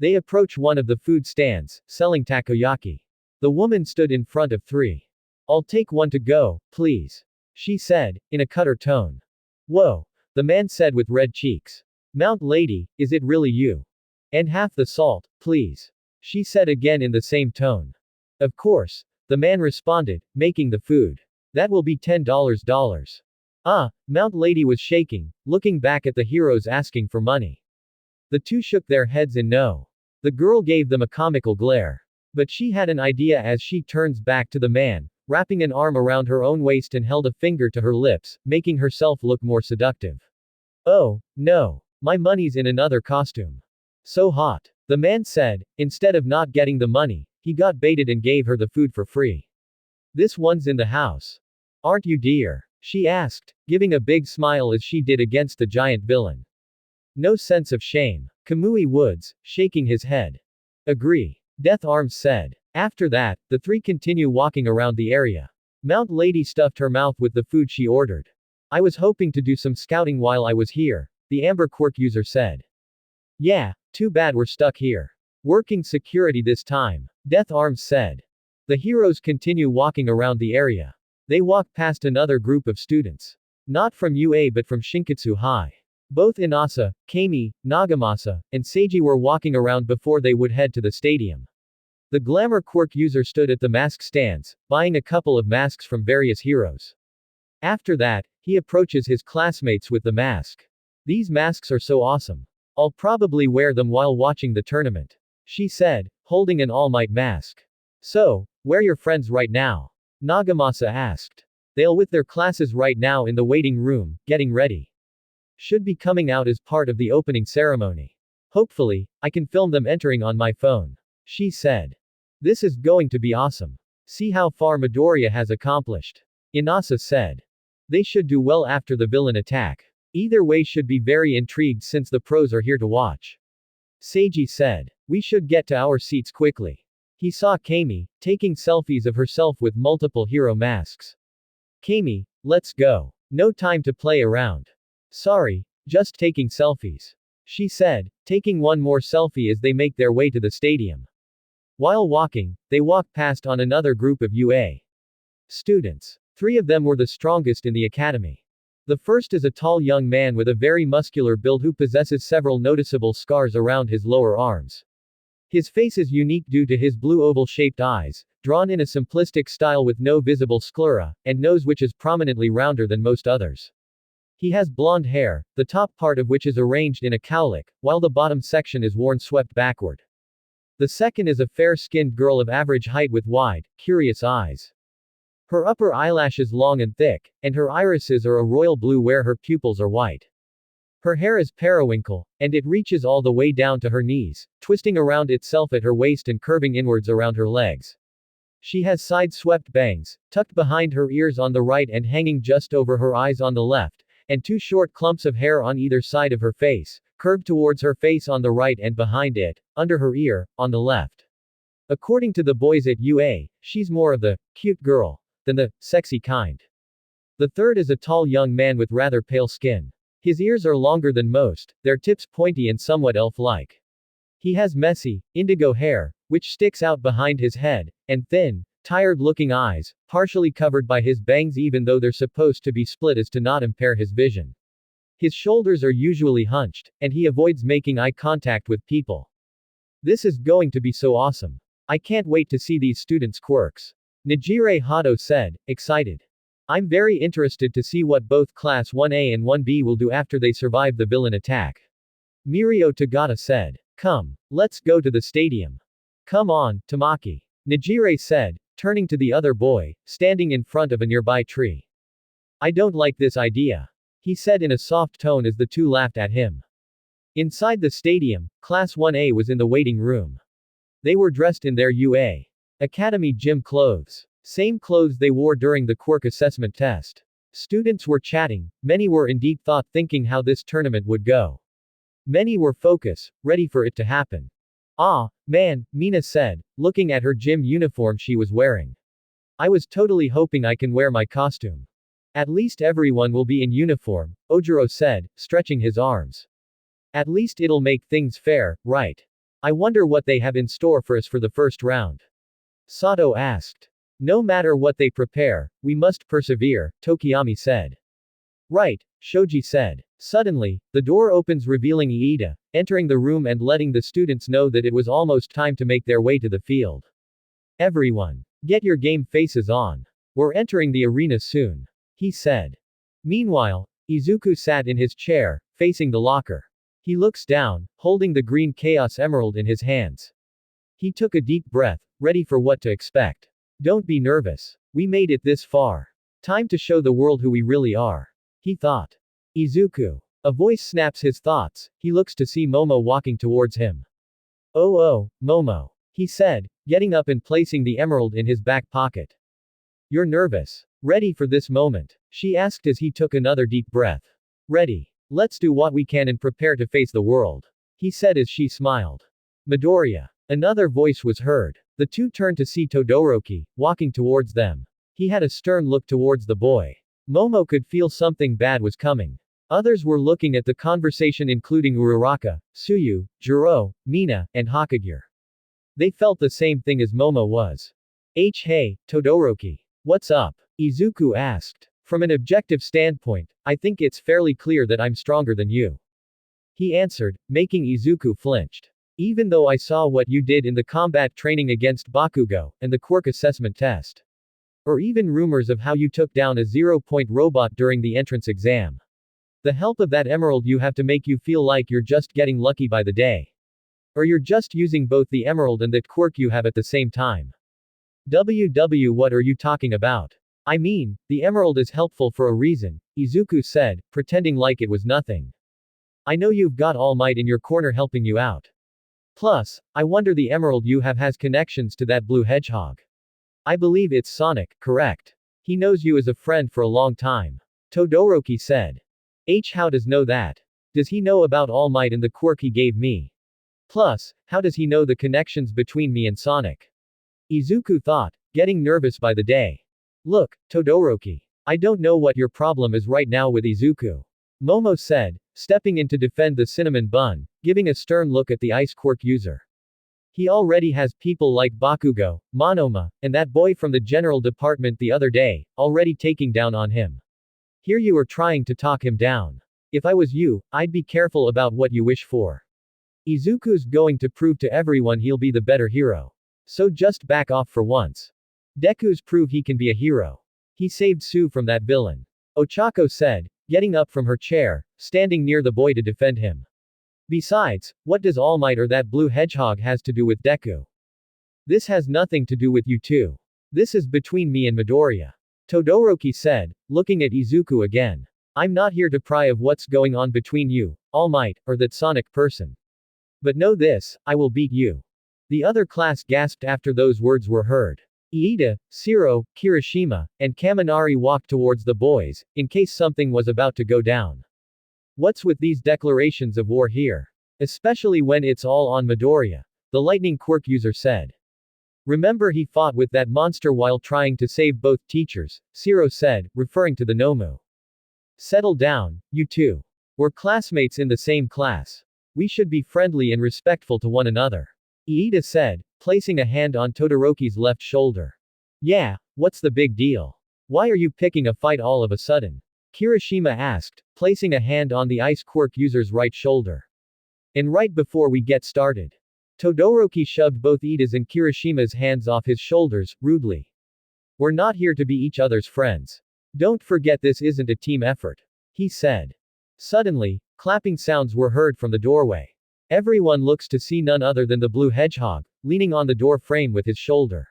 They approached one of the food stands, selling takoyaki. The woman stood in front of 3. I'll take one to go, please, she said, in a cutter tone. Whoa, the man said with red cheeks. Mount Lady, is it really you? And half the salt, please, she said again in the same tone. Of course. The man responded, making the food. That will be $10. Mount Lady was shaking, looking back at the heroes asking for money. The two shook their heads in no. The girl gave them a comical glare. But she had an idea as she turns back to the man, wrapping an arm around her own waist and held a finger to her lips, making herself look more seductive. Oh, no. My money's in another costume. So hot. The man said. Instead of not getting the money, he got baited and gave her the food for free. This one's in the house. Aren't you, dear? She asked, giving a big smile as she did against the giant villain. No sense of shame. Kamui Woods, shaking his head. Agree. Death Arms said. After that, the three continue walking around the area. Mount Lady stuffed her mouth with the food she ordered. I was hoping to do some scouting while I was here, the Amber Quirk user said. Yeah, too bad we're stuck here. Working security this time, Death Arms said. The heroes continue walking around the area. They walk past another group of students. Not from UA but from Shinkatsu High. Both Inasa, Kami, Nagamasa, and Seiji were walking around before they would head to the stadium. The Glamour Quirk user stood at the mask stands, buying a couple of masks from various heroes. After that, he approaches his classmates with the mask. These masks are so awesome. I'll probably wear them while watching the tournament. She said, holding an All Might mask. So, where are your friends right now? Nagamasa asked. They'll with their classes right now in the waiting room, getting ready. Should be coming out as part of the opening ceremony. Hopefully, I can film them entering on my phone. She said. This is going to be awesome. See how far Midoriya has accomplished. Inasa said. They should do well after the villain attack. Either way should be very intrigued since the pros are here to watch. Seiji said. We should get to our seats quickly. He saw Kami, taking selfies of herself with multiple hero masks. Kami, let's go. No time to play around. Sorry, just taking selfies. She said, taking one more selfie as they make their way to the stadium. While walking, they walk past on another group of UA students. 3 of them were the strongest in the academy. The first is a tall young man with a very muscular build who possesses several noticeable scars around his lower arms. His face is unique due to his blue oval-shaped eyes, drawn in a simplistic style with no visible sclera, and nose which is prominently rounder than most others. He has blonde hair, the top part of which is arranged in a cowlick, while the bottom section is worn swept backward. The second is a fair-skinned girl of average height with wide, curious eyes. Her upper eyelash is long and thick, and her irises are a royal blue where her pupils are white. Her hair is periwinkle, and it reaches all the way down to her knees, twisting around itself at her waist and curving inwards around her legs. She has side-swept bangs, tucked behind her ears on the right and hanging just over her eyes on the left, and 2 short clumps of hair on either side of her face, curved towards her face on the right and behind it, under her ear, on the left. According to the boys at UA, she's more of the cute girl than the sexy kind. The third is a tall young man with rather pale skin. His ears are longer than most, their tips pointy and somewhat elf-like. He has messy, indigo hair, which sticks out behind his head, and thin, tired-looking eyes, partially covered by his bangs even though they're supposed to be split as to not impair his vision. His shoulders are usually hunched, and he avoids making eye contact with people. This is going to be so awesome. I can't wait to see these students' quirks. Nijire Hado said, excited. I'm very interested to see what both Class 1A and 1B will do after they survive the villain attack. Mirio Tagata said. Come, let's go to the stadium. Come on, Tamaki. Nijire said, turning to the other boy, standing in front of a nearby tree. I don't like this idea. He said in a soft tone as the two laughed at him. Inside the stadium, Class 1A was in the waiting room. They were dressed in their UA Academy gym clothes. Same clothes they wore during the quirk assessment test. Students were chatting, many were in deep thought thinking how this tournament would go. Many were focused, ready for it to happen. Ah, man, Mina said, looking at her gym uniform she was wearing. I was totally hoping I can wear my costume. At least everyone will be in uniform, Ojiro said, stretching his arms. At least it'll make things fair, right? I wonder what they have in store for us for the first round. Sato asked. No matter what they prepare, we must persevere, Tokiyami said. Right, Shoji said. Suddenly, the door opens revealing Iida, entering the room and letting the students know that it was almost time to make their way to the field. Everyone, get your game faces on. We're entering the arena soon, he said. Meanwhile, Izuku sat in his chair, facing the locker. He looks down, holding the green Chaos Emerald in his hands. He took a deep breath, ready for what to expect. Don't be nervous. We made it this far. Time to show the world who we really are, he thought. Izuku. A voice snaps his thoughts. He looks to see Momo walking towards him. Oh, Momo, he said, getting up and placing the emerald in his back pocket. You're nervous. Ready for this moment? She asked as he took another deep breath. Ready. Let's do what we can and prepare to face the world, he said as she smiled. Midoriya. Another voice was heard. The two turned to see Todoroki, walking towards them. He had a stern look towards the boy. Momo could feel something bad was coming. Others were looking at the conversation including Uraraka, Tsuyu, Jiro, Mina, and Hokage. They felt the same thing as Momo was. Hey, Todoroki. What's up? Izuku asked. From an objective standpoint, I think it's fairly clear that I'm stronger than you, he answered, making Izuku flinched. Even though I saw what you did in the combat training against Bakugo, and the quirk assessment test. Or even rumors of how you took down a zero-point robot during the entrance exam. The help of that emerald you have to make you feel like you're just getting lucky by the day. Or you're just using both the emerald and that quirk you have at the same time. What are you talking about? I mean, the emerald is helpful for a reason, Izuku said, pretending like it was nothing. I know you've got All Might in your corner helping you out. Plus, I wonder the emerald you have has connections to that blue hedgehog. I believe it's Sonic, correct? He knows you as a friend for a long time. Todoroki said. How does know that? Does he know about All Might and the quirk he gave me? Plus, how does he know the connections between me and Sonic? Izuku thought, getting nervous by the day. Look, Todoroki. I don't know what your problem is right now with Izuku, Momo said, stepping in to defend the cinnamon bun, giving a stern look at the ice quirk user. He already has people like Bakugo, Monoma, and that boy from the general department the other day, already taking down on him. Here you are trying to talk him down. If I was you, I'd be careful about what you wish for. Izuku's going to prove to everyone he'll be the better hero. So just back off for once. Deku's prove he can be a hero. He saved Sue from that villain, Ochako said, getting up from her chair, standing near the boy to defend him. Besides, what does All Might or that blue hedgehog has to do with Deku? This has nothing to do with you two. This is between me and Midoriya, Todoroki said, looking at Izuku again. I'm not here to pry of what's going on between you, All Might, or that Sonic person. But know this, I will beat you. The other class gasped after those words were heard. Iida, Shiro, Kirishima, and Kaminari walked towards the boys, in case something was about to go down. What's with these declarations of war here? Especially when it's all on Midoriya, the lightning quirk user said. Remember he fought with that monster while trying to save both teachers, Shiro said, referring to the Nomu. Settle down, you two. We're classmates in the same class. We should be friendly and respectful to one another, Iida said, placing a hand on Todoroki's left shoulder. Yeah, what's the big deal? Why are you picking a fight all of a sudden? Kirishima asked, placing a hand on the ice quirk user's right shoulder. And right before we get started, Todoroki shoved both Iida's and Kirishima's hands off his shoulders, rudely. We're not here to be each other's friends. Don't forget this isn't a team effort, he said. Suddenly, clapping sounds were heard from the doorway. Everyone looks to see none other than the blue hedgehog, leaning on the door frame with his shoulder.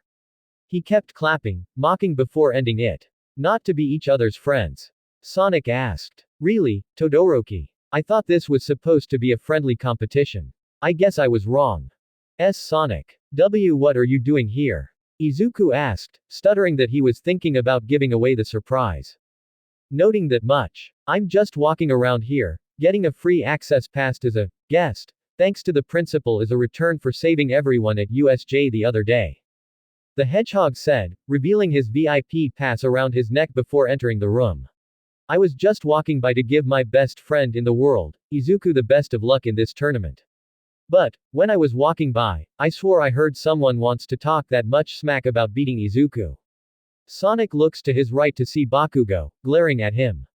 He kept clapping, mocking before ending it. Not to be each other's friends? Sonic asked. Really, Todoroki? I thought this was supposed to be a friendly competition. I guess I was wrong. Sonic. What are you doing here? Izuku asked, stuttering that he was thinking about giving away the surprise. Noting that much. I'm just walking around here, getting a free access pass as a guest, thanks to the principal as a return for saving everyone at USJ the other day, the hedgehog said, revealing his VIP pass around his neck before entering the room. I was just walking by to give my best friend in the world, Izuku, the best of luck in this tournament. But, when I was walking by, I swore I heard someone wants to talk that much smack about beating Izuku. Sonic looks to his right to see Bakugo, glaring at him.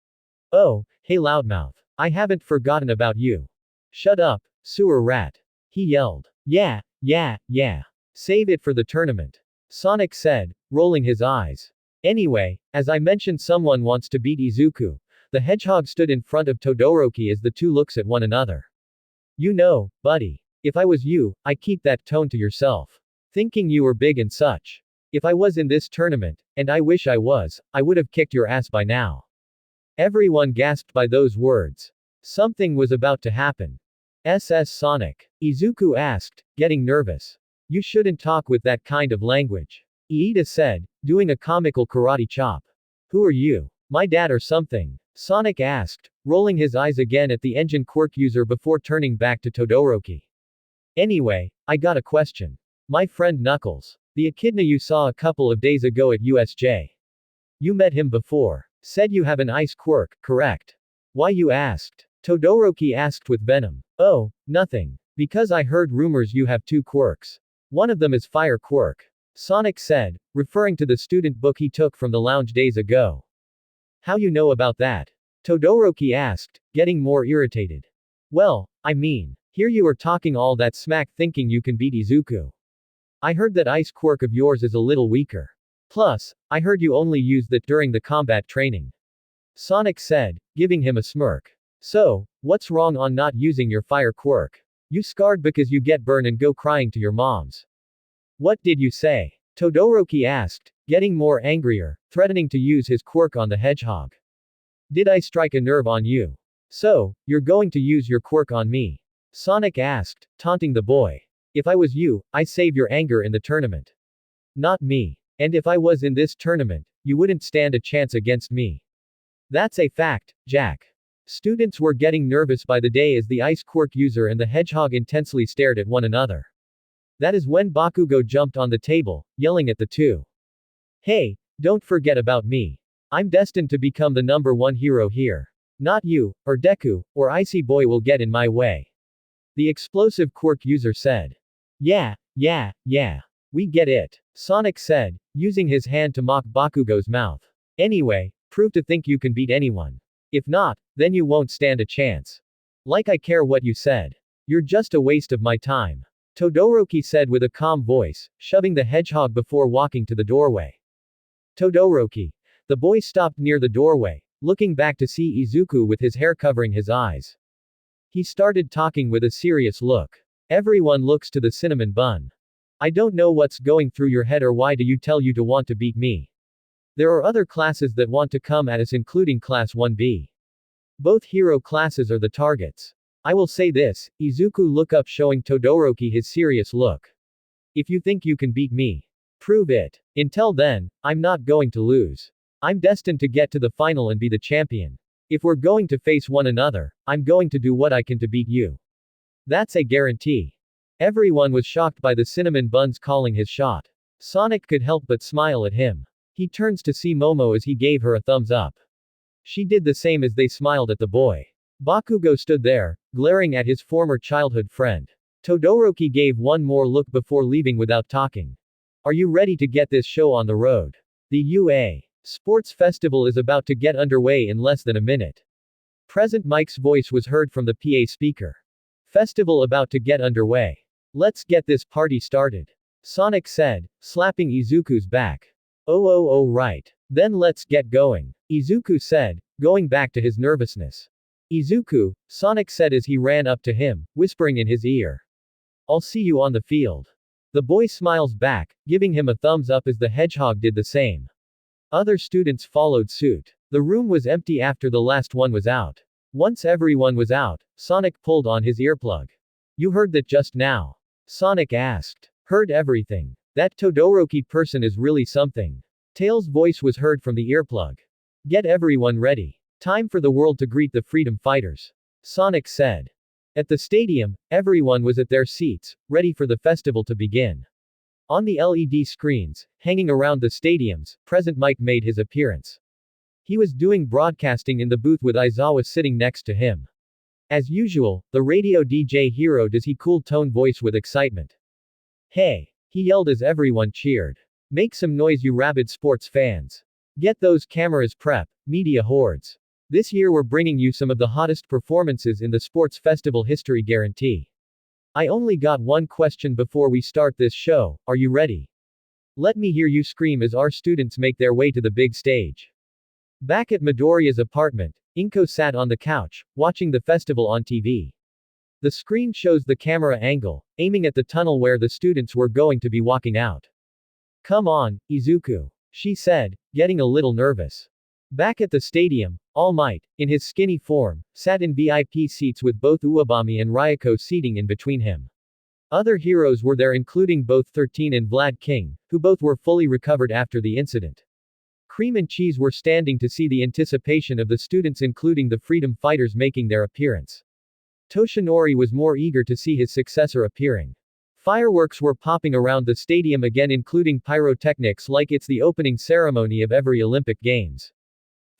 Oh, hey loudmouth. I haven't forgotten about you. Shut up, sewer rat. He yelled. Yeah, yeah, yeah. Save it for the tournament. Sonic said, rolling his eyes. Anyway, as I mentioned, someone wants to beat Izuku. The hedgehog stood in front of Todoroki as the two looks at one another. You know, buddy. If I was you, I'd keep that tone to yourself. Thinking you were big and such. If I was in this tournament, and I wish I was, I would have kicked your ass by now. Everyone gasped by those words. Something was about to happen. SS Sonic. Izuku asked, getting nervous. You shouldn't talk with that kind of language. Iida said, doing a comical karate chop. Who are you? My dad or something? Sonic asked, rolling his eyes again at the engine quirk user before turning back to Todoroki. Anyway, I got a question. My friend Knuckles. The echidna you saw a couple of days ago at USJ. You met him before. Said you have an ice quirk, correct? Why you asked? Todoroki asked with venom. Oh, nothing. Because I heard rumors you have two quirks. One of them is fire quirk. Sonic said, referring to the student book he took from the lounge days ago. How you know about that? Todoroki asked, getting more irritated. Well, I mean, here you are talking all that smack thinking you can beat Izuku. I heard that ice quirk of yours is a little weaker. Plus, I heard you only used that during the combat training. Sonic said, giving him a smirk. So, what's wrong on not using your fire quirk? You scarred because you get burned and go crying to your moms. What did you say? Todoroki asked, getting more angrier, threatening to use his quirk on the hedgehog. Did I strike a nerve on you? So, you're going to use your quirk on me? Sonic asked, taunting the boy. If I was you, I'd save your anger in the tournament. Not me. And if I was in this tournament, you wouldn't stand a chance against me. That's a fact, Jack. Students were getting nervous by the day as the ice quirk user and the hedgehog intensely stared at one another. That is when Bakugo jumped on the table, yelling at the two. Hey, don't forget about me. I'm destined to become the #1 hero here. Not you, or Deku, or Icy Boy will get in my way. The explosive quirk user said. Yeah, we get it. Sonic said, using his hand to mock Bakugo's mouth. Anyway, prove to think you can beat anyone. If not, then you won't stand a chance. Like I care what you said. You're just a waste of my time. Todoroki said with a calm voice, shoving the hedgehog before walking to the doorway. Todoroki. The boy stopped near the doorway, looking back to see Izuku with his hair covering his eyes. He started talking with a serious look. Everyone looks to the cinnamon bun. I don't know what's going through your head or why do you tell you to want to beat me. There are other classes that want to come at us including class 1B. Both hero classes are the targets. I will say this, Izuku look up showing Todoroki his serious look. If you think you can beat me, prove it. Until then, I'm not going to lose. I'm destined to get to the final and be the champion. If we're going to face one another, I'm going to do what I can to beat you. That's a guarantee. Everyone was shocked by the cinnamon buns calling his shot. Sonic could help but smile at him. He turns to see Momo as he gave her a thumbs up. She did the same as they smiled at the boy. Bakugo stood there, glaring at his former childhood friend. Todoroki gave one more look before leaving without talking. Are you ready to get this show on the road? The UA Sports Festival is about to get underway in less than a minute. Present Mike's voice was heard from the PA speaker. Festival about to get underway. Let's get this party started. Sonic said, slapping Izuku's back. Oh right. Then let's get going. Izuku said, going back to his nervousness. Izuku, Sonic said as he ran up to him, whispering in his ear. I'll see you on the field. The boy smiles back, giving him a thumbs up as the hedgehog did the same. Other students followed suit. The room was empty after the last one was out. Once everyone was out, Sonic pulled on his earplug. You heard that just now? Sonic asked. Heard everything. That Todoroki person is really something. Tails' voice was heard from the earplug. Get everyone ready. Time for the world to greet the freedom fighters. Sonic said. At the stadium, everyone was at their seats, ready for the festival to begin. On the LED screens, hanging around the stadiums, Present Mike made his appearance. He was doing broadcasting in the booth with Aizawa sitting next to him. As usual, the radio DJ hero does he cool tone voice with excitement. Hey! He yelled as everyone cheered. Make some noise you rabid sports fans. Get those cameras prep, media hordes. This year we're bringing you some of the hottest performances in the sports festival history guarantee. I only got one question before we start this show, are you ready? Let me hear you scream as our students make their way to the big stage. Back at Midoriya's apartment, Inko sat on the couch, watching the festival on TV. The screen shows the camera angle, aiming at the tunnel where the students were going to be walking out. Come on, Izuku, she said, getting a little nervous. Back at the stadium, All Might, in his skinny form, sat in VIP seats with both Uwabami and Ryako seating in between him. Other heroes were there including both 13 and Vlad King, who both were fully recovered after the incident. Cream and Cheese were standing to see the anticipation of the students including the freedom fighters making their appearance. Toshinori was more eager to see his successor appearing. Fireworks were popping around the stadium again including pyrotechnics like it's the opening ceremony of every Olympic Games.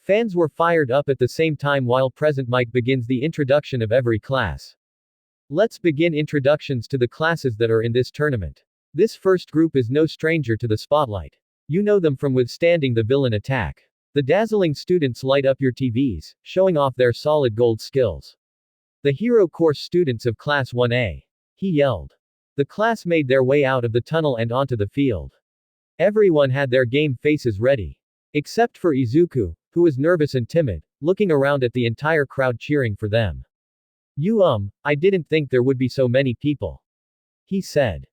Fans were fired up at the same time while Present Mic begins the introduction of every class. Let's begin introductions to the classes that are in this tournament. This first group is no stranger to the spotlight. You know them from withstanding the villain attack. The dazzling students light up your TVs, showing off their solid gold skills. The hero course students of Class 1A. He yelled. The class made their way out of the tunnel and onto the field. Everyone had their game faces ready. Except for Izuku, who was nervous and timid, looking around at the entire crowd cheering for them. I didn't think there would be so many people. He said.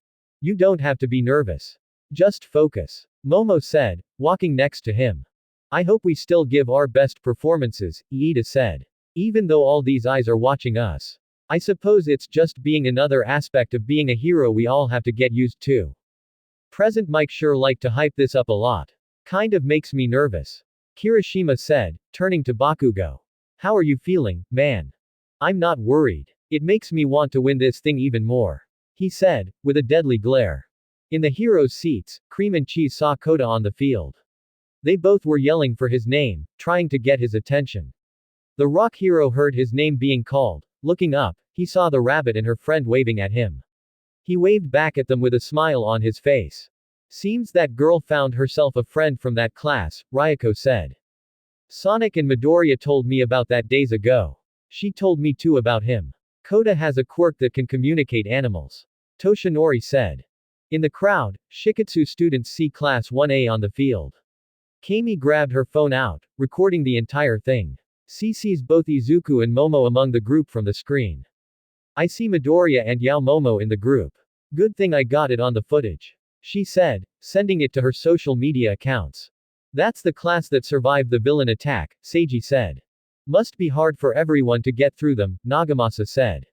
You don't have to be nervous. Just focus. Momo said, walking next to him. I hope we still give our best performances, Iida said. Even though all these eyes are watching us. I suppose it's just being another aspect of being a hero we all have to get used to. Present Mike sure liked to hype this up a lot. Kind of makes me nervous. Kirishima said, turning to Bakugo. How are you feeling, man? I'm not worried. It makes me want to win this thing even more. He said, with a deadly glare. In the heroes' seats, Cream and Cheese saw Kota on the field. They both were yelling for his name, trying to get his attention. The rock hero heard his name being called. Looking up, he saw the rabbit and her friend waving at him. He waved back at them with a smile on his face. Seems that girl found herself a friend from that class, Ryako said. Sonic and Midoriya told me about that days ago. She told me too about him. Kota has a quirk that can communicate animals. Toshinori said. In the crowd, Shiketsu students see Class 1A on the field. Kami grabbed her phone out, recording the entire thing. She sees both Izuku and Momo among the group from the screen. I see Midoriya and Yao Momo in the group. Good thing I got it on the footage. She said, sending it to her social media accounts. That's the class that survived the villain attack, Seiji said. Must be hard for everyone to get through them, Nagamasa said.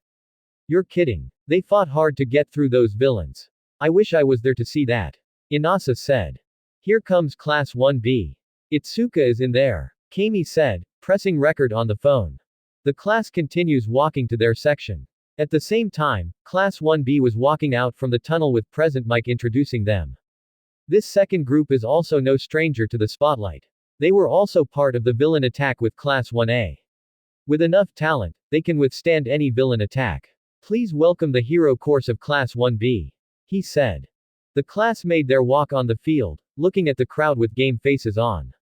You're kidding. They fought hard to get through those villains. I wish I was there to see that. Inasa said. Here comes Class 1B. Itsuka is in there. Kami said, pressing record on the phone. The class continues walking to their section. At the same time, Class 1B was walking out from the tunnel with Present Mike introducing them. This second group is also no stranger to the spotlight. They were also part of the villain attack with Class 1A. With enough talent, they can withstand any villain attack. Please welcome the hero course of Class 1B. He said. The class made their walk on the field, looking at the crowd with game faces on.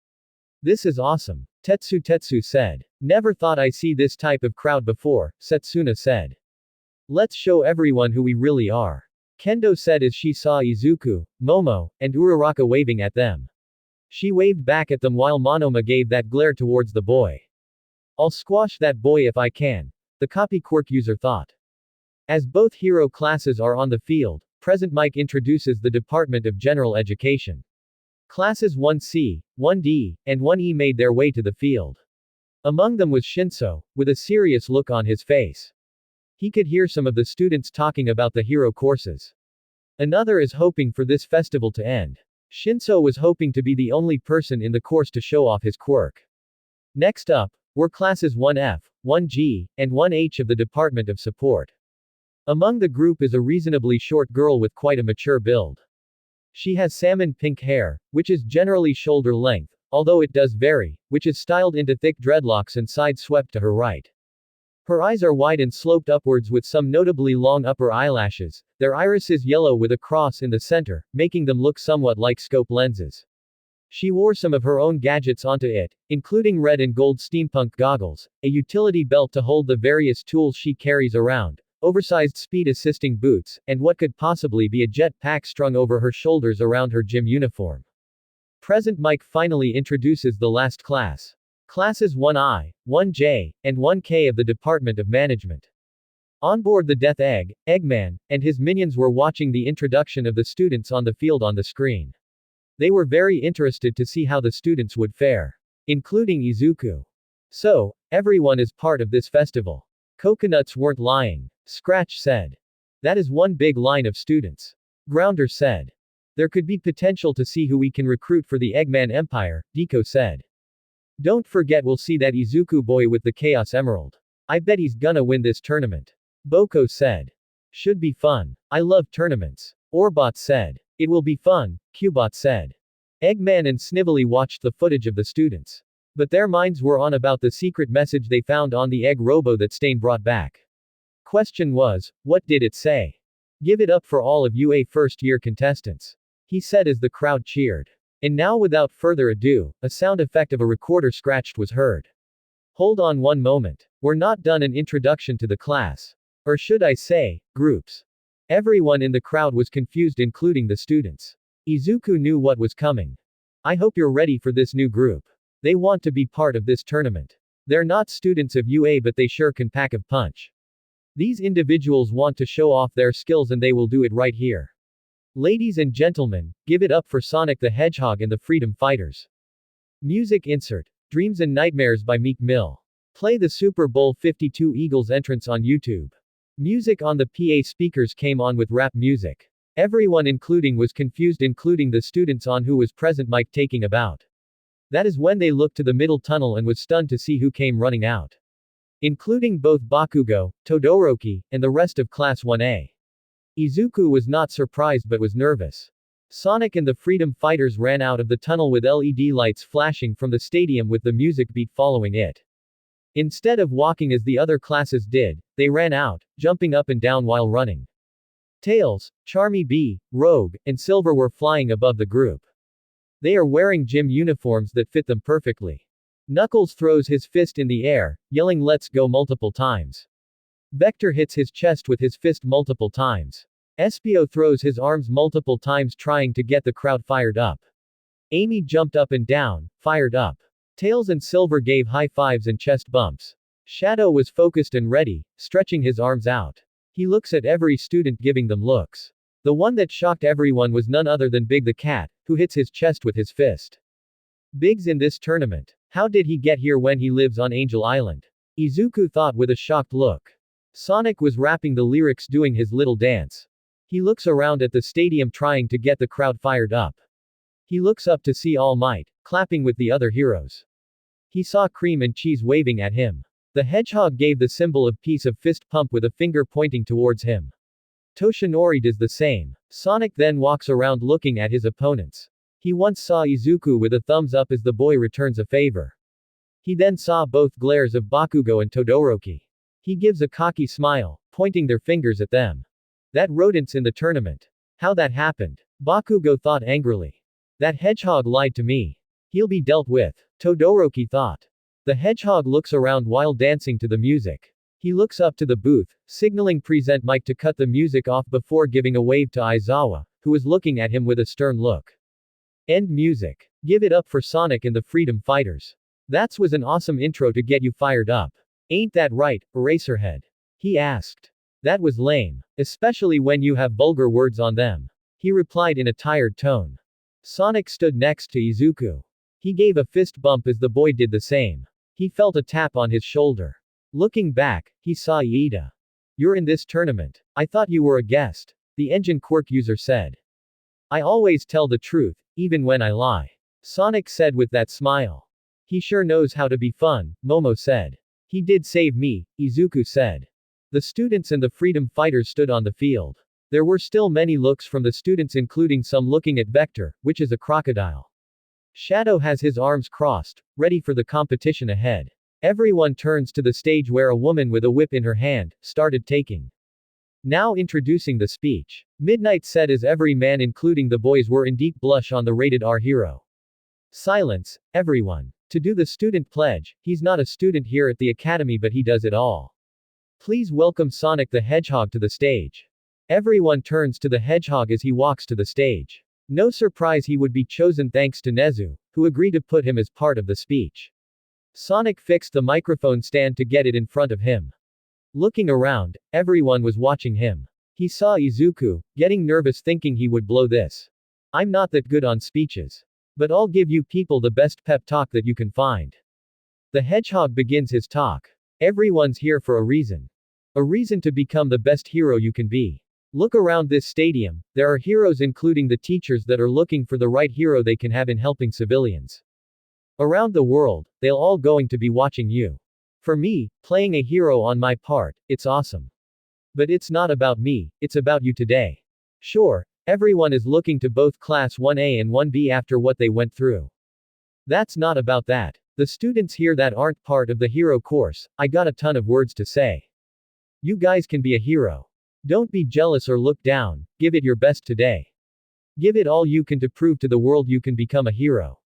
This is awesome. Tetsu said. Never thought I see this type of crowd before, Setsuna said. Let's show everyone who we really are. Kendo said as she saw Izuku, Momo, and Uraraka waving at them. She waved back at them while Monoma gave that glare towards the boy. I'll squash that boy if I can, the copy quirk user thought. As both hero classes are on the field, Present Mike introduces the Department of General Education. Classes 1C, 1D, and 1E made their way to the field. Among them was Shinso, with a serious look on his face. He could hear some of the students talking about the hero courses. Another is hoping for this festival to end. Shinso was hoping to be the only person in the course to show off his quirk. Next up, were classes 1F, 1G, and 1H of the Department of Support. Among the group is a reasonably short girl with quite a mature build. She has salmon pink hair, which is generally shoulder length, although it does vary, which is styled into thick dreadlocks and side swept to her right. Her eyes are wide and sloped upwards with some notably long upper eyelashes, their iris is yellow with a cross in the center, making them look somewhat like scope lenses. She wore some of her own gadgets onto it, including red and gold steampunk goggles, a utility belt to hold the various tools she carries around, oversized speed-assisting boots, and what could possibly be a jet pack strung over her shoulders around her gym uniform. Present Mike finally introduces the last class. Classes 1I, 1J, and 1K of the Department of Management. On board the Death Egg, Eggman, and his minions were watching the introduction of the students on the field on the screen. They were very interested to see how the students would fare. Including Izuku. So, everyone is part of this festival. Coconuts weren't lying, Scratch said. That is one big line of students. Grounder said. There could be potential to see who we can recruit for the Eggman Empire, Deku said. Don't forget we'll see that Izuku boy with the Chaos Emerald. I bet he's gonna win this tournament. Boko said. Should be fun. I love tournaments. Orbot said. It will be fun, Cubot said. Eggman and Snively watched the footage of the students. But their minds were on about the secret message they found on the egg robo that Stain brought back. Question was, what did it say? Give it up for all of UA first-year contestants. He said as the crowd cheered. And now without further ado, a sound effect of a recorder scratched was heard. Hold on one moment. We're not done an introduction to the class. Or should I say, groups. Everyone in the crowd was confused including the students. Izuku knew what was coming. I hope you're ready for this new group. They want to be part of this tournament. They're not students of UA but they sure can pack a punch. These individuals want to show off their skills and they will do it right here. Ladies and gentlemen, give it up for Sonic the Hedgehog and the Freedom Fighters. Music insert. Dreams and Nightmares by Meek Mill. Play the Super Bowl 52 Eagles entrance on YouTube. Music on the PA speakers came on with rap music. Everyone including was confused including the students on who was present Mike taking about. That is when they looked to the middle tunnel and was stunned to see who came running out. Including both Bakugo, Todoroki, and the rest of Class 1A. Izuku was not surprised but was nervous. Sonic and the Freedom Fighters ran out of the tunnel with LED lights flashing from the stadium with the music beat following it. Instead of walking as the other classes did, they ran out, jumping up and down while running. Tails, Charmy B, Rogue, and Silver were flying above the group. They are wearing gym uniforms that fit them perfectly. Knuckles throws his fist in the air, yelling "Let's go" multiple times. Vector hits his chest with his fist multiple times. Espio throws his arms multiple times trying to get the crowd fired up. Amy jumped up and down, fired up. Tails and Silver gave high fives and chest bumps. Shadow was focused and ready, stretching his arms out. He looks at every student giving them looks. The one that shocked everyone was none other than Big the Cat, who hits his chest with his fist. Big's in this tournament. How did he get here when he lives on Angel Island? Izuku thought with a shocked look. Sonic was rapping the lyrics doing his little dance. He looks around at the stadium trying to get the crowd fired up. He looks up to see All Might, clapping with the other heroes. He saw Cream and Cheese waving at him. The Hedgehog gave the symbol of peace of fist pump with a finger pointing towards him. Toshinori does the same. Sonic then walks around looking at his opponents. He once saw Izuku with a thumbs up as the boy returns a favor. He then saw both glares of Bakugo and Todoroki. He gives a cocky smile, pointing their fingers at them. That rodents in the tournament. How that happened? Bakugo thought angrily. That Hedgehog lied to me. He'll be dealt with. Todoroki thought. The Hedgehog looks around while dancing to the music. He looks up to the booth, signaling Present Mike to cut the music off before giving a wave to Aizawa, who was looking at him with a stern look. End music. Give it up for Sonic and the Freedom Fighters. That was an awesome intro to get you fired up. Ain't that right, Eraserhead? He asked. That was lame. Especially when you have vulgar words on them. He replied in a tired tone. Sonic stood next to Izuku. He gave a fist bump as the boy did the same. He felt a tap on his shoulder. Looking back, he saw Iida. You're in this tournament. I thought you were a guest. The engine quirk user said. I always tell the truth, even when I lie. Sonic said with that smile. He sure knows how to be fun, Momo said. He did save me, Izuku said. The students and the Freedom Fighters stood on the field. There were still many looks from the students including some looking at Vector, which is a crocodile. Shadow has his arms crossed, ready for the competition ahead. Everyone turns to the stage where a woman with a whip in her hand started taking. Now introducing the speech. Midnight said as every man including the boys were in deep blush on the rated R hero. Silence, everyone. To do the student pledge. He's not a student here at the academy, but he does it all. Please welcome Sonic the Hedgehog to the stage. Everyone turns to the Hedgehog as he walks to the stage. No surprise he would be chosen thanks to Nezu, who agreed to put him as part of the speech. Sonic fixed the microphone stand to get it in front of him. Looking around, everyone was watching him. He saw Izuku, getting nervous thinking he would blow this. I'm not that good on speeches. But I'll give you people the best pep talk that you can find. The Hedgehog begins his talk. Everyone's here for a reason. A reason to become the best hero you can be. Look around this stadium, there are heroes including the teachers that are looking for the right hero they can have in helping civilians. Around the world, they'll all going to be watching you. For me, playing a hero on my part, it's awesome. But it's not about me, it's about you today. Sure, everyone is looking to both Class 1A and 1B after what they went through. That's not about that. The students here that aren't part of the hero course, I got a ton of words to say. You guys can be a hero. Don't be jealous or look down, give it your best today. Give it all you can to prove to the world you can become a hero.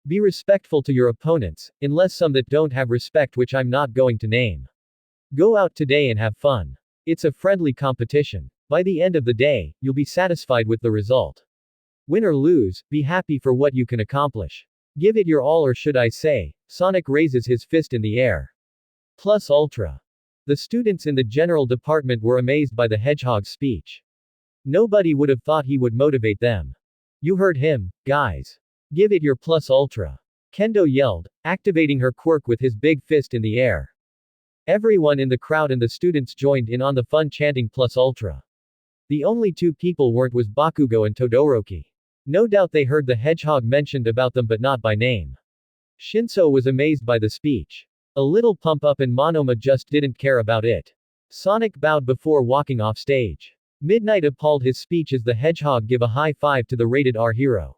Be respectful to your opponents, unless some that don't have respect, which I'm not going to name. Go out today and have fun. It's a friendly competition. By the end of the day, you'll be satisfied with the result. Win or lose, be happy for what you can accomplish. Give it your all, or should I say, Sonic raises his fist in the air. Plus ultra. The students in the general department were amazed by the Hedgehog's speech. Nobody would have thought he would motivate them. You heard him, guys. Give it your plus ultra. Kendo yelled, activating her quirk with his big fist in the air. Everyone in the crowd and the students joined in on the fun chanting plus ultra. The only two people weren't was Bakugo and Todoroki. No doubt they heard the Hedgehog mentioned about them but not by name. Shinso was amazed by the speech. A little pump up and Monoma just didn't care about it. Sonic bowed before walking off stage. Midnight appalled his speech as the Hedgehog give a high five to the rated R hero.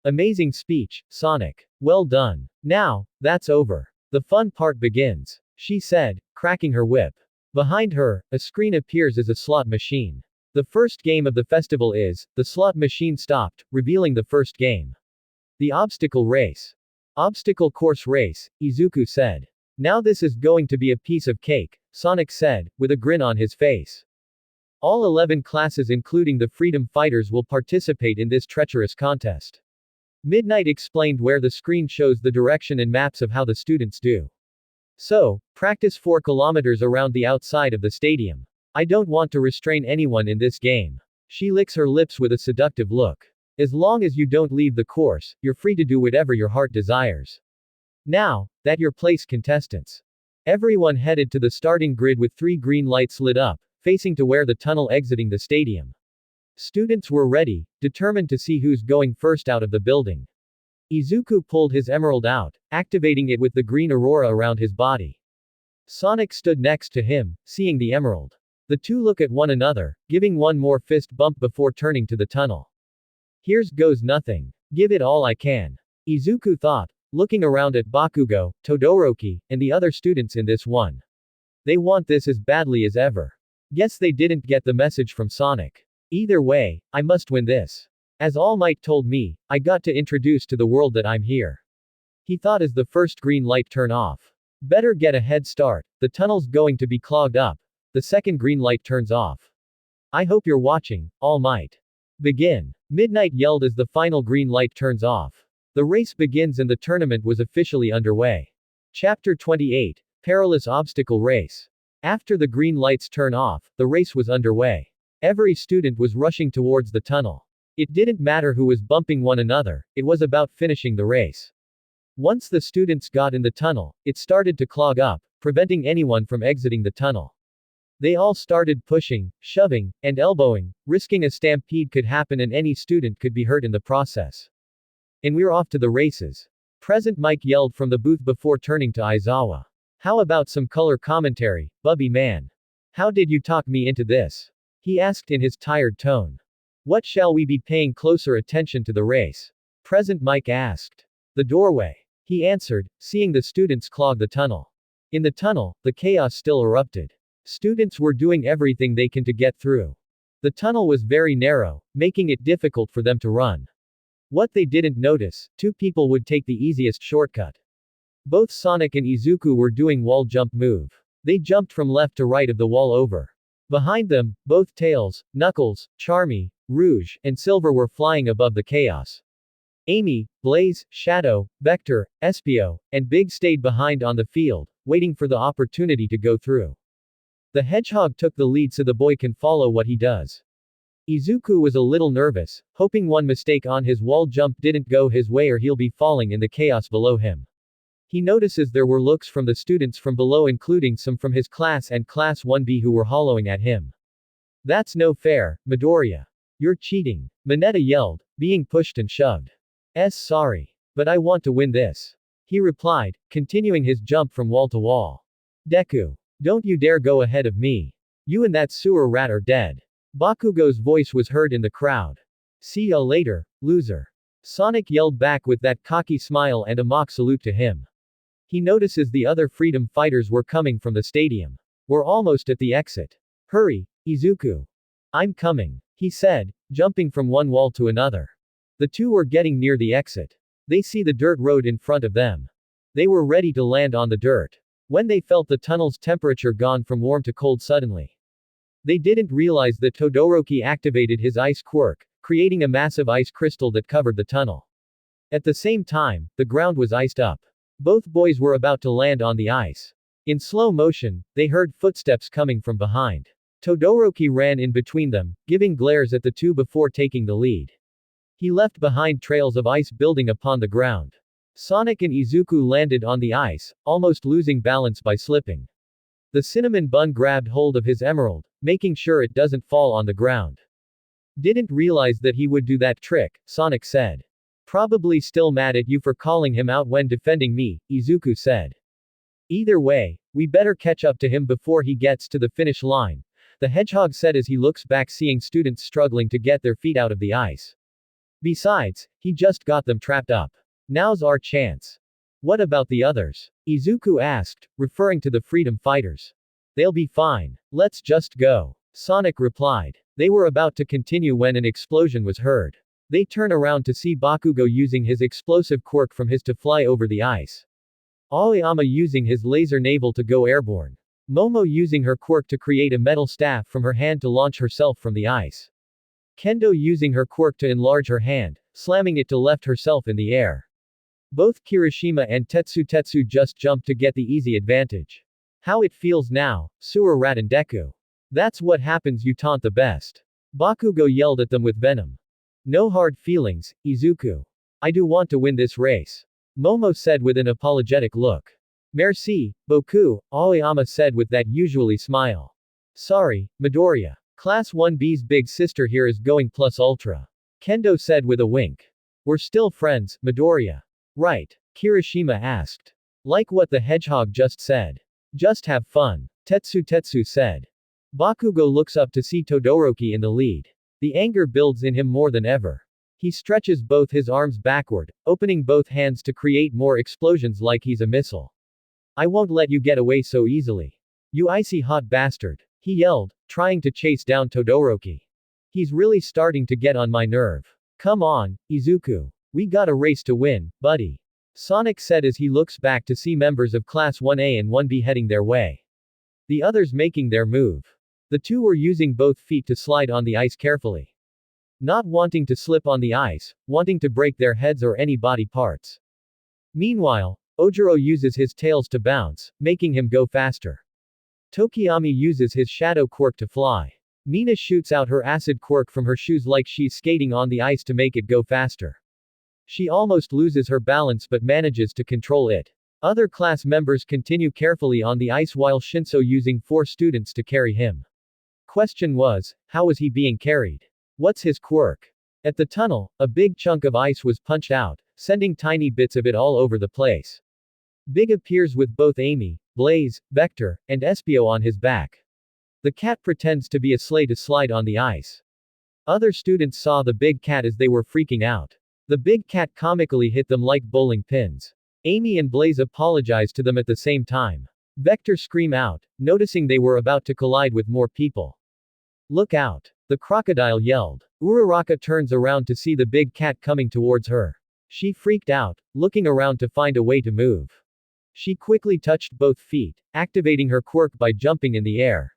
Amazing speech, Sonic. Well done. Now, that's over. The fun part begins, she said, cracking her whip. Behind her, a screen appears as a slot machine. The first game of the festival is, the slot machine stopped, revealing the first game. The obstacle race. Obstacle course race, Izuku said. Now this is going to be a piece of cake, Sonic said, with a grin on his face. All 11 classes including the Freedom Fighters will participate in this treacherous contest. Midnight explained where the screen shows the direction and maps of how the students do. So, practice 4 kilometers around the outside of the stadium. I don't want to restrain anyone in this game. She licks her lips with a seductive look. As long as you don't leave the course, you're free to do whatever your heart desires. Now, that your place contestants. Everyone headed to the starting grid with 3 green lights lit up, facing to where the tunnel exiting the stadium. Students were ready, determined to see who's going first out of the building. Izuku pulled his emerald out, activating it with the green aurora around his body. Sonic stood next to him, seeing the emerald. The two look at one another, giving one more fist bump before turning to the tunnel. Here's goes nothing. Give it all I can. Izuku thought, looking around at Bakugo, Todoroki, and the other students in this one. They want this as badly as ever. Guess they didn't get the message from Sonic. Either way, I must win this. As All Might told me, I got to introduce to the world that I'm here. He thought as the first green light turn off. Better get a head start, the tunnel's going to be clogged up. The second green light turns off. I hope you're watching, All Might. Begin. Midnight yelled as the final green light turns off. The race begins and the tournament was officially underway. Chapter 28, Perilous Obstacle Race. After the green lights turn off, the race was underway. Every student was rushing towards the tunnel. It didn't matter who was bumping one another, it was about finishing the race. Once the students got in the tunnel, it started to clog up, preventing anyone from exiting the tunnel. They all started pushing, shoving, and elbowing, risking a stampede could happen and any student could be hurt in the process. And we're off to the races. Present Mike yelled from the booth before turning to Aizawa. How about some color commentary, Bubby man? How did you talk me into this? He asked in his tired tone. What shall we be paying closer attention to the race? Present Mike asked. The doorway. He answered, seeing the students clog the tunnel. In the tunnel, the chaos still erupted. Students were doing everything they can to get through. The tunnel was very narrow, making it difficult for them to run. What they didn't notice, two people would take the easiest shortcut. Both Sonic and Izuku were doing wall jump move. They jumped from left to right of the wall over. Behind them, both Tails, Knuckles, Charmy, Rouge, and Silver were flying above the chaos. Amy, Blaze, Shadow, Vector, Espio, and Big stayed behind on the field, waiting for the opportunity to go through. The Hedgehog took the lead so the boy can follow what he does. Izuku was a little nervous, hoping one mistake on his wall jump didn't go his way or he'll be falling in the chaos below him. He notices there were looks from the students from below, including some from his class and Class 1B who were hollowing at him. "That's no fair, Midoriya. You're cheating," Mineta yelled, being pushed and shoved. Sorry. But I want to win this," he replied, continuing his jump from wall to wall. "Deku. Don't you dare go ahead of me. You and that sewer rat are dead." Bakugo's voice was heard in the crowd. "See ya later, loser." Sonic yelled back with that cocky smile and a mock salute to him. He notices the other freedom fighters were coming from the stadium. "We're almost at the exit. Hurry, Izuku." "I'm coming," he said, jumping from one wall to another. The two were getting near the exit. They see the dirt road in front of them. They were ready to land on the dirt, when they felt the tunnel's temperature gone from warm to cold suddenly. They didn't realize that Todoroki activated his ice quirk, creating a massive ice crystal that covered the tunnel. At the same time, the ground was iced up. Both boys were about to land on the ice. In slow motion, they heard footsteps coming from behind. Todoroki ran in between them, giving glares at the two before taking the lead. He left behind trails of ice building upon the ground. Sonic and Izuku landed on the ice, almost losing balance by slipping. The cinnamon bun grabbed hold of his emerald, making sure it doesn't fall on the ground. "Didn't realize that he would do that trick," Sonic said. "Probably still mad at you for calling him out when defending me," Izuku said. "Either way, we better catch up to him before he gets to the finish line," the Hedgehog said as he looks back, seeing students struggling to get their feet out of the ice. "Besides, he just got them trapped up. Now's our chance." "What about the others?" Izuku asked, referring to the freedom fighters. "They'll be fine. Let's just go," Sonic replied. They were about to continue when an explosion was heard. They turn around to see Bakugo using his explosive quirk from his to fly over the ice. Aoyama using his laser navel to go airborne. Momo using her quirk to create a metal staff from her hand to launch herself from the ice. Kendo using her quirk to enlarge her hand, slamming it to left herself in the air. Both Kirishima and Tetsu just jumped to get the easy advantage. "How it feels now, Sewer Rat and Deku. That's what happens, you taunt the best." Bakugo yelled at them with venom. "No hard feelings, Izuku. I do want to win this race," Momo said with an apologetic look. "Merci, beaucoup," Aoyama said with that usually smile. "Sorry, Midoriya. Class 1B's big sister here is going plus ultra," Kendo said with a wink. "We're still friends, Midoriya. Right?" Kirishima asked. "Like what the Hedgehog just said. Just have fun," Tetsu said. Bakugo looks up to see Todoroki in the lead. The anger builds in him more than ever. He stretches both his arms backward, opening both hands to create more explosions like he's a missile. "I won't let you get away so easily. You icy hot bastard," he yelled, trying to chase down Todoroki. "He's really starting to get on my nerve. Come on, Izuku. We got a race to win, buddy," Sonic said as he looks back to see members of Class 1A and 1B heading their way. The others making their move. The two were using both feet to slide on the ice carefully. Not wanting to slip on the ice, wanting to break their heads or any body parts. Meanwhile, Ojiro uses his tails to bounce, making him go faster. Tokiyami uses his shadow quirk to fly. Mina shoots out her acid quirk from her shoes like she's skating on the ice to make it go faster. She almost loses her balance but manages to control it. Other class members continue carefully on the ice while Shinso using 4 students to carry him. Question was, how was he being carried? What's his quirk? At the tunnel, a big chunk of ice was punched out, sending tiny bits of it all over the place. Big appears with both Amy, Blaze, Vector, and Espio on his back. The cat pretends to be a sleigh to slide on the ice. Other students saw the big cat as they were freaking out. The big cat comically hit them like bowling pins. Amy and Blaze apologize to them at the same time. Vector scream out, noticing they were about to collide with more people. "Look out. The crocodile yelled. Uraraka turns around to see the big cat coming towards her. She freaked out, looking around to find a way to move. She quickly touched both feet, activating her quirk by jumping in the air.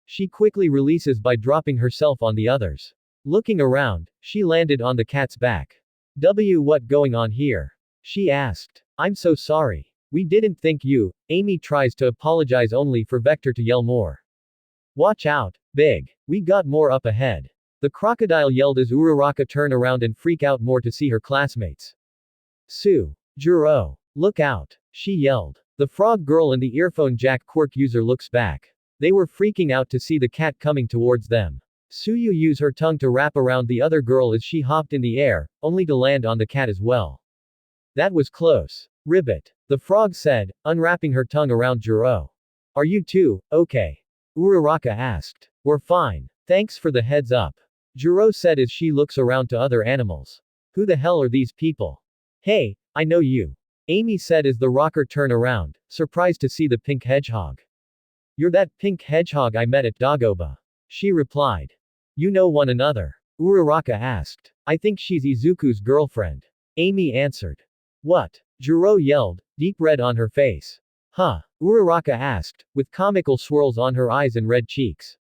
She quickly releases by dropping herself on the others. Looking around, she landed on the cat's back. What going on here? She asked. I'm so sorry. We didn't think you. Amy tries to apologize only for Vector to yell more. Watch out, Big. We got more up ahead. The crocodile yelled as Uraraka turned around and freak out more to see her classmates. Juro. Look out. She yelled. The frog girl and the earphone jack quirk user looks back. They were freaking out to see the cat coming towards them. Suyu used her tongue to wrap around the other girl as she hopped in the air, only to land on the cat as well. That was close. Ribbit. The frog said, unwrapping her tongue around Juro. Are you two okay? Uraraka asked. We're fine. Thanks for the heads up. Juro said as she looks around to other animals. Who the hell are these people? Hey, I know you. Amy said as the rocker turned around, surprised to see the pink hedgehog. You're that pink hedgehog I met at Dagoba. She replied. You know one another? Uraraka asked. I think she's Izuku's girlfriend. Amy answered. What? Juro yelled, deep red on her face. Huh? Uraraka asked, with comical swirls on her eyes and red cheeks.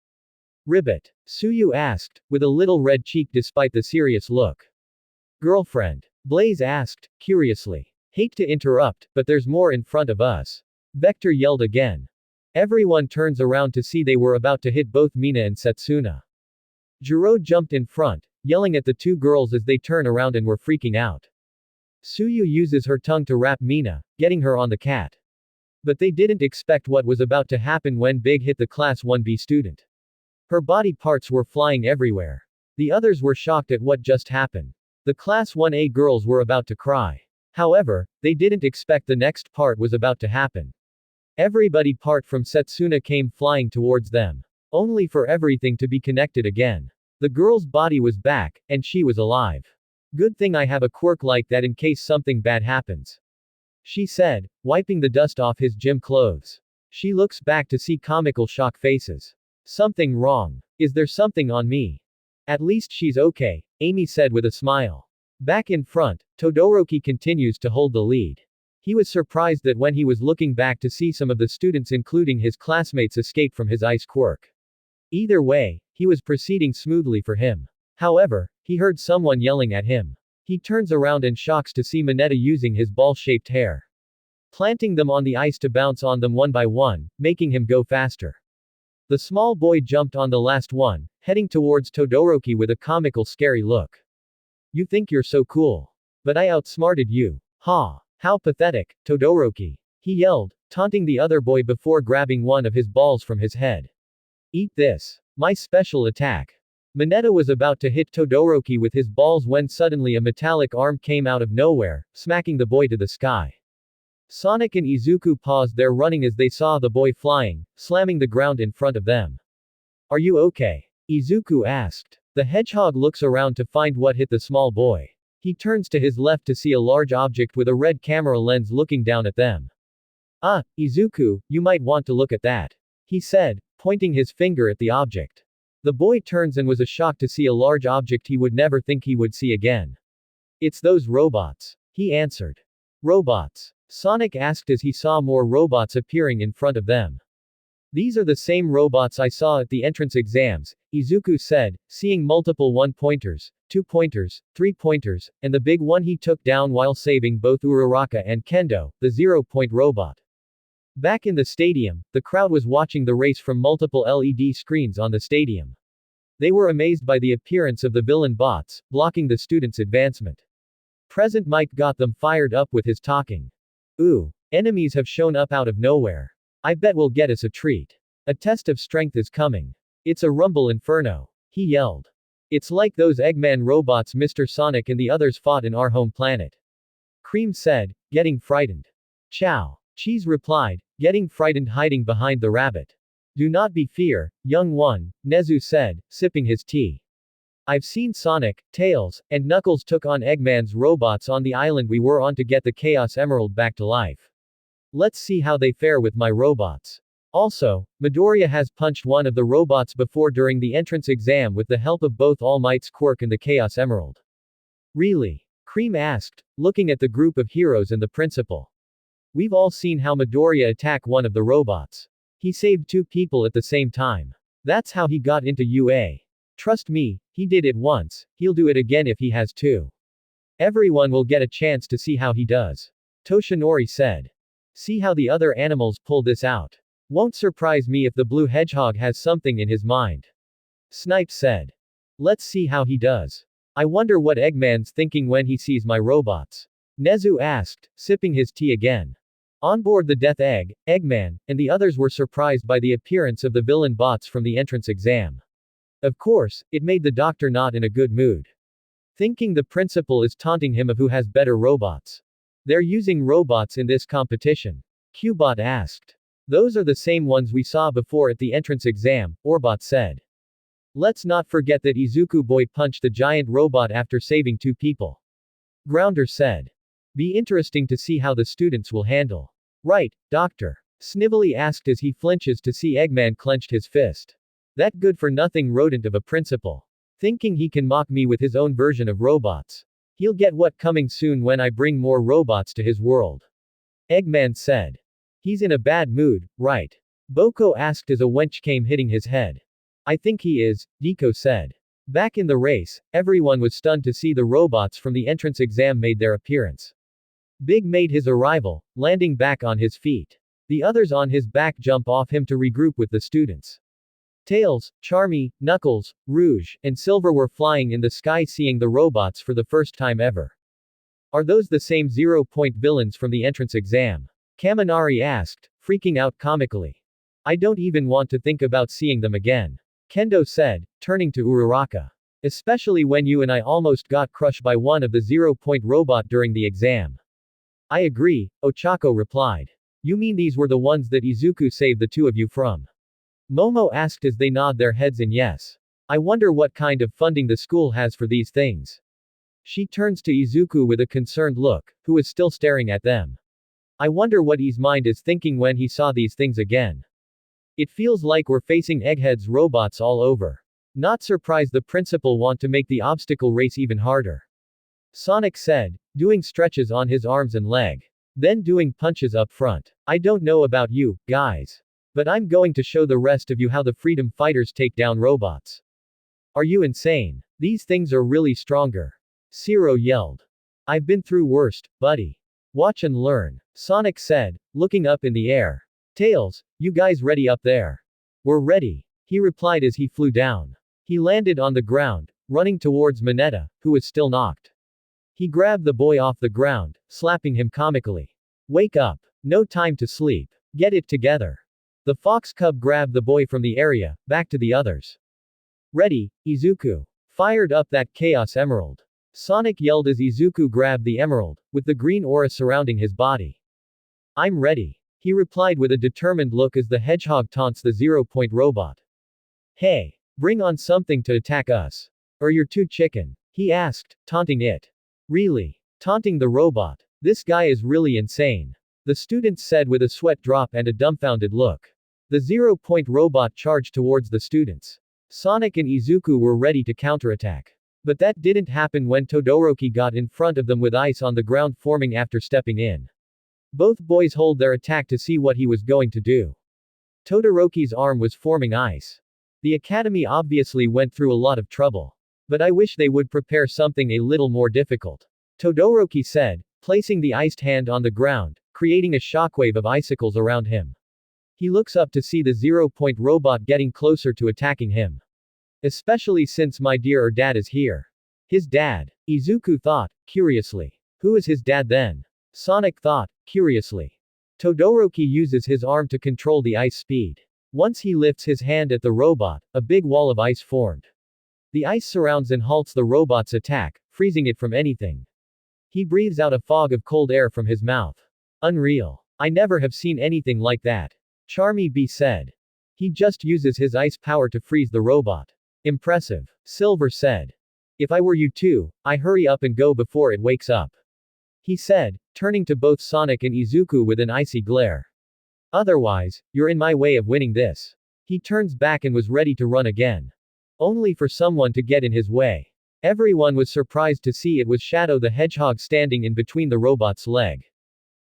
Ribbit. Suyu asked, with a little red cheek despite the serious look. Girlfriend. Blaze asked, curiously. Hate to interrupt, but there's more in front of us. Vector yelled again. Everyone turns around to see they were about to hit both Mina and Setsuna. Juro jumped in front, yelling at the two girls as they turn around and were freaking out. Suyu uses her tongue to wrap Mina, getting her on the cat. But they didn't expect what was about to happen when Big hit the Class 1B student. Her body parts were flying everywhere. The others were shocked at what just happened. The Class 1A girls were about to cry. However, they didn't expect the next part was about to happen. Everybody part from Setsuna came flying towards them. Only for everything to be connected again. The girl's body was back, and she was alive. Good thing I have a quirk like that in case something bad happens. She said, wiping the dust off his gym clothes. She looks back to see comical shock faces. Something wrong. Is there something on me? At least she's okay, Amy said with a smile. Back in front, Todoroki continues to hold the lead. He was surprised that when he was looking back to see some of the students including his classmates escape from his ice quirk. Either way, he was proceeding smoothly for him. However, he heard someone yelling at him. He turns around and shocks to see Mineta using his ball-shaped hair. Planting them on the ice to bounce on them one by one, making him go faster. The small boy jumped on the last one, heading towards Todoroki with a comical scary look. You think you're so cool. But I outsmarted you. Ha! How pathetic, Todoroki. He yelled, taunting the other boy before grabbing one of his balls from his head. Eat this. My special attack. Mineta was about to hit Todoroki with his balls when suddenly a metallic arm came out of nowhere, smacking the boy to the sky. Sonic and Izuku paused their running as they saw the boy flying, slamming the ground in front of them. Are you okay? Izuku asked. The hedgehog looks around to find what hit the small boy. He turns to his left to see a large object with a red camera lens looking down at them. Ah, Izuku, you might want to look at that. He said, pointing his finger at the object. The boy turns and was shocked to see a large object he would never think he would see again. It's those robots. He answered. Robots? Sonic asked as he saw more robots appearing in front of them. These are the same robots I saw at the entrance exams, Izuku said, seeing multiple 1-pointers, 2-pointers, 3-pointers, and the big one he took down while saving both Uraraka and Kendo, the 0-point robot. Back in the stadium, the crowd was watching the race from multiple LED screens on the stadium. They were amazed by the appearance of the villain bots, blocking the students' advancement. Present Mike got them fired up with his talking. Ooh, enemies have shown up out of nowhere. I bet we'll get us a treat. A test of strength is coming. It's a rumble inferno. He yelled. It's like those Eggman robots Mr. Sonic and the others fought in our home planet. Cream said, getting frightened. Chow. Cheese replied, getting frightened hiding behind the rabbit. Do not be fear, young one, Nezu said, sipping his tea. I've seen Sonic, Tails, and Knuckles took on Eggman's robots on the island we were on to get the Chaos Emerald back to life. Let's see how they fare with my robots. Also, Midoriya has punched one of the robots before during the entrance exam with the help of both All Might's quirk and the Chaos Emerald. Really? Cream asked, looking at the group of heroes and the principal. We've all seen how Midoriya attack one of the robots. He saved two people at the same time. That's how he got into UA. Trust me, he did it once, he'll do it again if he has to. Everyone will get a chance to see how he does. Toshinori said. See how the other animals pull this out. Won't surprise me if the blue hedgehog has something in his mind. Snipe said. Let's see how he does. I wonder what Eggman's thinking when he sees my robots. Nezu asked, sipping his tea again. On board the Death Egg, Eggman, and the others were surprised by the appearance of the villain bots from the entrance exam. Of course, it made the doctor not in a good mood. Thinking the principal is taunting him of who has better robots. They're using robots in this competition. Cubot asked. Those are the same ones we saw before at the entrance exam, Orbot said. Let's not forget that Izuku boy punched the giant robot after saving two people. Grounder said. Be interesting to see how the students will handle. Right, doctor. Snively asked as he flinches to see Eggman clenched his fist. That good-for-nothing rodent of a principal. Thinking he can mock me with his own version of robots. He'll get what coming soon when I bring more robots to his world. Eggman said. He's in a bad mood, right? Boko asked as a wench came hitting his head. I think he is, Deku said. Back in the race, everyone was stunned to see the robots from the entrance exam made their appearance. Big made his arrival, landing back on his feet. The others on his back jump off him to regroup with the students. Tails, Charmy, Knuckles, Rouge, and Silver were flying in the sky seeing the robots for the first time ever. Are those the same 0-point villains from the entrance exam? Kaminari asked, freaking out comically. I don't even want to think about seeing them again. Kendo said, turning to Uraraka. Especially when you and I almost got crushed by one of the 0-point robot during the exam. I agree, Ochako replied. You mean these were the ones that Izuku saved the two of you from? Momo asked as they nod their heads in yes. I wonder what kind of funding the school has for these things. She turns to Izuku with a concerned look, who is still staring at them. I wonder what his mind is thinking when he saw these things again. It feels like we're facing Egghead's robots all over. Not surprised the principal want to make the obstacle race even harder. Sonic said, doing stretches on his arms and leg. Then doing punches up front. I don't know about you, guys. But I'm going to show the rest of you how the freedom fighters take down robots. Are you insane? These things are really stronger. Zero yelled. I've been through worst, buddy. Watch and learn. Sonic said, looking up in the air. Tails, you guys ready up there? We're ready. He replied as he flew down. He landed on the ground, running towards Mineta, who was still knocked. He grabbed the boy off the ground, slapping him comically. Wake up. No time to sleep. Get it together. The fox cub grabbed the boy from the area, back to the others. Ready, Izuku. Fired up that Chaos Emerald. Sonic yelled as Izuku grabbed the emerald, with the green aura surrounding his body. I'm ready. He replied with a determined look as the hedgehog taunts the 0-point robot. Hey, bring on something to attack us. Or you're too chicken. He asked, taunting it. Really? Taunting the robot. This guy is really insane. The students said with a sweat drop and a dumbfounded look. The 0-point robot charged towards the students. Sonic and Izuku were ready to counterattack. But that didn't happen when Todoroki got in front of them with ice on the ground forming after stepping in. Both boys hold their attack to see what he was going to do. Todoroki's arm was forming ice. The academy obviously went through a lot of trouble. But I wish they would prepare something a little more difficult. Todoroki said, placing the iced hand on the ground, creating a shockwave of icicles around him. He looks up to see the 0-point robot getting closer to attacking him. Especially since my dear dad is here. His dad. Izuku thought, curiously. Who is his dad then? Sonic thought, curiously. Todoroki uses his arm to control the ice speed. Once he lifts his hand at the robot, a big wall of ice formed. The ice surrounds and halts the robot's attack, freezing it from anything. He breathes out a fog of cold air from his mouth. Unreal. I never have seen anything like that. Charmy B said. He just uses his ice power to freeze the robot. Impressive. Silver said. If I were you too, I hurry up and go before it wakes up. He said, turning to both Sonic and Izuku with an icy glare. Otherwise, you're in my way of winning this. He turns back and was ready to run again. Only for someone to get in his way. Everyone was surprised to see it was Shadow the Hedgehog standing in between the robot's leg.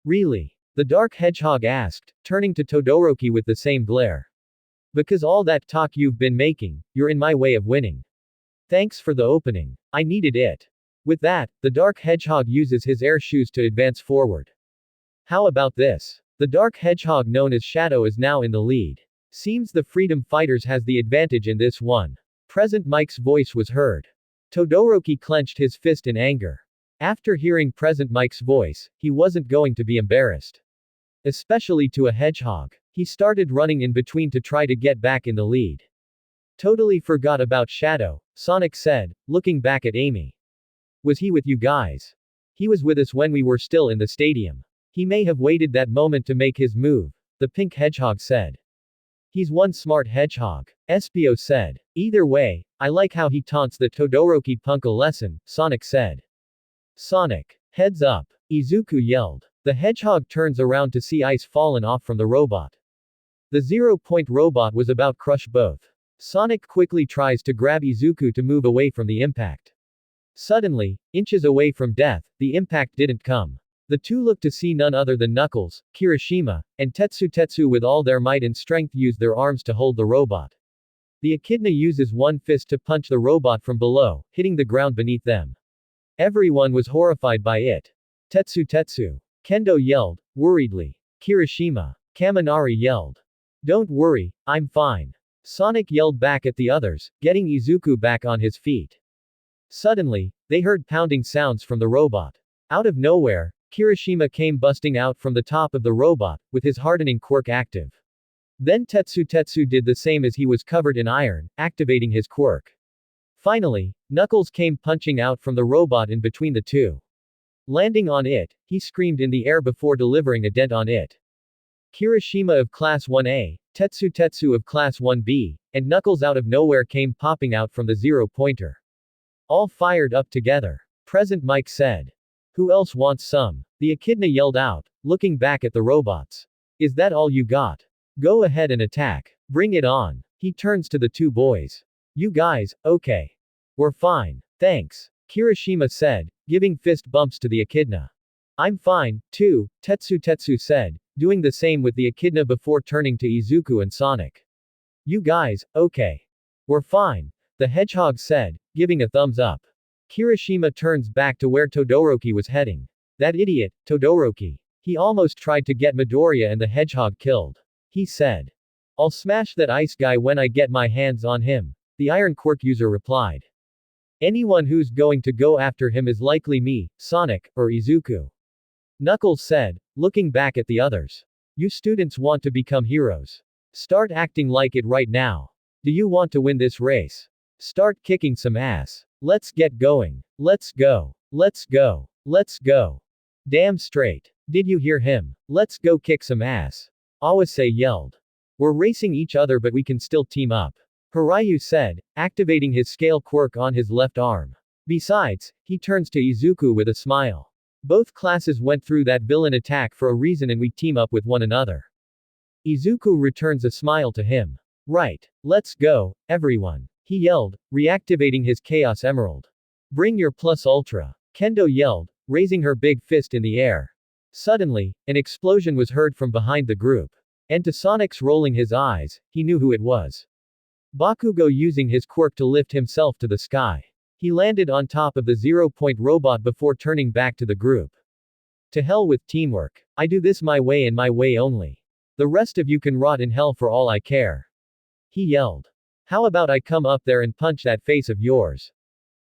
Really? The Dark Hedgehog asked, turning to Todoroki with the same glare. Because all that talk you've been making, you're in my way of winning. Thanks for the opening. I needed it. With that, the Dark Hedgehog uses his air shoes to advance forward. How about this? The Dark Hedgehog known as Shadow is now in the lead. Seems the Freedom Fighters has the advantage in this one. Present Mike's voice was heard. Todoroki clenched his fist in anger. After hearing Present Mike's voice, he wasn't going to be embarrassed. Especially to a hedgehog. He started running in between to try to get back in the lead. Totally forgot about Shadow, Sonic said, looking back at Amy. Was he with you guys? He was with us when we were still in the stadium. He may have waited that moment to make his move, the pink hedgehog said. He's one smart hedgehog, Espio said. Either way, I like how he taunts the Todoroki punk a lesson, Sonic said. Sonic, heads up, Izuku yelled. The hedgehog turns around to see ice fallen off from the robot. The 0-point robot was about crush both. Sonic quickly tries to grab Izuku to move away from the impact. Suddenly, inches away from death, the impact didn't come. The two looked to see none other than Knuckles, Kirishima, and Tetsu with all their might and strength use their arms to hold the robot. The echidna uses one fist to punch the robot from below, hitting the ground beneath them. Everyone was horrified by it. Tetsu. Kendo yelled, worriedly. Kirishima. Kaminari yelled. Don't worry, I'm fine. Sonic yelled back at the others, getting Izuku back on his feet. Suddenly, they heard pounding sounds from the robot. Out of nowhere, Kirishima came busting out from the top of the robot, with his hardening quirk active. Then Tetsu did the same as he was covered in iron, activating his quirk. Finally, Knuckles came punching out from the robot in between the two. Landing on it, he screamed in the air before delivering a dent on it. Kirishima of Class 1A, Tetsu of Class 1B, and Knuckles out of nowhere came popping out from the 0-pointer. All fired up together. Present Mike said. Who else wants some? The echidna yelled out, looking back at the robots. Is that all you got? Go ahead and attack. Bring it on. He turns to the two boys. You guys, okay. We're fine. Thanks. Kirishima said, giving fist bumps to the echidna. I'm fine, too, Tetsu said, doing the same with the echidna before turning to Izuku and Sonic. You guys, okay. We're fine, the hedgehog said, giving a thumbs up. Kirishima turns back to where Todoroki was heading. That idiot, Todoroki. He almost tried to get Midoriya and the hedgehog killed. He said. I'll smash that ice guy when I get my hands on him, the iron quirk user replied. Anyone who's going to go after him is likely me, Sonic, or Izuku. Knuckles said, looking back at the others. You students want to become heroes. Start acting like it right now. Do you want to win this race? Start kicking some ass. Let's get going. Let's go. Let's go. Let's go. Damn straight. Did you hear him? Let's go kick some ass. Awase yelled. We're racing each other but we can still team up. Hiryu said, activating his scale quirk on his left arm. Besides, he turns to Izuku with a smile. Both classes went through that villain attack for a reason and we team up with one another. Izuku returns a smile to him. Right. Let's go, everyone. He yelled, reactivating his Chaos Emerald. Bring your Plus Ultra. Kendo yelled, raising her big fist in the air. Suddenly, an explosion was heard from behind the group. And to Sonic's rolling his eyes, he knew who it was. Bakugo using his quirk to lift himself to the sky. He landed on top of the 0-point robot before turning back to the group. To hell with teamwork. I do this my way and my way only. The rest of you can rot in hell for all I care. He yelled. How about I come up there and punch that face of yours?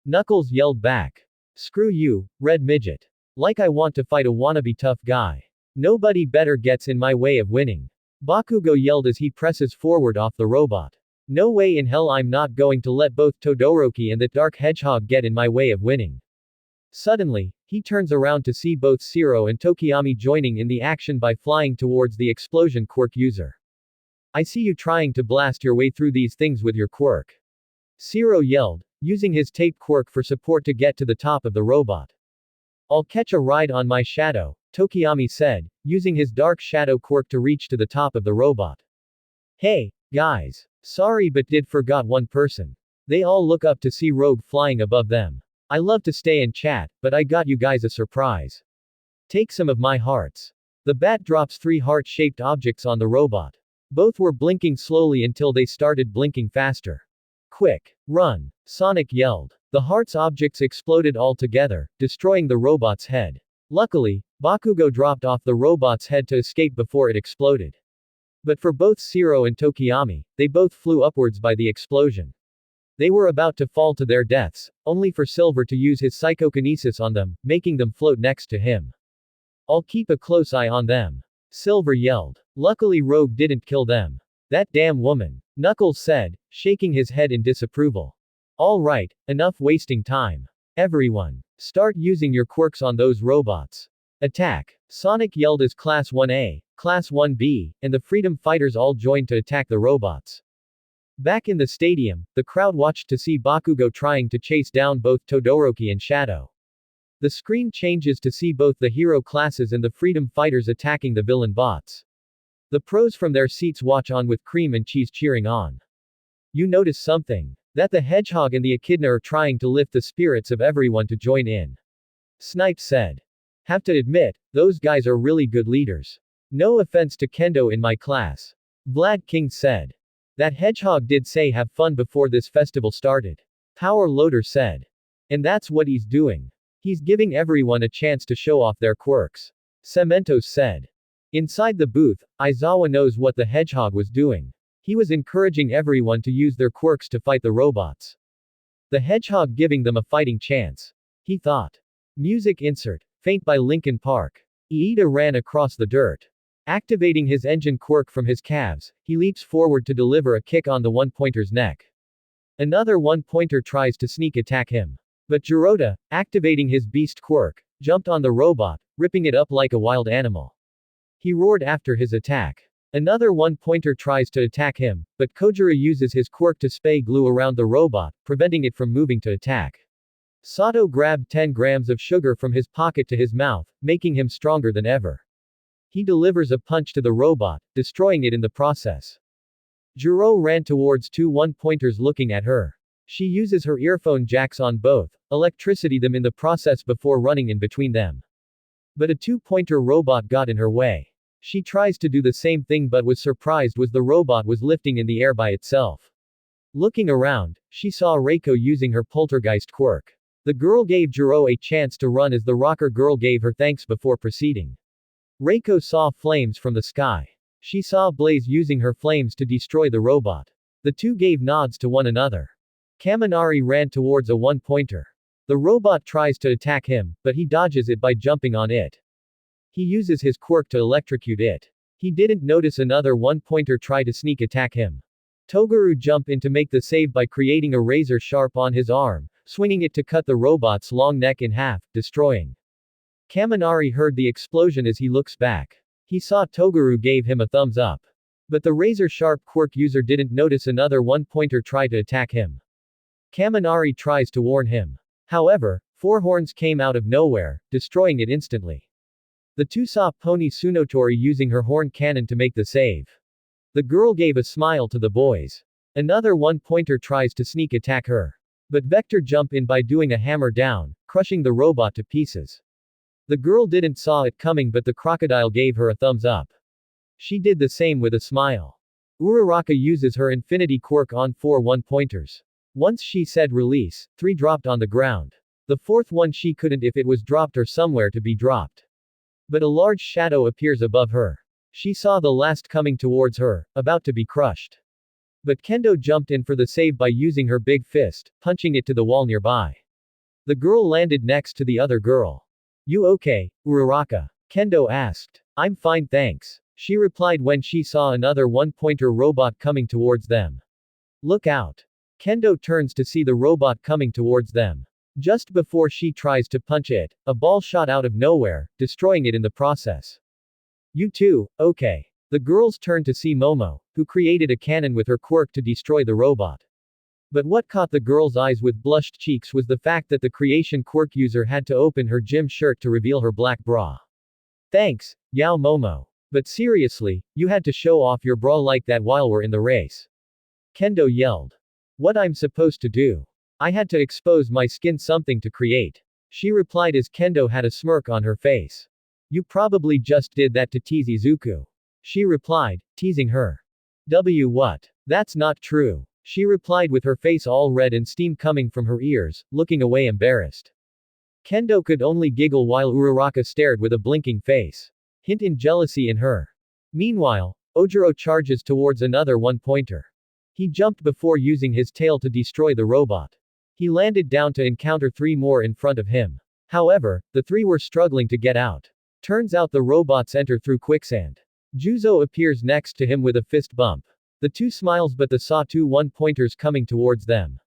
Knuckles yelled back. Screw you, red midget. Like I want to fight a wannabe tough guy. Nobody better gets in my way of winning. Bakugo yelled as he presses forward off the robot. No way in hell I'm not going to let both Todoroki and that dark hedgehog get in my way of winning. Suddenly, he turns around to see both Zero and Tokiyami joining in the action by flying towards the explosion quirk user. I see you trying to blast your way through these things with your quirk. Zero yelled, using his tape quirk for support to get to the top of the robot. I'll catch a ride on my shadow, Tokiyami said, using his dark shadow quirk to reach to the top of the robot. Hey, guys. Sorry but did forgot one person. They all look up to see Rogue flying above them. I love to stay and chat, but I got you guys a surprise. Take some of my hearts. The bat drops 3 heart-shaped objects on the robot. Both were blinking slowly until they started blinking faster. Quick! Run! Sonic yelled. The heart's objects exploded all together, destroying the robot's head. Luckily, Bakugo dropped off the robot's head to escape before it exploded. But for both Zero and Tokiyami, they both flew upwards by the explosion. They were about to fall to their deaths, only for Silver to use his psychokinesis on them, making them float next to him. I'll keep a close eye on them. Silver yelled. Luckily Rogue didn't kill them. That damn woman. Knuckles said, shaking his head in disapproval. All right, enough wasting time. Everyone, start using your quirks on those robots. Attack! Sonic yelled as Class 1A, Class 1B, and the Freedom Fighters all joined to attack the robots. Back in the stadium, the crowd watched to see Bakugo trying to chase down both Todoroki and Shadow. The screen changes to see both the hero classes and the Freedom Fighters attacking the villain bots. The pros from their seats watch on with Cream and Cheese cheering on. You notice something? That the Hedgehog and the Echidna are trying to lift the spirits of everyone to join in. Snipe said. Have to admit, those guys are really good leaders. No offense to Kendo in my class. Vlad King said. That Hedgehog did say have fun before this festival started. Power Loader said. And that's what he's doing. He's giving everyone a chance to show off their quirks. Cementos said. Inside the booth, Aizawa knows what the Hedgehog was doing. He was encouraging everyone to use their quirks to fight the robots. The Hedgehog giving them a fighting chance. He thought. Music insert. Faint by Linkin Park. Iida ran across the dirt. Activating his engine quirk from his calves, he leaps forward to deliver a kick on the one-pointer's neck. Another one-pointer tries to sneak attack him. But Jirota, activating his beast quirk, jumped on the robot, ripping it up like a wild animal. He roared after his attack. Another one-pointer tries to attack him, but Kojira uses his quirk to spray glue around the robot, preventing it from moving to attack. Sato grabbed 10 grams of sugar from his pocket to his mouth, making him stronger than ever. He delivers a punch to the robot, destroying it in the process. Jiro ran towards 2 one-pointers looking at her. She uses her earphone jacks on both, electricity them in the process before running in between them. But a 2-pointer robot got in her way. She tries to do the same thing but was surprised was the robot was lifting in the air by itself. Looking around, she saw Reiko using her poltergeist quirk. The girl gave Jiro a chance to run as the rocker girl gave her thanks before proceeding. Reiko saw flames from the sky. She saw Blaze using her flames to destroy the robot. The two gave nods to one another. Kaminari ran towards a one-pointer. The robot tries to attack him, but he dodges it by jumping on it. He uses his quirk to electrocute it. He didn't notice another one-pointer try to sneak attack him. Toguru jumped in to make the save by creating a razor sharp on his arm, swinging it to cut the robot's long neck in half, destroying. Kaminari heard the explosion as he looks back. He saw Toguru gave him a thumbs up. But the razor-sharp quirk user didn't notice another one-pointer try to attack him. Kaminari tries to warn him. However, 4 horns came out of nowhere, destroying it instantly. The two saw Pony Tsunotori using her horn cannon to make the save. The girl gave a smile to the boys. Another one-pointer tries to sneak attack her. But Vector jump in by doing a hammer down, crushing the robot to pieces. The girl didn't saw it coming but the crocodile gave her a thumbs up. She did the same with a smile. Uraraka uses her infinity quirk on 4 one-pointers. Once she said release, 3 dropped on the ground. The 4th one she couldn't if it was dropped or somewhere to be dropped. But a large shadow appears above her. She saw the last coming towards her, about to be crushed. But Kendo jumped in for the save by using her big fist, punching it to the wall nearby. The girl landed next to the other girl. You okay, Uraraka? Kendo asked. I'm fine thanks. She replied when she saw another one-pointer robot coming towards them. Look out. Kendo turns to see the robot coming towards them. Just before she tries to punch it, a ball shot out of nowhere, destroying it in the process. You too, okay. The girls turn to see Momo, who created a cannon with her quirk to destroy the robot. But what caught the girl's eyes with blushed cheeks was the fact that the creation quirk user had to open her gym shirt to reveal her black bra. Thanks, Yao Momo. But seriously, you had to show off your bra like that while we're in the race. Kendo yelled. What I'm supposed to do? I had to expose my skin something to create. She replied as Kendo had a smirk on her face. You probably just did that to tease Izuku. She replied, teasing her. What? That's not true. She replied with her face all red and steam coming from her ears, looking away embarrassed. Kendo could only giggle while Uraraka stared with a blinking face. Hint in jealousy in her. Meanwhile, Ojiro charges towards another one-pointer. He jumped before using his tail to destroy the robot. He landed down to encounter 3 more in front of him. However, the 3 were struggling to get out. Turns out the robots enter through quicksand. Juzo appears next to him with a fist bump. The 2 smiles but the saw 2 one-pointers coming towards them.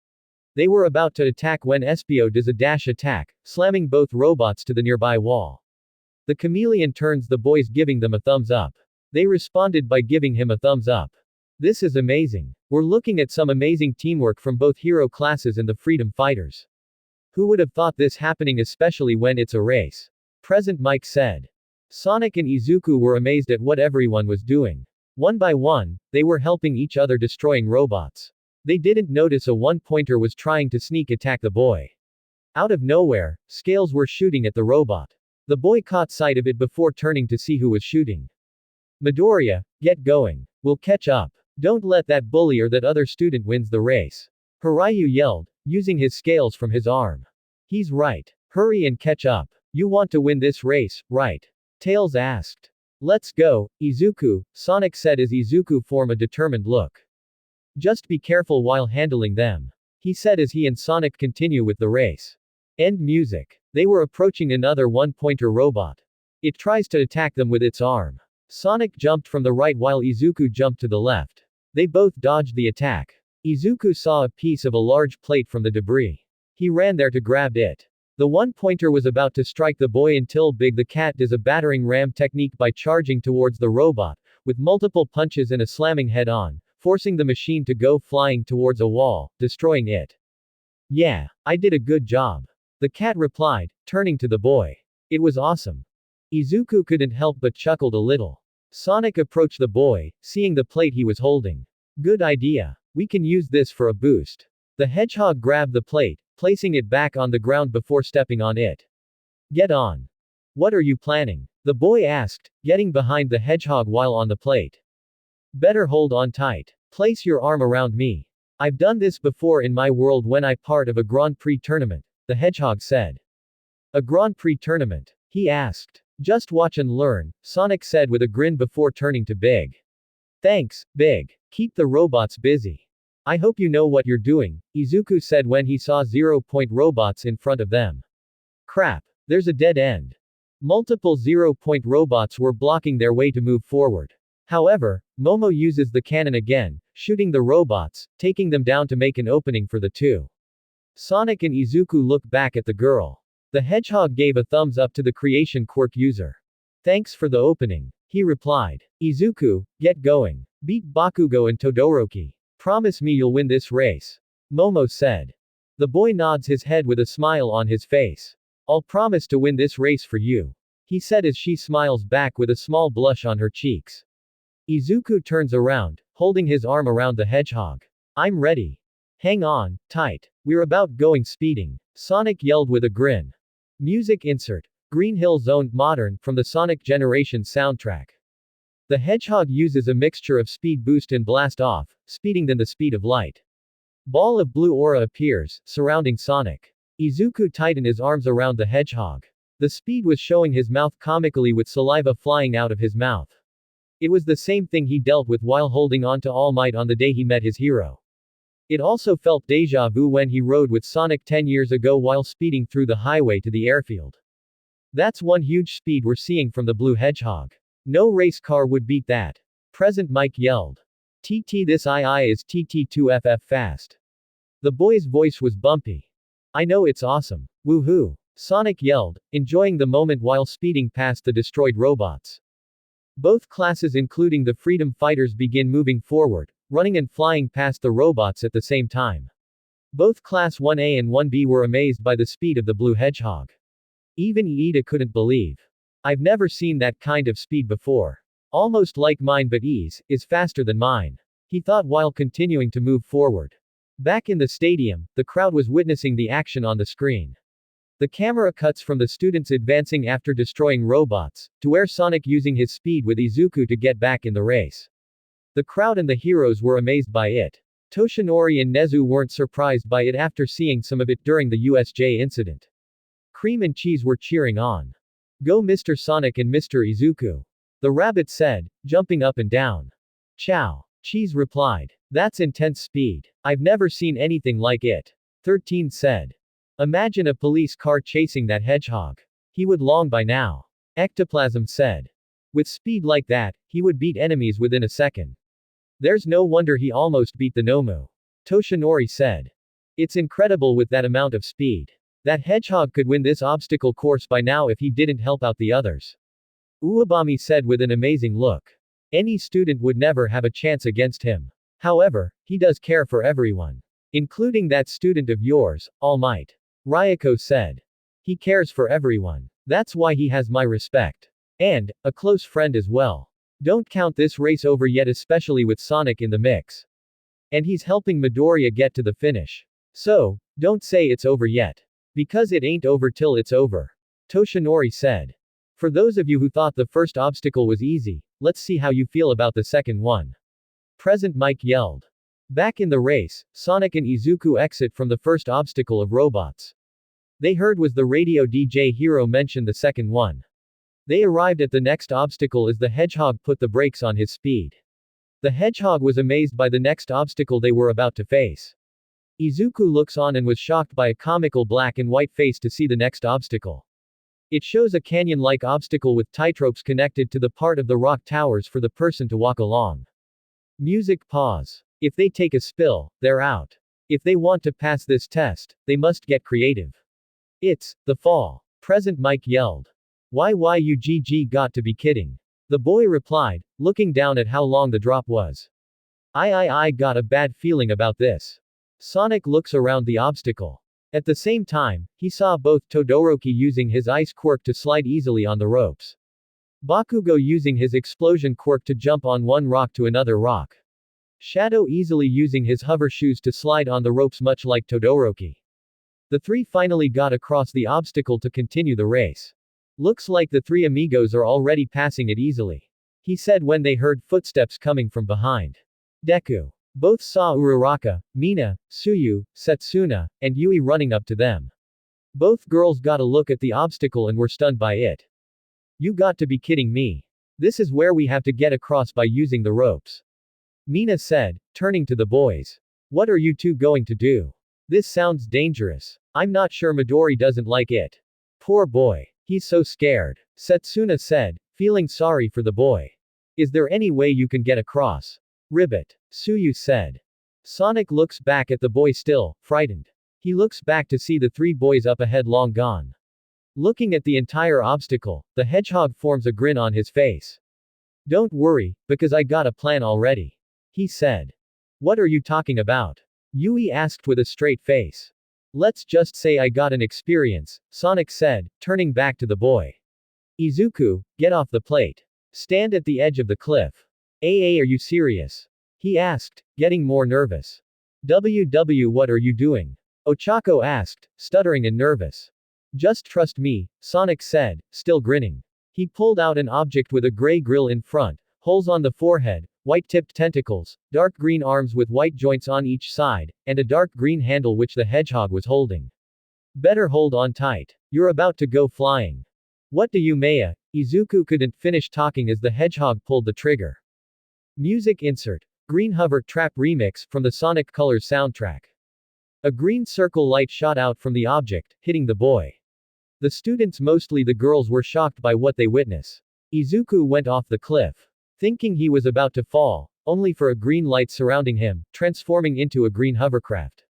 They were about to attack when Espio does a dash attack, slamming both robots to the nearby wall. The chameleon turns the boys giving them a thumbs up. They responded by giving him a thumbs up. This is amazing. We're looking at some amazing teamwork from both hero classes and the freedom fighters. Who would have thought this happening, especially when it's a race? Present Mike said. Sonic and Izuku were amazed at what everyone was doing. One by one, they were helping each other destroying robots. They didn't notice a one-pointer was trying to sneak attack the boy. Out of nowhere, scales were shooting at the robot. The boy caught sight of it before turning to see who was shooting. Midoriya, get going. We'll catch up. Don't let that bully or that other student wins the race. Hiryu yelled, using his scales from his arm. He's right. Hurry and catch up. You want to win this race, right? Tails asked. Let's go, Izuku, Sonic said as Izuku formed a determined look. Just be careful while handling them. He said as he and Sonic continue with the race. End music. They were approaching another one-pointer robot. It tries to attack them with its arm. Sonic jumped from the right while Izuku jumped to the left. They both dodged the attack. Izuku saw a piece of a large plate from the debris. He ran there to grab it. The one-pointer was about to strike the boy until Big the Cat does a battering ram technique by charging towards the robot, with multiple punches and a slamming head-on, forcing the machine to go flying towards a wall, destroying it. Yeah, I did a good job. The cat replied, turning to the boy. It was awesome. Izuku couldn't help but chuckled a little. Sonic approached the boy, seeing the plate he was holding. Good idea. We can use this for a boost. The hedgehog grabbed the plate, placing it back on the ground before stepping on it. Get on. What are you planning? The boy asked, getting behind the hedgehog while on the plate. Better hold on tight. Place your arm around me. I've done this before in my world when I part of a Grand Prix tournament, the hedgehog said. A Grand Prix tournament? He asked. Just watch and learn, Sonic said with a grin before turning to Big. Thanks, Big. Keep the robots busy. I hope you know what you're doing, Izuku said when he saw 0-point robots in front of them. Crap, there's a dead end. Multiple 0-point robots were blocking their way to move forward. However, Momo uses the cannon again, shooting the robots, taking them down to make an opening for the 2. Sonic and Izuku look back at the girl. The hedgehog gave a thumbs up to the creation quirk user. Thanks for the opening, he replied. Izuku, get going. Beat Bakugo and Todoroki. Promise me you'll win this race. Momo said. The boy nods his head with a smile on his face. I'll promise to win this race for you, he said as she smiles back with a small blush on her cheeks. Izuku turns around, holding his arm around the hedgehog. I'm ready. Hang on, tight. We're about going speeding, Sonic yelled with a grin. Music insert. Green Hill Zone Modern from the Sonic Generations soundtrack. The hedgehog uses a mixture of speed boost and blast off, speeding than the speed of light. Ball of blue aura appears, surrounding Sonic. Izuku tightened his arms around the hedgehog. The speed was showing his mouth comically with saliva flying out of his mouth. It was the same thing he dealt with while holding on to All Might on the day he met his hero. It also felt deja vu when he rode with Sonic 10 years ago while speeding through the highway to the airfield. That's one huge speed we're seeing from the blue hedgehog. No race car would beat that. Present Mike yelled. TT this II is TT2FF fast. The boy's voice was bumpy. I know it's awesome. Woohoo! Sonic yelled, enjoying the moment while speeding past the destroyed robots. Both classes including the freedom fighters begin moving forward, running and flying past the robots at the same time. Both Class 1A and 1B were amazed by the speed of the blue hedgehog. Even Iida couldn't believe. I've never seen that kind of speed before. Almost like mine, but is faster than mine. He thought while continuing to move forward. Back in the stadium, the crowd was witnessing the action on the screen. The camera cuts from the students advancing after destroying robots, to where Sonic using his speed with Izuku to get back in the race. The crowd and the heroes were amazed by it. Toshinori and Nezu weren't surprised by it after seeing some of it during the USJ incident. Cream and Cheese were cheering on. Go Mr. Sonic and Mr. Izuku. The rabbit said, jumping up and down. Chow. Cheese replied. That's intense speed. I've never seen anything like it. 13 said. Imagine a police car chasing that hedgehog. He would long by now. Ectoplasm said. With speed like that, he would beat enemies within a second. There's no wonder he almost beat the Nomu. Toshinori said. It's incredible with that amount of speed. That hedgehog could win this obstacle course by now if he didn't help out the others. Uwabami said with an amazing look. Any student would never have a chance against him. However, he does care for everyone. Including that student of yours, All Might. Ryako said. He cares for everyone. That's why he has my respect. And, a close friend as well. Don't count this race over yet, especially with Sonic in the mix. And he's helping Midoriya get to the finish. So, don't say it's over yet. Because it ain't over till it's over. Toshinori said. For those of you who thought the first obstacle was easy, let's see how you feel about the second one. Present Mike yelled. Back in the race, Sonic and Izuku exit from the first obstacle of robots. They heard was the radio DJ Hero mention the second one. They arrived at the next obstacle as the hedgehog put the brakes on his speed. The hedgehog was amazed by the next obstacle they were about to face. Izuku looks on and was shocked by a comical black and white face to see the next obstacle. It shows a canyon-like obstacle with tightropes connected to the part of the rock towers for the person to walk along. Music pause. If they take a spill, they're out. If they want to pass this test, they must get creative. It's the fall. Present Mike yelled. Why you GG got to be kidding. The boy replied, looking down at how long the drop was. I got a bad feeling about this. Sonic looks around the obstacle. At the same time, he saw both Todoroki using his ice quirk to slide easily on the ropes. Bakugo using his explosion quirk to jump on one rock to another rock. Shadow easily using his hover shoes to slide on the ropes much like Todoroki. The three finally got across the obstacle to continue the race. Looks like the three amigos are already passing it easily. He said when they heard footsteps coming from behind. Deku. Both saw Uraraka, Mina, Tsuyu, Setsuna, and Yui running up to them. Both girls got a look at the obstacle and were stunned by it. You got to be kidding me. This is where we have to get across by using the ropes. Mina said, turning to the boys. What are you two going to do? This sounds dangerous. I'm not sure Midori doesn't like it. Poor boy. He's so scared. Setsuna said, feeling sorry for the boy. Is there any way you can get across? Ribbit. Tsuyu said. Sonic looks back at the boy still, frightened. He looks back to see the three boys up ahead long gone. Looking at the entire obstacle, the hedgehog forms a grin on his face. Don't worry, because I got a plan already. He said. What are you talking about? Yui asked with a straight face. Let's just say I got an experience, Sonic said, turning back to the boy. Izuku, get off the plate. Stand at the edge of the cliff. Are you serious? He asked, getting more nervous. What are you doing? Ochako asked, stuttering and nervous. Just trust me, Sonic said, still grinning. He pulled out an object with a gray grill in front, holes on the forehead, white-tipped tentacles, dark green arms with white joints on each side, and a dark green handle which the hedgehog was holding. Better hold on tight. You're about to go flying. What do you Maya? Izuku couldn't finish talking as the hedgehog pulled the trigger. Music insert. Green Hover Trap Remix from the Sonic Colors soundtrack. A green circle light shot out from the object, hitting the boy. The students, mostly the girls, were shocked by what they witness. Izuku went off the cliff. Thinking he was about to fall, only for a green light surrounding him, transforming into a green hovercraft.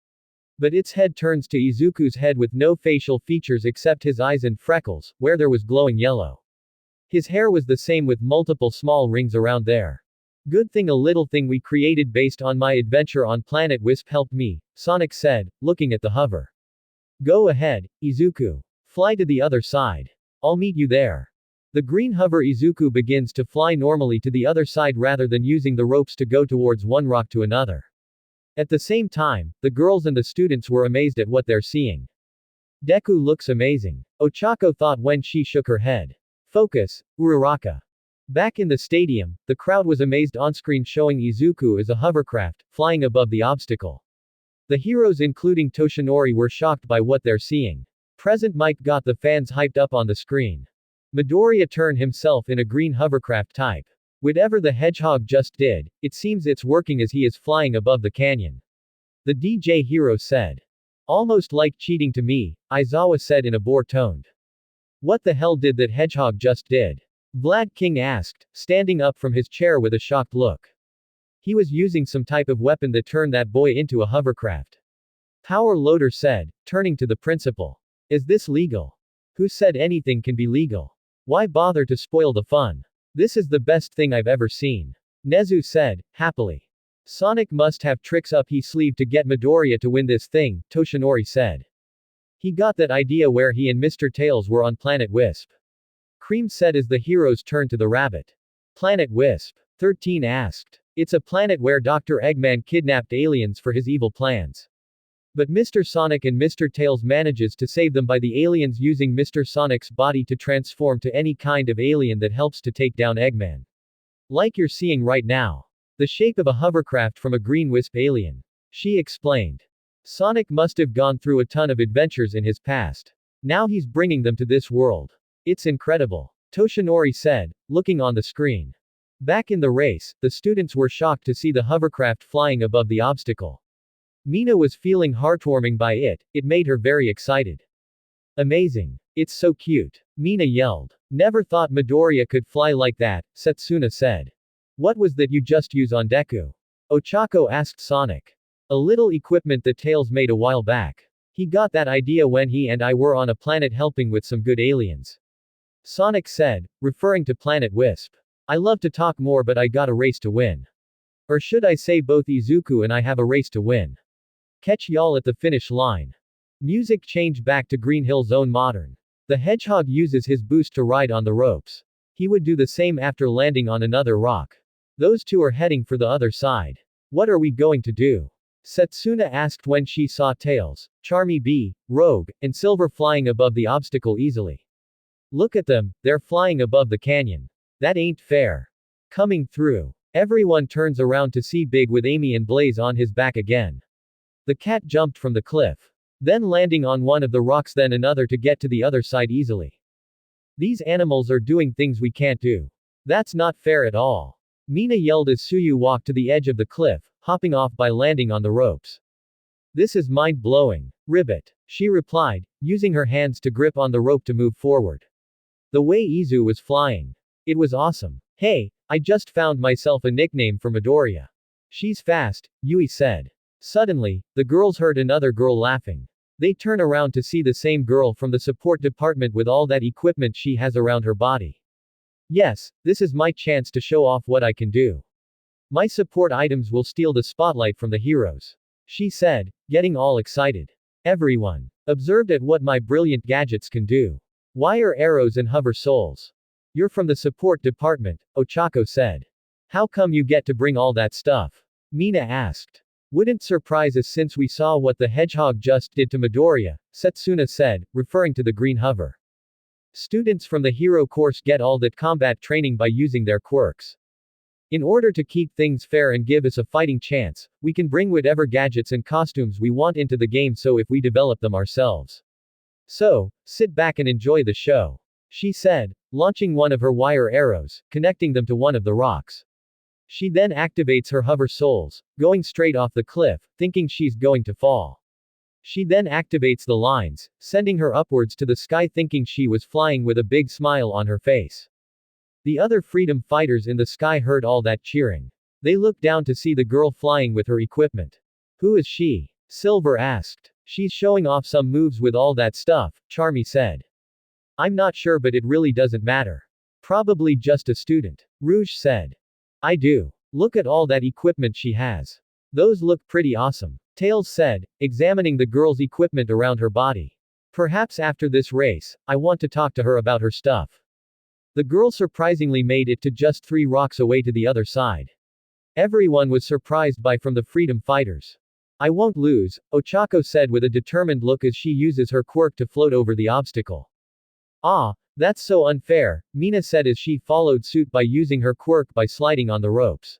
But its head turns to Izuku's head with no facial features except his eyes and freckles, where there was glowing yellow. His hair was the same with multiple small rings around there. Good thing a little thing we created based on my adventure on Planet Wisp helped me, Sonic said, looking at the hover. Go ahead, Izuku. Fly to the other side. I'll meet you there. The green hover Izuku begins to fly normally to the other side rather than using the ropes to go towards one rock to another. At the same time, the girls and the students were amazed at what they're seeing. Deku looks amazing. Ochako thought when she shook her head. Focus, Uraraka. Back in the stadium, the crowd was amazed on-screen showing Izuku as a hovercraft, flying above the obstacle. The heroes including Toshinori were shocked by what they're seeing. Present Mike got the fans hyped up on the screen. Midoriya turned himself in a green hovercraft type. Whatever the Hedgehog just did, it seems it's working as he is flying above the canyon. The DJ hero said. Almost like cheating to me, Aizawa said in a bore-toned. What the hell did that Hedgehog just did? Vlad King asked, standing up from his chair with a shocked look. He was using some type of weapon that turned that boy into a hovercraft. Power Loader said, turning to the principal. Is this legal? Who said anything can be legal? Why bother to spoil the fun? This is the best thing I've ever seen. Nezu said, happily. Sonic must have tricks up his sleeve to get Midoriya to win this thing, Toshinori said. He got that idea where he and Mr. Tails were on Planet Wisp. Cream said as the heroes turned to the rabbit. Planet Wisp? 13 asked. It's a planet where Dr. Eggman kidnapped aliens for his evil plans. But Mr. Sonic and Mr. Tails manages to save them by the aliens using Mr. Sonic's body to transform to any kind of alien that helps to take down Eggman. Like you're seeing right now. The shape of a hovercraft from a green wisp alien. She explained. Sonic must have gone through a ton of adventures in his past. Now he's bringing them to this world. It's incredible. Toshinori said, looking on the screen. Back in the race, the students were shocked to see the hovercraft flying above the obstacle. Mina was feeling heartwarming by it, it made her very excited. Amazing. It's so cute. Mina yelled. Never thought Midoriya could fly like that, Setsuna said. What was that you just use on Deku? Ochako asked Sonic. A little equipment that Tails made a while back. He got that idea when he and I were on a planet helping with some good aliens. Sonic said, referring to Planet Wisp. I love to talk more but I got a race to win. Or should I say both Izuku and I have a race to win. Catch y'all at the finish line. Music change back to Green Hill Zone Modern. The Hedgehog uses his boost to ride on the ropes. He would do the same after landing on another rock. Those two are heading for the other side. What are we going to do? Setsuna asked when she saw Tails, Charmy B, Rogue, and Silver flying above the obstacle easily. Look at them, they're flying above the canyon. That ain't fair. Coming through. Everyone turns around to see Big with Amy and Blaze on his back again. The cat jumped from the cliff. Then landing on one of the rocks then another to get to the other side easily. These animals are doing things we can't do. That's not fair at all. Mina yelled as Suyu walked to the edge of the cliff, hopping off by landing on the ropes. This is mind-blowing. Ribbit. She replied, using her hands to grip on the rope to move forward. The way Izu was flying. It was awesome. Hey, I just found myself a nickname for Midoriya. She's fast, Yui said. Suddenly, the girls heard another girl laughing. They turn around to see the same girl from the support department with all that equipment she has around her body. Yes, this is my chance to show off what I can do. My support items will steal the spotlight from the heroes. She said, getting all excited. Everyone observed at what my brilliant gadgets can do. Wire arrows and hover souls. You're from the support department, Ochako said. How come you get to bring all that stuff? Mina asked. Wouldn't surprise us since we saw what the Hedgehog just did to Midoriya, Setsuna said, referring to the green hover. Students from the hero course get all that combat training by using their quirks. In order to keep things fair and give us a fighting chance, we can bring whatever gadgets and costumes we want into the game so if we develop them ourselves. So, sit back and enjoy the show. She said, launching one of her wire arrows, connecting them to one of the rocks. She then activates her hover souls, going straight off the cliff, thinking she's going to fall. She then activates the lines, sending her upwards to the sky thinking she was flying with a big smile on her face. The other freedom fighters in the sky heard all that cheering. They looked down to see the girl flying with her equipment. Who is she? Silver asked. She's showing off some moves with all that stuff, Charmy said. I'm not sure but it really doesn't matter. Probably just a student. Rouge said. I do. Look at all that equipment she has. Those look pretty awesome. Tails said, examining the girl's equipment around her body. Perhaps after this race, I want to talk to her about her stuff. The girl surprisingly made it to just 3 rocks away to the other side. Everyone was surprised by from the freedom fighters. I won't lose, Ochako said with a determined look as she uses her quirk to float over the obstacle. Ah, that's so unfair, Mina said as she followed suit by using her quirk by sliding on the ropes.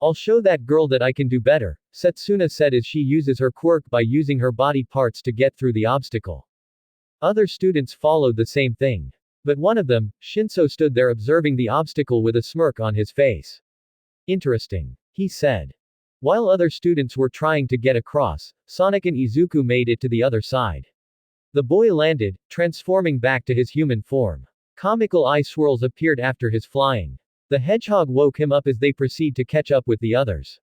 I'll show that girl that I can do better, Setsuna said as she uses her quirk by using her body parts to get through the obstacle. Other students followed the same thing. But one of them, Shinso, stood there observing the obstacle with a smirk on his face. Interesting, he said. While other students were trying to get across, Sonic and Izuku made it to the other side. The boy landed, transforming back to his human form. Comical eye swirls appeared after his flying. The hedgehog woke him up as they proceed to catch up with the others.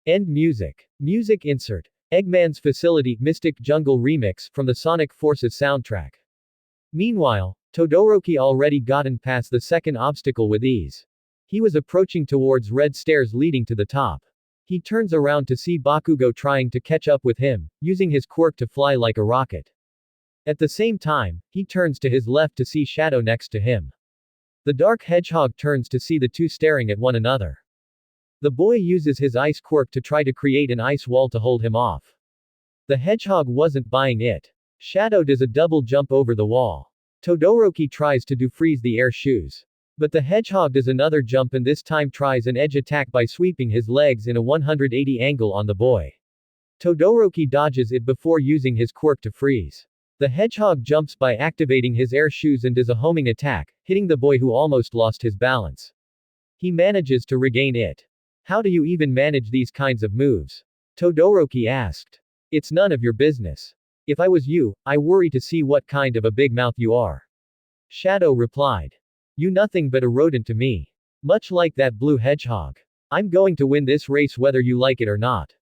End music. Music insert. Eggman's Facility Mystic Jungle Remix from the Sonic Forces soundtrack. Meanwhile, Todoroki already gotten past the second obstacle with ease. He was approaching towards red stairs leading to the top. He turns around to see Bakugo trying to catch up with him, using his quirk to fly like a rocket. At the same time, he turns to his left to see Shadow next to him. The dark hedgehog turns to see the two staring at one another. The boy uses his ice quirk to try to create an ice wall to hold him off. The hedgehog wasn't buying it. Shadow does a double jump over the wall. Todoroki tries to do freeze the air shoes. But the hedgehog does another jump and this time tries an edge attack by sweeping his legs in a 180 angle on the boy. Todoroki dodges it before using his quirk to freeze. The hedgehog jumps by activating his air shoes and does a homing attack, hitting the boy who almost lost his balance. He manages to regain it. How do you even manage these kinds of moves? Todoroki asked. It's none of your business. If I was you, I worry to see what kind of a big mouth you are. Shadow replied. You nothing but a rodent to me. Much like that blue hedgehog. I'm going to win this race whether you like it or not.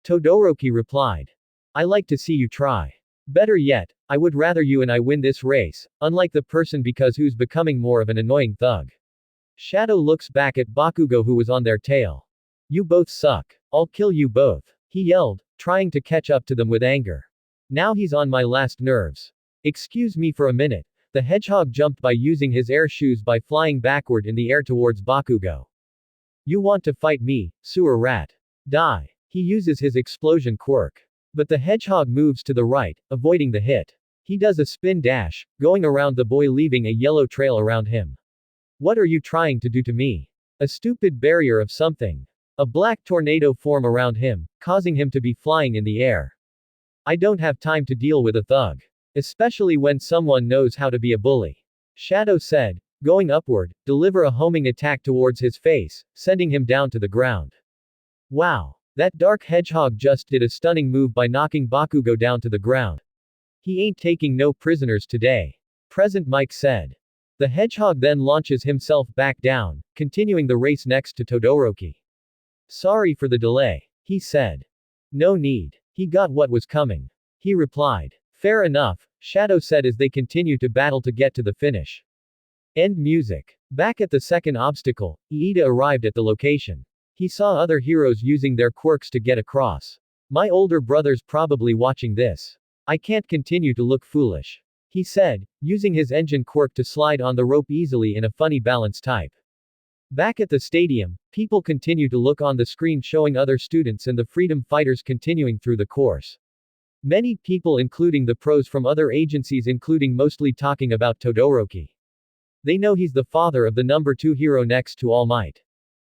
Todoroki replied. I like to see you try. Better yet, I would rather you and I win this race, unlike the person because who's becoming more of an annoying thug. Shadow looks back at Bakugo who was on their tail. You both suck. I'll kill you both. He yelled, trying to catch up to them with anger. Now he's on my last nerves. Excuse me for a minute. The hedgehog jumped by using his air shoes by flying backward in the air towards Bakugo. You want to fight me, sewer rat? Die. He uses his explosion quirk. But the hedgehog moves to the right, avoiding the hit. He does a spin dash, going around the boy leaving a yellow trail around him. What are you trying to do to me? A stupid barrier of something. A black tornado form around him, causing him to be flying in the air. I don't have time to deal with a thug. Especially when someone knows how to be a bully. Shadow said, going upward, deliver a homing attack towards his face, sending him down to the ground. Wow. That dark hedgehog just did a stunning move by knocking Bakugo down to the ground. He ain't taking no prisoners today. Present Mike said. The hedgehog then launches himself back down, continuing the race next to Todoroki. Sorry for the delay, he said. No need. He got what was coming. He replied. Fair enough, Shadow said as they continue to battle to get to the finish. End music. Back at the second obstacle, Iida arrived at the location. He saw other heroes using their quirks to get across. My older brother's probably watching this. I can't continue to look foolish. He said, using his engine quirk to slide on the rope easily in a funny balance type. Back at the stadium, people continue to look on the screen showing other students and the freedom fighters continuing through the course. Many people including the pros from other agencies including mostly talking about Todoroki. They know he's the father of the number 2 hero next to All Might.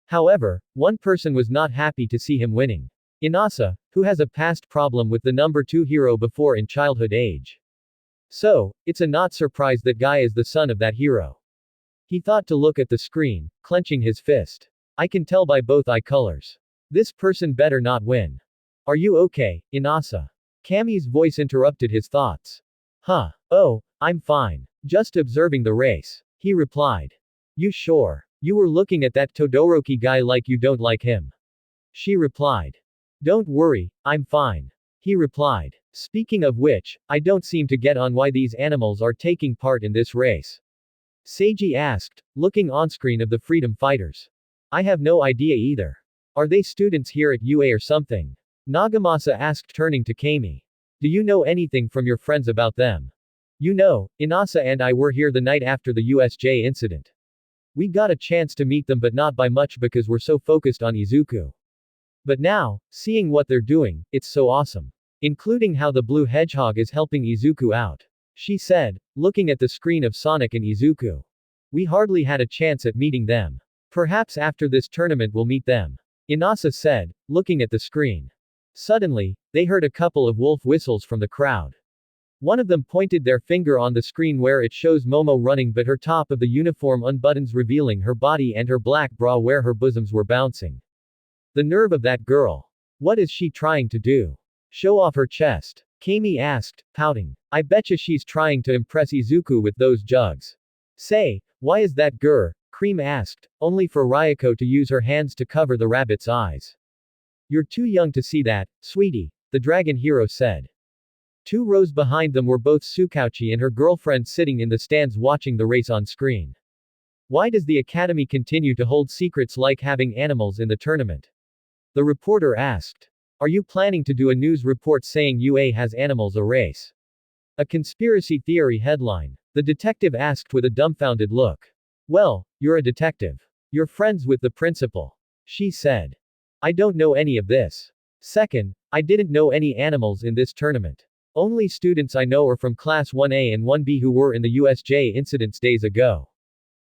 However, one person was not happy to see him winning. Inasa, who has a past problem with the number 2 hero before in childhood age. So, it's a not surprise that Guy is the son of that hero. He thought to look at the screen, clenching his fist. I can tell by both eye colors. This person better not win. Are you okay, Inasa? Kami's voice interrupted his thoughts. Huh. Oh, I'm fine. Just observing the race. He replied. You sure? You were looking at that Todoroki guy like you don't like him. She replied. Don't worry, I'm fine. He replied. Speaking of which, I don't seem to get on why these animals are taking part in this race. Seiji asked, looking on-screen of the freedom fighters. I have no idea either. Are they students here at UA or something? Nagamasa asked turning to Kami. Do you know anything from your friends about them? You know, Inasa and I were here the night after the USJ incident. We got a chance to meet them but not by much because we're so focused on Izuku. But now, seeing what they're doing, it's so awesome. Including how the blue hedgehog is helping Izuku out. She said, looking at the screen of Sonic and Izuku. We hardly had a chance at meeting them. Perhaps after this tournament we'll meet them. Inasa said, looking at the screen. Suddenly, they heard a couple of wolf whistles from the crowd. One of them pointed their finger on the screen where it shows Momo running but her top of the uniform unbuttons revealing her body and her black bra where her bosoms were bouncing. The nerve of that girl. What is she trying to do? Show off her chest? Kami asked, pouting. I betcha she's trying to impress Izuku with those jugs. Say, why is that grr? Cream asked, only for Ryoko to use her hands to cover the rabbit's eyes. You're too young to see that, sweetie, the dragon hero said. 2 rows behind them were both Tsukauchi and her girlfriend sitting in the stands watching the race on screen. Why does the academy continue to hold secrets like having animals in the tournament? The reporter asked. Are you planning to do a news report saying UA has animals a race? A conspiracy theory headline. The detective asked with a dumbfounded look. Well, you're a detective. You're friends with the principal. She said. I don't know any of this. Second, I didn't know any animals in this tournament. Only students I know are from Class 1A and 1B who were in the USJ incidents days ago.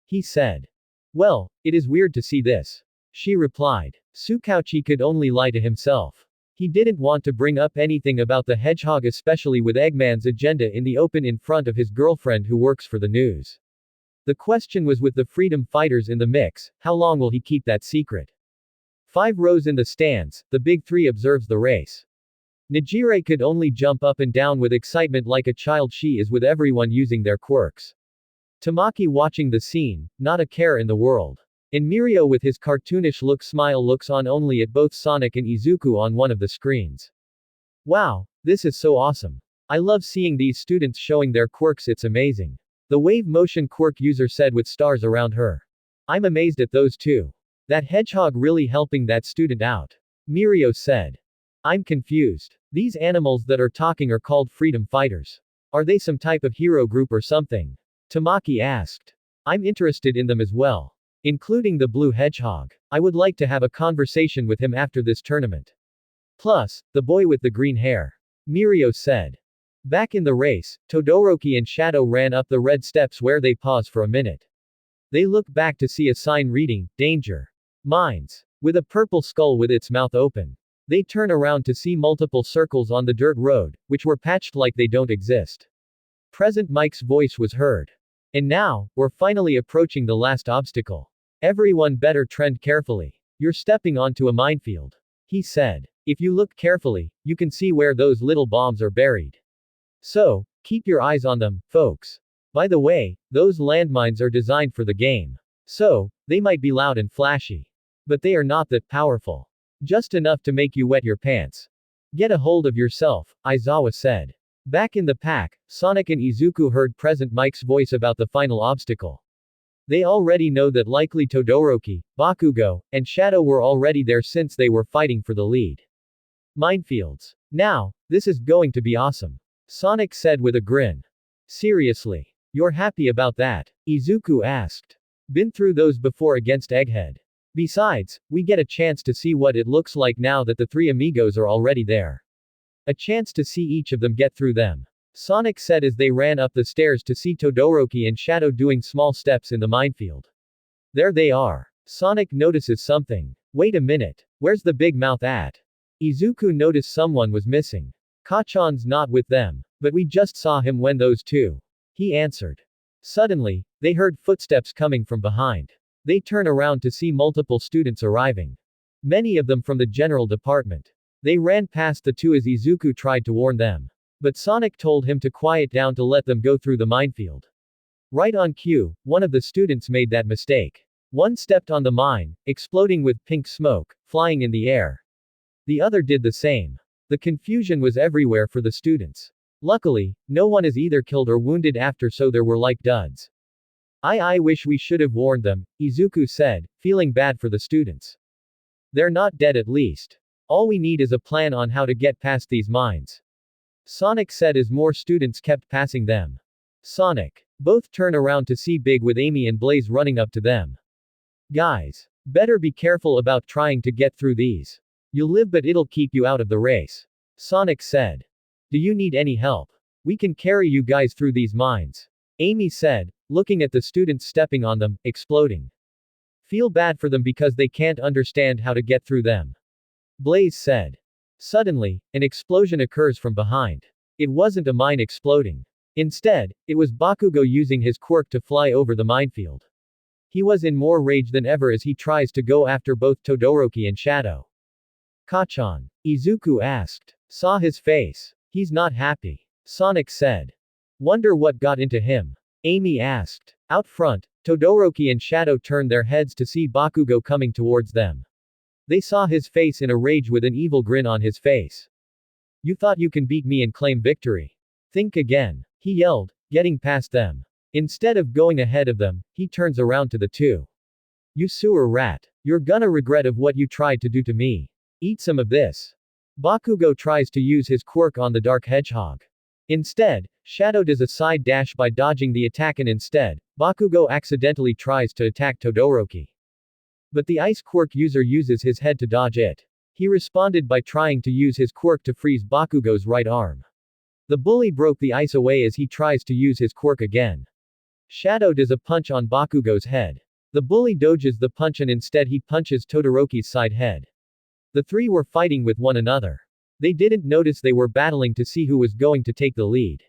He said. Well, it is weird to see this. She replied. Tsukauchi could only lie to himself. He didn't want to bring up anything about the hedgehog especially with Eggman's agenda in the open in front of his girlfriend who works for the news. The question was with the freedom fighters in the mix, how long will he keep that secret? 5 rows in the stands, the big 3 observes the race. Najire could only jump up and down with excitement like a child she is with everyone using their quirks. Tamaki watching the scene, not a care in the world. And Mirio with his cartoonish smile looks on only at both Sonic and Izuku on one of the screens. Wow, this is so awesome. I love seeing these students showing their quirks, it's amazing. The wave motion quirk user said with stars around her. I'm amazed at those two. That hedgehog really helping that student out. Mirio said. I'm confused. These animals that are talking are called freedom fighters. Are they some type of hero group or something? Tamaki asked. I'm interested in them as well. Including the blue hedgehog. I would like to have a conversation with him after this tournament. Plus, the boy with the green hair. Mirio said. Back in the race, Todoroki and Shadow ran up the red steps where they pause for a minute. They look back to see a sign reading, Danger. Mines. With a purple skull with its mouth open. They turn around to see multiple circles on the dirt road, which were patched like they don't exist. Present Mike's voice was heard. And now, we're finally approaching the last obstacle. Everyone better tread carefully. You're stepping onto a minefield. He said. If you look carefully, you can see where those little bombs are buried. So, keep your eyes on them, folks. By the way, those landmines are designed for the game. So, they might be loud and flashy. But they are not that powerful. Just enough to make you wet your pants. Get a hold of yourself, Aizawa said. Back in the pack, Sonic and Izuku heard Present Mike's voice about the final obstacle. They already know that likely Todoroki, Bakugo, and Shadow were already there since they were fighting for the lead. Minefields. Now, this is going to be awesome. Sonic said with a grin. Seriously. You're happy about that? Izuku asked. Been through those before against Egghead. Besides, we get a chance to see what it looks like now that the 3 amigos are already there. A chance to see each of them get through them. Sonic said as they ran up the stairs to see Todoroki and Shadow doing small steps in the minefield. There they are. Sonic notices something. Wait a minute. Where's the big mouth at? Izuku noticed someone was missing. Kachan's not with them. But we just saw him when those 2. He answered. Suddenly, they heard footsteps coming from behind. They turn around to see multiple students arriving. Many of them from the general department. They ran past the 2 as Izuku tried to warn them. But Sonic told him to quiet down to let them go through the minefield. Right on cue, one of the students made that mistake. One stepped on the mine, exploding with pink smoke, flying in the air. The other did the same. The confusion was everywhere for the students. Luckily, no one is either killed or wounded after, so there were like duds. I wish we should have warned them, Izuku said, feeling bad for the students. They're not dead at least. All we need is a plan on how to get past these mines. Sonic said as more students kept passing them. Sonic. Both turn around to see Big with Amy and Blaze running up to them. Guys. Better be careful about trying to get through these. You'll live but it'll keep you out of the race. Sonic said. Do you need any help? We can carry you guys through these mines. Amy said, looking at the students stepping on them, exploding. Feel bad for them because they can't understand how to get through them. Blaze said. Suddenly, an explosion occurs from behind. It wasn't a mine exploding. Instead, it was Bakugo using his quirk to fly over the minefield. He was in more rage than ever as he tries to go after both Todoroki and Shadow. Kachan. Izuku asked. Saw his face. He's not happy. Sonic said. Wonder what got into him. Amy asked. Out front, Todoroki and Shadow turned their heads to see Bakugo coming towards them. They saw his face in a rage with an evil grin on his face. You thought you can beat me and claim victory. Think again. He yelled, getting past them. Instead of going ahead of them, he turns around to the two. You sewer rat. You're gonna regret of what you tried to do to me. Eat some of this. Bakugo tries to use his quirk on the dark hedgehog. Instead, Shadow does a side dash by dodging the attack and instead, Bakugo accidentally tries to attack Todoroki. But the ice quirk user uses his head to dodge it. He responded by trying to use his quirk to freeze Bakugo's right arm. The bully broke the ice away as he tries to use his quirk again. Shadow does a punch on Bakugo's head. The bully dodges the punch and instead he punches Todoroki's side head. The three were fighting with one another. They didn't notice they were battling to see who was going to take the lead.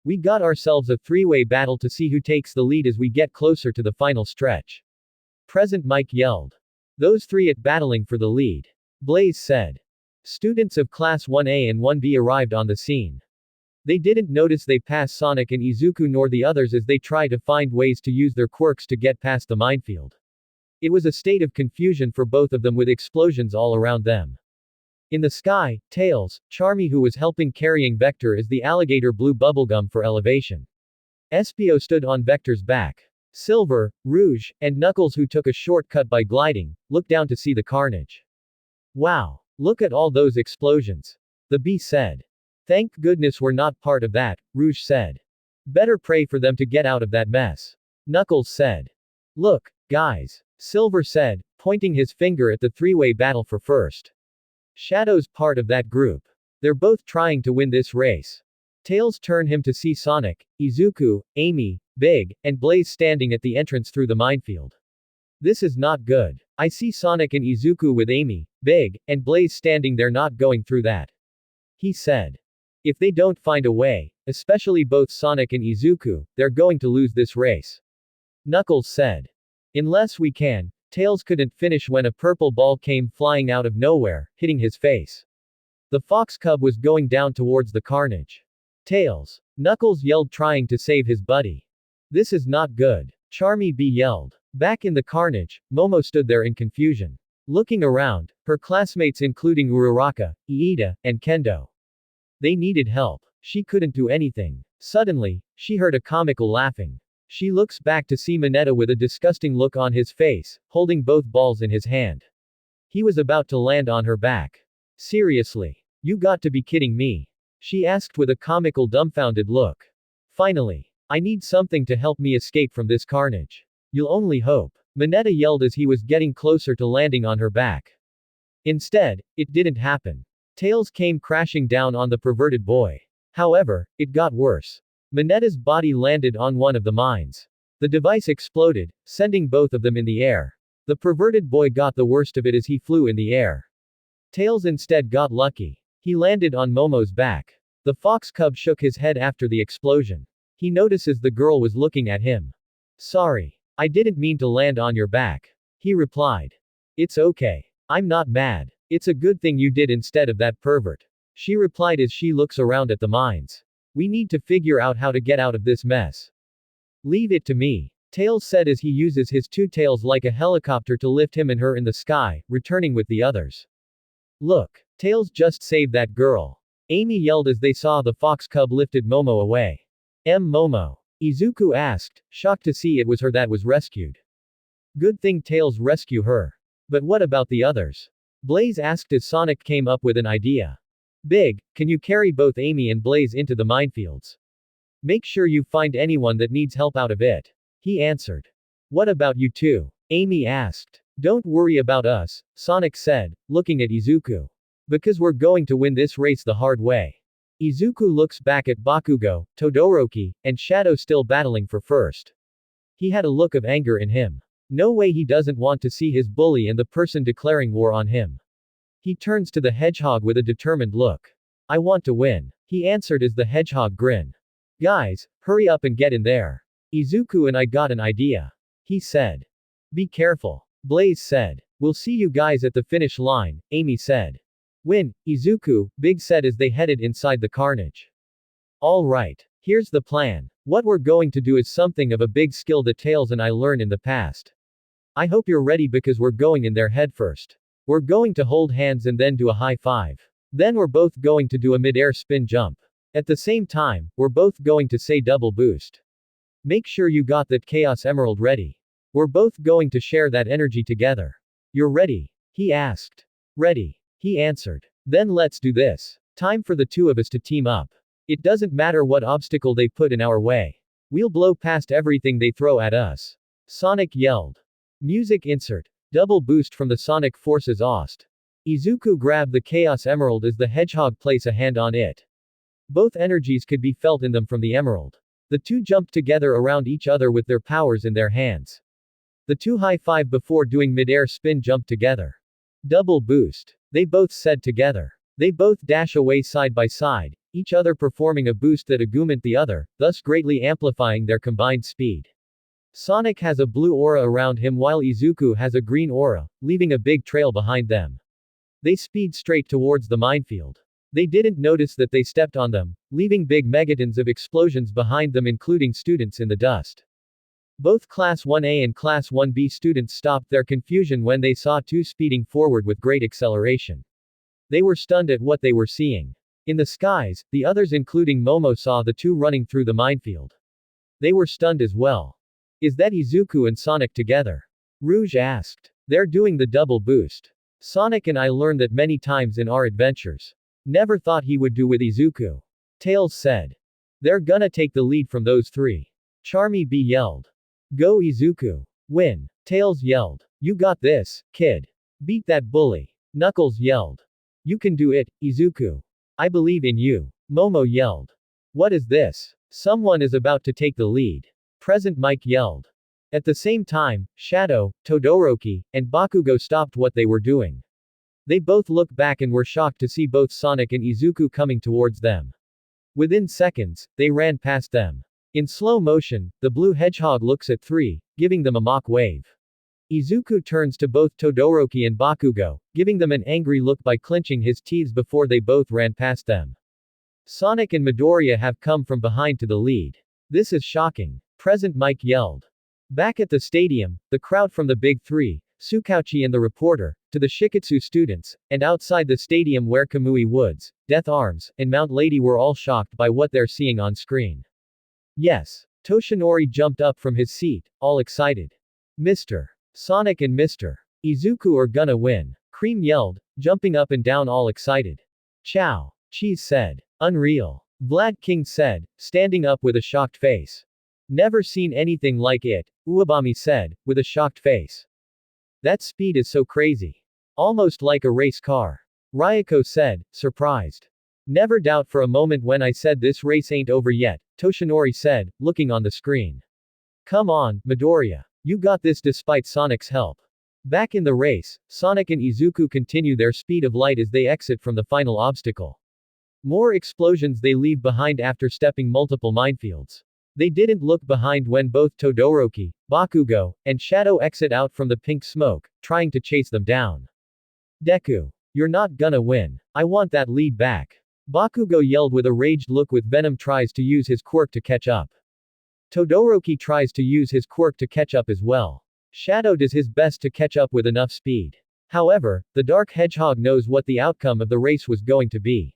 We got ourselves a three-way battle to see who takes the lead as we get closer to the final stretch. Present Mike yelled. Those three at battling for the lead. Blaze said. Students of Class 1A and 1B arrived on the scene. They didn't notice they passed Sonic and Izuku nor the others as they try to find ways to use their quirks to get past the minefield. It was a state of confusion for both of them with explosions all around them. In the sky, Tails, Charmy who was helping carrying Vector as the alligator blew bubblegum for elevation. Espio stood on Vector's back. Silver, Rouge, and Knuckles who took a shortcut by gliding, looked down to see the carnage. Wow! Look at all those explosions. The bee said. Thank goodness we're not part of that, Rouge said. Better pray for them to get out of that mess. Knuckles said. Look, guys. Silver said, pointing his finger at the three-way battle for first. Shadow's part of that group. They're both trying to win this race. Tails turned him to see Sonic, Izuku, Amy, Big, and Blaze standing at the entrance through the minefield. This is not good. I see Sonic and Izuku with Amy, Big, and Blaze standing there not going through that. He said. If they don't find a way, especially both Sonic and Izuku, they're going to lose this race. Knuckles said. Unless we can. Tails couldn't finish when a purple ball came flying out of nowhere, hitting his face. The fox cub was going down towards the carnage. Tails. Knuckles yelled trying to save his buddy. This is not good. Charmy B yelled. Back in the carnage, Momo stood there in confusion. Looking around, her classmates including Uraraka, Iida, and Kendo. They needed help. She couldn't do anything. Suddenly, she heard a comical laughing. She looks back to see Mineta with a disgusting look on his face, holding both balls in his hand. He was about to land on her back. Seriously? You got to be kidding me. She asked with a comical dumbfounded look. Finally. I need something to help me escape from this carnage. You'll only hope. Mineta yelled as he was getting closer to landing on her back. Instead, it didn't happen. Tails came crashing down on the perverted boy. However, it got worse. Mineta's body landed on one of the mines. The device exploded, sending both of them in the air. The perverted boy got the worst of it as he flew in the air. Tails instead got lucky. He landed on Momo's back. The fox cub shook his head after the explosion. He notices the girl was looking at him. Sorry. I didn't mean to land on your back. He replied. It's okay. I'm not mad. It's a good thing you did instead of that pervert. She replied as she looks around at the mines. We need to figure out how to get out of this mess. Leave it to me. Tails said as he uses his two tails like a helicopter to lift him and her in the sky, returning with the others. Look. Tails just saved that girl. Amy yelled as they saw the fox cub lifted Momo away. Momo. Izuku asked, shocked to see it was her that was rescued. Good thing Tails rescued her. But what about the others? Blaze asked as Sonic came up with an idea. Big, can you carry both Amy and Blaze into the minefields? Make sure you find anyone that needs help out of it. He answered. What about you two? Amy asked. Don't worry about us, Sonic said, looking at Izuku. Because we're going to win this race the hard way. Izuku looks back at Bakugo, Todoroki, and Shadow still battling for first. He had a look of anger in him. No way he doesn't want to see his bully and the person declaring war on him. He turns to the Hedgehog with a determined look. I want to win. He answered as the Hedgehog grinned. Guys, hurry up and get in there. Izuku and I got an idea. He said. Be careful. Blaze said. We'll see you guys at the finish line, Amy said. Win, Izuku, Big said as they headed inside the carnage. Alright. Here's the plan. What we're going to do is something of a big skill that Tails and I learned in the past. I hope you're ready because we're going in there head first. We're going to hold hands and then do a high five. Then we're both going to do a mid-air spin jump. At the same time, we're both going to say double boost. Make sure you got that Chaos Emerald ready. We're both going to share that energy together. You're ready? He asked. Ready. He answered. Then let's do this. Time for the two of us to team up. It doesn't matter what obstacle they put in our way. We'll blow past everything they throw at us. Sonic yelled. Music insert. Double boost from the Sonic Forces Ost. Izuku grabbed the Chaos Emerald as the Hedgehog placed a hand on it. Both energies could be felt in them from the emerald. The two jumped together around each other with their powers in their hands. The two high-five before doing mid-air spin jump together. Double boost. They both said together. They both dash away side by side, each other performing a boost that augmented the other, thus greatly amplifying their combined speed. Sonic has a blue aura around him while Izuku has a green aura, leaving a big trail behind them. They speed straight towards the minefield. They didn't notice that they stepped on them, leaving big megatons of explosions behind them including students in the dust. Both Class 1A and Class 1B students stopped their confusion when they saw two speeding forward with great acceleration. They were stunned at what they were seeing. In the skies, the others including Momo saw the two running through the minefield. They were stunned as well. Is that Izuku and Sonic together? Rouge asked. They're doing the double boost. Sonic and I learned that many times in our adventures. Never thought he would do with Izuku. Tails said. They're gonna take the lead from those three. Charmy B yelled. Go Izuku. Win. Tails yelled. You got this, kid. Beat that bully. Knuckles yelled. You can do it, Izuku. I believe in you. Momo yelled. What is this? Someone is about to take the lead. Present Mike yelled. At the same time, Shadow, Todoroki, and Bakugo stopped what they were doing. They both looked back and were shocked to see both Sonic and Izuku coming towards them. Within seconds, they ran past them. In slow motion, the blue hedgehog looks at three, giving them a mock wave. Izuku turns to both Todoroki and Bakugo, giving them an angry look by clenching his teeth before they both ran past them. Sonic and Midoriya have come from behind to the lead. This is shocking. Present Mike yelled. Back at the stadium, the crowd from the Big Three, Tsukauchi and the reporter, to the Shiketsu students, and outside the stadium where Kamui Woods, Death Arms, and Mount Lady were all shocked by what they're seeing on screen. Yes. Toshinori jumped up from his seat, all excited. Mr. Sonic and Mr. Izuku are gonna win. Cream yelled, jumping up and down all excited. Chow. Cheese said. Unreal. Vlad King said, standing up with a shocked face. Never seen anything like it, Uwabami said, with a shocked face. That speed is so crazy. Almost like a race car. Ryako said, surprised. Never doubt for a moment when I said this race ain't over yet, Toshinori said, looking on the screen. Come on, Midoriya. You got this despite Sonic's help. Back in the race, Sonic and Izuku continue their speed of light as they exit from the final obstacle. More explosions they leave behind after stepping multiple minefields. They didn't look behind when both Todoroki, Bakugo, and Shadow exit out from the pink smoke, trying to chase them down. Deku. You're not gonna win. I want that lead back. Bakugo yelled with a raged look with Venom tries to use his quirk to catch up. Todoroki tries to use his quirk to catch up as well. Shadow does his best to catch up with enough speed. However, the Dark Hedgehog knows what the outcome of the race was going to be.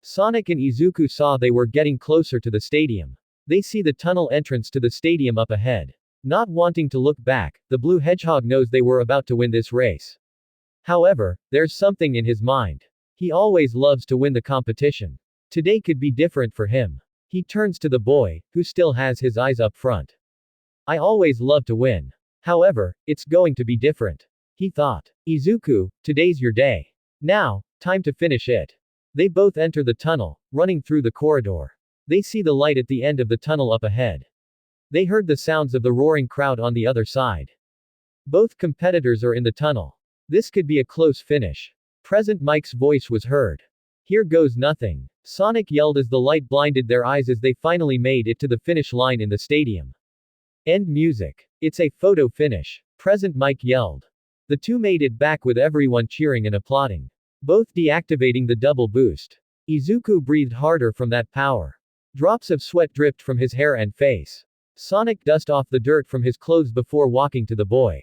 Sonic and Izuku saw they were getting closer to the stadium. They see the tunnel entrance to the stadium up ahead. Not wanting to look back, the Blue Hedgehog knows they were about to win this race. However, there's something in his mind. He always loves to win the competition. Today could be different for him. He turns to the boy, who still has his eyes up front. I always love to win. However, it's going to be different. He thought. Izuku, today's your day. Now, time to finish it. They both enter the tunnel, running through the corridor. They see the light at the end of the tunnel up ahead. They heard the sounds of the roaring crowd on the other side. Both competitors are in the tunnel. This could be a close finish. Present Mike's voice was heard. Here goes nothing. Sonic yelled as the light blinded their eyes as they finally made it to the finish line in the stadium. End music. It's a photo finish. Present Mike yelled. The two made it back with everyone cheering and applauding. Both deactivating the double boost. Izuku breathed harder from that power. Drops of sweat dripped from his hair and face. Sonic dust off the dirt from his clothes before walking to the boy.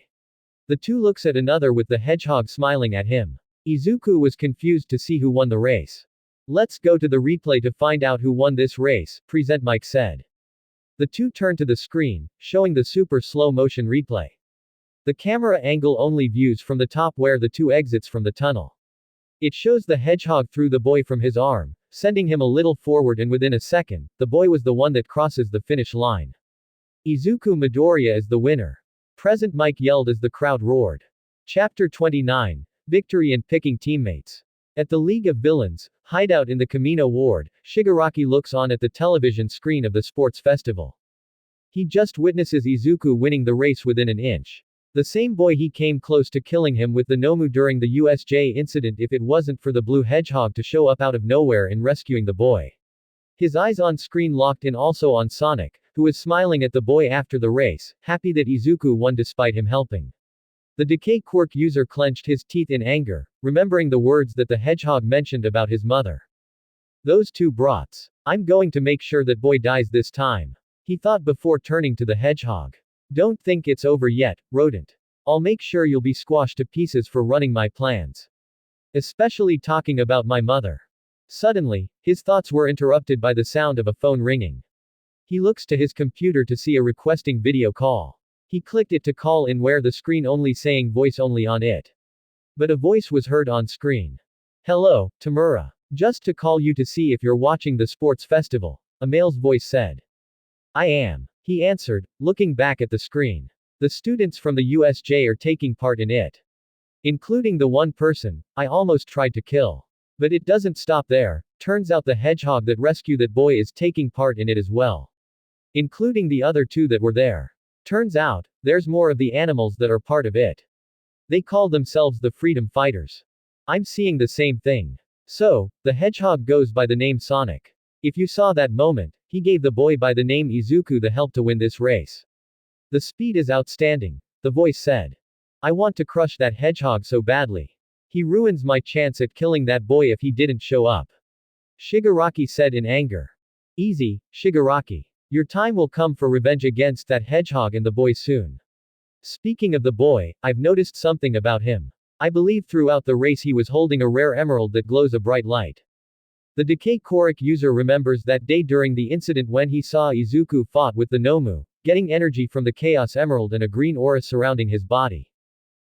The two looks at another with the hedgehog smiling at him. Izuku was confused to see who won the race. Let's go to the replay to find out who won this race, Present Mike said. The two turned to the screen, showing the super slow motion replay. The camera angle only views from the top where the two exits from the tunnel. It shows the hedgehog threw the boy from his arm, sending him a little forward, and within a second, the boy was the one that crosses the finish line. Izuku Midoriya is the winner. Present Mike yelled as the crowd roared. Chapter 29, Victory and Picking Teammates. At the League of Villains, hideout in the Kamino Ward, Shigaraki looks on at the television screen of the sports festival. He just witnesses Izuku winning the race within an inch. The same boy he came close to killing him with the Nomu during the USJ incident if it wasn't for the blue hedgehog to show up out of nowhere in rescuing the boy. His eyes on screen locked in also on Sonic, who was smiling at the boy after the race, happy that Izuku won despite him helping. The Decay Quirk user clenched his teeth in anger, remembering the words that the hedgehog mentioned about his mother. Those two brats. I'm going to make sure that boy dies this time. He thought before turning to the hedgehog. Don't think it's over yet, rodent. I'll make sure you'll be squashed to pieces for running my plans. Especially talking about my mother. Suddenly, his thoughts were interrupted by the sound of a phone ringing. He looks to his computer to see a requesting video call. He clicked it to call in where the screen only saying voice only on it. But a voice was heard on screen. Hello, Tamura. Just to call you to see if you're watching the sports festival, a male's voice said. I am. He answered, looking back at the screen. The students from the USJ are taking part in it. Including the one person I almost tried to kill. But it doesn't stop there. Turns out the hedgehog that rescued that boy is taking part in it as well. Including the other two that were there. Turns out, there's more of the animals that are part of it. They call themselves the Freedom Fighters. I'm seeing the same thing. So, the hedgehog goes by the name Sonic. If you saw that moment, he gave the boy by the name Izuku the help to win this race. The speed is outstanding, the voice said. I want to crush that hedgehog so badly. He ruins my chance at killing that boy if he didn't show up. Shigaraki said in anger. Easy, Shigaraki. Your time will come for revenge against that hedgehog and the boy soon. Speaking of the boy, I've noticed something about him. I believe throughout the race he was holding a rare emerald that glows a bright light. The Decay Quirk user remembers that day during the incident when he saw Izuku fought with the Nomu, getting energy from the Chaos Emerald and a green aura surrounding his body.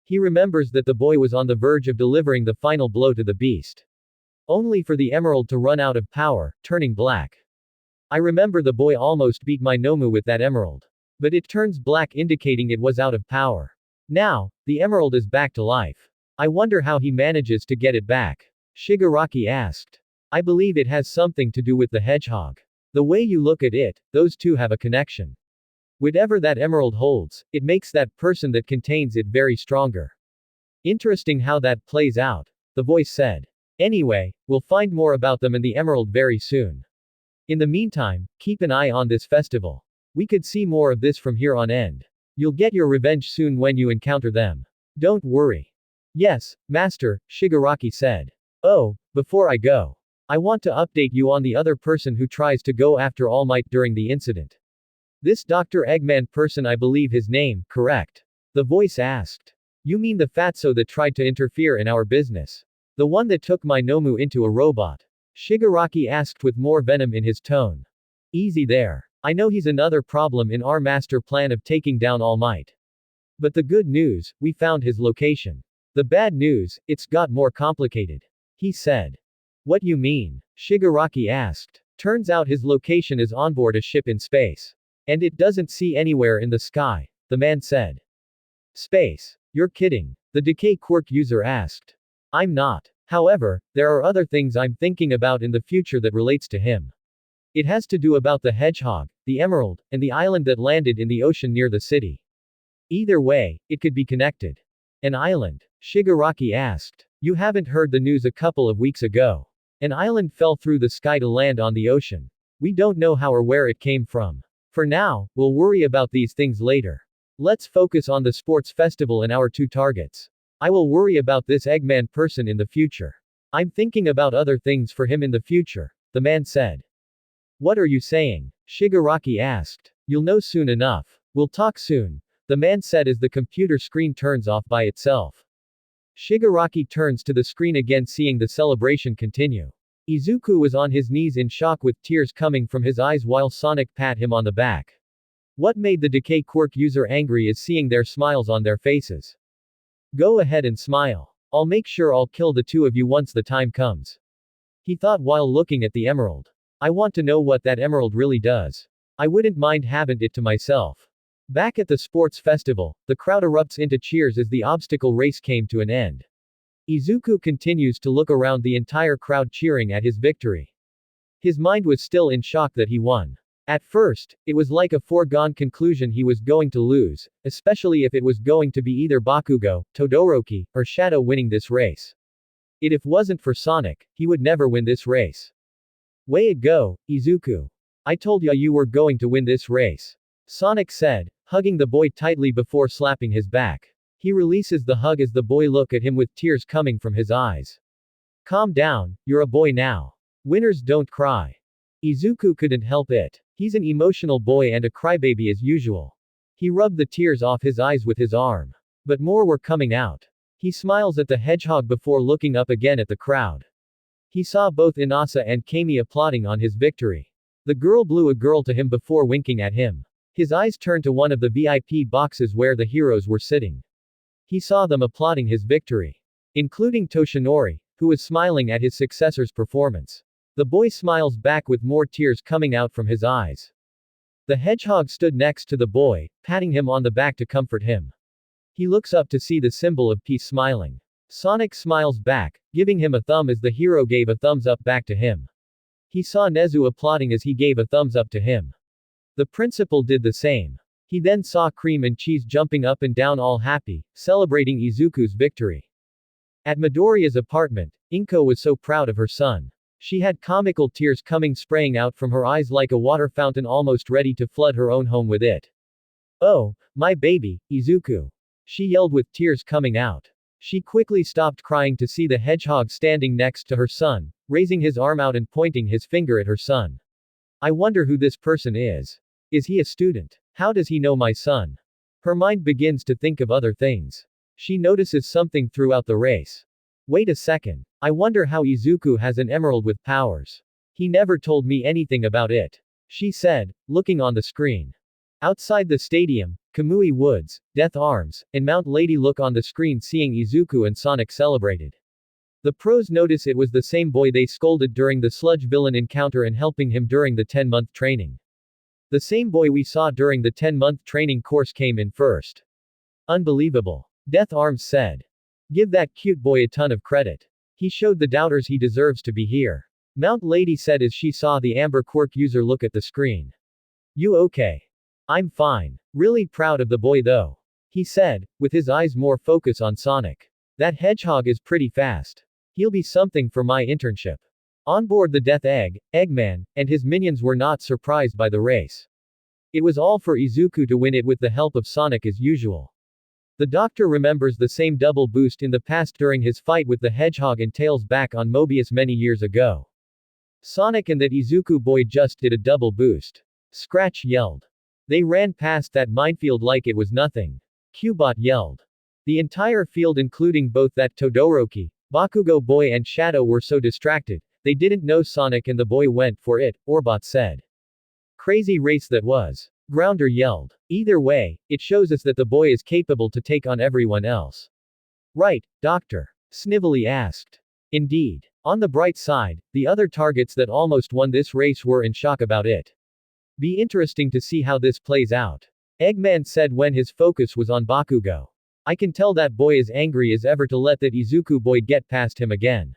He remembers that the boy was on the verge of delivering the final blow to the beast. Only for the emerald to run out of power, turning black. I remember the boy almost beat my Nomu with that emerald. But it turns black indicating it was out of power. Now, the emerald is back to life. I wonder how he manages to get it back. Shigaraki asked. I believe it has something to do with the hedgehog. The way you look at it, those two have a connection. Whatever that emerald holds, it makes that person that contains it very stronger. Interesting how that plays out, the voice said. Anyway, we'll find more about them and the emerald very soon. In the meantime, keep an eye on this festival. We could see more of this from here on end. You'll get your revenge soon when you encounter them. Don't worry. Yes, Master, Shigaraki said. Oh, before I go. I want to update you on the other person who tries to go after All Might during the incident. This Dr. Eggman person, I believe his name, correct? The voice asked. You mean the fatso that tried to interfere in our business? The one that took my Nomu into a robot? Shigaraki asked with more venom in his tone. Easy there. I know he's another problem in our master plan of taking down All Might. But the good news, we found his location. The bad news, it's got more complicated. He said. What you mean? Shigaraki asked. Turns out his location is onboard a ship in space. And it doesn't see anywhere in the sky, the man said. Space. You're kidding. The decay quirk user asked. I'm not. However, there are other things I'm thinking about in the future that relates to him. It has to do about the hedgehog, the emerald, and the island that landed in the ocean near the city. Either way, it could be connected. An island? Shigaraki asked. You haven't heard the news a couple of weeks ago. An island fell through the sky to land on the ocean. We don't know how or where it came from. For now, we'll worry about these things later. Let's focus on the sports festival and our two targets. I will worry about this Eggman person in the future. I'm thinking about other things for him in the future, the man said. What are you saying? Shigaraki asked. You'll know soon enough. We'll talk soon, the man said as the computer screen turns off by itself. Shigaraki turns to the screen again, seeing the celebration continue. Izuku was on his knees in shock with tears coming from his eyes while Sonic pat him on the back. What made the decay quirk user angry is seeing their smiles on their faces. Go ahead and smile. I'll make sure I'll kill the two of you once the time comes. He thought while looking at the emerald. I want to know what that emerald really does. I wouldn't mind having it to myself. Back at the sports festival, the crowd erupts into cheers as the obstacle race came to an end. Izuku continues to look around the entire crowd cheering at his victory. His mind was still in shock that he won. At first, it was like a foregone conclusion he was going to lose, especially if it was going to be either Bakugo, Todoroki, or Shadow winning this race. If it wasn't for Sonic, he would never win this race. Way to go, Izuku. I told ya you were going to win this race. Sonic said, hugging the boy tightly before slapping his back. He releases the hug as the boy look at him with tears coming from his eyes. Calm down, you're a boy now. Winners don't cry. Izuku couldn't help it. He's an emotional boy and a crybaby as usual. He rubbed the tears off his eyes with his arm. But more were coming out. He smiles at the hedgehog before looking up again at the crowd. He saw both Inasa and Kami applauding on his victory. The girl blew a girl to him before winking at him. His eyes turned to one of the VIP boxes where the heroes were sitting. He saw them applauding his victory. Including Toshinori, who was smiling at his successor's performance. The boy smiles back with more tears coming out from his eyes. The hedgehog stood next to the boy, patting him on the back to comfort him. He looks up to see the symbol of peace smiling. Sonic smiles back, giving him a thumb as the hero gave a thumbs up back to him. He saw Nezu applauding as he gave a thumbs up to him. The principal did the same. He then saw Cream and Cheese jumping up and down all happy, celebrating Izuku's victory. At Midoriya's apartment, Inko was so proud of her son. She had comical tears spraying out from her eyes like a water fountain, almost ready to flood her own home with it. Oh, my baby, Izuku. She yelled with tears coming out. She quickly stopped crying to see the hedgehog standing next to her son, raising his arm out and pointing his finger at her son. I wonder who this person is. Is he a student? How does he know my son? Her mind begins to think of other things. She notices something throughout the race. Wait a second. I wonder how Izuku has an emerald with powers. He never told me anything about it. She said, looking on the screen. Outside the stadium, Kamui Woods, Death Arms, and Mount Lady look on the screen seeing Izuku and Sonic celebrated. The pros notice it was the same boy they scolded during the sludge villain encounter and helping him during the 10-month training. The same boy we saw during the 10-month training course came in first. Unbelievable. Death Arms said. Give that cute boy a ton of credit. He showed the doubters he deserves to be here. Mount Lady said as she saw the Amber Quirk user look at the screen. You okay? I'm fine. Really proud of the boy though. He said, with his eyes more focused on Sonic. That hedgehog is pretty fast. He'll be something for my internship. On board the Death Egg, Eggman, and his minions were not surprised by the race. It was all for Izuku to win it with the help of Sonic as usual. The doctor remembers the same double boost in the past during his fight with the hedgehog and tails back on Mobius many years ago. Sonic and that Izuku boy just did a double boost. Scratch yelled. They ran past that minefield like it was nothing. Cubot yelled. The entire field including both that Todoroki, Bakugo boy and Shadow were so distracted, they didn't know Sonic and the boy went for it, Orbot said. Crazy race that was. Grounder yelled. Either way, it shows us that the boy is capable to take on everyone else. Right, Doctor? Snively asked. Indeed. On the bright side, the other targets that almost won this race were in shock about it. Be interesting to see how this plays out. Eggman said when his focus was on Bakugo. I can tell that boy is angry as ever to let that Izuku boy get past him again.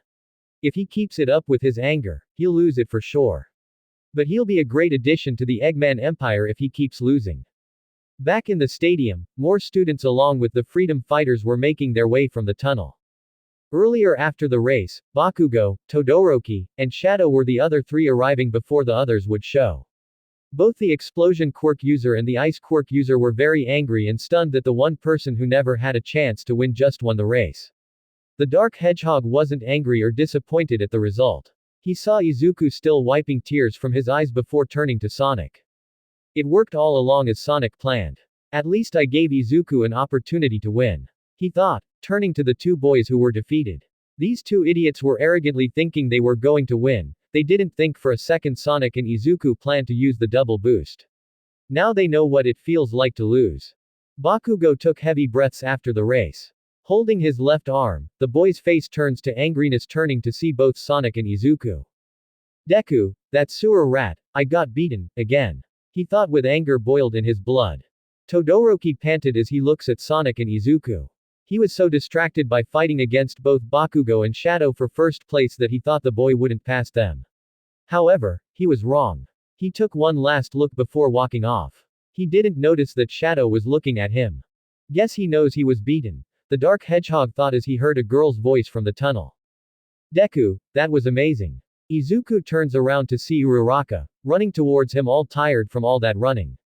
If he keeps it up with his anger, he'll lose it for sure. But he'll be a great addition to the Eggman Empire if he keeps losing. Back in the stadium, more students along with the freedom fighters were making their way from the tunnel. Earlier after the race, Bakugo, Todoroki, and Shadow were the other three arriving before the others would show. Both the explosion quirk user and the ice quirk user were very angry and stunned that the one person who never had a chance to win just won the race. The Dark Hedgehog wasn't angry or disappointed at the result. He saw Izuku still wiping tears from his eyes before turning to Sonic. It worked all along as Sonic planned. At least I gave Izuku an opportunity to win. He thought, turning to the two boys who were defeated. These two idiots were arrogantly thinking they were going to win. They didn't think for a second Sonic and Izuku planned to use the double boost. Now they know what it feels like to lose. Bakugo took heavy breaths after the race. Holding his left arm, the boy's face turns to angriness turning to see both Sonic and Izuku. Deku, that sewer rat, I got beaten, again. He thought with anger boiled in his blood. Todoroki panted as he looks at Sonic and Izuku. He was so distracted by fighting against both Bakugo and Shadow for first place that he thought the boy wouldn't pass them. However, he was wrong. He took one last look before walking off. He didn't notice that Shadow was looking at him. Guess he knows he was beaten. The Dark Hedgehog thought as he heard a girl's voice from the tunnel. Deku, that was amazing. Izuku turns around to see Uraraka, running towards him all tired from all that running.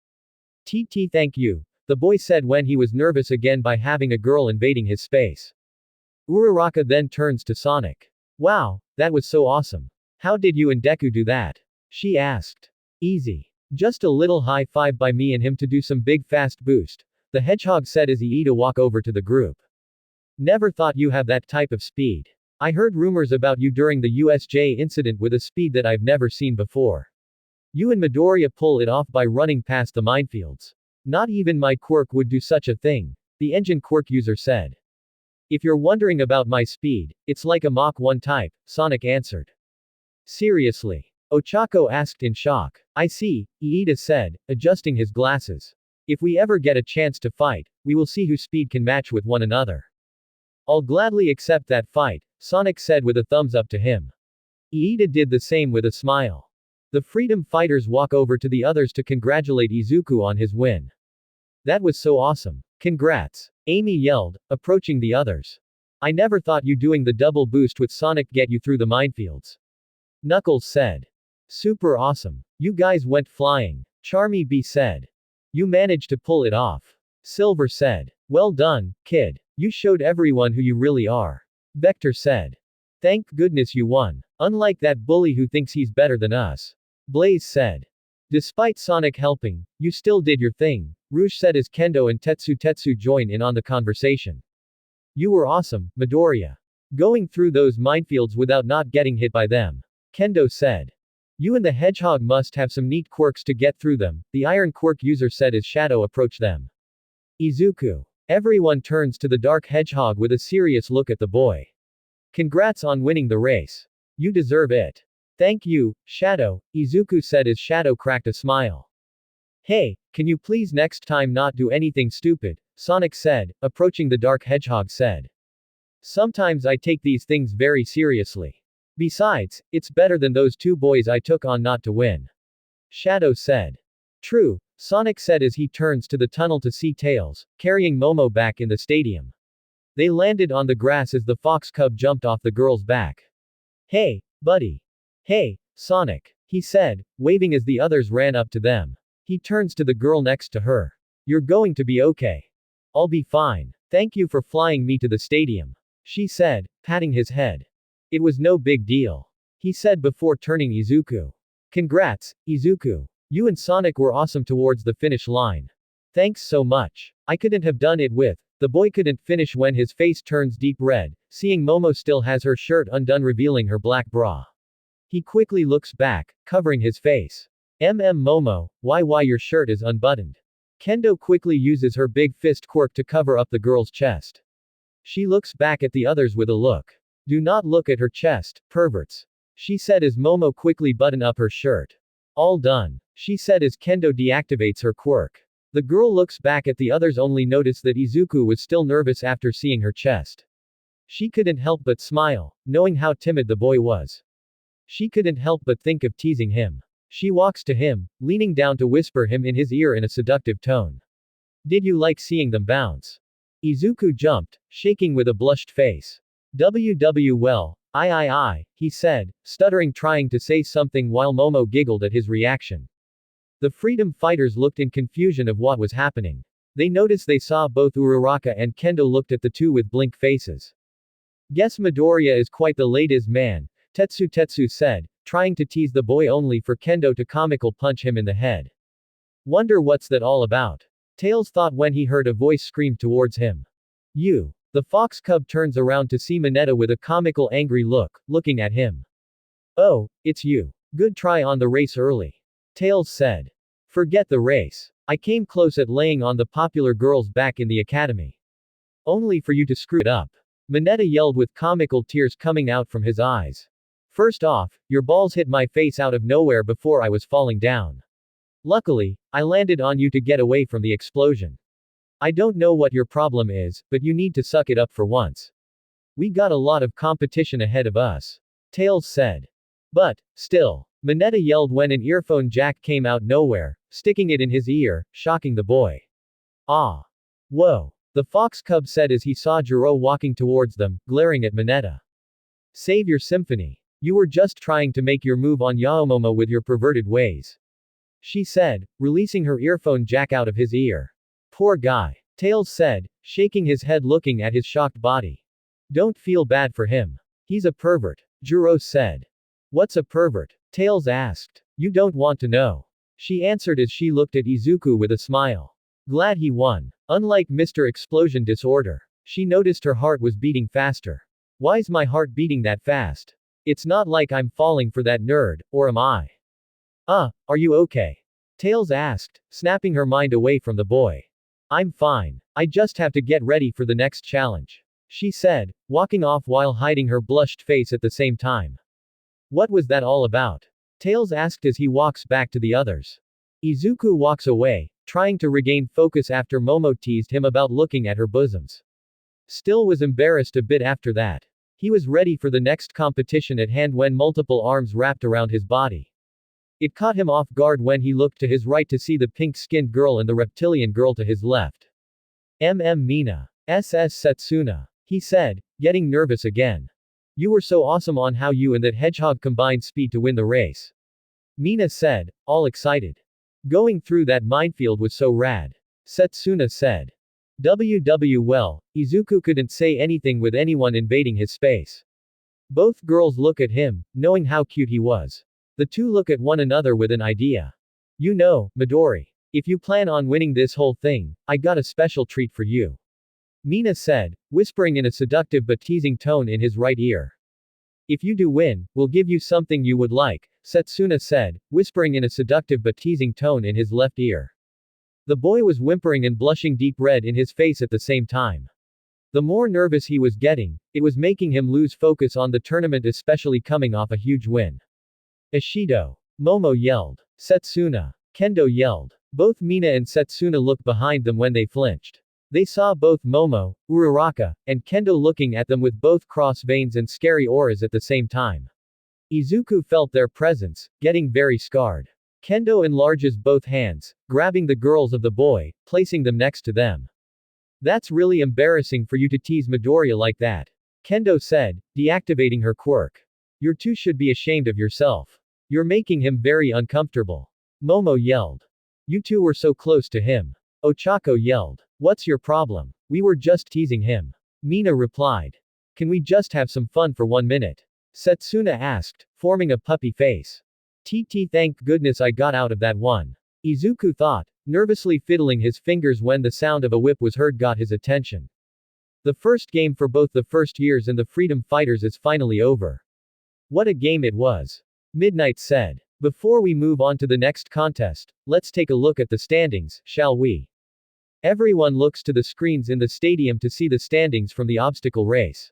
TT thank you, the boy said when he was nervous again by having a girl invading his space. Uraraka then turns to Sonic. Wow, that was so awesome. How did you and Deku do that? She asked. Easy. Just a little high five by me and him to do some big fast boost, the hedgehog said as he eat a walk over to the group. Never thought you have that type of speed. I heard rumors about you during the USJ incident with a speed that I've never seen before. You and Midoriya pull it off by running past the minefields. Not even my quirk would do such a thing, the engine quirk user said. If you're wondering about my speed, it's like a Mach 1 type, Sonic answered. Seriously? Ochako asked in shock. I see, Iida said, adjusting his glasses. If we ever get a chance to fight, we will see whose speed can match with one another. I'll gladly accept that fight, Sonic said with a thumbs up to him. Iida did the same with a smile. The freedom fighters walk over to the others to congratulate Izuku on his win. That was so awesome. Congrats. Amy yelled, approaching the others. I never thought you doing the double boost with Sonic get you through the minefields. Knuckles said. Super awesome. You guys went flying. Charmy B said. You managed to pull it off. Silver said. Well done, kid. You showed everyone who you really are. Vector said. Thank goodness you won. Unlike that bully who thinks he's better than us. Blaze said. Despite Sonic helping, you still did your thing, Rouge said as Kendo and Tetsu join in on the conversation. You were awesome, Midoriya. Going through those minefields without not getting hit by them. Kendo said. You and the Hedgehog must have some neat quirks to get through them, the Iron Quirk user said as Shadow approached them. Izuku. Everyone turns to the Dark Hedgehog with a serious look at the boy. Congrats on winning the race. You deserve it. Thank you, Shadow, Izuku said as Shadow cracked a smile. Hey, can you please next time not do anything stupid, Sonic said, approaching the Dark Hedgehog said. Sometimes I take these things very seriously. Besides, it's better than those two boys I took on not to win. Shadow said. True, Sonic said as he turns to the tunnel to see Tails, carrying Momo back in the stadium. They landed on the grass as the fox cub jumped off the girl's back. Hey, buddy. Hey, Sonic, he said, waving as the others ran up to them. He turns to the girl next to her. You're going to be okay. I'll be fine. Thank you for flying me to the stadium. She said, patting his head. It was no big deal. He said before turning Izuku. Congrats, Izuku. You and Sonic were awesome towards the finish line. Thanks so much. I couldn't have done it with. The boy couldn't finish when his face turns deep red, seeing Momo still has her shirt undone revealing her black bra. He quickly looks back, covering his face. Momo, why your shirt is unbuttoned? Kendo quickly uses her big fist quirk to cover up the girl's chest. She looks back at the others with a look. Do not look at her chest, perverts. She said as Momo quickly buttoned up her shirt. All done. She said as Kendo deactivates her quirk. The girl looks back at the others, only notice that Izuku was still nervous after seeing her chest. She couldn't help but smile, knowing how timid the boy was. She couldn't help but think of teasing him. She walks to him, leaning down to whisper him in his ear in a seductive tone. Did you like seeing them bounce? Izuku jumped, shaking with a blushed face. Well, he said, stuttering, trying to say something while Momo giggled at his reaction. The freedom fighters looked in confusion of what was happening. They noticed they saw both Uraraka and Kendo looked at the two with blank faces. Guess Midoriya is quite the ladies' man, Tetsu said, trying to tease the boy only for Kendo to comical punch him in the head. Wonder what's that all about? Tails thought when he heard a voice scream towards him. You. The fox cub turns around to see Mineta with a comical angry look, looking at him. Oh, it's you. Good try on the race early. Tails said. Forget the race. I came close at laying on the popular girls back in the academy. Only for you to screw it up. Mineta yelled with comical tears coming out from his eyes. First off, your balls hit my face out of nowhere before I was falling down. Luckily, I landed on you to get away from the explosion. I don't know what your problem is, but you need to suck it up for once. We got a lot of competition ahead of us. Tails said. But, still, Mineta yelled when an earphone jack came out nowhere, sticking it in his ear, shocking the boy. Ah. Whoa. The fox cub said as he saw Jiro walking towards them, glaring at Mineta. Save your symphony. You were just trying to make your move on Yaomomo with your perverted ways. She said, releasing her earphone jack out of his ear. Poor guy. Tails said, shaking his head looking at his shocked body. Don't feel bad for him. He's a pervert. Jiro said. What's a pervert? Tails asked. You don't want to know. She answered as she looked at Izuku with a smile. Glad he won. Unlike Mr. Explosion Disorder. She noticed her heart was beating faster. Why's my heart beating that fast? It's not like I'm falling for that nerd, or am I? Are you okay? Tails asked, snapping her mind away from the boy. I'm fine. I just have to get ready for the next challenge. She said, walking off while hiding her blushed face at the same time. What was that all about? Tails asked as he walks back to the others. Izuku walks away, trying to regain focus after Momo teased him about looking at her bosoms. Still was embarrassed a bit after that. He was ready for the next competition at hand when multiple arms wrapped around his body. It caught him off guard when he looked to his right to see the pink-skinned girl and the reptilian girl to his left. Mina. SS Setsuna. He said, getting nervous again. You were so awesome on how you and that hedgehog combined speed to win the race. Mina said, all excited. Going through that minefield was so rad. Setsuna said. Well, Izuku couldn't say anything with anyone invading his space. Both girls look at him, knowing how cute he was. The two look at one another with an idea. You know, Midori. If you plan on winning this whole thing, I got a special treat for you. Mina said, whispering in a seductive but teasing tone in his right ear. If you do win, we'll give you something you would like, Setsuna said, whispering in a seductive but teasing tone in his left ear. The boy was whimpering and blushing deep red in his face at the same time. The more nervous he was getting, it was making him lose focus on the tournament, especially coming off a huge win. Ishido. Momo yelled. Setsuna. Kendo yelled. Both Mina and Setsuna looked behind them when they flinched. They saw both Momo, Uraraka, and Kendo looking at them with both cross veins and scary auras at the same time. Izuku felt their presence, getting very scarred. Kendo enlarges both hands, grabbing the girls of the boy, placing them next to them. That's really embarrassing for you to tease Midoriya like that. Kendo said, deactivating her quirk. You two should be ashamed of yourself. You're making him very uncomfortable. Momo yelled. You two were so close to him. Ochako yelled. What's your problem? We were just teasing him. Mina replied. Can we just have some fun for 1 minute? Setsuna asked, forming a puppy face. Thank goodness I got out of that one. Izuku thought, nervously fiddling his fingers when the sound of a whip was heard got his attention. The first game for both the first years and the Freedom Fighters is finally over. What a game it was. Midnight said. Before we move on to the next contest, let's take a look at the standings, shall we? Everyone looks to the screens in the stadium to see the standings from the obstacle race.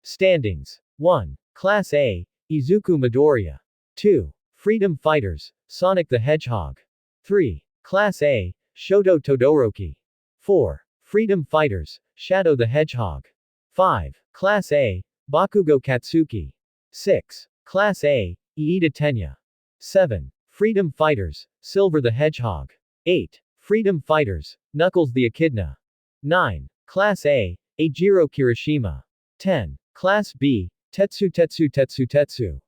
Standings. 1. Class A, Izuku Midoriya. 2. Freedom Fighters, Sonic the Hedgehog. 3. Class A, Shoto Todoroki. 4. Freedom Fighters, Shadow the Hedgehog. 5. Class A, Bakugo Katsuki. 6. Class A, Iida Tenya. 7. Freedom Fighters, Silver the Hedgehog. 8. Freedom Fighters, Knuckles the Echidna. 9. Class A, Eijiro Kirishima. 10. Class B, Tetsu.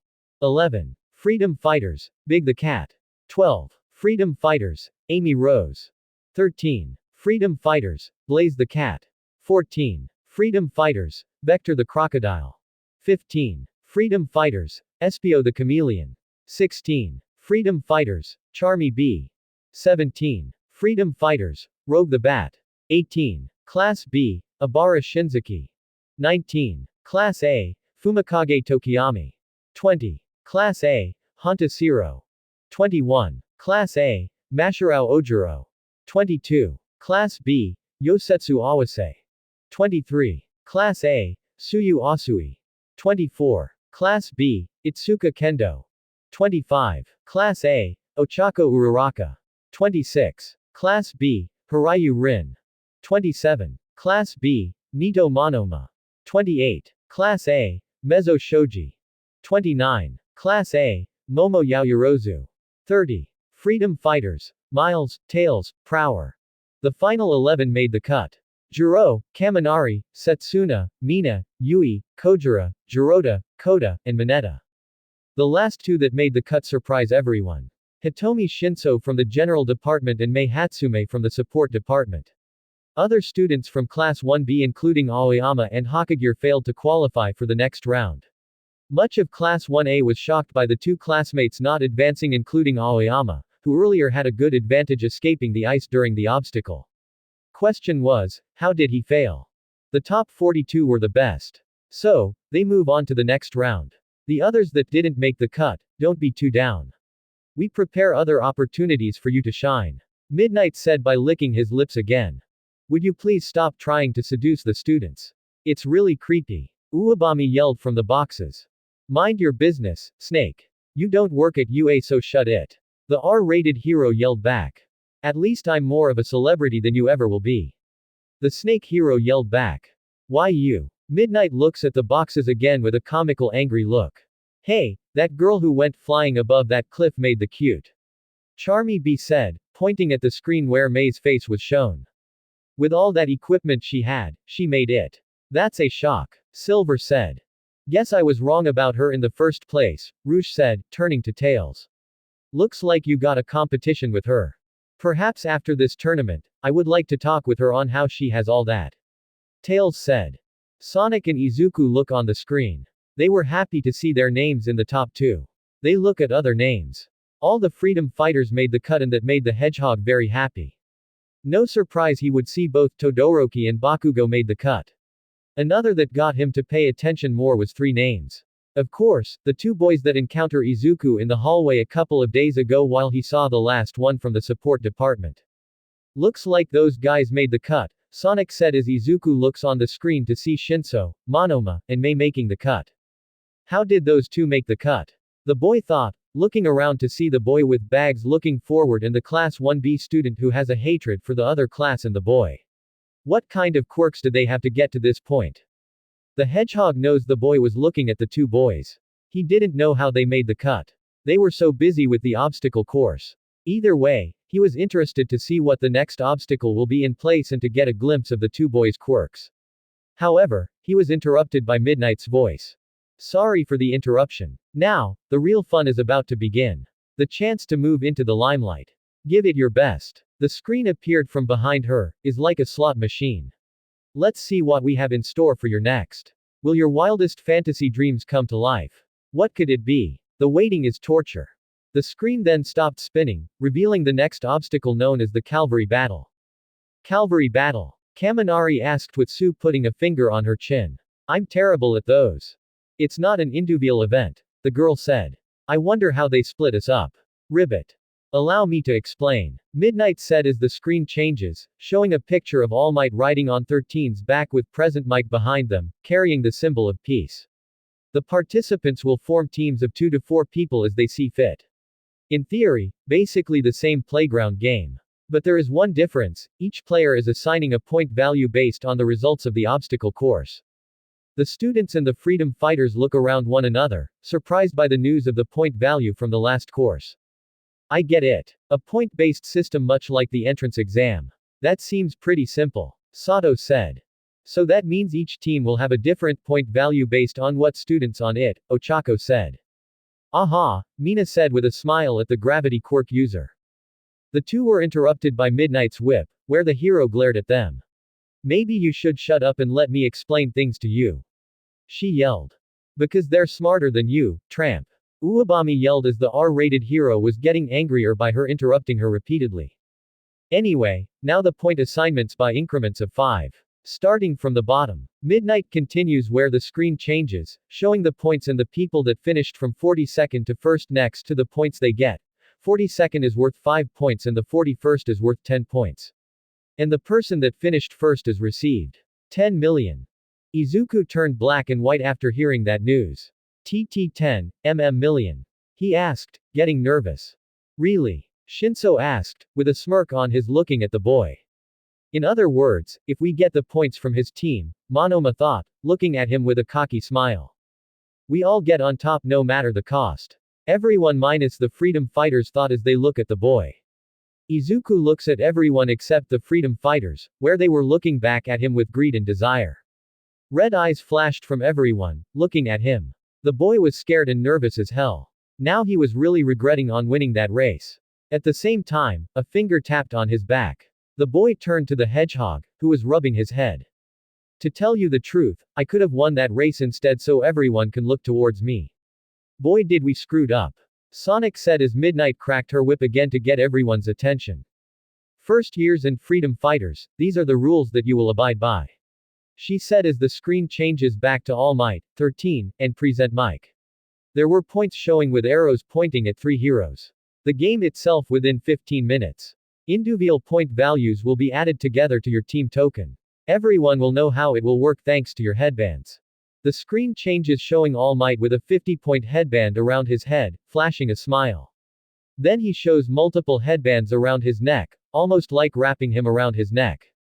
11. Freedom Fighters, Big the Cat. 12. Freedom Fighters, Amy Rose. 13. Freedom Fighters, Blaze the Cat. 14. Freedom Fighters, Vector the Crocodile. 15. Freedom Fighters, Espio the Chameleon. 16. Freedom Fighters, Charmy Bee. 17. Freedom Fighters, Rogue the Bat. 18. Class B, Abara Shinzuki. 19. Class A, Fumikage Tokiyami. 20. Class A, Honta Zero. 21. Class A, Mashirao Ojiro. 22. Class B, Yosetsu Awase. 23. Class A, Suyu Asui. 24. Class B, Itsuka Kendo. 25. Class A, Ochako Uraraka. 26. Class B, Hirayu Rin. 27. Class B, Nito Monoma. 28. Class A, Mezzo Shoji. 29. Class A, Momo Yaoyorozu. 30. Freedom Fighters, Miles, Tails, Prower. The final 11 made the cut. Jiro, Kaminari, Setsuna, Mina, Yui, Kojira, Jirota, Koda, and Mineta. The last two that made the cut surprise everyone. Hitomi Shinso from the General Department and Mei Hatsume from the Support Department. Other students from Class 1B including Aoyama and Hokage failed to qualify for the next round. Much of Class 1A was shocked by the two classmates not advancing including Aoyama, who earlier had a good advantage escaping the ice during the obstacle. Question was, how did he fail? The top 42 were the best. So, they move on to the next round. The others that didn't make the cut, don't be too down. We prepare other opportunities for you to shine. Midnight said by licking his lips again. Would you please stop trying to seduce the students? It's really creepy. Uwabami yelled from the boxes. Mind your business, Snake. You don't work at UA, so shut it. The R-rated hero yelled back. At least I'm more of a celebrity than you ever will be. The Snake hero yelled back. Why you? Midnight looks at the boxes again with a comical angry look. Hey, that girl who went flying above that cliff made the cute. Charmy B said, pointing at the screen where May's face was shown. With all that equipment she had, she made it. That's a shock, Silver said. Guess I was wrong about her in the first place, Rouge said, turning to Tails. Looks like you got a competition with her. Perhaps after this tournament, I would like to talk with her on how she has all that. Tails said. Sonic and Izuku look on the screen. They were happy to see their names in the top two. They look at other names. All the freedom fighters made the cut and that made the Hedgehog very happy. No surprise he would see both Todoroki and Bakugo made the cut. Another that got him to pay attention more was three names. Of course, the two boys that encounter Izuku in the hallway a couple of days ago while he saw the last one from the support department. Looks like those guys made the cut, Sonic said as Izuku looks on the screen to see Shinso, Monoma, and Mei making the cut. How did those two make the cut? The boy thought, looking around to see the boy with bags looking forward and the Class 1B student who has a hatred for the other class and the boy. What kind of quirks did they have to get to this point? The Hedgehog knows the boy was looking at the two boys. He didn't know how they made the cut. They were so busy with the obstacle course. Either way, he was interested to see what the next obstacle will be in place and to get a glimpse of the two boys' quirks. However, he was interrupted by Midnight's voice. Sorry for the interruption. Now, the real fun is about to begin. The chance to move into the limelight. Give it your best. The screen appeared from behind her, is like a slot machine. Let's see what we have in store for your next. Will your wildest fantasy dreams come to life? What could it be? The waiting is torture. The screen then stopped spinning, revealing the next obstacle known as the Calvary Battle. Calvary Battle. Kaminari asked with Sue putting a finger on her chin. I'm terrible at those. It's not an individual event, the girl said. I wonder how they split us up. Ribbit. Allow me to explain. Midnight said as the screen changes, showing a picture of All Might riding on 13's back with Present Mic behind them, carrying the symbol of peace. The participants will form teams of 2 to 4 people as they see fit. In theory, basically the same playground game. But there is one difference, each player is assigning a point value based on the results of the obstacle course. The students and the freedom fighters look around one another, surprised by the news of the point value from the last course. I get it. A point-based system much like the entrance exam. That seems pretty simple. Sato said. So that means each team will have a different point value based on what students on it, Ochako said. Aha, Mina said with a smile at the gravity quirk user. The two were interrupted by Midnight's whip, where the hero glared at them. Maybe you should shut up and let me explain things to you. She yelled. Because they're smarter than you, tramp. Uwabami yelled as the R-rated hero was getting angrier by her interrupting her repeatedly. Anyway, now the point assignments by increments of 5. Starting from the bottom. Midnight continues where the screen changes, showing the points and the people that finished from 42nd to 1st next to the points they get. 42nd is worth 5 points and the 41st is worth 10 points. And the person that finished first is received 10 million. Izuku turned black and white after hearing that news. TT 10 million. He asked, getting nervous. Really? Shinso asked, with a smirk on his looking at the boy. In other words, if we get the points from his team, Monoma thought, looking at him with a cocky smile. We all get on top no matter the cost. Everyone minus the freedom fighters thought as they look at the boy. Izuku looks at everyone except the freedom fighters, where they were looking back at him with greed and desire. Red eyes flashed from everyone, looking at him. The boy was scared and nervous as hell. Now he was really regretting on winning that race. At the same time, a finger tapped on his back. The boy turned to the hedgehog, who was rubbing his head. To tell you the truth, I could have won that race instead so everyone can look towards me. Boy did we screwed up. Sonic said as Midnight cracked her whip again to get everyone's attention. First years and freedom fighters, these are the rules that you will abide by. She said as the screen changes back to All Might, 13, and Present Mic. There were points showing with arrows pointing at 3 heroes. The game itself within 15 minutes. Individual point values will be added together to your team token. Everyone will know how it will work thanks to your headbands. The screen changes showing All Might with a 50-point headband around his head, flashing a smile. Then he shows multiple headbands around his neck, almost like wrapping him around his neck.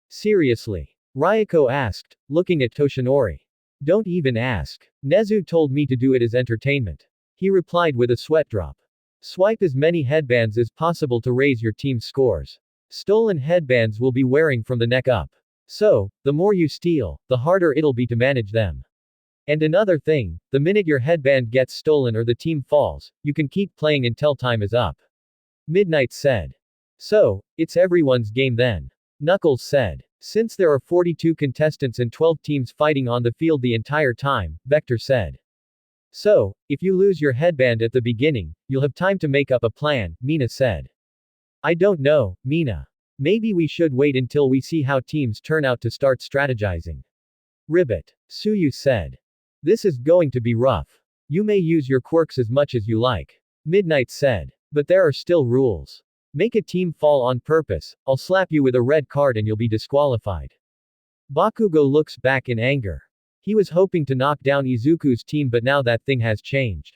Seriously? Ryoko asked, looking at Toshinori. Don't even ask. Nezu told me to do it as entertainment. He replied with a sweat drop. Swipe as many headbands as possible to raise your team's scores. Stolen headbands will be wearing from the neck up. So, the more you steal, the harder it'll be to manage them. And another thing, the minute your headband gets stolen or the team falls, you can keep playing until time is up. Midnight said. So, it's everyone's game then. Knuckles said. Since there are 42 contestants and 12 teams fighting on the field the entire time, Vector said. So, if you lose your headband at the beginning, you'll have time to make up a plan, Mina said. I don't know, Mina. Maybe we should wait until we see how teams turn out to start strategizing. Ribbit. Suyu said. This is going to be rough. You may use your quirks as much as you like. Midnight said. But there are still rules. Make a team fall on purpose, I'll slap you with a red card and you'll be disqualified. Bakugo looks back in anger. He was hoping to knock down Izuku's team but now that thing has changed.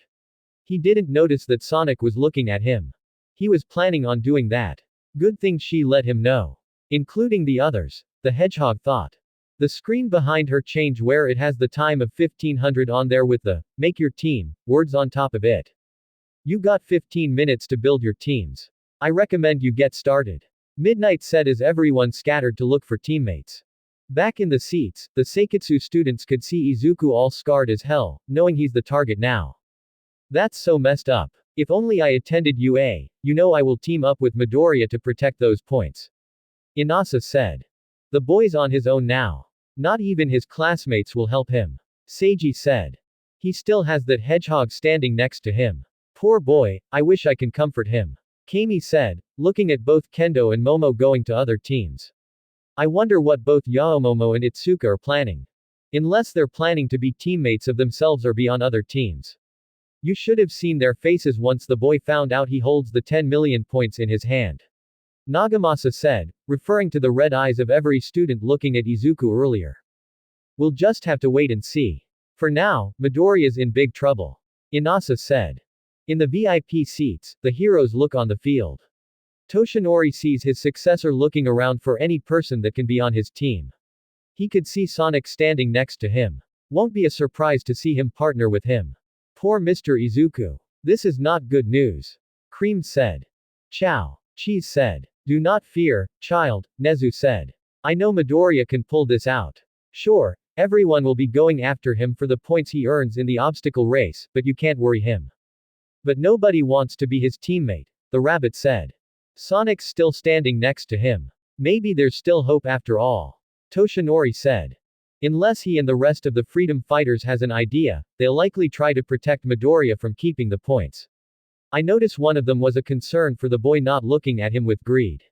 He didn't notice that Sonic was looking at him. He was planning on doing that. Good thing she let him know. Including the others, the hedgehog thought. The screen behind her changed where it has the time of 1500 on there with the, make your team, words on top of it. You got 15 minutes to build your teams. I recommend you get started. Midnight said as everyone scattered to look for teammates. Back in the seats, the Seiketsu students could see Izuku all scarred as hell, knowing he's the target now. That's so messed up. If only I attended UA, you know I will team up with Midoriya to protect those points. Inasa said. The boy's on his own now. Not even his classmates will help him. Seiji said. He still has that hedgehog standing next to him. Poor boy, I wish I can comfort him. Kami said, looking at both Kendo and Momo going to other teams. I wonder what both Yaomomo and Itsuka are planning. Unless they're planning to be teammates of themselves or be on other teams. You should have seen their faces once the boy found out he holds the 10 million points in his hand. Nagamasa said, referring to the red eyes of every student looking at Izuku earlier. We'll just have to wait and see. For now, Midoriya's in big trouble. Inasa said. In the VIP seats, the heroes look on the field. Toshinori sees his successor looking around for any person that can be on his team. He could see Sonic standing next to him. Won't be a surprise to see him partner with him. Poor Mr. Izuku. This is not good news. Cream said. Chow. Cheese said. Do not fear, child, Nezu said. I know Midoriya can pull this out. Sure, everyone will be going after him for the points he earns in the obstacle race, but you can't worry him. But nobody wants to be his teammate, the rabbit said. Sonic's still standing next to him. Maybe there's still hope after all. Toshinori said. Unless he and the rest of the freedom fighters has an idea, they'll likely try to protect Midoriya from keeping the points. I notice one of them was a concern for the boy not looking at him with greed.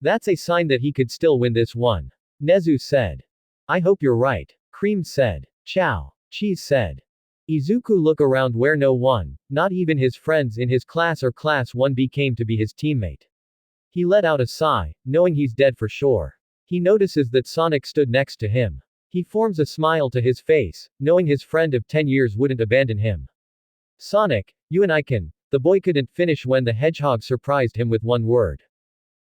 That's a sign that he could still win this one. Nezu said. I hope you're right. Cream said. Chow. Cheese said. Izuku look around where no one, not even his friends in his class or class 1B came to be his teammate. He let out a sigh, knowing he's dead for sure. He notices that Sonic stood next to him. He forms a smile to his face, knowing his friend of 10 years wouldn't abandon him. Sonic, you and I can. The boy couldn't finish when the hedgehog surprised him with one word.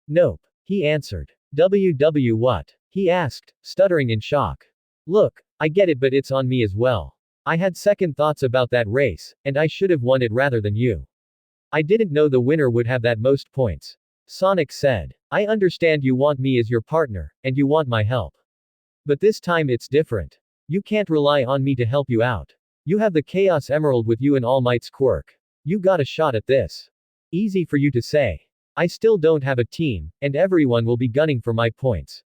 Nope. He answered. WW what? He asked, stuttering in shock. Look, I get it, but it's on me as well. I had second thoughts about that race, and I should have won it rather than you. I didn't know the winner would have that most points. Sonic said. I understand you want me as your partner, and you want my help. But this time it's different. You can't rely on me to help you out. You have the Chaos Emerald with you and All Might's quirk. You got a shot at this. Easy for you to say. I still don't have a team, and everyone will be gunning for my points.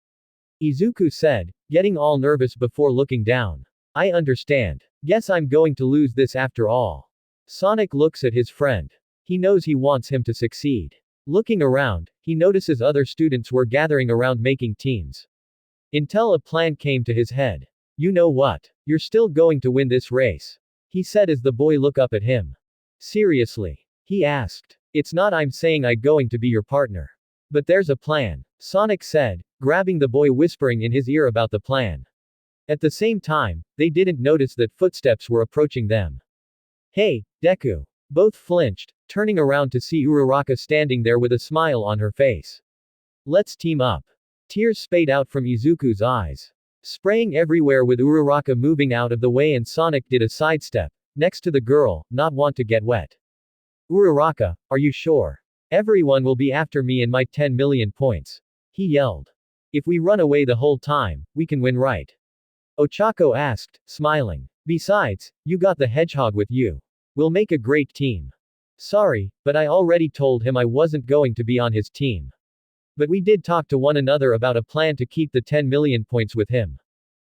Izuku said, getting all nervous before looking down. I understand. Guess I'm going to lose this after all. Sonic looks at his friend. He knows he wants him to succeed. Looking around, he notices other students were gathering around making teams. Until a plan came to his head. You know what? You're still going to win this race. He said as the boy looked up at him. Seriously? He asked. It's not I'm saying I'm going to be your partner. But there's a plan. Sonic said, grabbing the boy whispering in his ear about the plan. At the same time, they didn't notice that footsteps were approaching them. Hey, Deku. Both flinched, turning around to see Uraraka standing there with a smile on her face. Let's team up. Tears spayed out from Izuku's eyes. Spraying everywhere with Uraraka moving out of the way and Sonic did a sidestep, next to the girl, not want to get wet. Uraraka, are you sure? Everyone will be after me and my 10 million points. He yelled. If we run away the whole time, we can win, right? Ochako asked, smiling. Besides, you got the hedgehog with you. We'll make a great team. Sorry, but I already told him I wasn't going to be on his team. But we did talk to one another about a plan to keep the 10 million points with him.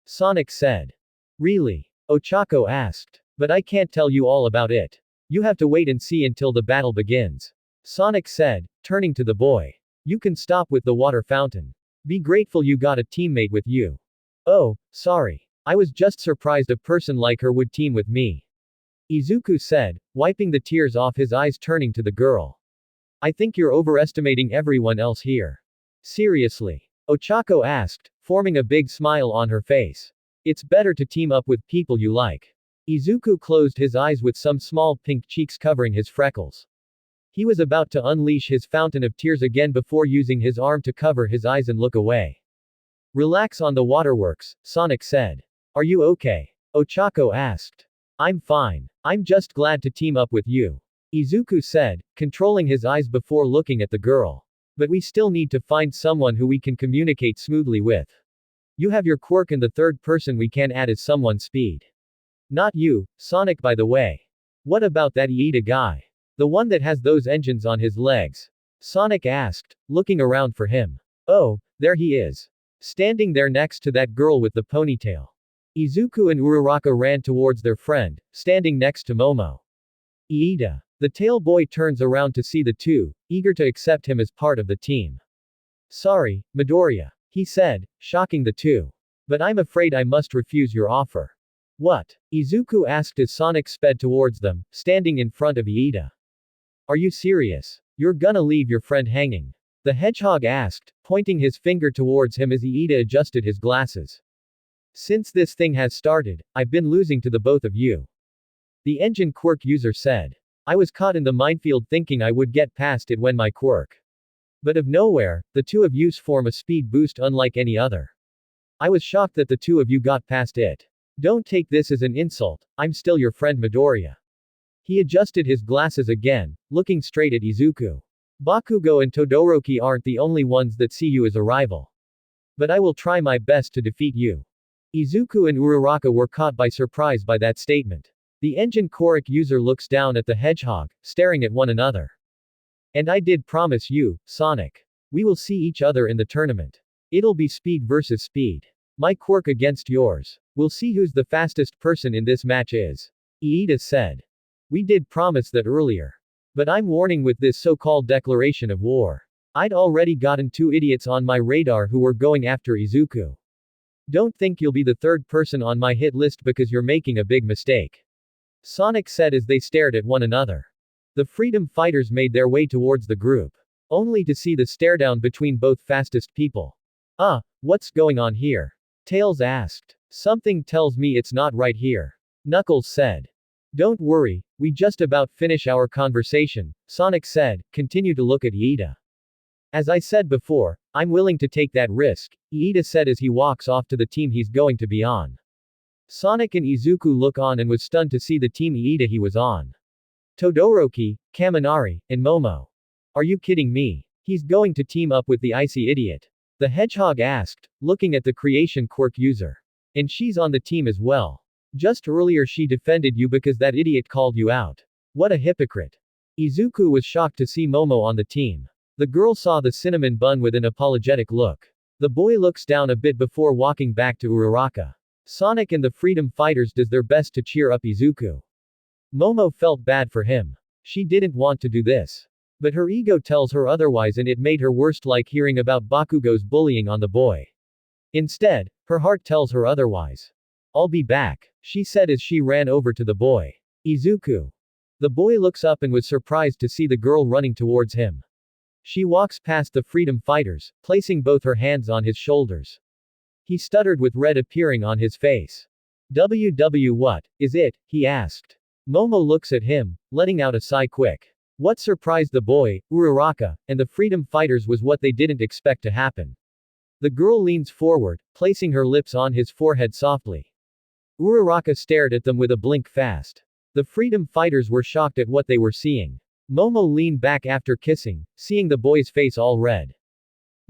Sonic said. Really? Ochako asked. But I can't tell you all about it. You have to wait and see until the battle begins. Sonic said, turning to the boy. You can stop with the water fountain. Be grateful you got a teammate with you. Oh, sorry. I was just surprised a person like her would team with me. Izuku said, wiping the tears off his eyes, turning to the girl. I think you're overestimating everyone else here. Seriously? Ochako asked, forming a big smile on her face. It's better to team up with people you like. Izuku closed his eyes with some small pink cheeks covering his freckles. He was about to unleash his fountain of tears again before using his arm to cover his eyes and look away. Relax on the waterworks, Sonic said. Are you okay? Ochako asked. I'm fine. I'm just glad to team up with you. Izuku said, controlling his eyes before looking at the girl. But we still need to find someone who we can communicate smoothly with. You have your quirk and the third person we can add is someone's speed. Not you, Sonic, by the way. What about that Iida guy? The one that has those engines on his legs? Sonic asked, looking around for him. Oh, there he is. Standing there next to that girl with the ponytail. Izuku and Uraraka ran towards their friend, standing next to Momo. Iida. The tail boy turns around to see the two, eager to accept him as part of the team. Sorry, Midoriya, he said, shocking the two. But I'm afraid I must refuse your offer. What? Izuku asked as Sonic sped towards them, standing in front of Iida. Are you serious? You're gonna leave your friend hanging? The hedgehog asked, pointing his finger towards him as Iida adjusted his glasses. Since this thing has started, I've been losing to the both of you. The engine quirk user said. I was caught in the minefield thinking I would get past it when my quirk. But of nowhere, the two of yous form a speed boost unlike any other. I was shocked that the two of you got past it. Don't take this as an insult, I'm still your friend Midoriya. He adjusted his glasses again, looking straight at Izuku. Bakugo and Todoroki aren't the only ones that see you as a rival. But I will try my best to defeat you. Izuku and Uraraka were caught by surprise by that statement. The engine quirk user looks down at the hedgehog, staring at one another. And I did promise you, Sonic. We will see each other in the tournament. It'll be speed versus speed. My quirk against yours. We'll see who's the fastest person in this match is. Iida said. We did promise that earlier. But I'm warning with this so-called declaration of war. I'd already gotten two idiots on my radar who were going after Izuku. Don't think you'll be the third person on my hit list because you're making a big mistake. Sonic said as they stared at one another. The freedom fighters made their way towards the group. Only to see the staredown between both fastest people. What's going on here? Tails asked. Something tells me it's not right here. Knuckles said. Don't worry, we just about finish our conversation, Sonic said, continue to look at Iida. As I said before, I'm willing to take that risk, Iida said as he walks off to the team he's going to be on. Sonic and Izuku look on and was stunned to see the team Iida he was on. Todoroki, Kaminari, and Momo. Are you kidding me? He's going to team up with the icy idiot. The hedgehog asked, looking at the creation quirk user. And she's on the team as well. Just earlier she defended you because that idiot called you out. What a hypocrite. Izuku was shocked to see Momo on the team. The girl saw the cinnamon bun with an apologetic look. The boy looks down a bit before walking back to Uraraka. Sonic and the freedom fighters does their best to cheer up Izuku. Momo felt bad for him. She didn't want to do this. But her ego tells her otherwise and it made her worst like hearing about Bakugo's bullying on the boy. Instead, her heart tells her otherwise. I'll be back, she said as she ran over to the boy. Izuku. The boy looks up and was surprised to see the girl running towards him. She walks past the freedom fighters, placing both her hands on his shoulders. He stuttered with red appearing on his face. What is it? He asked. Momo looks at him, letting out a sigh quick. What surprised the boy, Uraraka, and the freedom fighters was what they didn't expect to happen. The girl leans forward, placing her lips on his forehead softly. Uraraka stared at them with a blink fast. The freedom fighters were shocked at what they were seeing. Momo leaned back after kissing, seeing the boy's face all red.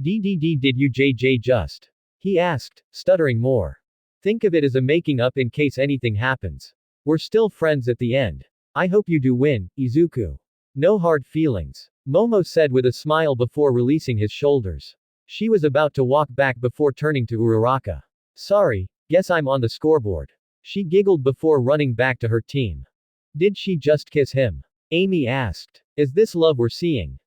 Did you JJ just? He asked, stuttering more. Think of it as a making up in case anything happens. We're still friends at the end. I hope you do win, Izuku. No hard feelings. Momo said with a smile before releasing his shoulders. She was about to walk back before turning to Uraraka. Sorry, guess I'm on the scoreboard. She giggled before running back to her team. Did she just kiss him? Amy asked. Is this love we're seeing?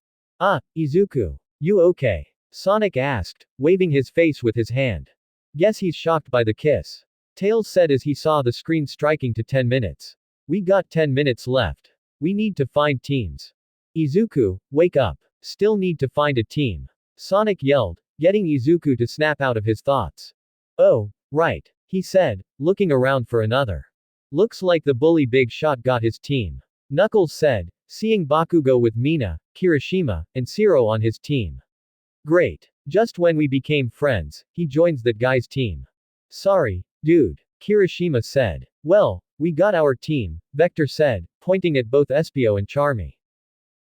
Izuku. You okay? Sonic asked, waving his face with his hand. Guess he's shocked by the kiss. Tails said as he saw the screen striking to 10 minutes. We got 10 minutes left. We need to find teams. Izuku, wake up. Still need to find a team. Sonic yelled, getting Izuku to snap out of his thoughts. Oh, right, he said, looking around for another. Looks like the bully big shot got his team. Knuckles said, seeing Bakugo with Mina, Kirishima, and Zero on his team. Great. Just when we became friends, he joins that guy's team. Sorry, dude, Kirishima said. Well, we got our team, Vector said, pointing at both Espio and Charmy.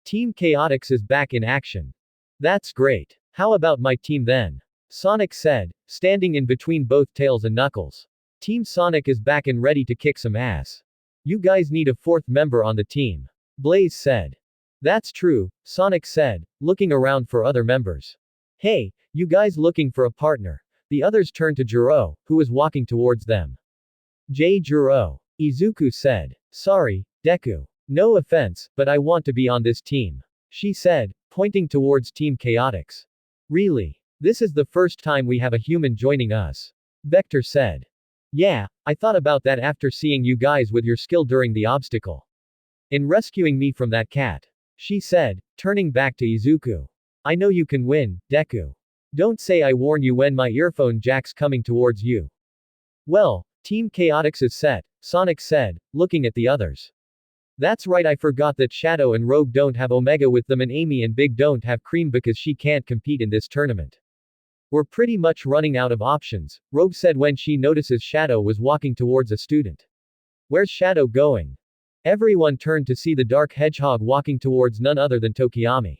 Team Chaotix is back in action. That's great. How about my team then? Sonic said, standing in between both Tails and Knuckles. Team Sonic is back and ready to kick some ass. You guys need a fourth member on the team. Blaze said. That's true, Sonic said, looking around for other members. Hey, you guys looking for a partner? The others turned to Juro, who was walking towards them. Juro. Izuku said. Sorry, Deku. No offense, but I want to be on this team. She said, pointing towards Team Chaotix. Really? This is the first time we have a human joining us. Vector said. Yeah, I thought about that after seeing you guys with your skill during the obstacle. In rescuing me from that cat. She said, turning back to Izuku. I know you can win, Deku. Don't say I warn you when my earphone jack's coming towards you. Well, Team Chaotix is set, Sonic said, looking at the others. That's right, I forgot that Shadow and Rogue don't have Omega with them and Amy and Big don't have Cream because she can't compete in this tournament. We're pretty much running out of options, Rogue said when she notices Shadow was walking towards a student. Where's Shadow going? Everyone turned to see the Dark Hedgehog walking towards none other than Tokiyami.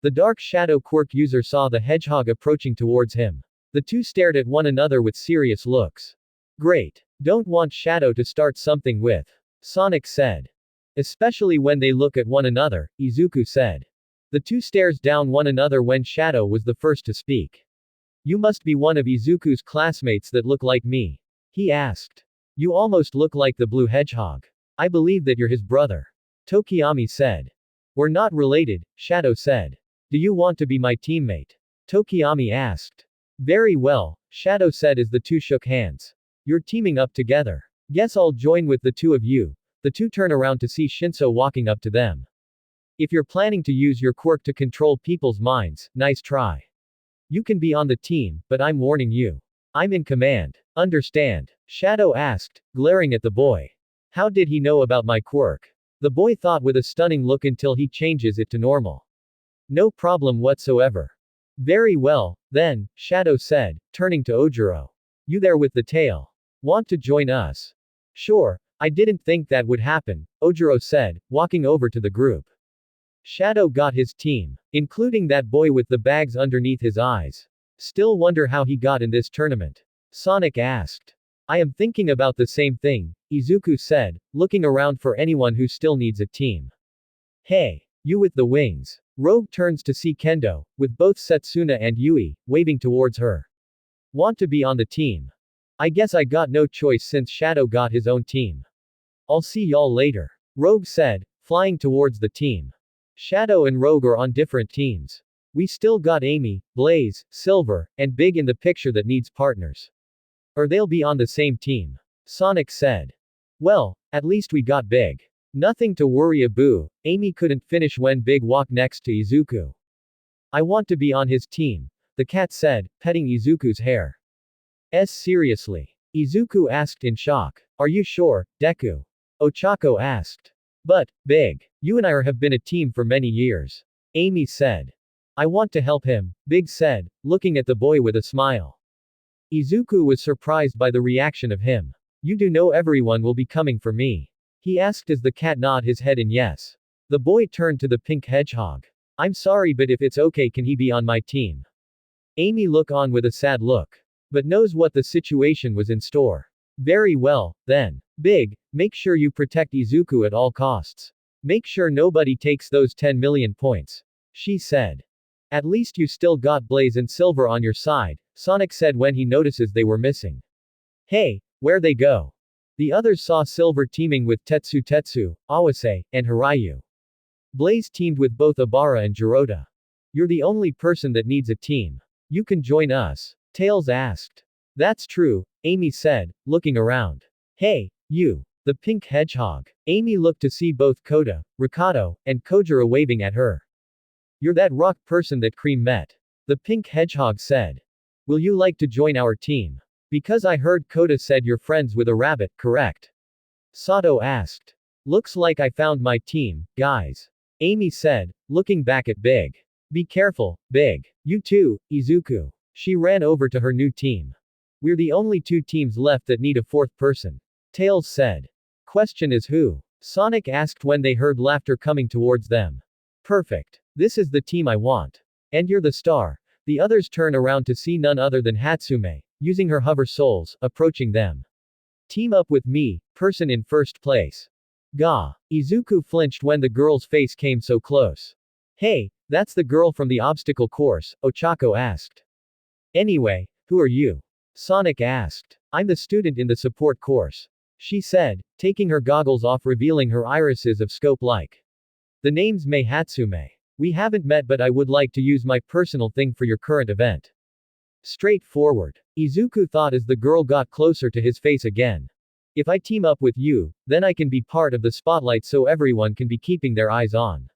The Dark Shadow quirk user saw the Hedgehog approaching towards him. The two stared at one another with serious looks. Great. Don't want Shadow to start something with. Sonic said. Especially when they look at one another, Izuku said. The two stares down one another when Shadow was the first to speak. You must be one of Izuku's classmates that look like me. He asked. You almost look like the blue hedgehog. I believe that you're his brother. Tokiyami said. We're not related, Shadow said. Do you want to be my teammate? Tokiyami asked. Very well, Shadow said as the two shook hands. You're teaming up together. Guess I'll join with the two of you. The two turn around to see Shinso walking up to them. If you're planning to use your quirk to control people's minds, nice try. You can be on the team, but I'm warning you. I'm in command. Understand? Shadow asked, glaring at the boy. How did he know about my quirk? The boy thought with a stunning look until he changes it to normal. No problem whatsoever. Very well, then, Shadow said, turning to Ojiro. You there with the tail? Want to join us? Sure, I didn't think that would happen, Ojiro said, walking over to the group. Shadow got his team, including that boy with the bags underneath his eyes. Still wonder how he got in this tournament. Sonic asked. I am thinking about the same thing, Izuku said, looking around for anyone who still needs a team. Hey, you with the wings. Rogue turns to see Kendo, with both Setsuna and Yui, waving towards her. Want to be on the team? I guess I got no choice since Shadow got his own team. I'll see y'all later. Rogue said, flying towards the team. Shadow and Rogue are on different teams. We still got Amy, Blaze, Silver, and Big in the picture that needs partners. Or they'll be on the same team. Sonic said. Well, at least we got Big. Nothing to worry about. Amy couldn't finish when Big walked next to Izuku. I want to be on his team, the cat said, petting Izuku's hair. Seriously? Izuku asked in shock. Are you sure, Deku? Ochako asked. But, Big, you and I have been a team for many years. Amy said. I want to help him, Big said, looking at the boy with a smile. Izuku was surprised by the reaction of him. You do know everyone will be coming for me? He asked as the cat nodded his head in yes. The boy turned to the pink hedgehog. I'm sorry, but if it's okay, can he be on my team? Amy looked on with a sad look. But knows what the situation was in store. Very well, then. Big, make sure you protect Izuku at all costs. Make sure nobody takes those 10 million points. She said. At least you still got Blaze and Silver on your side, Sonic said when he notices they were missing. Hey, where'd they go? The others saw Silver teaming with Tetsu, Awase, and Hirayu. Blaze teamed with both Abara and Jirota. You're the only person that needs a team. You can join us. Tails asked. That's true, Amy said, looking around. Hey, you. The pink hedgehog. Amy looked to see both Koda, Ricado, and Kojiro waving at her. You're that rock person that Cream met. The pink hedgehog said. Will you like to join our team? Because I heard Koda said you're friends with a rabbit, correct? Sato asked. Looks like I found my team, guys. Amy said, looking back at Big. Be careful, Big. You too, Izuku. She ran over to her new team. We're the only two teams left that need a fourth person. Tails said. Question is who? Sonic asked when they heard laughter coming towards them. Perfect. This is the team I want. And you're the star. The others turn around to see none other than Hatsume, using her hover souls, approaching them. Team up with me, person in first place. Gah. Izuku flinched when the girl's face came so close. Hey, that's the girl from the obstacle course, Ochako asked. Anyway, who are you? Sonic asked. I'm the student in the support course. She said, taking her goggles off revealing her irises of scope-like. The name's Mei Hatsume. We haven't met but I would like to use my personal thing for your current event. Straightforward. Izuku thought as the girl got closer to his face again. If I team up with you, then I can be part of the spotlight so everyone can be keeping their eyes on.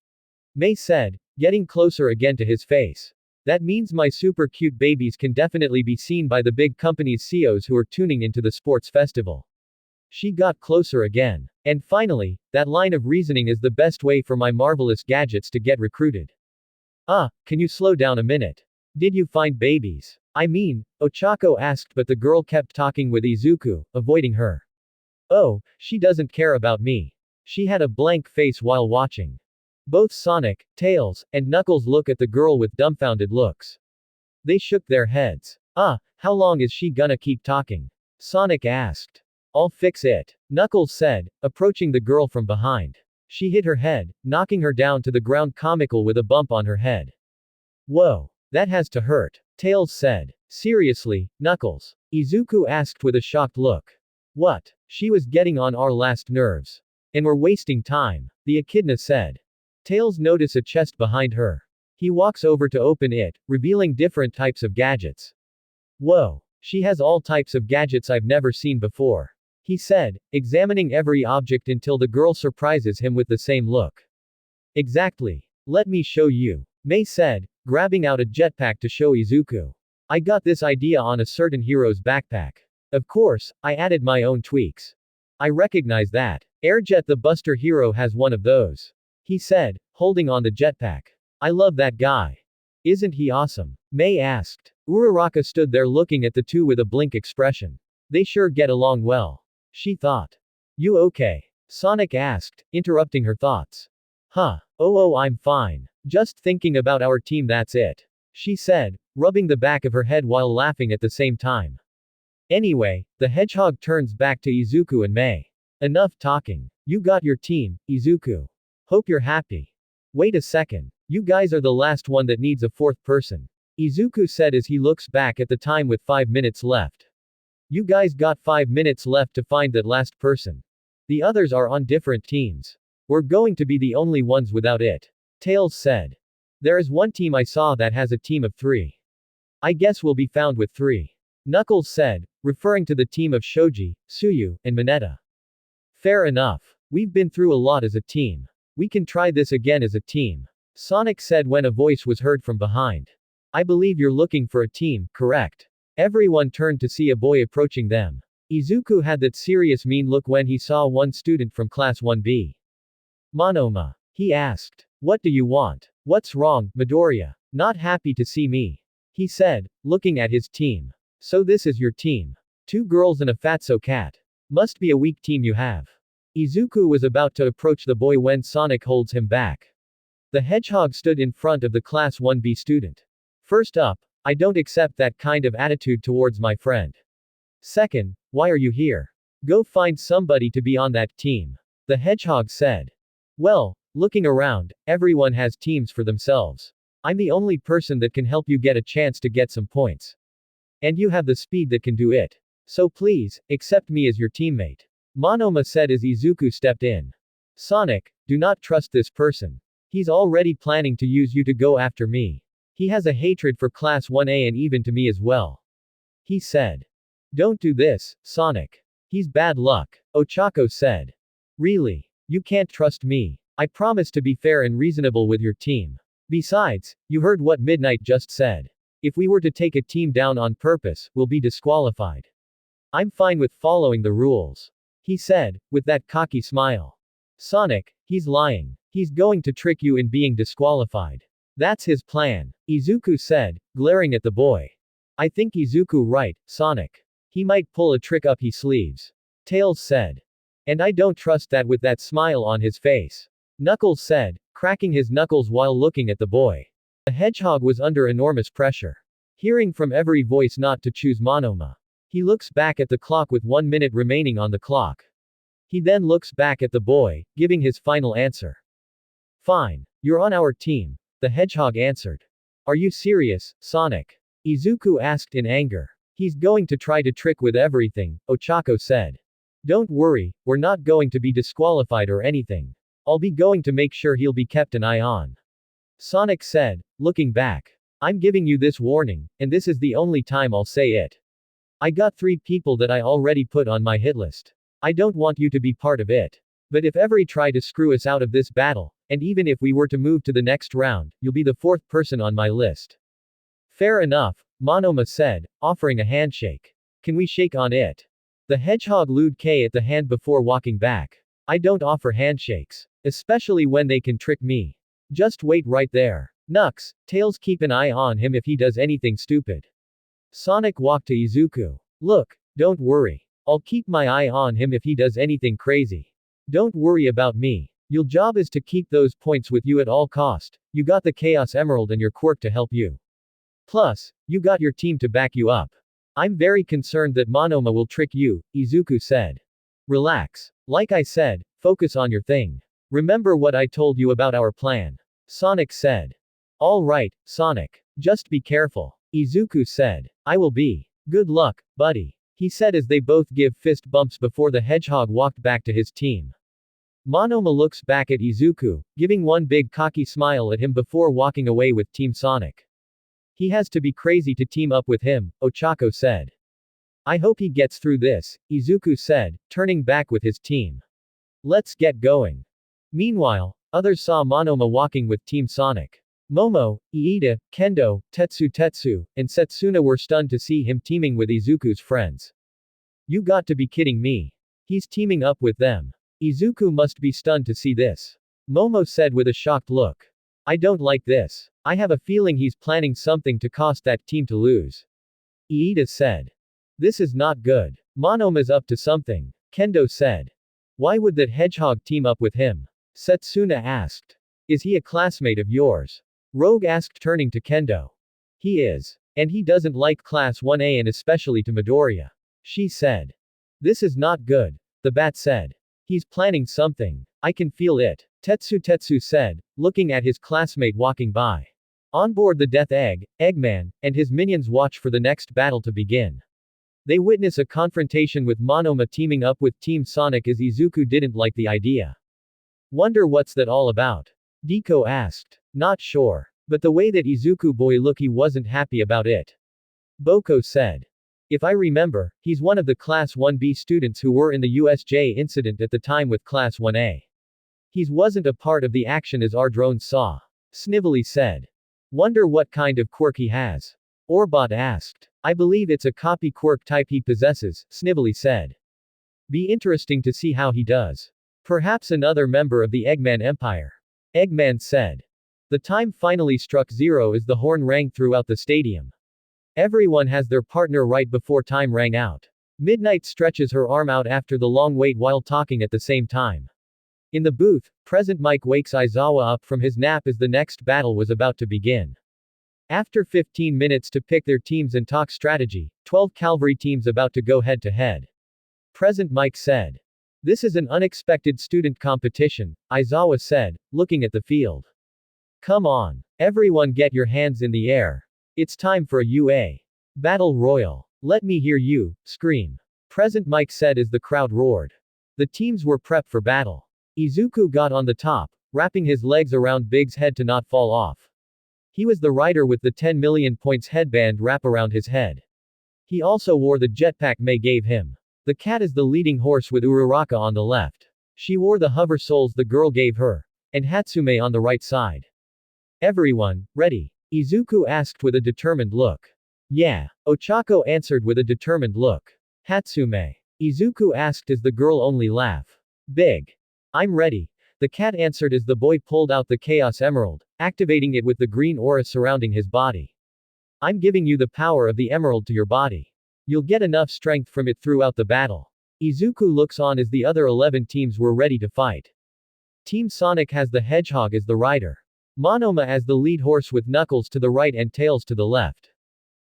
Mei said, getting closer again to his face. That means my super cute babies can definitely be seen by the big company's CEOs who are tuning into the sports festival. She got closer again. And finally, that line of reasoning is the best way for my marvelous gadgets to get recruited. Can you slow down a minute? Did you find babies? I mean, Ochako asked, but the girl kept talking with Izuku, avoiding her. Oh, she doesn't care about me. She had a blank face while watching. Both Sonic, Tails, and Knuckles look at the girl with dumbfounded looks. They shook their heads. How long is she gonna keep talking? Sonic asked. I'll fix it, Knuckles said, approaching the girl from behind. She hit her head, knocking her down to the ground comical with a bump on her head. Whoa. That has to hurt, Tails said. Seriously, Knuckles? Izuku asked with a shocked look. What? She was getting on our last nerves. And we're wasting time, the echidna said. Tails notices a chest behind her. He walks over to open it, revealing different types of gadgets. Whoa. She has all types of gadgets I've never seen before, he said, examining every object until the girl surprises him with the same look. Exactly. Let me show you, Mei said, grabbing out a jetpack to show Izuku. I got this idea on a certain hero's backpack. Of course, I added my own tweaks. I recognize that. Airjet the Buster hero has one of those, he said, holding on the jetpack. I love that guy. Isn't he awesome? Mei asked. Uraraka stood there looking at the two with a blink expression. They sure get along well, she thought. You okay? Sonic asked, interrupting her thoughts. Oh, I'm fine. Just thinking about our team, that's it, she said, rubbing the back of her head while laughing at the same time. Anyway, the hedgehog turns back to Izuku and Mei. Enough talking. You got your team, Izuku. Hope you're happy. Wait a second. You guys are the last one that needs a fourth person, Izuku said as he looks back at the time with 5 minutes left. You guys got 5 minutes left to find that last person. The others are on different teams. We're going to be the only ones without it, Tails said. There is one team I saw that has a team of 3. I guess we'll be found with 3. Knuckles said, referring to the team of Shoji, Tsuyu, and Mineta. Fair enough. We've been through a lot as a team. We can try this again as a team, Sonic said when a voice was heard from behind. I believe you're looking for a team, correct? Everyone turned to see a boy approaching them. Izuku had that serious mean look when he saw one student from class 1B. Monoma, he asked. What do you want? What's wrong, Midoriya? Not happy to see me, he said, looking at his team. So this is your team. 2 girls and a fatso cat. Must be a weak team you have. Izuku was about to approach the boy when Sonic holds him back. The hedgehog stood in front of the class 1B student. First up, I don't accept that kind of attitude towards my friend. Second, why are you here? Go find somebody to be on that team, the hedgehog said. Well, looking around, everyone has teams for themselves. I'm the only person that can help you get a chance to get some points. And you have the speed that can do it. So please, accept me as your teammate, Monoma said as Izuku stepped in. Sonic, do not trust this person. He's already planning to use you to go after me. He has a hatred for Class 1A and even to me as well, he said. Don't do this, Sonic. He's bad luck, Ochako said. Really? You can't trust me. I promise to be fair and reasonable with your team. Besides, you heard what Midnight just said. If we were to take a team down on purpose, we'll be disqualified. I'm fine with following the rules, he said, with that cocky smile. Sonic, he's lying. He's going to trick you in being disqualified. That's his plan, Izuku said, glaring at the boy. I think Izuku right, Sonic. He might pull a trick up his sleeves, Tails said. And I don't trust that with that smile on his face, Knuckles said, cracking his knuckles while looking at the boy. The hedgehog was under enormous pressure. Hearing from every voice not to choose Monoma. He looks back at the clock with 1 minute remaining on the clock. He then looks back at the boy, giving his final answer. Fine. You're on our team, the hedgehog answered. Are you serious, Sonic? Izuku asked in anger. He's going to try to trick with everything, Ochako said. Don't worry, we're not going to be disqualified or anything. I'll be going to make sure he'll be kept an eye on, Sonic said, looking back. I'm giving you this warning, and this is the only time I'll say it. I got 3 people that I already put on my hit list. I don't want you to be part of it. But if ever you try to screw us out of this battle, and even if we were to move to the next round, you'll be the 4th person on my list. Fair enough, Monoma said, offering a handshake. Can we shake on it? The hedgehog lewd K at the hand before walking back. I don't offer handshakes. Especially when they can trick me. Just wait right there. Nux, Tails, keep an eye on him if he does anything stupid. Sonic walked to Izuku. Look, don't worry. I'll keep my eye on him if he does anything crazy. Don't worry about me. Your job is to keep those points with you at all cost. You got the Chaos Emerald and your quirk to help you. Plus, you got your team to back you up. I'm very concerned that Monoma will trick you, Izuku said. Relax. Like I said, focus on your thing. Remember what I told you about our plan. Sonic said. All right, Sonic. Just be careful. Izuku said. I will be. Good luck, buddy. He said as they both give fist bumps before the hedgehog walked back to his team. Monoma looks back at Izuku, giving one big cocky smile at him before walking away with Team Sonic. He has to be crazy to team up with him, Ochako said. I hope he gets through this, Izuku said, turning back with his team. Let's get going. Meanwhile, others saw Monoma walking with Team Sonic. Momo, Iida, Kendo, Tetsu, and Setsuna were stunned to see him teaming with Izuku's friends. You got to be kidding me. He's teaming up with them. Izuku must be stunned to see this. Momo said with a shocked look. I don't like this. I have a feeling he's planning something to cost that team to lose. Iida said. This is not good. Monoma's up to something. Kendo said. Why would that hedgehog team up with him? Setsuna asked. Is he a classmate of yours? Rogue asked turning to Kendo. He is. And he doesn't like Class 1A and especially to Midoriya. She said. This is not good. The bat said. He's planning something. I can feel it. Tetsu said, looking at his classmate walking by. On board the Death Egg, Eggman, and his minions watch for the next battle to begin. They witness a confrontation with Monoma teaming up with Team Sonic as Izuku didn't like the idea. Wonder what's that all about? Deku asked. Not sure. But the way that Izuku boy look he wasn't happy about it. Boko said. If I remember, he's one of the Class 1B students who were in the USJ incident at the time with Class 1A. He wasn't a part of the action as our drones saw. Snively said. Wonder what kind of quirk he has. Orbot asked. I believe it's a copy quirk type he possesses, Snively said. Be interesting to see how he does. Perhaps another member of the Eggman Empire. Eggman said. The time finally struck 0 as the horn rang throughout the stadium. Everyone has their partner right before time rang out. Midnight stretches her arm out after the long wait while talking at the same time. In the booth, Present Mike wakes Aizawa up from his nap as the next battle was about to begin. After 15 minutes to pick their teams and talk strategy, 12 cavalry teams about to go head to head. Present Mike said. This is an unexpected student competition, Aizawa said, looking at the field. Come on. Everyone get your hands in the air. It's time for a UA Battle Royal. Let me hear you scream. Present Mike said as the crowd roared. The teams were prepped for battle. Izuku got on the top, wrapping his legs around Big's head to not fall off. He was the rider with the 10 million points headband wrap around his head. He also wore the jetpack Mei gave him. The cat is the leading horse with Uraraka on the left. She wore the hover soles the girl gave her. And Hatsume on the right side. Everyone, ready? Izuku asked with a determined look. Yeah. Ochako answered with a determined look. Hatsume. Izuku asked as the girl only laugh. Big. I'm ready. The cat answered as the boy pulled out the Chaos Emerald, activating it with the green aura surrounding his body. I'm giving you the power of the emerald to your body. You'll get enough strength from it throughout the battle. Izuku looks on as the other 11 teams were ready to fight. Team Sonic has the Hedgehog as the rider. Monoma as the lead horse with Knuckles to the right and Tails to the left.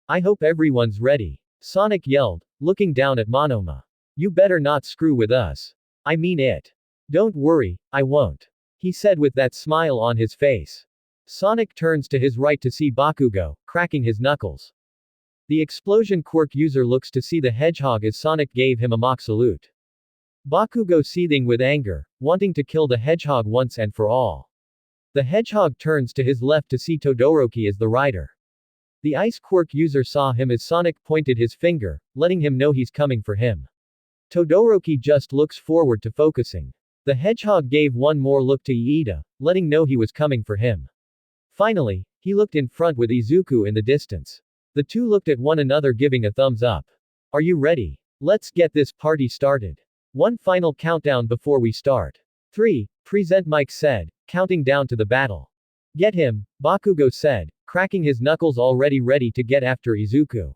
I hope everyone's ready. Sonic yelled, looking down at Monoma. You better not screw with us. I mean it. Don't worry, I won't. He said with that smile on his face. Sonic turns to his right to see Bakugo, cracking his knuckles. The explosion quirk user looks to see the Hedgehog as Sonic gave him a mock salute. Bakugo seething with anger, wanting to kill the Hedgehog once and for all. The Hedgehog turns to his left to see Todoroki as the rider. The ice quirk user saw him as Sonic pointed his finger, letting him know he's coming for him. Todoroki just looks forward to focusing. The hedgehog gave one more look to Iida, letting know he was coming for him. Finally, he looked in front with Izuku in the distance. The two looked at one another giving a thumbs up. Are you ready? Let's get this party started. One final countdown before we start. 3. Present Mike said, counting down to the battle. Get him, Bakugo said, cracking his knuckles already ready to get after Izuku.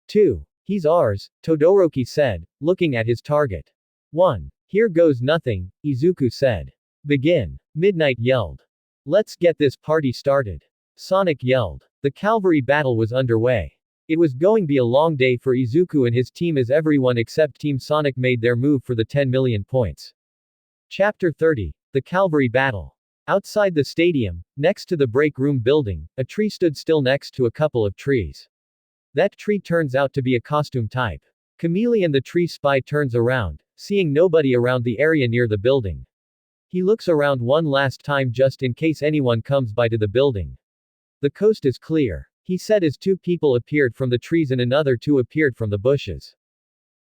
2. He's ours, Todoroki said, looking at his target. 1. Here goes nothing, Izuku said. Begin. Midnight yelled. Let's get this party started. Sonic yelled. The cavalry battle was underway. It was going to be a long day for Izuku and his team as everyone except Team Sonic made their move for the 10 million points. Chapter 30. The Cavalry Battle. Outside the stadium, next to the break room building, a tree stood still next to a couple of trees. That tree turns out to be a costume type. Chameleon the tree spy turns around, seeing nobody around the area near the building. He looks around one last time just in case anyone comes by to the building. The coast is clear, he said as two people appeared from the trees and another two appeared from the bushes.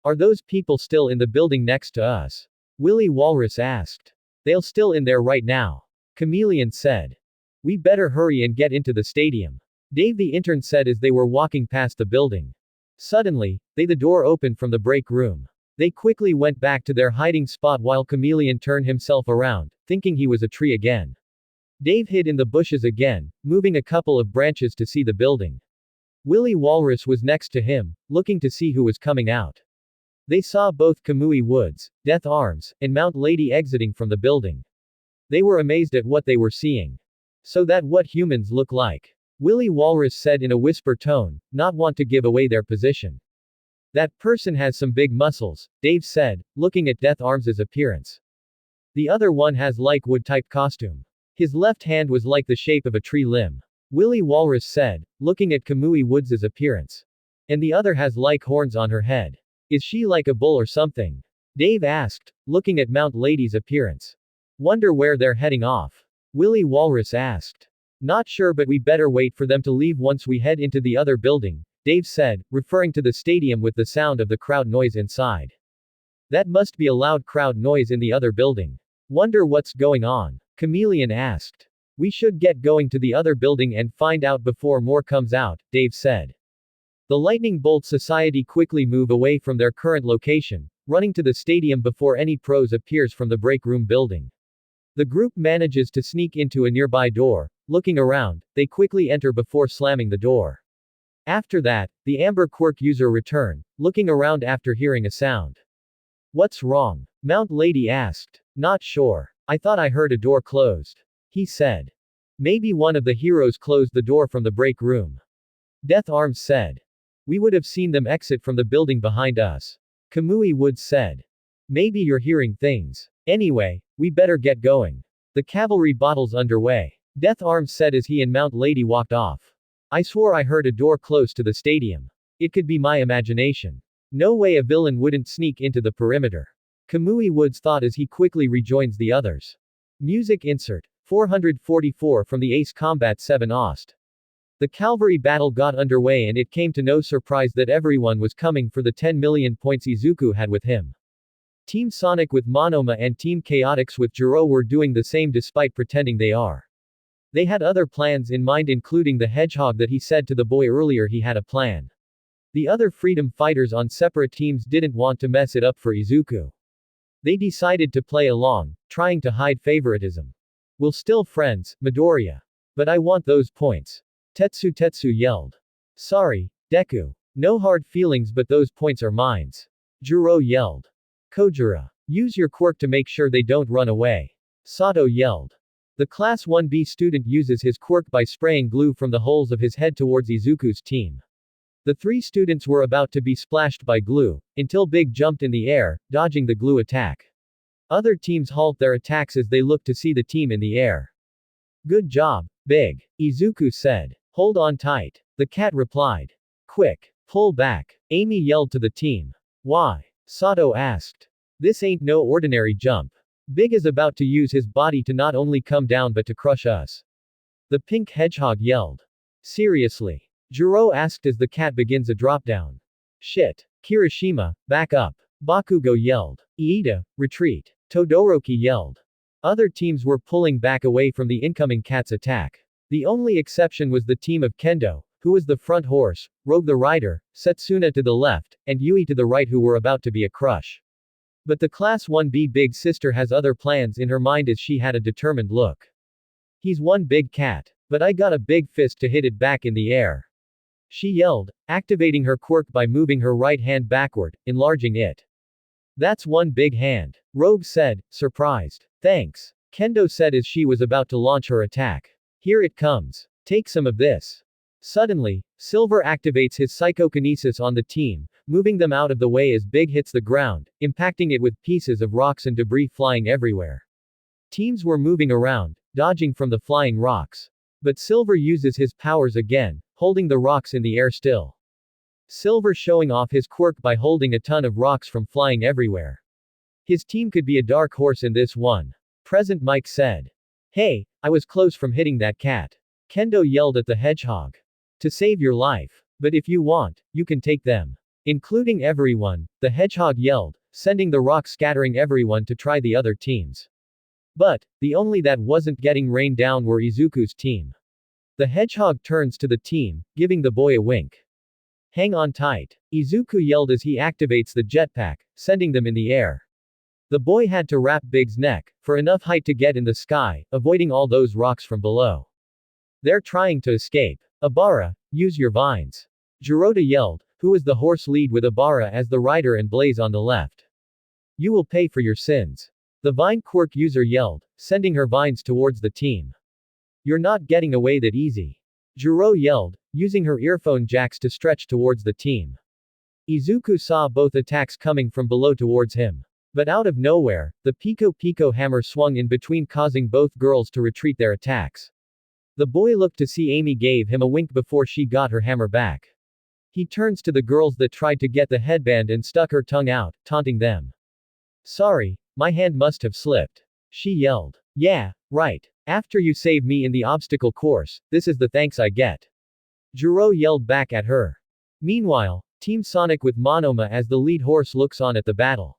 Are those people still in the building next to us? Willy Walrus asked. They're still in there right now. Chameleon said. We better hurry and get into the stadium. Dave the intern said as they were walking past the building. Suddenly, the door opened from the break room. They quickly went back to their hiding spot while Chameleon turned himself around, thinking he was a tree again. Dave hid in the bushes again, moving a couple of branches to see the building. Willy Walrus was next to him, looking to see who was coming out. They saw both Kamui Woods, Death Arms, and Mount Lady exiting from the building. They were amazed at what they were seeing. So that what humans look like. Willy Walrus said in a whisper tone, not want to give away their position. That person has some big muscles, Dave said, looking at Death Arms' appearance. The other one has like wood-type costume. His left hand was like the shape of a tree limb. Willy Walrus said, looking at Kamui Woods' appearance. And the other has like horns on her head. Is she like a bull or something? Dave asked, looking at Mount Lady's appearance. Wonder where they're heading off. Willy Walrus asked. Not sure, but we better wait for them to leave once we head into the other building, Dave said, referring to the stadium with the sound of the crowd noise inside. That must be a loud crowd noise in the other building. Wonder what's going on. Chameleon asked. We should get going to the other building and find out before more comes out, Dave said. The Lightning Bolt Society quickly move away from their current location, running to the stadium before any pros appears from the break room building. The group manages to sneak into a nearby door. Looking around, they quickly enter before slamming the door. After that, the Amber Quirk user return, looking around after hearing a sound. What's wrong? Mount Lady asked. Not sure. I thought I heard a door closed. He said. Maybe one of the heroes closed the door from the break room. Death Arms said. We would have seen them exit from the building behind us. Kamui Woods said. Maybe you're hearing things. Anyway, we better get going. The cavalry battle's underway. Death Arms said as he and Mount Lady walked off. I swore I heard a door close to the stadium. It could be my imagination. No way a villain wouldn't sneak into the perimeter. Kamui Woods thought as he quickly rejoins the others. Music insert. 444 from the Ace Combat 7 Ost. The cavalry battle got underway and it came to no surprise that everyone was coming for the 10 million points Izuku had with him. Team Sonic with Monoma and Team Chaotix with Jiro were doing the same despite pretending they are. They had other plans in mind, including the Hedgehog that he said to the boy earlier he had a plan. The other freedom fighters on separate teams didn't want to mess it up for Izuku. They decided to play along, trying to hide favoritism. We're still friends, Midoriya. But I want those points. Tetsu yelled. Sorry, Deku. No hard feelings, but those points are mine. Jiro yelled. Kojira. Use your quirk to make sure they don't run away. Sato yelled. The Class 1B student uses his quirk by spraying glue from the holes of his head towards Izuku's team. The three students were about to be splashed by glue, until Big jumped in the air, dodging the glue attack. Other teams halt their attacks as they look to see the team in the air. Good job, Big, Izuku said. Hold on tight. The cat replied. Quick, pull back, Amy yelled to the team. Why? Sato asked. This ain't no ordinary jump. Big is about to use his body to not only come down but to crush us. The pink hedgehog yelled. Seriously. Jiro asked as the cat begins a dropdown. Shit. Kirishima, back up. Bakugo yelled. Iida, retreat. Todoroki yelled. Other teams were pulling back away from the incoming cat's attack. The only exception was the team of Kendo, who was the front horse, Rogue the rider, Setsuna to the left, and Yui to the right, who were about to be a crush. But the Class 1B big sister has other plans in her mind as she had a determined look. He's one big cat. But I got a big fist to hit it back in the air. She yelled, activating her quirk by moving her right hand backward, enlarging it. That's one big hand. Rogue said, surprised. Thanks. Kendo said as she was about to launch her attack. Here it comes. Take some of this. Suddenly, Silver activates his psychokinesis on the team, moving them out of the way as Big hits the ground, impacting it with pieces of rocks and debris flying everywhere. Teams were moving around, dodging from the flying rocks. But Silver uses his powers again, holding the rocks in the air still. Silver showing off his quirk by holding a ton of rocks from flying everywhere. His team could be a dark horse in this one. Present Mike said. Hey, I was close from hitting that cat. Kendo yelled at the hedgehog. To save your life. But if you want, you can take them. Including everyone, the hedgehog yelled, sending the rock scattering everyone to try the other teams. But, the only that wasn't getting rained down were Izuku's team. The hedgehog turns to the team, giving the boy a wink. Hang on tight. Izuku yelled as he activates the jetpack, sending them in the air. The boy had to wrap Big's neck, for enough height to get in the sky, avoiding all those rocks from below. They're trying to escape. Abara, use your vines. Jirota yelled, who was the horse lead with Abara as the rider and Blaze on the left. You will pay for your sins. The vine quirk user yelled, sending her vines towards the team. You're not getting away that easy. Jiro yelled, using her earphone jacks to stretch towards the team. Izuku saw both attacks coming from below towards him. But out of nowhere, the Pico Pico hammer swung in between, causing both girls to retreat their attacks. The boy looked to see Amy gave him a wink before she got her hammer back. He turns to the girls that tried to get the headband and stuck her tongue out, taunting them. Sorry, my hand must have slipped. She yelled. Yeah, right. After you saved me in the obstacle course, this is the thanks I get. Jiro yelled back at her. Meanwhile, Team Sonic with Monoma as the lead horse looks on at the battle.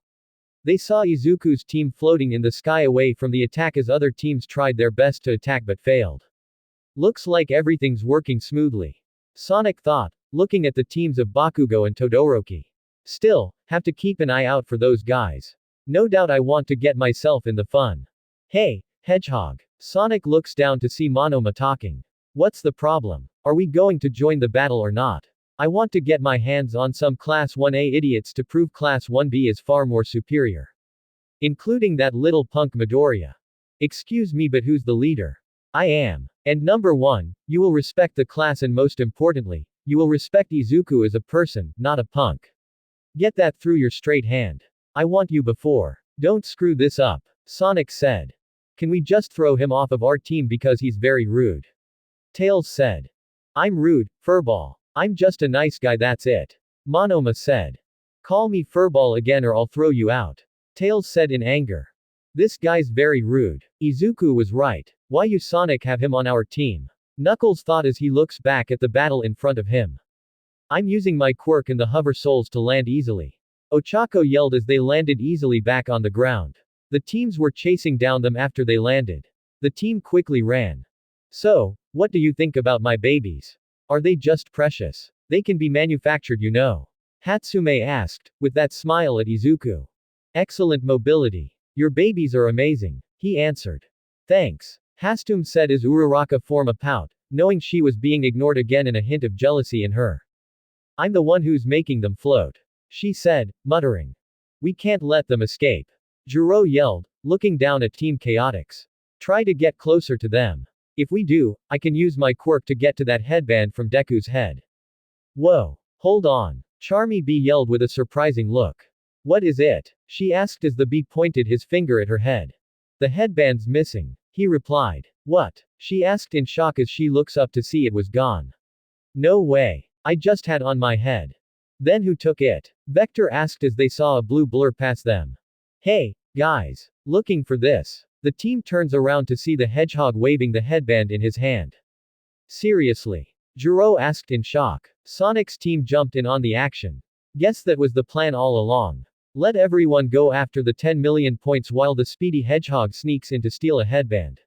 They saw Izuku's team floating in the sky away from the attack as other teams tried their best to attack but failed. Looks like everything's working smoothly. Sonic thought, looking at the teams of Bakugo and Todoroki. Still, have to keep an eye out for those guys. No doubt I want to get myself in the fun. Hey, Hedgehog. Sonic looks down to see Monoma talking. What's the problem? Are we going to join the battle or not? I want to get my hands on some Class 1A idiots to prove Class 1B is far more superior. Including that little punk Midoriya. Excuse me, but who's the leader? I am. And number one, you will respect the class, and most importantly, you will respect Izuku as a person, not a punk. Get that through your straight hand. I want you before. Don't screw this up. Sonic said. Can we just throw him off of our team because he's very rude? Tails said. I'm rude, Furball. I'm just a nice guy, that's it. Monoma said. Call me Furball again or I'll throw you out. Tails said in anger. This guy's very rude. Izuku was right. Why you Sonic have him on our team? Knuckles thought as he looks back at the battle in front of him. I'm using my quirk and the hover souls to land easily. Ochako yelled as they landed easily back on the ground. The teams were chasing down them after they landed. The team quickly ran. So, what do you think about my babies? Are they just precious? They can be manufactured, you know. Hatsume asked, with that smile at Izuku. Excellent mobility. Your babies are amazing. He answered. Thanks. Hastume said as Uraraka formed a pout, knowing she was being ignored again and a hint of jealousy in her. I'm the one who's making them float. She said, muttering. We can't let them escape. Jiro yelled, looking down at Team Chaotix. Try to get closer to them. If we do, I can use my quirk to get to that headband from Deku's head. Whoa. Hold on. Charmy Bee yelled with a surprising look. What is it? She asked as the bee pointed his finger at her head. The headband's missing. He replied. What? She asked in shock as she looks up to see it was gone. No way. I just had on my head. Then who took it? Vector asked as they saw a blue blur pass them. Hey, guys. Looking for this. The team turns around to see the hedgehog waving the headband in his hand. Seriously. Jiro asked in shock. Sonic's team jumped in on the action. Guess that was the plan all along. Let everyone go after the 10 million points while the speedy Hedgehog sneaks in to steal a headband.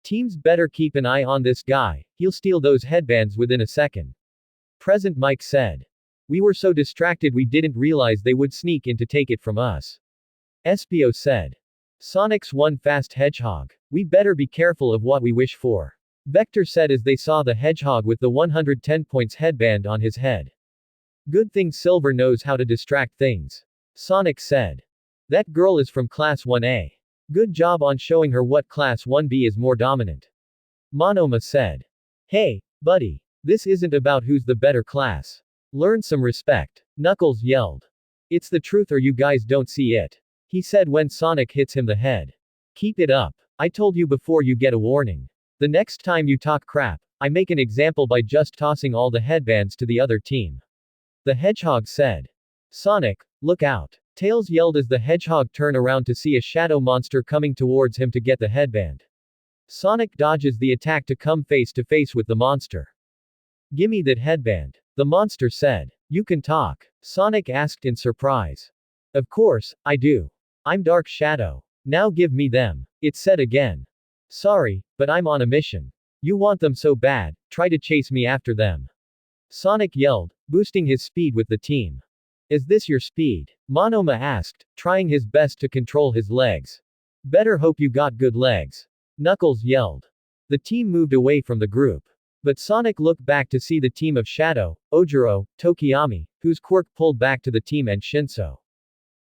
Teams better keep an eye on this guy, he'll steal those headbands within a second. Present Mike said. We were so distracted we didn't realize they would sneak in to take it from us. Espio said. Sonic's one fast Hedgehog. We better be careful of what we wish for. Vector said as they saw the Hedgehog with the 110 points headband on his head. Good thing Silver knows how to distract things. Sonic said. That girl is from Class 1A. Good job on showing her what Class 1B is more dominant. Monoma said. Hey, buddy. This isn't about who's the better class. Learn some respect. Knuckles yelled. It's the truth or you guys don't see it. He said when Sonic hits him the head. Keep it up. I told you before you get a warning. The next time you talk crap, I make an example by just tossing all the headbands to the other team. The Hedgehog said. Sonic, look out. Tails yelled as the Hedgehog turned around to see a shadow monster coming towards him to get the headband. Sonic dodges the attack to come face to face with the monster. Gimme that headband. The monster said. You can talk. Sonic asked in surprise. Of course, I do. I'm Dark Shadow. Now give me them. It said again. Sorry, but I'm on a mission. You want them so bad, try to chase me after them. Sonic yelled, boosting his speed with the team. Is this your speed? Monoma asked, trying his best to control his legs. Better hope you got good legs. Knuckles yelled. The team moved away from the group. But Sonic looked back to see the team of Shadow, Ojiro, Tokiyami, whose quirk pulled back to the team and Shinso.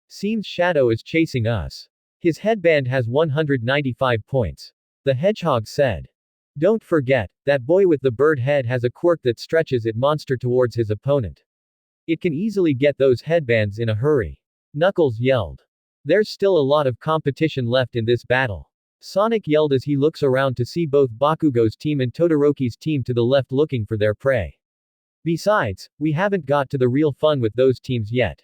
Seems Shadow is chasing us. His headband has 195 points. The Hedgehog said. Don't forget, that boy with the bird head has a quirk that stretches it monster towards his opponent. It can easily get those headbands in a hurry. Knuckles yelled. There's still a lot of competition left in this battle. Sonic yelled as he looks around to see both Bakugo's team and Todoroki's team to the left looking for their prey. Besides, we haven't got to the real fun with those teams yet.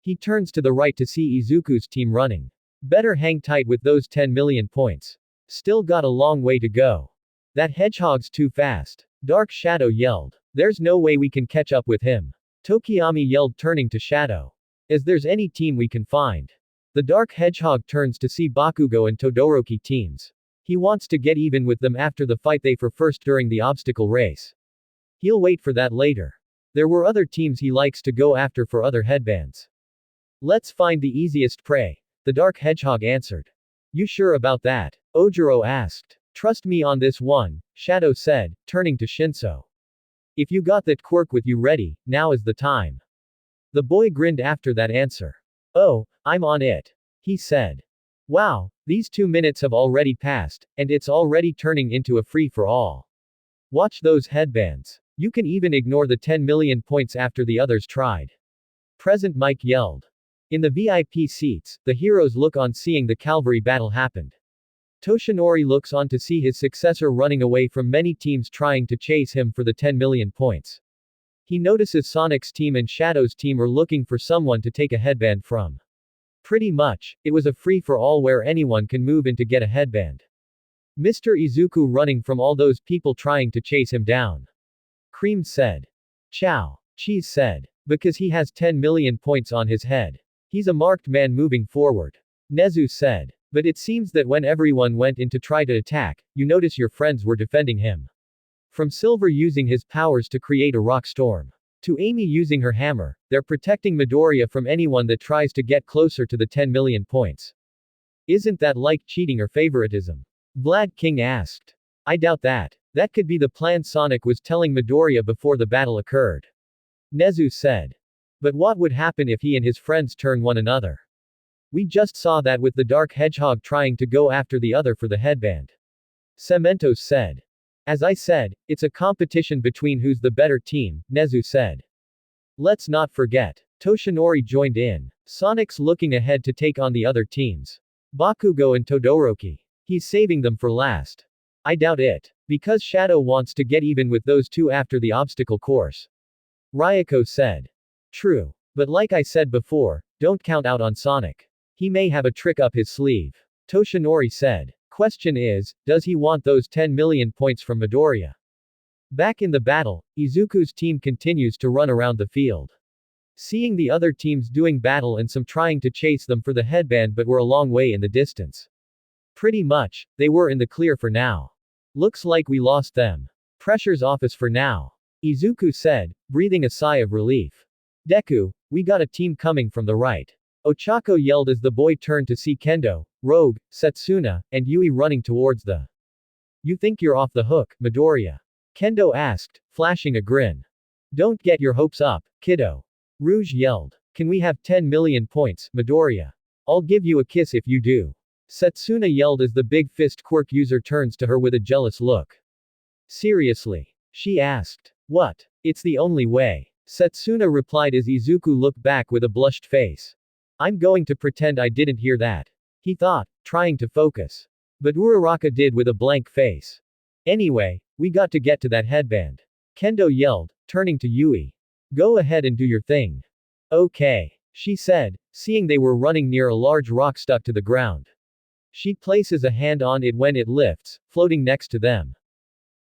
He turns to the right to see Izuku's team running. Better hang tight with those 10 million points. Still got a long way to go. That Hedgehog's too fast. Dark Shadow yelled. There's no way we can catch up with him. Tokiyami yelled turning to Shadow. As there's any team we can find. The Dark Hedgehog turns to see Bakugo and Todoroki teams. He wants to get even with them after the fight they for first during the obstacle race. He'll wait for that later. There were other teams he likes to go after for other headbands. Let's find the easiest prey, the Dark Hedgehog answered. You sure about that? Ojiro asked. Trust me on this one, Shadow said, turning to Shinso. If you got that quirk with you ready, now is the time. The boy grinned after that answer. Oh, I'm on it. He said. Wow, these 2 minutes have already passed, and it's already turning into a free-for-all. Watch those headbands. You can even ignore the 10 million points after the others tried. Present Mike yelled. In the VIP seats, the heroes look on seeing the cavalry battle happened. Toshinori looks on to see his successor running away from many teams trying to chase him for the 10 million points. He notices Sonic's team and Shadow's team are looking for someone to take a headband from. Pretty much, it was a free-for-all where anyone can move in to get a headband. Mr. Izuku running from all those people trying to chase him down. Cream said. Chow. Cheese said. Because he has 10 million points on his head. He's a marked man moving forward. Nezu said. But it seems that when everyone went in to try to attack, you notice your friends were defending him. From Silver using his powers to create a rock storm. To Amy using her hammer, they're protecting Midoriya from anyone that tries to get closer to the 10 million points. Isn't that like cheating or favoritism? Vlad King asked. I doubt that. That could be the plan Sonic was telling Midoriya before the battle occurred. Nezu said. But what would happen if he and his friends turn one another? We just saw that with the Dark Hedgehog trying to go after the other for the headband. Cementos said. As I said, it's a competition between who's the better team, Nezu said. Let's not forget. Toshinori joined in. Sonic's looking ahead to take on the other teams. Bakugo and Todoroki. He's saving them for last. I doubt it. Because Shadow wants to get even with those two after the obstacle course. Ryako said. True. But like I said before, don't count out on Sonic. He may have a trick up his sleeve. Toshinori said. Question is, does he want those 10 million points from Midoriya? Back in the battle, Izuku's team continues to run around the field. Seeing the other teams doing battle and some trying to chase them for the headband but were a long way in the distance. Pretty much, they were in the clear for now. Looks like we lost them. Pressure's office for now. Izuku said, breathing a sigh of relief. Deku, we got a team coming from the right. Ochako yelled as the boy turned to see Kendo, Rogue, Setsuna, and Yui running towards the. You think you're off the hook, Midoriya? Kendo asked, flashing a grin. Don't get your hopes up, kiddo. Rouge yelled. Can we have 10 million points, Midoriya? I'll give you a kiss if you do. Setsuna yelled as the big fist quirk user turns to her with a jealous look. Seriously? She asked. What? It's the only way. Setsuna replied as Izuku looked back with a blushed face. I'm going to pretend I didn't hear that. He thought, trying to focus. But Uraraka did with a blank face. Anyway, we got to get to that headband. Kendo yelled, turning to Yui. Go ahead and do your thing. Okay, she said, seeing they were running near a large rock stuck to the ground. She places a hand on it when it lifts, floating next to them.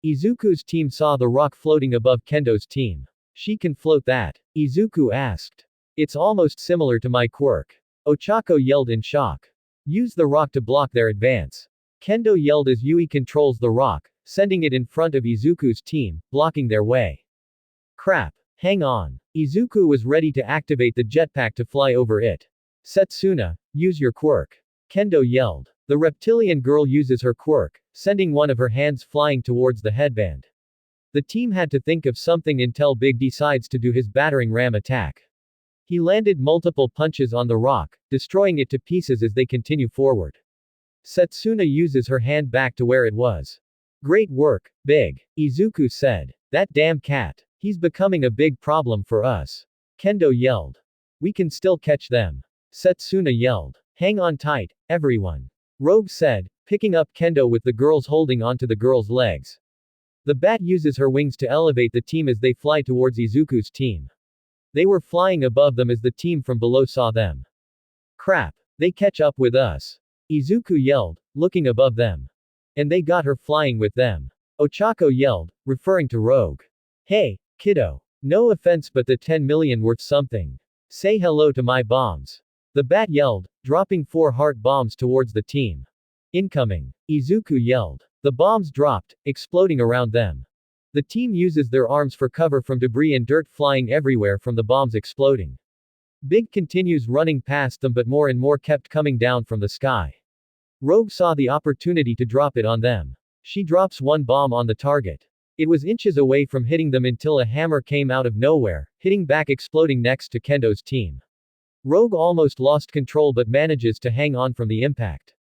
Izuku's team saw the rock floating above Kendo's team. She can float that? Izuku asked. It's almost similar to my quirk. Ochako yelled in shock. Use the rock to block their advance. Kendo yelled as Yui controls the rock, sending it in front of Izuku's team, blocking their way. Crap. Hang on. Izuku was ready to activate the jetpack to fly over it. Setsuna, use your quirk. Kendo yelled. The reptilian girl uses her quirk, sending one of her hands flying towards the headband. The team had to think of something until Big decides to do his battering ram attack. He landed multiple punches on the rock, destroying it to pieces as they continue forward. Setsuna uses her hand back to where it was. Great work, Big. Izuku said. That damn cat. He's becoming a big problem for us. Kendo yelled. We can still catch them. Setsuna yelled. Hang on tight, everyone. Rogue said, picking up Kendo with the girls holding onto the girl's legs. The bat uses her wings to elevate the team as they fly towards Izuku's team. They were flying above them as the team from below saw them. Crap, they catch up with us. Izuku yelled, looking above them. And they got her flying with them. Ochako yelled, referring to Rogue. Hey, kiddo. No offense but the 10 million worth something. Say hello to my bombs. The bat yelled, dropping 4 heart bombs towards the team. Incoming. Izuku yelled. The bombs dropped, exploding around them. The team uses their arms for cover from debris and dirt flying everywhere from the bombs exploding. Big continues running past them but more and more kept coming down from the sky. Rogue saw the opportunity to drop it on them. She drops one bomb on the target. It was inches away from hitting them until a hammer came out of nowhere, hitting back exploding next to Kendo's team. Rogue almost lost control but manages to hang on from the impact.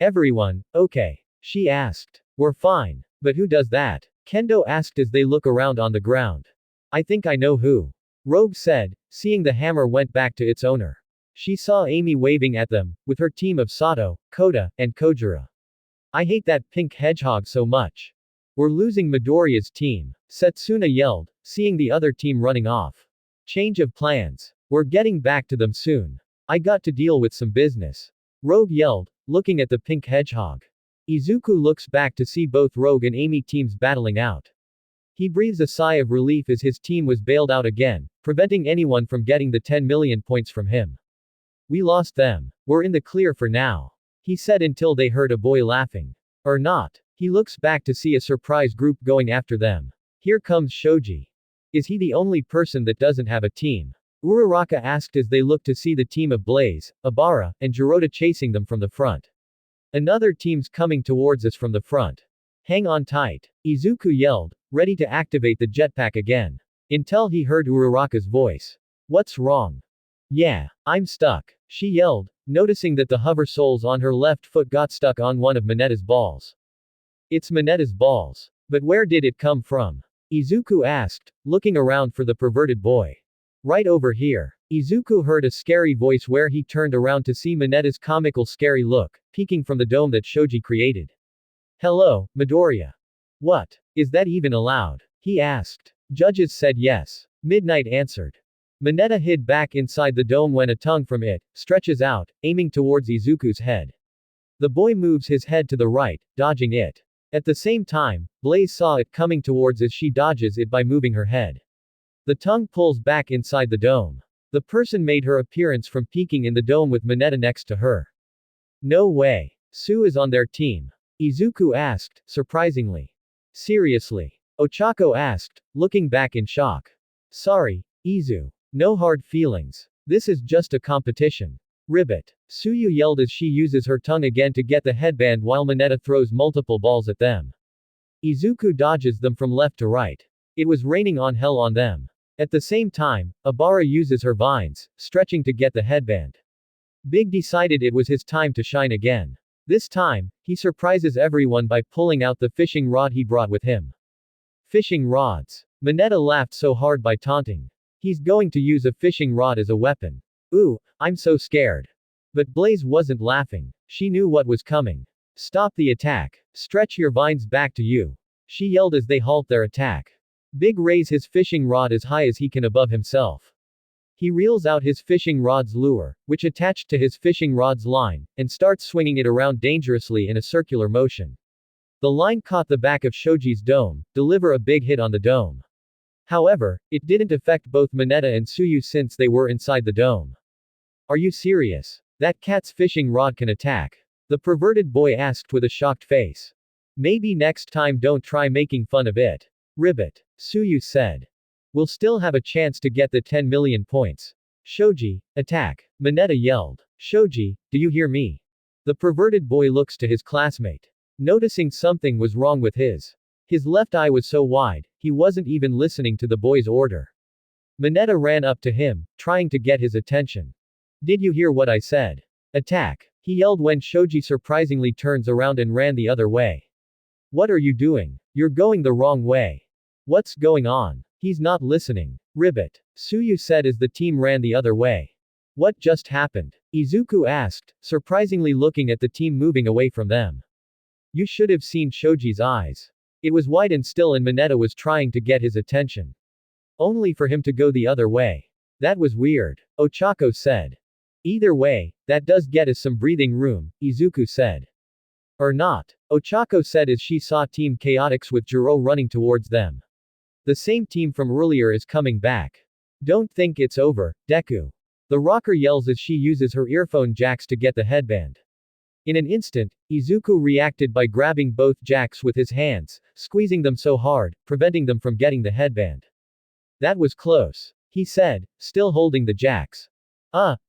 Everyone, okay? She asked. We're fine. But who does that? Kendo asked as they look around on the ground. I think I know who. Rogue said, seeing the hammer went back to its owner. She saw Amy waving at them, with her team of Sato, Kota, and Kojiro. I hate that pink hedgehog so much. We're losing Midoriya's team. Setsuna yelled, seeing the other team running off. Change of plans. We're getting back to them soon. I got to deal with some business. Rogue yelled, looking at the pink hedgehog. Izuku looks back to see both Rogue and Amy teams battling out. He breathes a sigh of relief as his team was bailed out again, preventing anyone from getting the 10 million points from him. We lost them. We're in the clear for now. He said until they heard a boy laughing. Or not. He looks back to see a surprise group going after them. Here comes Shoji. Is he the only person that doesn't have a team? Uraraka asked as they looked to see the team of Blaze, Abara, and Jirota chasing them from the front. Another team's coming towards us from the front. Hang on tight. Izuku yelled, ready to activate the jetpack again. Until he heard Uraraka's voice. What's wrong? Yeah, I'm stuck. She yelled, noticing that the hover soles on her left foot got stuck on one of Mineta's balls. It's Mineta's balls. But where did it come from? Izuku asked, looking around for the perverted boy. Right over here. Izuku heard a scary voice where he turned around to see Mineta's comical scary look, peeking from the dome that Shoji created. Hello, Midoriya. What? Is that even allowed? He asked. Judges said yes. Midnight answered. Mineta hid back inside the dome when a tongue from it stretches out, aiming towards Izuku's head. The boy moves his head to the right, dodging it. At the same time, Blaze saw it coming towards as she dodges it by moving her head. The tongue pulls back inside the dome. The person made her appearance from peeking in the dome with Mineta next to her. No way. Sue is on their team. Izuku asked, surprisingly. Seriously? Ochako asked, looking back in shock. Sorry, Izu. No hard feelings. This is just a competition. Ribbit. Suyu yelled as she uses her tongue again to get the headband while Mineta throws multiple balls at them. Izuku dodges them from left to right. It was raining on hell on them. At the same time, Abara uses her vines, stretching to get the headband. Big decided it was his time to shine again. This time, he surprises everyone by pulling out the fishing rod he brought with him. Fishing rods. Mineta laughed so hard by taunting. He's going to use a fishing rod as a weapon. Ooh, I'm so scared. But Blaze wasn't laughing. She knew what was coming. Stop the attack. Stretch your vines back to you. She yelled as they halt their attack. Big raise his fishing rod as high as he can above himself. He reels out his fishing rod's lure, which attached to his fishing rod's line, and starts swinging it around dangerously in a circular motion. The line caught the back of Shoji's dome, deliver a big hit on the dome. However, it didn't affect both Mineta and Suyu since they were inside the dome. Are you serious? That cat's fishing rod can attack. The perverted boy asked with a shocked face. Maybe next time don't try making fun of it. Ribbit. Suyu said. We'll still have a chance to get the 10 million points. Shoji, attack. Mineta yelled. Shoji, do you hear me? The perverted boy looks to his classmate. Noticing something was wrong with his left eye was so wide, he wasn't even listening to the boy's order. Mineta ran up to him, trying to get his attention. Did you hear what I said? Attack. He yelled when Shoji surprisingly turns around and ran the other way. What are you doing? You're going the wrong way. What's going on? He's not listening. Ribbit. Suyu said as the team ran the other way. What just happened? Izuku asked, surprisingly looking at the team moving away from them. You should have seen Shoji's eyes. It was wide and still and Mineta was trying to get his attention. Only for him to go the other way. That was weird. Ochako said. Either way, that does get us some breathing room, Izuku said. Or not. Ochako said as she saw Team Chaotix with Jiro running towards them. The same team from earlier is coming back. Don't think it's over, Deku. The rocker yells as she uses her earphone jacks to get the headband. In an instant, Izuku reacted by grabbing both jacks with his hands, squeezing them so hard, preventing them from getting the headband. That was close, he said, still holding the jacks.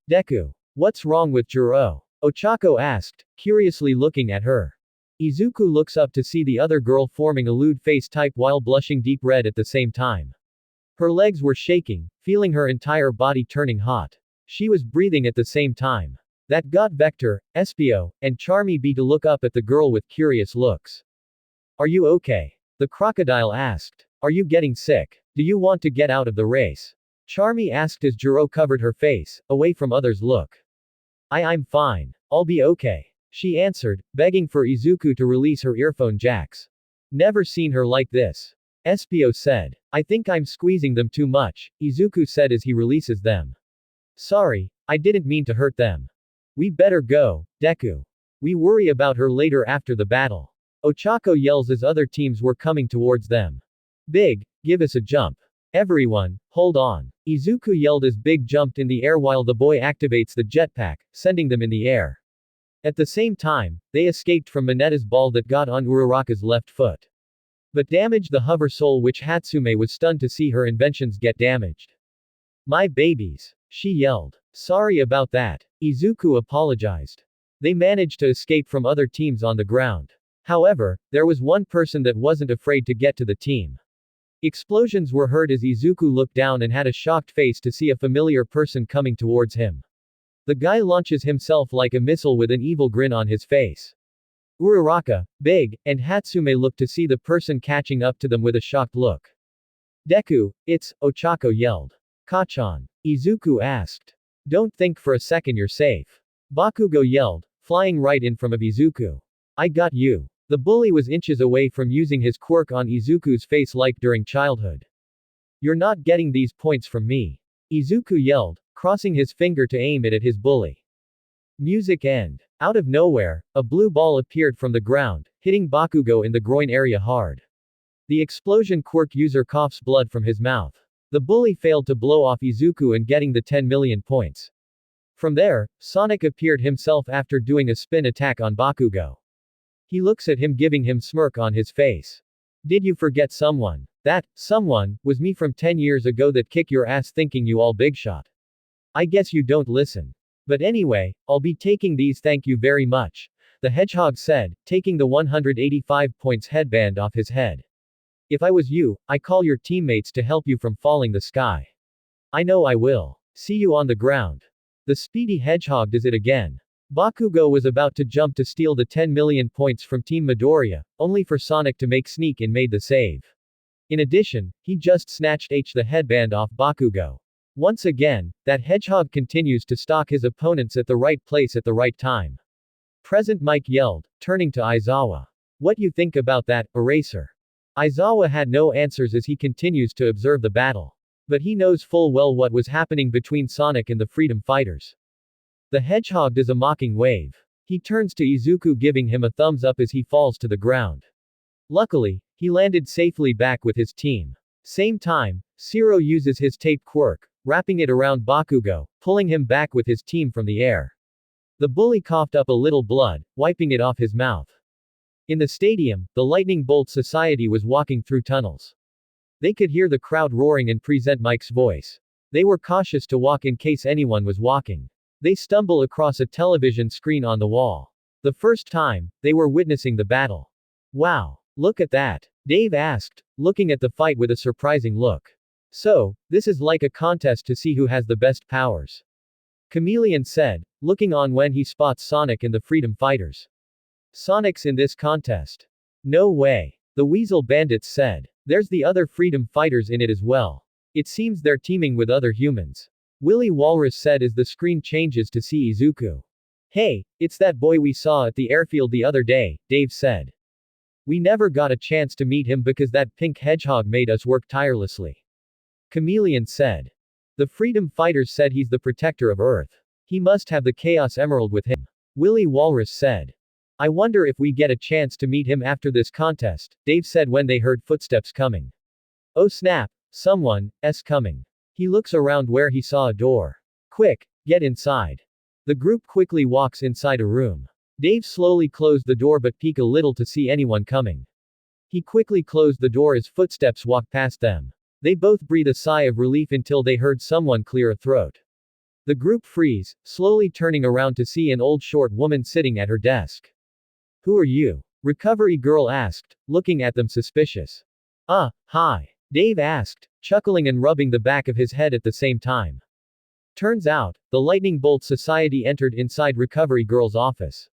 Deku. What's wrong with Jiro? Ochako asked, curiously looking at her. Izuku looks up to see the other girl forming a lewd face type while blushing deep red at the same time. Her legs were shaking, feeling her entire body turning hot. She was breathing at the same time. That got Vector, Espio, and Charmy B to look up at the girl with curious looks. Are you okay? The crocodile asked. Are you getting sick? Do you want to get out of the race? Charmy asked as Jiro covered her face, away from others' look. I'm fine. I'll be okay. She answered, begging for Izuku to release her earphone jacks. Never seen her like this. Espio said. I think I'm squeezing them too much, Izuku said as he releases them. Sorry, I didn't mean to hurt them. We better go, Deku. We worry about her later after the battle. Ochako yells as other teams were coming towards them. Big, give us a jump. Everyone, hold on. Izuku yelled as Big jumped in the air while the boy activates the jetpack, sending them in the air. At the same time, they escaped from Mineta's ball that got on Uraraka's left foot. But damaged the hover soul, which Hatsume was stunned to see her inventions get damaged. My babies. She yelled. Sorry about that. Izuku apologized. They managed to escape from other teams on the ground. However, there was one person that wasn't afraid to get to the team. Explosions were heard as Izuku looked down and had a shocked face to see a familiar person coming towards him. The guy launches himself like a missile with an evil grin on his face. Uraraka, Big, and Hatsume look to see the person catching up to them with a shocked look. Deku, it's, Ochako yelled. Kachan. Izuku asked. Don't think for a second you're safe. Bakugo yelled, flying right in front of Izuku. I got you. The bully was inches away from using his quirk on Izuku's face like during childhood. You're not getting these points from me. Izuku yelled, crossing his finger to aim it at his bully. Music end. Out of nowhere, a blue ball appeared from the ground, hitting Bakugo in the groin area hard. The explosion quirk user coughs blood from his mouth. The bully failed to blow off Izuku and getting the 10 million points. From there, Sonic appeared himself after doing a spin attack on Bakugo. He looks at him giving him smirk on his face. Did you forget someone? That, someone, was me from 10 years ago that kick your ass thinking you all big shot. I guess you don't listen. But anyway, I'll be taking these, thank you very much. The Hedgehog said, taking the 185 points headband off his head. If I was you, I call your teammates to help you from falling the sky. I know I will. See you on the ground. The speedy Hedgehog does it again. Bakugo was about to jump to steal the 10 million points from Team Midoriya, only for Sonic to make sneak and made the save. In addition, he just snatched the headband off Bakugo. Once again, that Hedgehog continues to stalk his opponents at the right place at the right time. Present Mike yelled, turning to Aizawa. What you think about that, Eraser? Aizawa had no answers as he continues to observe the battle. But he knows full well what was happening between Sonic and the Freedom Fighters. The Hedgehog does a mocking wave. He turns to Izuku giving him a thumbs up as he falls to the ground. Luckily, he landed safely back with his team. Same time, Zero uses his tape quirk, wrapping it around Bakugo, pulling him back with his team from the air. The bully coughed up a little blood, wiping it off his mouth. In the stadium, the Lightning Bolt Society was walking through tunnels. They could hear the crowd roaring and present Mike's voice. They were cautious to walk in case anyone was walking. They stumble across a television screen on the wall. The first time, they were witnessing the battle. Wow, look at that, Dave asked, looking at the fight with a surprising look. So, this is like a contest to see who has the best powers. Chameleon said, looking on when he spots Sonic and the Freedom Fighters. Sonic's in this contest. No way. The Weasel Bandits said. There's the other Freedom Fighters in it as well. It seems they're teaming with other humans. Willy Walrus said as the screen changes to see Izuku. Hey, it's that boy we saw at the airfield the other day, Dave said. We never got a chance to meet him because that pink hedgehog made us work tirelessly. Chameleon said. The Freedom Fighters said he's the protector of Earth. He must have the Chaos Emerald with him. Willy Walrus said. I wonder if we get a chance to meet him after this contest, Dave said when they heard footsteps coming. Oh snap, someone's coming. He looks around where he saw a door. Quick, get inside. The group quickly walks inside a room. Dave slowly closed the door but peeked a little to see anyone coming. He quickly closed the door as footsteps walked past them. They both breathe a sigh of relief until they heard someone clear a throat. The group freeze, slowly turning around to see an old short woman sitting at her desk. Who are you? Recovery Girl asked, looking at them suspicious. Hi. Dave asked, chuckling and rubbing the back of his head at the same time. Turns out, the Lightning Bolt Society entered inside Recovery Girl's office.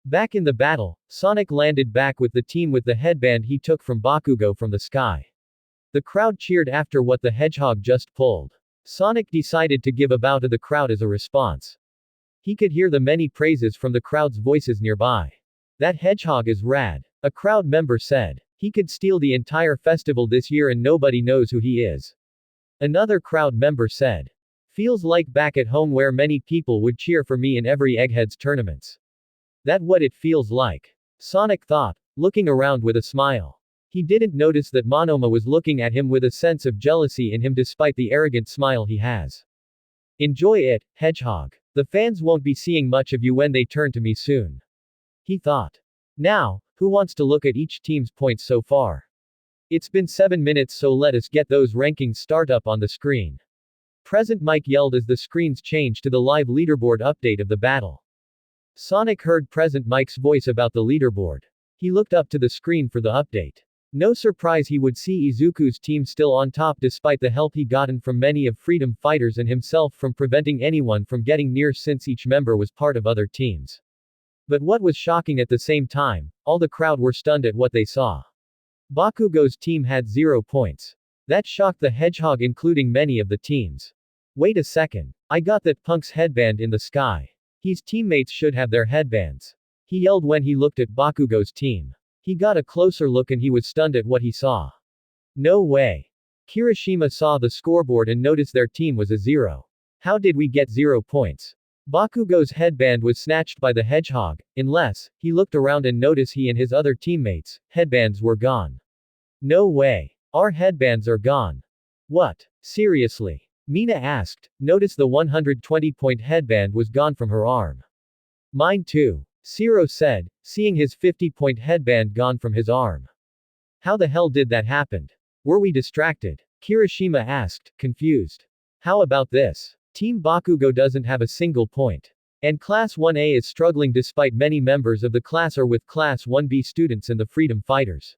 Back in the battle, Sonic landed back with the team with the headband he took from Bakugo from the sky. The crowd cheered after what the Hedgehog just pulled. Sonic decided to give a bow to the crowd as a response. He could hear the many praises from the crowd's voices nearby. That Hedgehog is rad. A crowd member said. He could steal the entire festival this year and nobody knows who he is. Another crowd member said. Feels like back at home where many people would cheer for me in every Eggheads tournaments. That what it feels like. Sonic thought, looking around with a smile. He didn't notice that Monoma was looking at him with a sense of jealousy in him despite the arrogant smile he has. Enjoy it, Hedgehog. The fans won't be seeing much of you when they turn to me soon. He thought. Now, who wants to look at each team's points so far? It's been 7 minutes, so let us get those rankings start up on the screen. Present Mike yelled as the screens changed to the live leaderboard update of the battle. Sonic heard Present Mike's voice about the leaderboard. He looked up to the screen for the update. No surprise he would see Izuku's team still on top despite the help he gotten from many of Freedom Fighters and himself from preventing anyone from getting near since each member was part of other teams. But what was shocking at the same time, all the crowd were stunned at what they saw. Bakugo's team had 0 points. That shocked the Hedgehog including many of the teams. Wait a second. I got that punk's headband in the sky. His teammates should have their headbands. He yelled when he looked at Bakugo's team. He got a closer look and he was stunned at what he saw. No way. Kirishima saw the scoreboard and noticed their team was a 0. How did we get 0 points? Bakugo's headband was snatched by the Hedgehog, unless, he looked around and noticed he and his other teammates' headbands were gone. No way. Our headbands are gone. What? Seriously? Mina asked. Notice the 120-point headband was gone from her arm. Mine too. Zero said, seeing his 50-point headband gone from his arm. How the hell did that happen? Were we distracted? Kirishima asked, confused. How about this? Team Bakugo doesn't have a single point. And Class 1A is struggling despite many members of the class are with Class 1B students and the Freedom Fighters.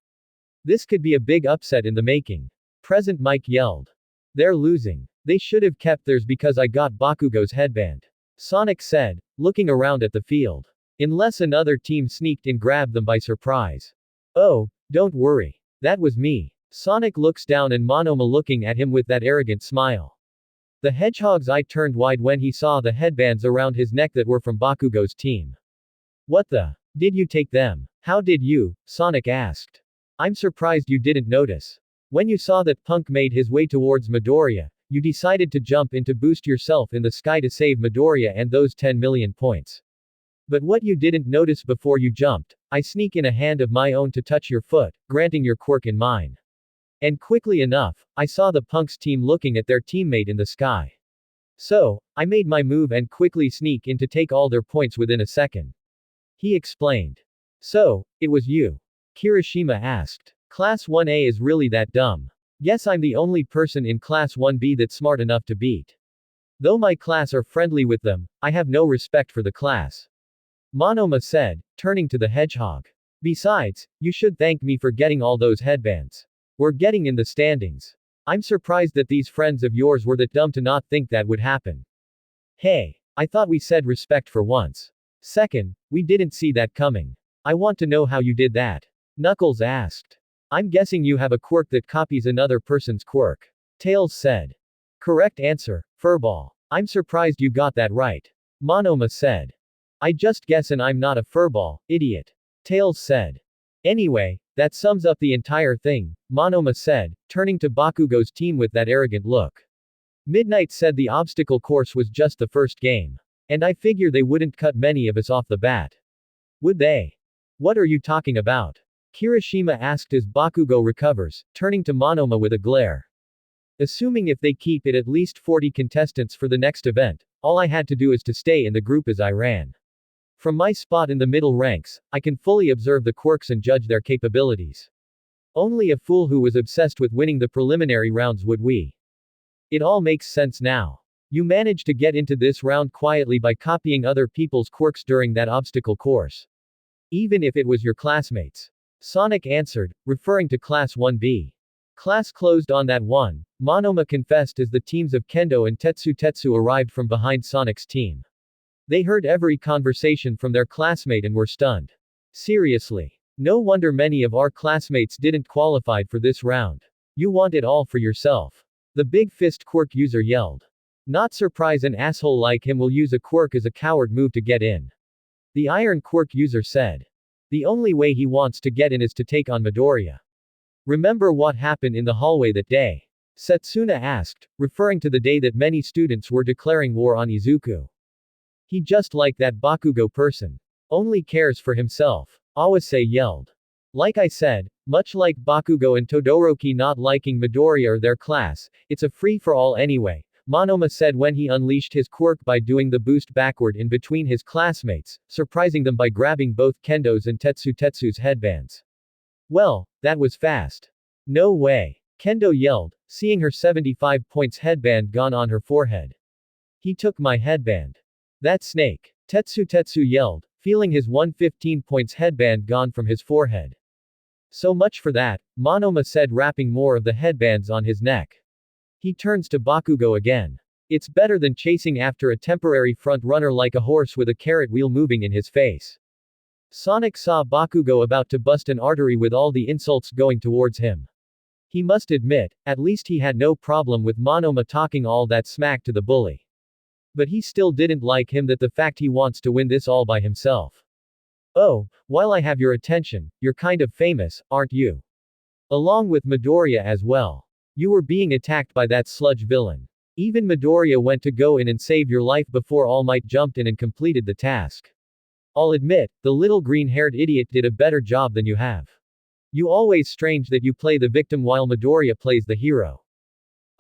This could be a big upset in the making. Present Mike yelled. They're losing. They should have kept theirs because I got Bakugo's headband. Sonic said, looking around at the field. Unless another team sneaked and grabbed them by surprise. Oh, don't worry. That was me. Sonic looks down and Monoma looking at him with that arrogant smile. The Hedgehog's eye turned wide when he saw the headbands around his neck that were from Bakugo's team. What the? Did you take them? How did you? Sonic asked. I'm surprised you didn't notice. When you saw that Punk made his way towards Midoriya, you decided to jump in to boost yourself in the sky to save Midoriya and those 10 million points. But what you didn't notice before you jumped, I sneak in a hand of my own to touch your foot, granting your quirk in mine. And quickly enough, I saw the Punk's team looking at their teammate in the sky. So, I made my move and quickly sneak in to take all their points within a second. He explained. So, it was you? Kirishima asked. Class 1A is really that dumb. Guess I'm the only person in Class 1B that's smart enough to beat. Though my class are friendly with them, I have no respect for the class. Monoma said, turning to the Hedgehog. Besides, you should thank me for getting all those headbands. We're getting in the standings. I'm surprised that these friends of yours were that dumb to not think that would happen. Hey, I thought we said respect for once. Second, we didn't see that coming. I want to know how you did that. Knuckles asked. I'm guessing you have a quirk that copies another person's quirk. Tails said. Correct answer, Furball. I'm surprised you got that right. Monoma said. I just guess and I'm not a furball, idiot. Tails said. Anyway, that sums up the entire thing, Monoma said, turning to Bakugo's team with that arrogant look. Midnight said the obstacle course was just the first game. And I figure they wouldn't cut many of us off the bat. Would they? What are you talking about? Kirishima asked as Bakugo recovers, turning to Monoma with a glare. Assuming if they keep it at least 40 contestants for the next event, all I had to do is to stay in the group as I ran. From my spot in the middle ranks, I can fully observe the quirks and judge their capabilities. Only a fool who was obsessed with winning the preliminary rounds would we. It all makes sense now. You managed to get into this round quietly by copying other people's quirks during that obstacle course. Even if it was your classmates. Sonic answered, referring to Class 1B. Class closed on that one, Monoma confessed as the teams of Kendo and Tetsu arrived from behind Sonic's team. They heard every conversation from their classmate and were stunned. Seriously. No wonder many of our classmates didn't qualify for this round. You want it all for yourself. The big fist quirk user yelled. Not surprised an asshole like him will use a quirk as a coward move to get in. The iron quirk user said. The only way he wants to get in is to take on Midoriya. Remember what happened in the hallway that day? Setsuna asked, referring to the day that many students were declaring war on Izuku. He just like that Bakugo person. Only cares for himself. Awase yelled. Like I said, much like Bakugo and Todoroki not liking Midoriya or their class, it's a free-for-all anyway, Monoma said when he unleashed his quirk by doing the boost backward in between his classmates, surprising them by grabbing both Kendo's and Tetsu's headbands. Well, that was fast. No way. Kendo yelled, seeing her 75 points headband gone on her forehead. He took my headband. That snake. Tetsu yelled, feeling his 115 points headband gone from his forehead. So much for that, Monoma said, wrapping more of the headbands on his neck. He turns to Bakugo again. It's better than chasing after a temporary front runner like a horse with a carrot wheel moving in his face. Sonic saw Bakugo about to bust an artery with all the insults going towards him. He must admit, at least he had no problem with Monoma talking all that smack to the bully. But he still didn't like him that the fact he wants to win this all by himself. Oh, while I have your attention, you're kind of famous, aren't you? Along with Midoriya as well. You were being attacked by that sludge villain. Even Midoriya went to go in and save your life before All Might jumped in and completed the task. I'll admit, the little green-haired idiot did a better job than you have. You always strange that you play the victim while Midoriya plays the hero.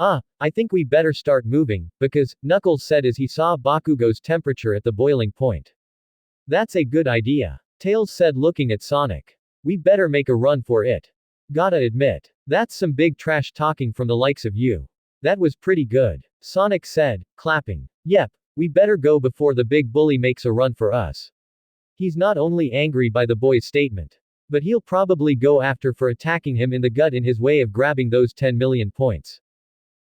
I think we better start moving, because, Knuckles said as he saw Bakugo's temperature at the boiling point. That's a good idea. Tails said looking at Sonic. We better make a run for it. Gotta admit. That's some big trash talking from the likes of you. That was pretty good. Sonic said, clapping. Yep, we better go before the big bully makes a run for us. He's not only angry by the boy's statement, but he'll probably go after for attacking him in the gut in his way of grabbing those 10 million points.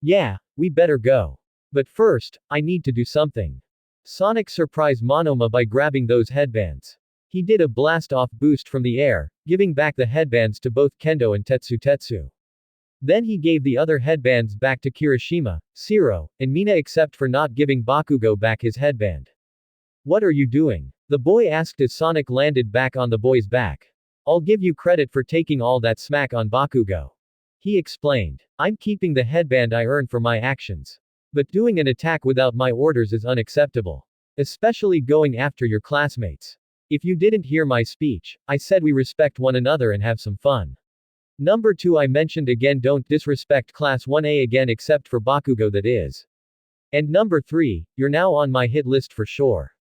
Yeah, we better go. But first, I need to do something. Sonic surprised Monoma by grabbing those headbands. He did a blast-off boost from the air, giving back the headbands to both Kendo and Tetsu. Then he gave the other headbands back to Kirishima, Zero, and Mina except for not giving Bakugo back his headband. What are you doing? The boy asked as Sonic landed back on the boy's back. I'll give you credit for taking all that smack on Bakugo. He explained. I'm keeping the headband I earned for my actions. But doing an attack without my orders is unacceptable. Especially going after your classmates. If you didn't hear my speech, I said we respect one another and have some fun. Number 2 I mentioned again don't disrespect class 1A again except for Bakugo that is. And number 3, you're now on my hit list for sure.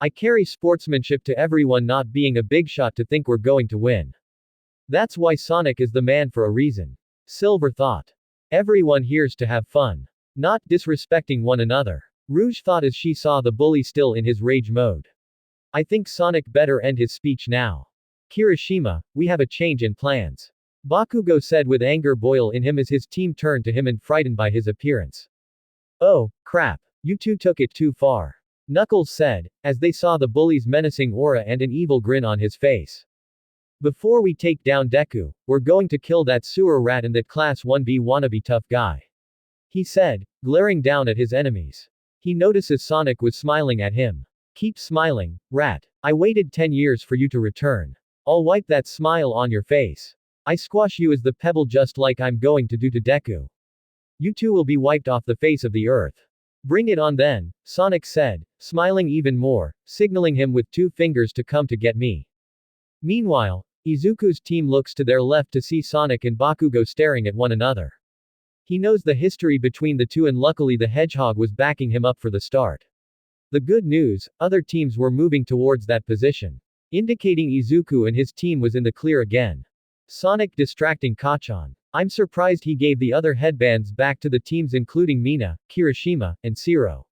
I carry sportsmanship to everyone not being a big shot to think we're going to win. That's why Sonic is the man for a reason. Silver thought. Everyone here's to have fun. Not disrespecting one another. Rouge thought as she saw the bully still in his rage mode. I think Sonic better end his speech now. Kirishima, we have a change in plans. Bakugo said with anger boil in him as his team turned to him and frightened by his appearance. Oh, crap. You two took it too far. Knuckles said, as they saw the bully's menacing aura and an evil grin on his face. Before we take down Deku, we're going to kill that sewer rat and that class 1B wannabe tough guy. He said, glaring down at his enemies. He notices Sonic was smiling at him. Keep smiling, rat. I waited 10 years for you to return. I'll wipe that smile on your face. I squash you as the pebble just like I'm going to do to Deku. You two will be wiped off the face of the earth. Bring it on then, Sonic said, smiling even more, signaling him with 2 fingers to come to get me. Meanwhile, Izuku's team looks to their left to see Sonic and Bakugo staring at one another. He knows the history between the two and luckily the Hedgehog was backing him up for the start. The good news, other teams were moving towards that position. Indicating Izuku and his team was in the clear again. Sonic distracting Kacchan. I'm surprised he gave the other headbands back to the teams including Mina, Kirishima, and Zero.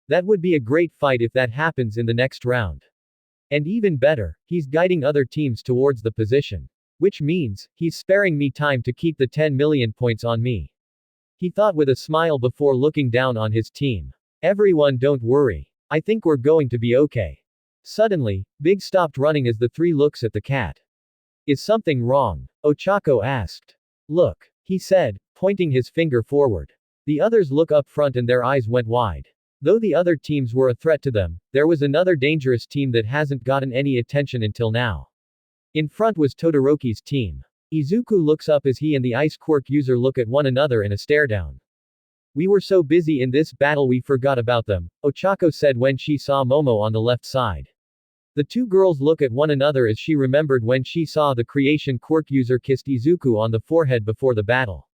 That would be a great fight if that happens in the next round. And even better, he's guiding other teams towards the position. Which means, he's sparing me time to keep the 10 million points on me. He thought with a smile before looking down on his team. Everyone don't worry. I think we're going to be okay. Suddenly, Big stopped running as the 3 looks at the cat. Is something wrong? Ochako asked. Look, he said, pointing his finger forward. The others look up front and their eyes went wide. Though the other teams were a threat to them, there was another dangerous team that hasn't gotten any attention until now. In front was Todoroki's team. Izuku looks up as he and the ice quirk user look at one another in a stare down. We were so busy in this battle we forgot about them, Ochako said when she saw Momo on the left side. The 2 girls look at one another as she remembered when she saw the creation quirk user kissed Izuku on the forehead before the battle.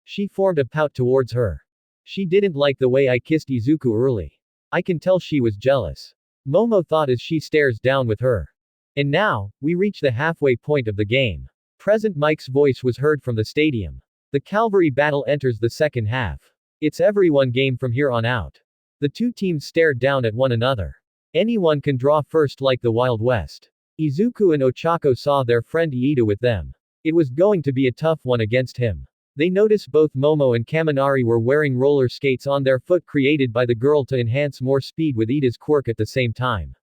She formed a pout towards her. She didn't like the way I kissed Izuku early. I can tell she was jealous. Momo thought as she stares down with her. And now, we reach the halfway point of the game. Present Mike's voice was heard from the stadium. The Calvary battle enters the second half. It's everyone game from here on out. The 2 teams stared down at one another. Anyone can draw first like the Wild West. Izuku and Ochako saw their friend Iida with them. It was going to be a tough one against him. They noticed both Momo and Kaminari were wearing roller skates on their foot created by the girl to enhance more speed with Iida's quirk at the same time.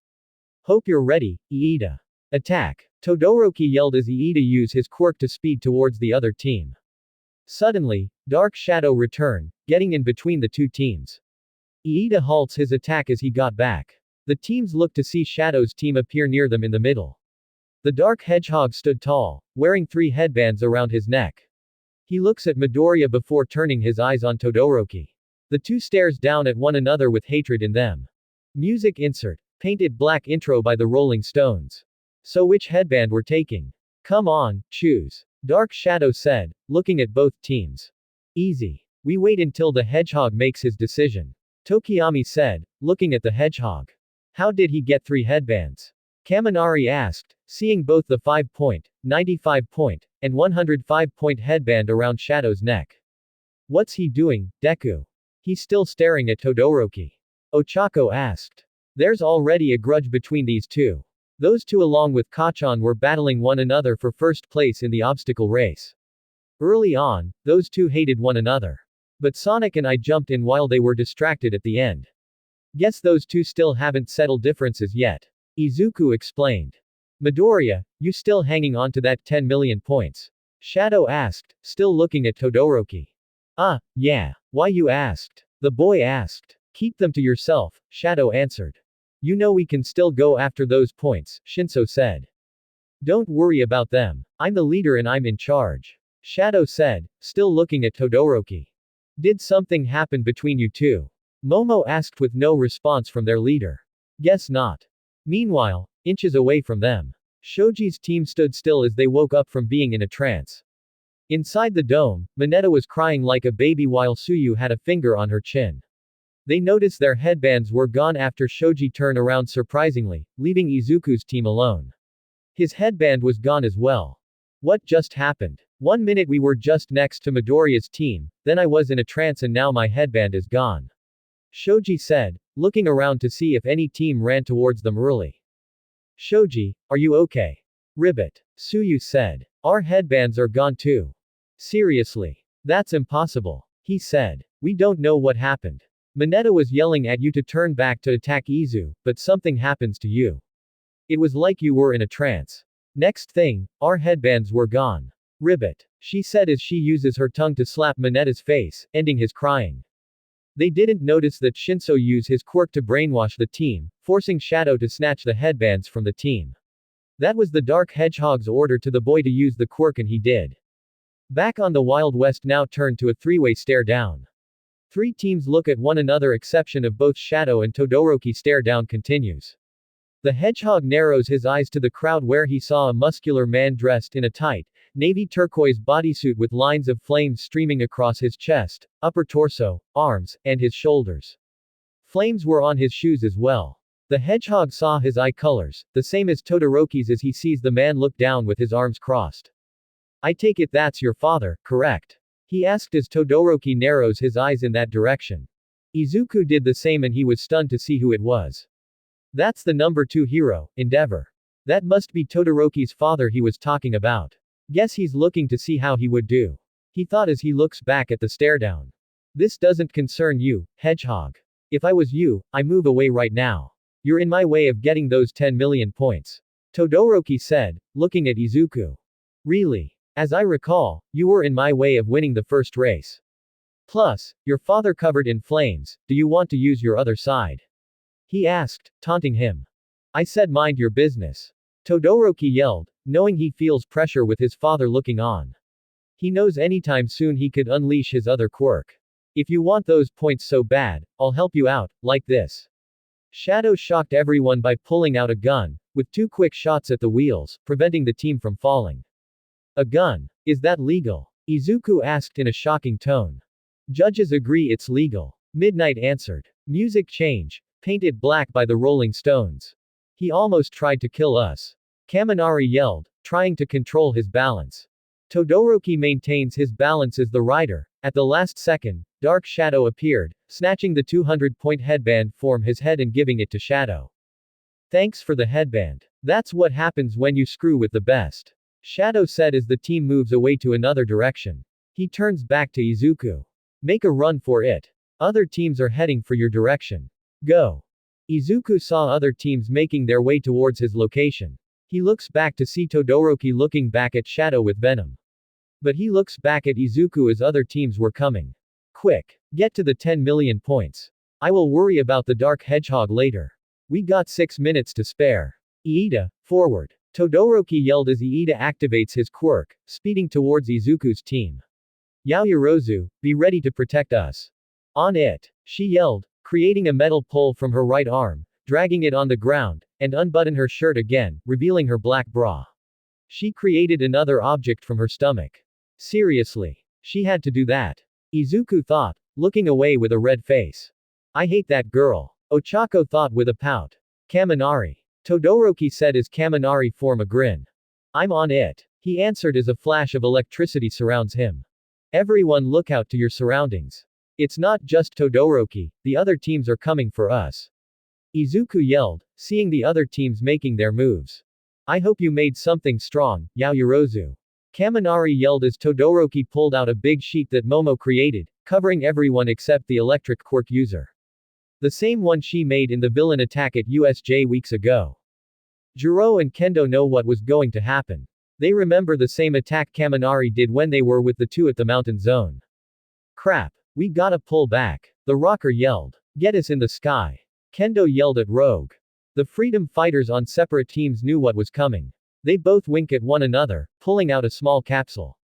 Hope you're ready, Iida. Attack. Todoroki yelled as Iida used his quirk to speed towards the other team. Suddenly, Dark Shadow returned, getting in between the 2 teams. Iida halts his attack as he got back. The teams looked to see Shadow's team appear near them in the middle. The Dark Hedgehog stood tall, wearing 3 headbands around his neck. He looks at Midoriya before turning his eyes on Todoroki. The two stares down at one another with hatred in them. Music insert. Painted black intro by the Rolling Stones. So which headband we're taking? Come on, choose. Dark Shadow said, looking at both teams. Easy. We wait until the Hedgehog makes his decision. Tokiyami said, looking at the Hedgehog. How did he get 3 headbands? Kaminari asked, seeing both the 5-point, 95-point, and 105-point headband around Shadow's neck. What's he doing, Deku? He's still staring at Todoroki. Ochako asked. There's already a grudge between these two. Those two along with Kachan were battling one another for first place in the obstacle race. Early on, those two hated one another. But Sonic and I jumped in while they were distracted at the end. Guess those two still haven't settled differences yet. Izuku explained. Midoriya, you still hanging on to that 10 million points? Shadow asked, still looking at Todoroki. Yeah. Why you asked? The boy asked. Keep them to yourself, Shadow answered. You know we can still go after those points, Shinso said. Don't worry about them. I'm the leader and I'm in charge. Shadow said, still looking at Todoroki. Did something happen between you two? Momo asked with no response from their leader. Guess not. Meanwhile, inches away from them, Shoji's team stood still as they woke up from being in a trance. Inside the dome, Mineta was crying like a baby while Suyu had a finger on her chin. They noticed their headbands were gone after Shoji turned around surprisingly, leaving Izuku's team alone. His headband was gone as well. What just happened? 1 minute we were just next to Midoriya's team, then I was in a trance and now my headband is gone. Shoji said, looking around to see if any team ran towards them early. Shoji, are you okay? Ribbit. Suyu said. Our headbands are gone too. Seriously. That's impossible. He said. We don't know what happened. Mineta was yelling at you to turn back to attack Izu, but something happens to you. It was like you were in a trance. Next thing, our headbands were gone. Ribbit. She said as she uses her tongue to slap Mineta's face, ending his crying. They didn't notice that Shinso used his quirk to brainwash the team, forcing Shadow to snatch the headbands from the team. That was the Dark Hedgehog's order to the boy to use the quirk and he did. Back on the Wild West now turned to a three-way stare down. 3 teams look at one another exception of both Shadow and Todoroki stare down continues. The Hedgehog narrows his eyes to the crowd where he saw a muscular man dressed in a tight, navy turquoise bodysuit with lines of flames streaming across his chest, upper torso, arms, and his shoulders. Flames were on his shoes as well. The Hedgehog saw his eye colors, the same as Todoroki's as he sees the man look down with his arms crossed. I take it that's your father, correct? He asked as Todoroki narrows his eyes in that direction. Izuku did the same and he was stunned to see who it was. That's the number 2 hero, Endeavor. That must be Todoroki's father he was talking about. Guess he's looking to see how he would do. He thought as he looks back at the stare down. This doesn't concern you, Hedgehog. If I was you, I move away right now. You're in my way of getting those 10 million points. Todoroki said, looking at Izuku. Really? As I recall, you were in my way of winning the first race. Plus, your father covered in flames, do you want to use your other side? He asked, taunting him. I said mind your business. Todoroki yelled, knowing he feels pressure with his father looking on. He knows anytime soon he could unleash his other quirk. If you want those points so bad, I'll help you out, like this. Shadow shocked everyone by pulling out a gun, with 2 quick shots at the wheels, preventing the team from falling. A gun. Is that legal? Izuku asked in a shocking tone. Judges agree it's legal. Midnight answered. Music change. Painted black by the Rolling Stones. He almost tried to kill us. Kaminari yelled, trying to control his balance. Todoroki maintains his balance as the rider. At the last second, Dark Shadow appeared, snatching the 200-point headband from his head and giving it to Shadow. Thanks for the headband. That's what happens when you screw with the best. Shadow said as the team moves away to another direction. He turns back to Izuku. Make a run for it. Other teams are heading for your direction. Go. Izuku saw other teams making their way towards his location. He looks back to see Todoroki looking back at Shadow with venom. But he looks back at Izuku as other teams were coming. Quick. Get to the 10 million points. I will worry about the Dark Hedgehog later. We got 6 minutes to spare. Iida, forward. Todoroki yelled as Iida activates his quirk, speeding towards Izuku's team. Yaoyorozu, be ready to protect us. On it! She yelled, creating a metal pole from her right arm, dragging it on the ground, and unbutton her shirt again, revealing her black bra. She created another object from her stomach. Seriously. She had to do that. Izuku thought, looking away with a red face. I hate that girl. Ochako thought with a pout. Kaminari. Todoroki said as Kaminari formed a grin. I'm on it. He answered as a flash of electricity surrounds him. Everyone look out to your surroundings. It's not just Todoroki, the other teams are coming for us. Izuku yelled, seeing the other teams making their moves. I hope you made something strong, Yaoyorozu. Kaminari yelled as Todoroki pulled out a big sheet that Momo created, covering everyone except the electric quirk user. The same one she made in the villain attack at USJ weeks ago. Jiro and Kendo know what was going to happen. They remember the same attack Kaminari did when they were with the two at the mountain zone. Crap. We gotta pull back. The rocker yelled. Get us in the sky. Kendo yelled at Rogue. The freedom fighters on separate teams knew what was coming. They both wink at one another, pulling out a small capsule.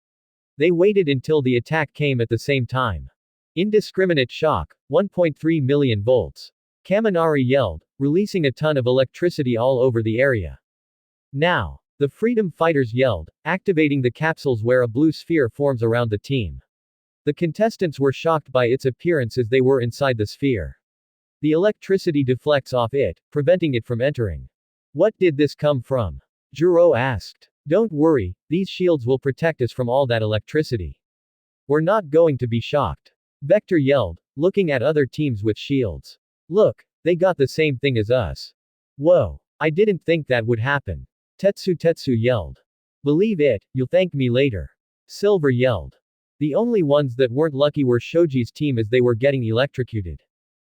They waited until the attack came at the same time. Indiscriminate shock, 1.3 million volts. Kaminari yelled, releasing a ton of electricity all over the area. Now, the freedom fighters yelled, activating the capsules where a blue sphere forms around the team. The contestants were shocked by its appearance as they were inside the sphere. The electricity deflects off it, preventing it from entering. What did this come from? Jiro asked. Don't worry, these shields will protect us from all that electricity. We're not going to be shocked. Vector yelled, looking at other teams with shields. Look, they got the same thing as us. Whoa, I didn't think that would happen. Tetsu yelled. Believe it, you'll thank me later. Silver yelled. The only ones that weren't lucky were Shoji's team as they were getting electrocuted.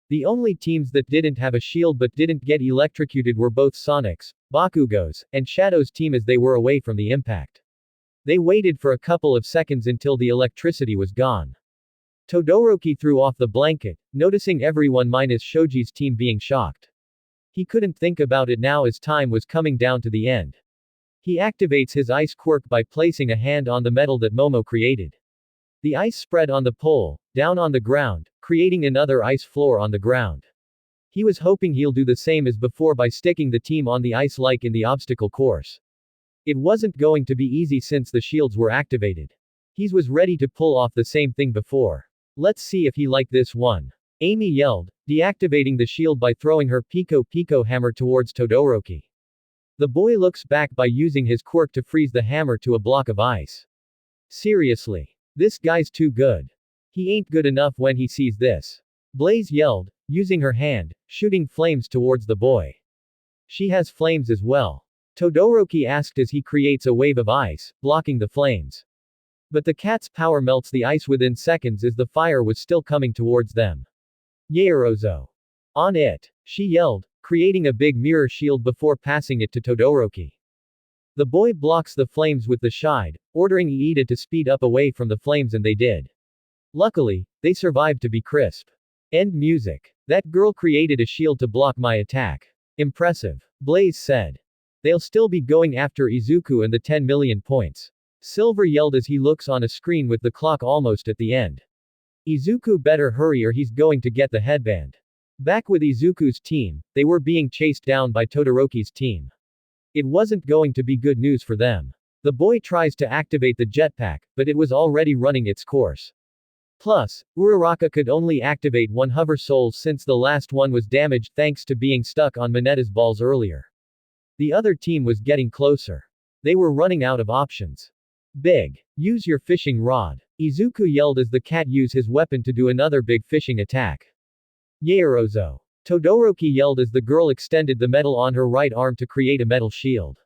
The only teams that didn't have a shield but didn't get electrocuted were both Sonic's, Bakugo's, and Shadow's team as they were away from the impact. They waited for a couple of seconds until the electricity was gone. Todoroki threw off the blanket, noticing everyone minus Shoji's team being shocked. He couldn't think about it now as time was coming down to the end. He activates his ice quirk by placing a hand on the metal that Momo created. The ice spread on the pole, down on the ground, creating another ice floor on the ground. He was hoping he'll do the same as before by sticking the team on the ice like in the obstacle course. It wasn't going to be easy since the shields were activated. He was ready to pull off the same thing before. Let's see if he liked this one. Amy yelled, deactivating the shield by throwing her Pico hammer towards Todoroki. The boy looks back by using his quirk to freeze the hammer to a block of ice. Seriously. This guy's too good. He ain't good enough when he sees this. Blaze yelled, using her hand, shooting flames towards the boy. She has flames as well. Todoroki asked as he creates a wave of ice, blocking the flames. But the cat's power melts the ice within seconds as the fire was still coming towards them. Yaoyorozu. On it, she yelled, creating a big mirror shield before passing it to Todoroki. The boy blocks the flames with the shide, ordering Iida to speed up away from the flames and they did. Luckily, they survived to be crisp. End music. That girl created a shield to block my attack. Impressive. Blaze said. They'll still be going after Izuku and the 10 million points. Silver yelled as he looks on a screen with the clock almost at the end. Izuku better hurry or he's going to get the headband. Back with Izuku's team, they were being chased down by Todoroki's team. It wasn't going to be good news for them. The boy tries to activate the jetpack, but it was already running its course. Plus, Uraraka could only activate one hover soul since the last one was damaged thanks to being stuck on Mineta's balls earlier. The other team was getting closer. They were running out of options. Big. Use your fishing rod. Izuku yelled as the cat used his weapon to do another big fishing attack. Yaoyorozu. Todoroki yelled as the girl extended the metal on her right arm to create a metal shield.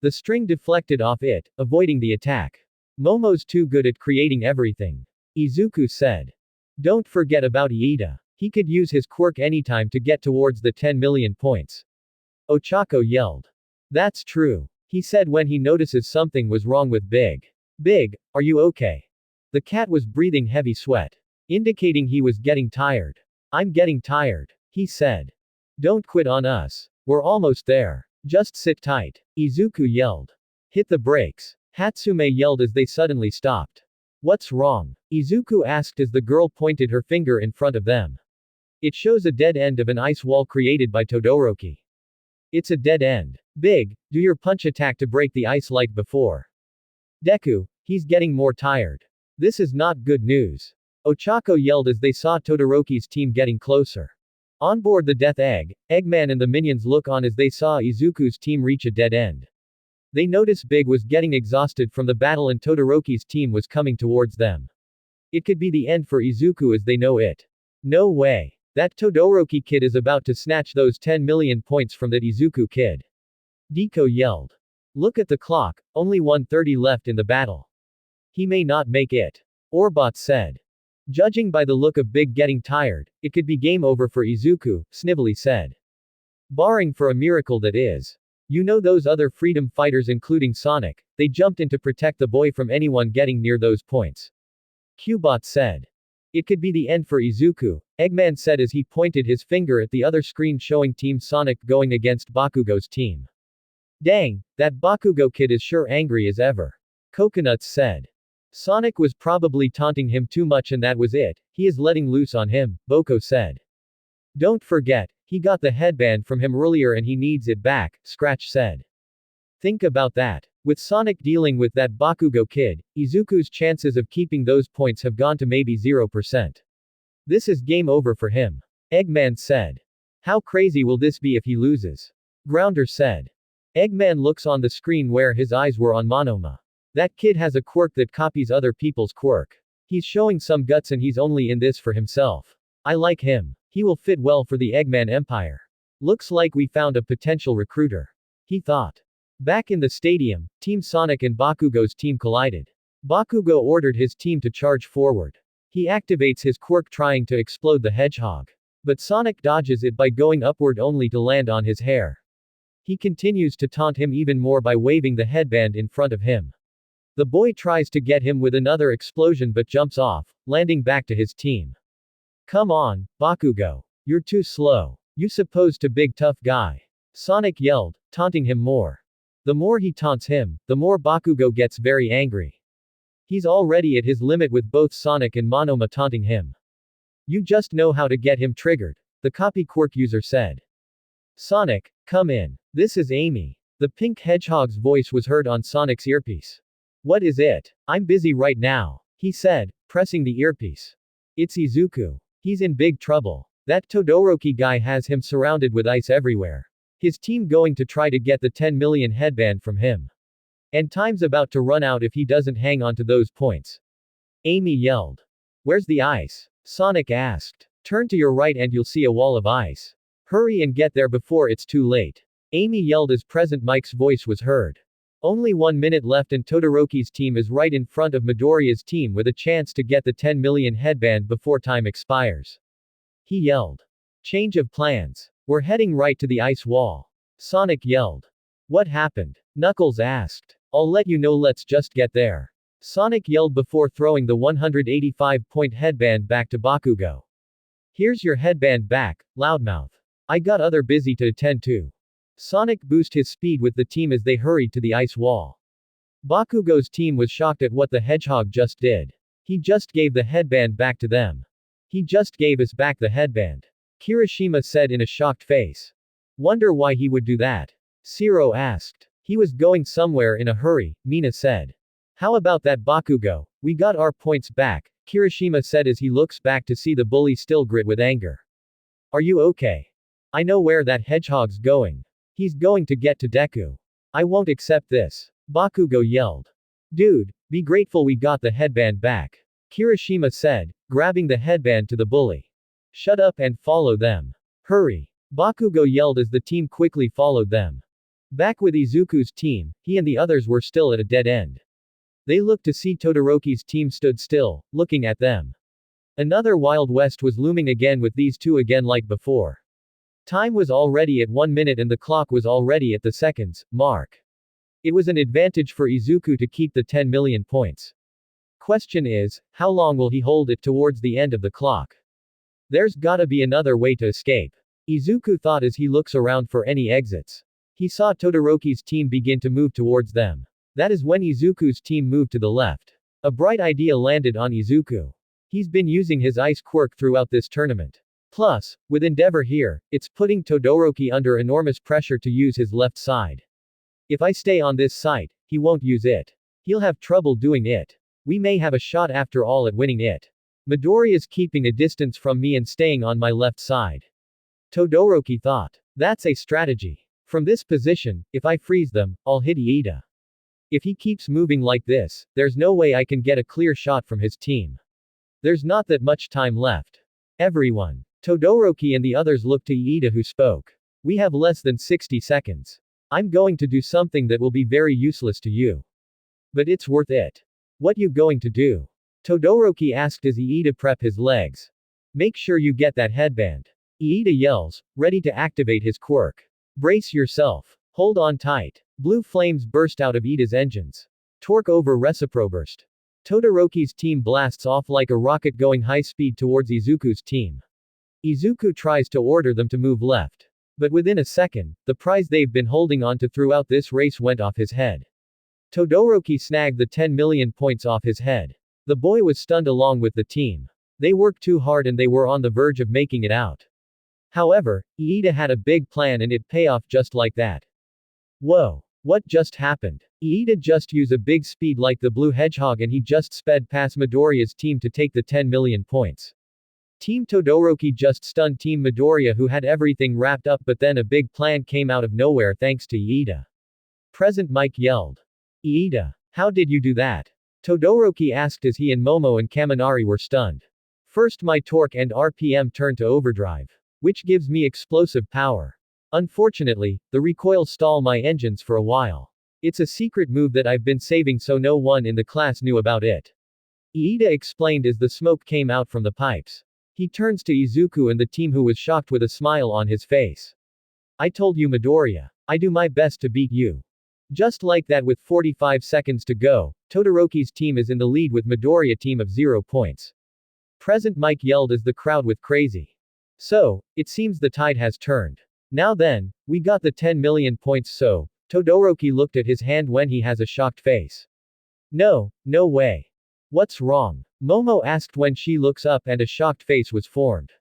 The string deflected off it, avoiding the attack. Momo's too good at creating everything. Izuku said. Don't forget about Iida. He could use his quirk anytime to get towards the 10 million points. Ochako yelled. That's true. He said when he notices something was wrong with Big. Big, are you okay? The cat was breathing heavy sweat, indicating he was getting tired. I'm getting tired, he said. Don't quit on us. We're almost there. Just sit tight. Izuku yelled. Hit the brakes. Hatsume yelled as they suddenly stopped. What's wrong? Izuku asked as the girl pointed her finger in front of them. It shows a dead end of an ice wall created by Todoroki. It's a dead end. Big, do your punch attack to break the ice like before. Deku, he's getting more tired. This is not good news. Ochako yelled as they saw Todoroki's team getting closer. On board the Death Egg, Eggman and the minions look on as they saw Izuku's team reach a dead end. They notice Big was getting exhausted from the battle and Todoroki's team was coming towards them. It could be the end for Izuku as they know it. No way. That Todoroki kid is about to snatch those 10 million points from that Izuku kid. Deku yelled. Look at the clock, only 1:30 left in the battle. He may not make it. Orbot said. Judging by the look of Big getting tired, it could be game over for Izuku, Snively said. Barring for a miracle that is. You know those other freedom fighters including Sonic, they jumped in to protect the boy from anyone getting near those points. Cubot said. It could be the end for Izuku, Eggman said as he pointed his finger at the other screen showing Team Sonic going against Bakugo's team. Dang, that Bakugo kid is sure angry as ever. Coconuts said. Sonic was probably taunting him too much and that was it, he is letting loose on him, Boko said. Don't forget, he got the headband from him earlier and he needs it back, Scratch said. Think about that. With Sonic dealing with that Bakugo kid, Izuku's chances of keeping those points have gone to maybe 0%. This is game over for him. Eggman said. How crazy will this be if he loses? Grounder said. Eggman looks on the screen where his eyes were on Monoma. That kid has a quirk that copies other people's quirk. He's showing some guts and he's only in this for himself. I like him. He will fit well for the Eggman Empire. Looks like we found a potential recruiter. He thought. Back in the stadium, Team Sonic and Bakugo's team collided. Bakugo ordered his team to charge forward. He activates his quirk trying to explode the Hedgehog. But Sonic dodges it by going upward only to land on his hair. He continues to taunt him even more by waving the headband in front of him. The boy tries to get him with another explosion but jumps off, landing back to his team. Come on, Bakugo. You're too slow. You supposed to big tough guy. Sonic yelled, taunting him more. The more he taunts him, the more Bakugo gets very angry. He's already at his limit with both Sonic and Monoma taunting him. You just know how to get him triggered, the copy quirk user said. Sonic, come in. This is Amy. The pink hedgehog's voice was heard on Sonic's earpiece. What is it? I'm busy right now, he said, pressing the earpiece. It's Izuku. He's in big trouble. That Todoroki guy has him surrounded with ice everywhere. His team going to try to get the 10 million headband from him. And time's about to run out if he doesn't hang on to those points. Amy yelled. Where's the ice? Sonic asked. Turn to your right and you'll see a wall of ice. Hurry and get there before it's too late. Amy yelled as President Mike's voice was heard. Only 1 minute left and Todoroki's team is right in front of Midoriya's team with a chance to get the 10 million headband before time expires. He yelled. Change of plans. We're heading right to the ice wall. Sonic yelled. What happened? Knuckles asked. I'll let you know, let's just get there. Sonic yelled before throwing the 185-point headband back to Bakugo. Here's your headband back, loudmouth. I got other busy to attend to. Sonic boosted his speed with the team as they hurried to the ice wall. Bakugo's team was shocked at what the Hedgehog just did. He just gave the headband back to them. He just gave us back the headband. Kirishima said in a shocked face. Wonder why he would do that? Zero asked. He was going somewhere in a hurry, Mina said. How about that Bakugo? We got our points back, Kirishima said as he looks back to see the bully still grit with anger. Are you okay? I know where that hedgehog's going. He's going to get to Deku. I won't accept this. Bakugo yelled. Dude, be grateful we got the headband back. Kirishima said, grabbing the headband to the bully. Shut up and follow them. Hurry. Bakugo yelled as the team quickly followed them. Back with Izuku's team, he and the others were still at a dead end. They looked to see Todoroki's team stood still, looking at them. Another Wild West was looming again with these two again like before. Time was already at 1 minute and the clock was already at the seconds mark. It was an advantage for Izuku to keep the 10 million points. Question is, how long will he hold it towards the end of the clock? There's gotta be another way to escape. Izuku thought as he looks around for any exits. He saw Todoroki's team begin to move towards them. That is when Izuku's team moved to the left. A bright idea landed on Izuku. He's been using his ice quirk throughout this tournament. Plus, with Endeavor here, it's putting Todoroki under enormous pressure to use his left side. If I stay on this side, he won't use it. He'll have trouble doing it. We may have a shot after all at winning it. Midoriya's keeping a distance from me and staying on my left side. Todoroki thought. That's a strategy. From this position, if I freeze them, I'll hit Iida. If he keeps moving like this, there's no way I can get a clear shot from his team. There's not that much time left. Everyone. Todoroki and the others looked to Iida, who spoke. We have less than 60 seconds. I'm going to do something that will be very useless to you. But it's worth it. What you going to do? Todoroki asked as Iida prep his legs. Make sure you get that headband. Iida yells, ready to activate his quirk. Brace yourself. Hold on tight. Blue flames burst out of Iida's engines. Torque over reciproburst. Todoroki's team blasts off like a rocket going high speed towards Izuku's team. Izuku tries to order them to move left. But within a second, the prize they've been holding on to throughout this race went off his head. Todoroki snagged the 10 million points off his head. The boy was stunned along with the team. They worked too hard and they were on the verge of making it out. However, Iida had a big plan and it pay off just like that. Whoa. What just happened? Iida just used a big speed like the blue hedgehog and he just sped past Midoriya's team to take the 10 million points. Team Todoroki just stunned Team Midoriya, who had everything wrapped up, but then a big plan came out of nowhere thanks to Iida. Present Mike yelled. Iida, how did you do that? Todoroki asked as he and Momo and Kaminari were stunned. First, my torque and RPM turned to overdrive, which gives me explosive power. Unfortunately, the recoil stall my engines for a while. It's a secret move that I've been saving so no one in the class knew about it. Iida explained as the smoke came out from the pipes. He turns to Izuku and the team, who was shocked with a smile on his face. I told you, Midoriya. I do my best to beat you. Just like that, with 45 seconds to go, Todoroki's team is in the lead with Midoriya team of 0 points. Present Mike yelled as the crowd with crazy. So, it seems the tide has turned. Now then, we got the 10 million points. So, Todoroki looked at his hand when he has a shocked face. No way. What's wrong? Momo asked when she looks up and a shocked face was formed.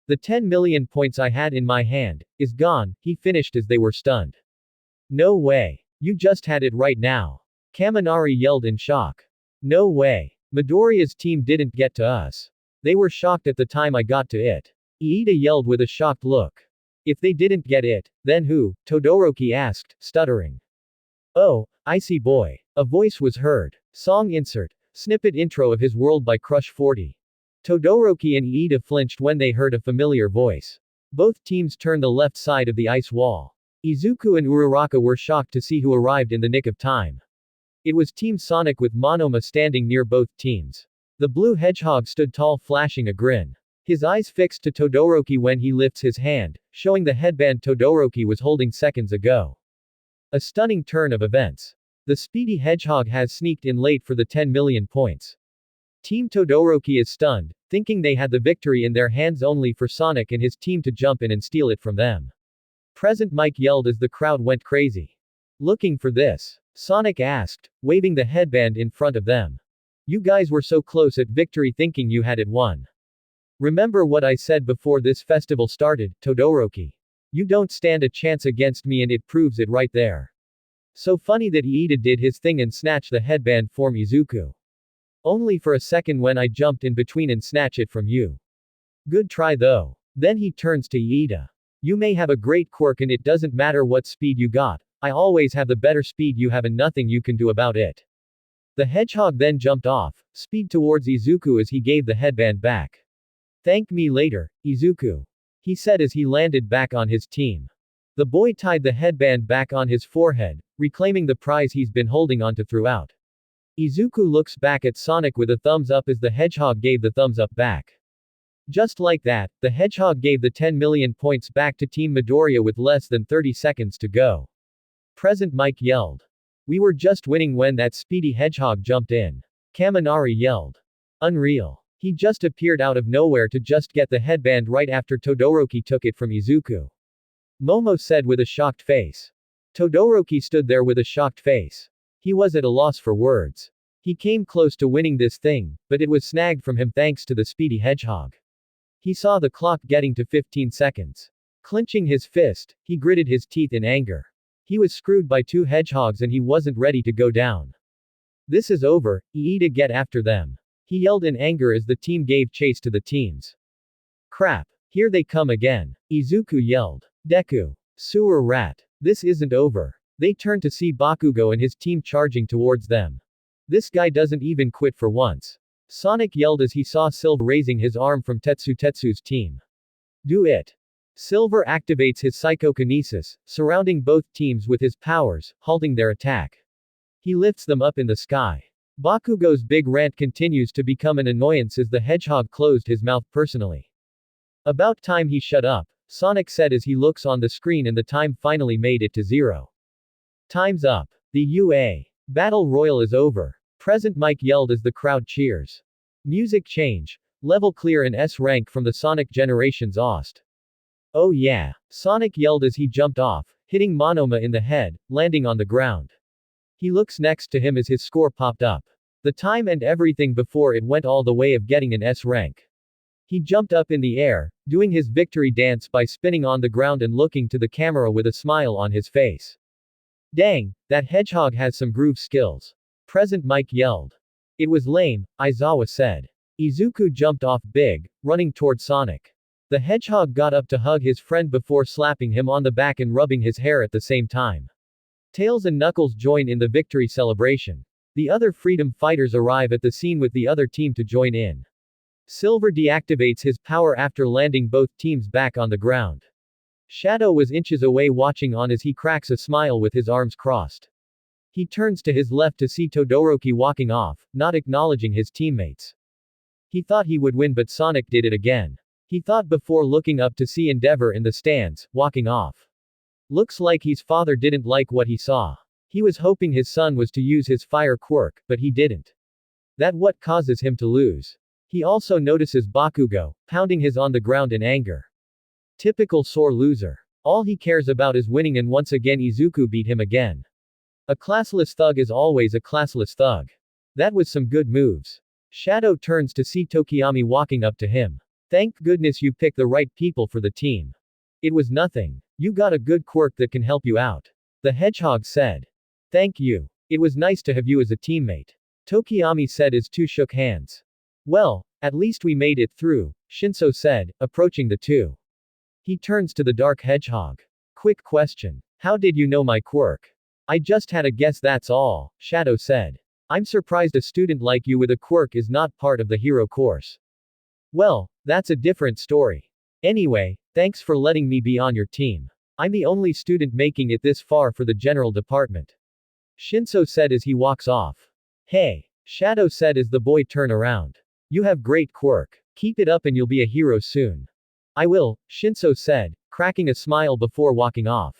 The 10 million points I had in my hand is gone, he finished as they were stunned. No way. You just had it right now. Kaminari yelled in shock. No way. Midoriya's team didn't get to us. They were shocked at the time I got to it. Iida yelled with a shocked look. If they didn't get it, then who? Todoroki asked, stuttering. Oh, I see, boy. A voice was heard. Song insert. Snippet intro of His World by Crush 40. Todoroki and Iida flinched when they heard a familiar voice. Both teams turned the left side of the ice wall. Izuku and Uraraka were shocked to see who arrived in the nick of time. It was Team Sonic with Monoma standing near both teams. The blue hedgehog stood tall, flashing a grin. His eyes fixed to Todoroki when he lifts his hand, showing the headband Todoroki was holding seconds ago. A stunning turn of events. The speedy hedgehog has sneaked in late for the 10 million points. Team Todoroki is stunned, thinking they had the victory in their hands, only for Sonic and his team to jump in and steal it from them. Present Mike yelled as the crowd went crazy. Looking for this? Sonic asked, waving the headband in front of them. You guys were so close at victory, thinking you had it won. Remember what I said before this festival started, Todoroki. You don't stand a chance against me, and it proves it right there. So funny that Iida did his thing and snatched the headband from Izuku. Only for a second when I jumped in between and snatched it from you. Good try though. Then he turns to Iida. You may have a great quirk and it doesn't matter what speed you got. I always have the better speed you have and nothing you can do about it. The hedgehog then jumped off, speed towards Izuku as he gave the headband back. Thank me later, Izuku. He said as he landed back on his team. The boy tied the headband back on his forehead, reclaiming the prize he's been holding onto throughout. Izuku looks back at Sonic with a thumbs up as the hedgehog gave the thumbs up back. Just like that, the hedgehog gave the 10 million points back to Team Midoriya with less than 30 seconds to go. Present Mike yelled. We were just winning when that speedy hedgehog jumped in. Kaminari yelled. Unreal. He just appeared out of nowhere to just get the headband right after Todoroki took it from Izuku. Momo said with a shocked face. Todoroki stood there with a shocked face. He was at a loss for words. He came close to winning this thing, but it was snagged from him thanks to the speedy Hedgehog. He saw the clock getting to 15 seconds. Clenching his fist, he gritted his teeth in anger. He was screwed by 2 hedgehogs and he wasn't ready to go down. This is over, Iida get after them. He yelled in anger as the team gave chase to the teams. Crap. Here they come again. Izuku yelled. Deku. Sewer rat. This isn't over. They turned to see Bakugo and his team charging towards them. This guy doesn't even quit for once. Sonic yelled as he saw Silver raising his arm from Tetsu's team. Do it. Silver activates his psychokinesis, surrounding both teams with his powers, halting their attack. He lifts them up in the sky. Bakugo's big rant continues to become an annoyance as the hedgehog closed his mouth personally. About time he shut up, Sonic said as he looks on the screen and the time finally made it to 0. Time's up. The UA Battle Royal is over. Present Mike yelled as the crowd cheers. Music change. Level clear in S rank from the Sonic Generations Ost. Oh yeah. Sonic yelled as he jumped off, hitting Monoma in the head, landing on the ground. He looks next to him as his score popped up. The time and everything before it went all the way of getting an S rank. He jumped up in the air, doing his victory dance by spinning on the ground and looking to the camera with a smile on his face. Dang, that hedgehog has some groove skills. Present Mike yelled. It was lame, Aizawa said. Izuku jumped off big, running toward Sonic. The hedgehog got up to hug his friend before slapping him on the back and rubbing his hair at the same time. Tails and Knuckles join in the victory celebration. The other freedom fighters arrive at the scene with the other team to join in. Silver deactivates his power after landing both teams back on the ground. Shadow was inches away watching on as he cracks a smile with his arms crossed. He turns to his left to see Todoroki walking off, not acknowledging his teammates. He thought he would win but Sonic did it again. He thought before looking up to see Endeavor in the stands, walking off. Looks like his father didn't like what he saw. He was hoping his son was to use his fire quirk, but he didn't. That what causes him to lose. He also notices Bakugo, pounding his on the ground in anger. Typical sore loser. All he cares about is winning and once again Izuku beat him again. A classless thug is always a classless thug. That was some good moves. Shadow turns to see Tokiyami walking up to him. Thank goodness you picked the right people for the team. It was nothing. You got a good quirk that can help you out. The hedgehog said. Thank you. It was nice to have you as a teammate. Tokiyami said as two shook hands. Well, at least we made it through, Shinso said, approaching the two. He turns to the dark hedgehog. Quick question. How did you know my quirk? I just had a guess that's all, Shadow said. I'm surprised a student like you with a quirk is not part of the hero course. Well, that's a different story. Anyway, thanks for letting me be on your team. I'm the only student making it this far for the general department. Shinso said as he walks off. Hey, Shadow said as the boy turned around. You have great quirk. Keep it up and you'll be a hero soon. I will, Shinso said, cracking a smile before walking off.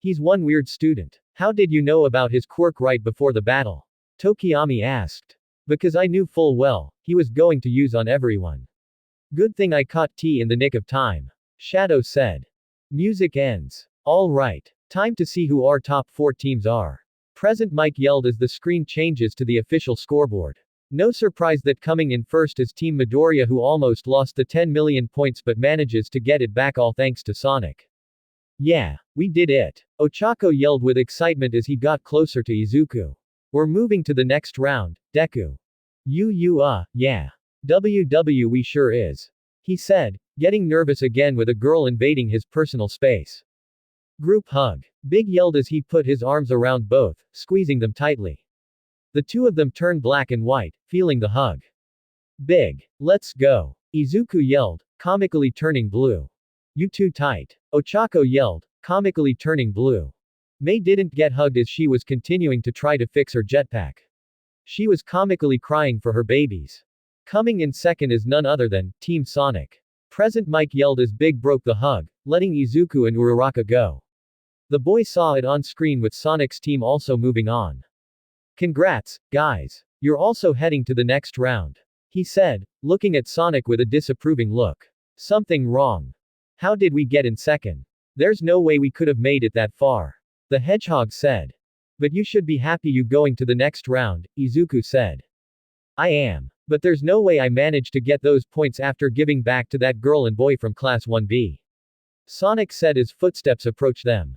He's one weird student. How did you know about his quirk right before the battle? Tokiyami asked. Because I knew full well, he was going to use on everyone. Good thing I caught T in the nick of time. Shadow said. Music ends. All right. Time to see who our top 4 teams are. Present Mike yelled as the screen changes to the official scoreboard. No surprise that coming in first is Team Midoriya who almost lost the 10 million points but manages to get it back all thanks to Sonic. Yeah, we did it. Ochako yelled with excitement as he got closer to Izuku. We're moving to the next round, Deku. Yeah. We sure is. He said, getting nervous again with a girl invading his personal space. Group hug. Big yelled as he put his arms around both, squeezing them tightly. The two of them turned black and white, feeling the hug. Big. Let's go. Izuku yelled, comically turning blue. You too tight. Ochako yelled, comically turning blue. Mei didn't get hugged as she was continuing to try to fix her jetpack. She was comically crying for her babies. Coming in second is none other than Team Sonic. Present Mike yelled as Big broke the hug, letting Izuku and Uraraka go. The boy saw it on screen with Sonic's team also moving on. Congrats, guys. You're also heading to the next round. He said, looking at Sonic with a disapproving look. Something wrong. How did we get in second? There's no way we could have made it that far. The hedgehog said. But you should be happy you going to the next round, Izuku said. I am. But there's no way I managed to get those points after giving back to that girl and boy from Class 1B. Sonic said as footsteps approached them.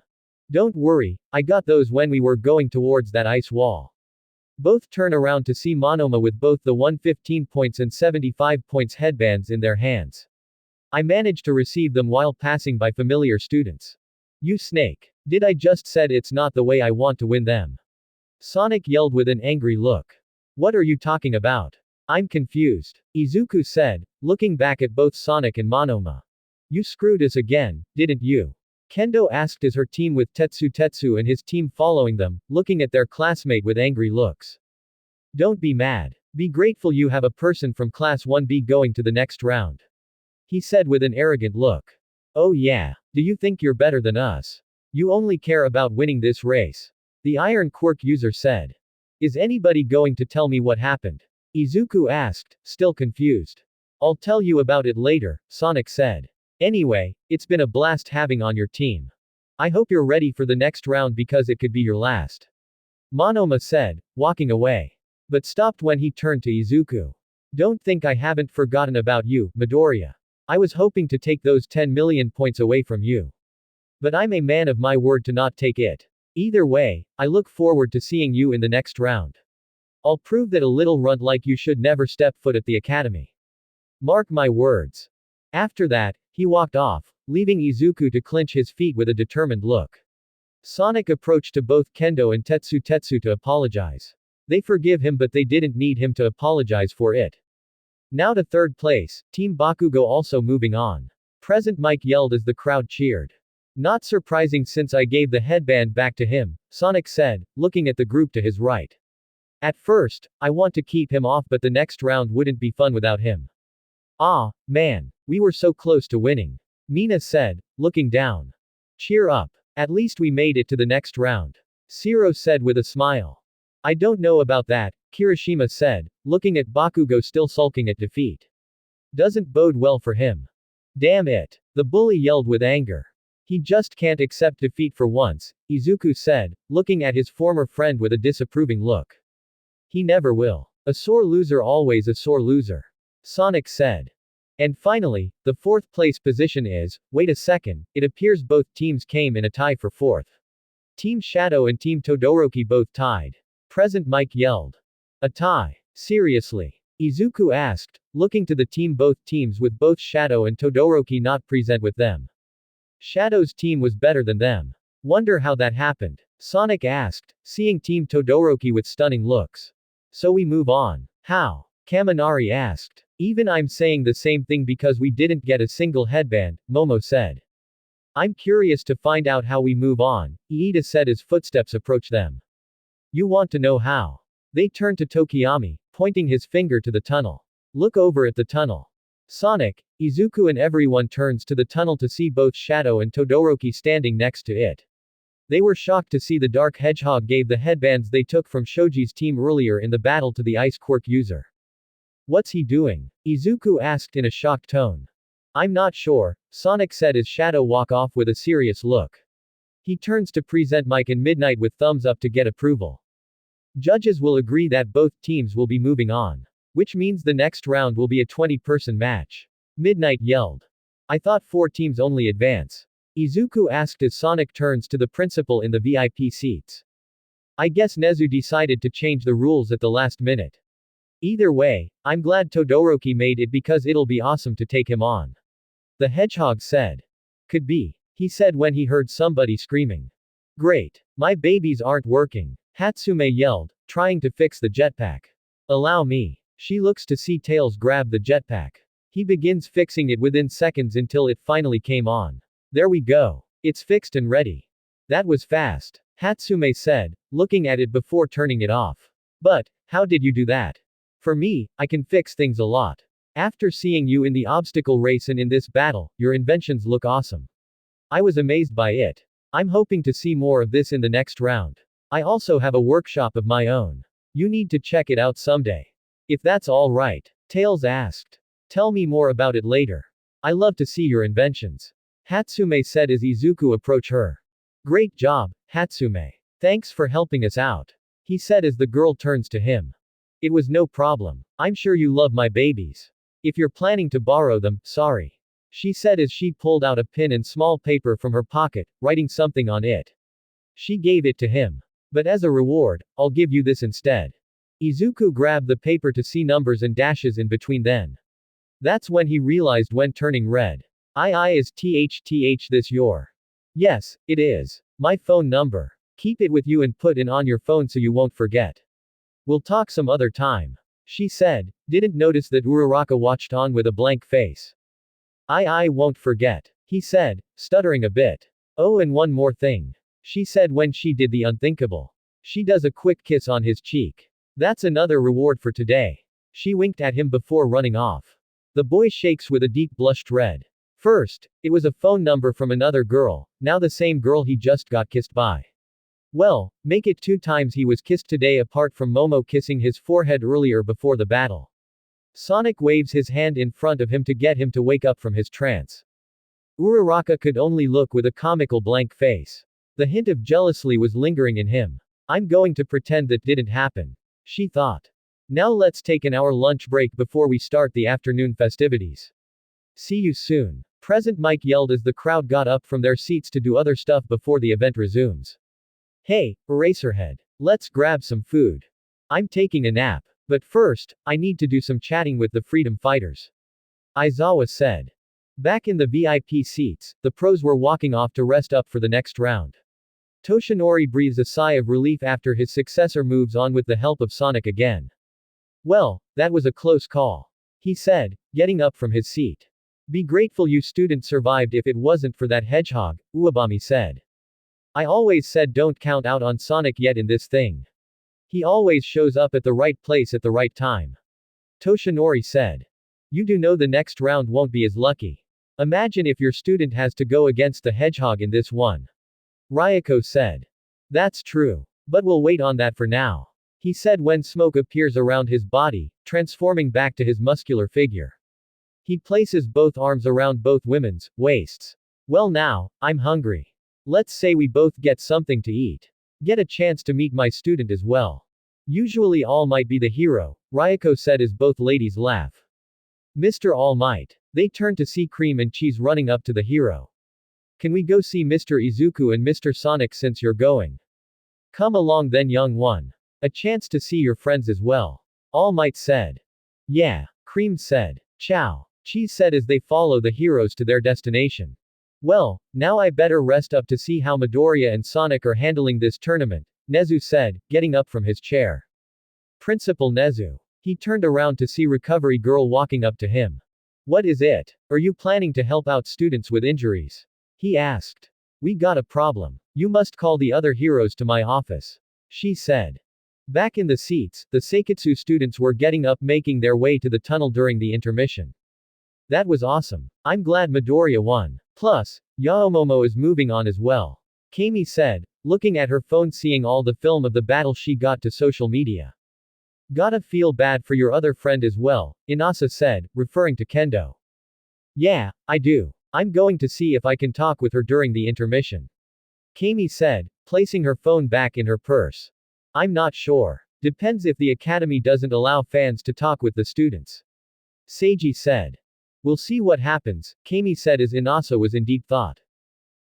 Don't worry, I got those when we were going towards that ice wall. Both turn around to see Monoma with both the 115 points and 75 points headbands in their hands. I managed to receive them while passing by familiar students. You snake. Did I just said it's not the way I want to win them? Sonic yelled with an angry look. What are you talking about? I'm confused. Izuku said, looking back at both Sonic and Monoma. You screwed us again, didn't you? Kendo asked as her team with Tetsu and his team following them, looking at their classmate with angry looks. Don't be mad. Be grateful you have a person from Class 1B going to the next round. He said with an arrogant look. Oh yeah. Do you think you're better than us? You only care about winning this race. The Iron Quirk user said. Is anybody going to tell me what happened? Izuku asked, still confused. I'll tell you about it later, Sonic said. Anyway, it's been a blast having on your team. I hope you're ready for the next round because it could be your last. Monoma said, walking away. But stopped when he turned to Izuku. Don't think I haven't forgotten about you, Midoriya. I was hoping to take those 10 million points away from you. But I'm a man of my word to not take it. Either way, I look forward to seeing you in the next round. I'll prove that a little runt like you should never step foot at the academy. Mark my words. After that, he walked off, leaving Izuku to clench his feet with a determined look. Sonic approached to both Kendo and Tetsu to apologize. They forgive him but they didn't need him to apologize for it. Now to third place, Team Bakugo also moving on. Present Mike yelled as the crowd cheered. Not surprising since I gave the headband back to him, Sonic said, looking at the group to his right. At first, I want to keep him off but the next round wouldn't be fun without him. Ah, man. We were so close to winning. Mina said, looking down. Cheer up. At least we made it to the next round. Zero said with a smile. I don't know about that, Kirishima said, looking at Bakugo still sulking at defeat. Doesn't bode well for him. Damn it. The bully yelled with anger. He just can't accept defeat for once, Izuku said, looking at his former friend with a disapproving look. He never will. A sore loser always a sore loser. Sonic said. And finally, the fourth place position is, wait a second, it appears both teams came in a tie for fourth. Team Shadow and Team Todoroki both tied. Present Mike yelled. A tie. Seriously? Izuku asked, looking to the team both teams with both Shadow and Todoroki not present with them. Shadow's team was better than them. Wonder how that happened. Sonic asked, seeing Team Todoroki with stunning looks. So we move on. How? Kaminari asked. Even I'm saying the same thing because we didn't get a single headband, Momo said. I'm curious to find out how we move on, Iida said as footsteps approached them. You want to know how? They turned to Tokiyami, pointing his finger to the tunnel. Look over at the tunnel. Sonic, Izuku and everyone turns to the tunnel to see both Shadow and Todoroki standing next to it. They were shocked to see the Dark Hedgehog gave the headbands they took from Shoji's team earlier in the battle to the Ice Quirk user. What's he doing? Izuku asked in a shocked tone. I'm not sure, Sonic said as Shadow walk off with a serious look. He turns to present Mike and Midnight with thumbs up to get approval. Judges will agree that both teams will be moving on. Which means the next round will be a 20-person match. Midnight yelled. I thought 4 teams only advance. Izuku asked as Sonic turns to the principal in the VIP seats. I guess Nezu decided to change the rules at the last minute. Either way, I'm glad Todoroki made it because it'll be awesome to take him on. The Hedgehog said. Could be. He said when he heard somebody screaming. Great. My babies aren't working. Hatsume yelled, trying to fix the jetpack. Allow me. She looks to see Tails grab the jetpack. He begins fixing it within seconds until it finally came on. There we go. It's fixed and ready. That was fast. Hatsume said, looking at it before turning it off. But, how did you do that? For me, I can fix things a lot. After seeing you in the obstacle race and in this battle, your inventions look awesome. I was amazed by it. I'm hoping to see more of this in the next round. I also have a workshop of my own. You need to check it out someday. If that's all right, Tails asked. Tell me more about it later. I love to see your inventions. Hatsume said as Izuku approached her. Great job, Hatsume. Thanks for helping us out, he said as the girl turns to him. It was no problem. I'm sure you love my babies. If you're planning to borrow them, sorry, she said as she pulled out a pen and small paper from her pocket, writing something on it. She gave it to him. But as a reward, I'll give you this instead. Izuku grabbed the paper to see numbers and dashes in between then. That's when he realized when turning red. Is THTH this your? Yes, it is. My phone number. Keep it with you and put it on your phone so you won't forget. We'll talk some other time, she said, didn't notice that Uraraka watched on with a blank face. I won't forget, he said, stuttering a bit. Oh, and one more thing, she said when she did the unthinkable. She does a quick kiss on his cheek. That's another reward for today. She winked at him before running off. The boy shakes with a deep blushed red. First, it was a phone number from another girl, now the same girl he just got kissed by. Well, make it 2 times he was kissed today apart from Momo kissing his forehead earlier before the battle. Sonic waves his hand in front of him to get him to wake up from his trance. Uraraka could only look with a comical blank face. The hint of jealousy was lingering in him. I'm going to pretend that didn't happen, she thought. Now let's take an hour lunch break before we start the afternoon festivities. See you soon. Present Mike yelled as the crowd got up from their seats to do other stuff before the event resumes. Hey, Eraserhead. Let's grab some food. I'm taking a nap. But first, I need to do some chatting with the freedom fighters, Aizawa said. Back in the VIP seats, the pros were walking off to rest up for the next round. Toshinori breathes a sigh of relief after his successor moves on with the help of Sonic again. Well, that was a close call, he said, getting up from his seat. Be grateful you students survived if it wasn't for that hedgehog, Uebami said. I always said don't count out on Sonic yet in this thing. He always shows up at the right place at the right time, Toshinori said. You do know the next round won't be as lucky. Imagine if your student has to go against the hedgehog in this one, Ryako said. That's true. But we'll wait on that for now, he said when smoke appears around his body, transforming back to his muscular figure. He places both arms around both women's waists. Well now, I'm hungry. Let's say we both get something to eat. Get a chance to meet my student as well. Usually All Might be the hero, Ryako said as both ladies laugh. Mr. All Might. They turn to see Cream and Cheese running up to the hero. Can we go see Mr. Izuku and Mr. Sonic since you're going? Come along then young one. A chance to see your friends as well, All Might said. Yeah, Cream said. Ciao, Cheese said as they follow the heroes to their destination. Well, now I better rest up to see how Midoriya and Sonic are handling this tournament, Nezu said, getting up from his chair. Principal Nezu. He turned around to see Recovery Girl walking up to him. What is it? Are you planning to help out students with injuries? He asked. We got a problem. You must call the other heroes to my office, she said. Back in the seats, the Seiketsu students were getting up making their way to the tunnel during the intermission. That was awesome. I'm glad Midoriya won. Plus, Yaomomo is moving on as well, Kami said, looking at her phone seeing all the film of the battle she got to social media. Gotta feel bad for your other friend as well, Inasa said, referring to Kendo. Yeah, I do. I'm going to see if I can talk with her during the intermission, Kami said, placing her phone back in her purse. I'm not sure. Depends if the academy doesn't allow fans to talk with the students, Seiji said. We'll see what happens, Kami said as Inasa was in deep thought.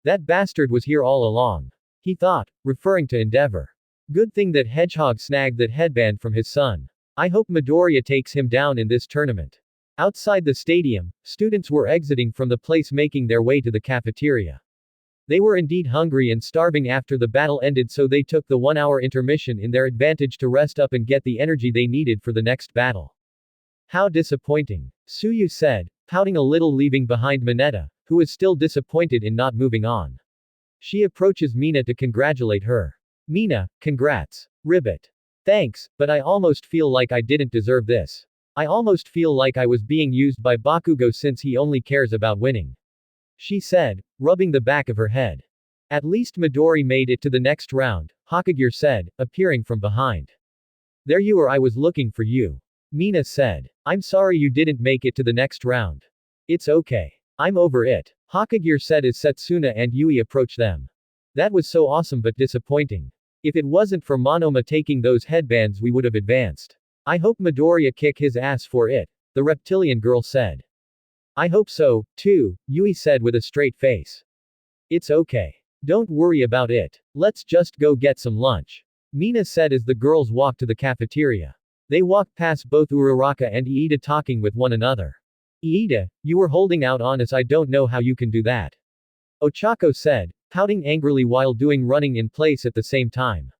That bastard was here all along, he thought, referring to Endeavor. Good thing that Hedgehog snagged that headband from his son. I hope Midoriya takes him down in this tournament. Outside the stadium, students were exiting from the place making their way to the cafeteria. They were indeed hungry and starving after the battle ended, so they took the 1-hour intermission in their advantage to rest up and get the energy they needed for the next battle. How disappointing, Suyu said, pouting a little, leaving behind Mineta, who is still disappointed in not moving on. She approaches Mina to congratulate her. Mina, congrats. Ribbit. Thanks, but I almost feel like I didn't deserve this. I almost feel like I was being used by Bakugo since he only cares about winning, she said, rubbing the back of her head. At least Midori made it to the next round, Hokage said, appearing from behind. There you are, I was looking for you, Mina said. I'm sorry you didn't make it to the next round. It's okay. I'm over it, Hokage said as Setsuna and Yui approached them. That was so awesome but disappointing. If it wasn't for Monoma taking those headbands we would have advanced. I hope Midoriya kick his ass for it, the reptilian girl said. I hope so, too, Yui said with a straight face. It's okay. Don't worry about it. Let's just go get some lunch. Mina said as the girls walked to the cafeteria. They walked past both Uraraka and Iida talking with one another. Iida, you were holding out on us. I don't know how you can do that. Ochako said, pouting angrily while doing running in place at the same time.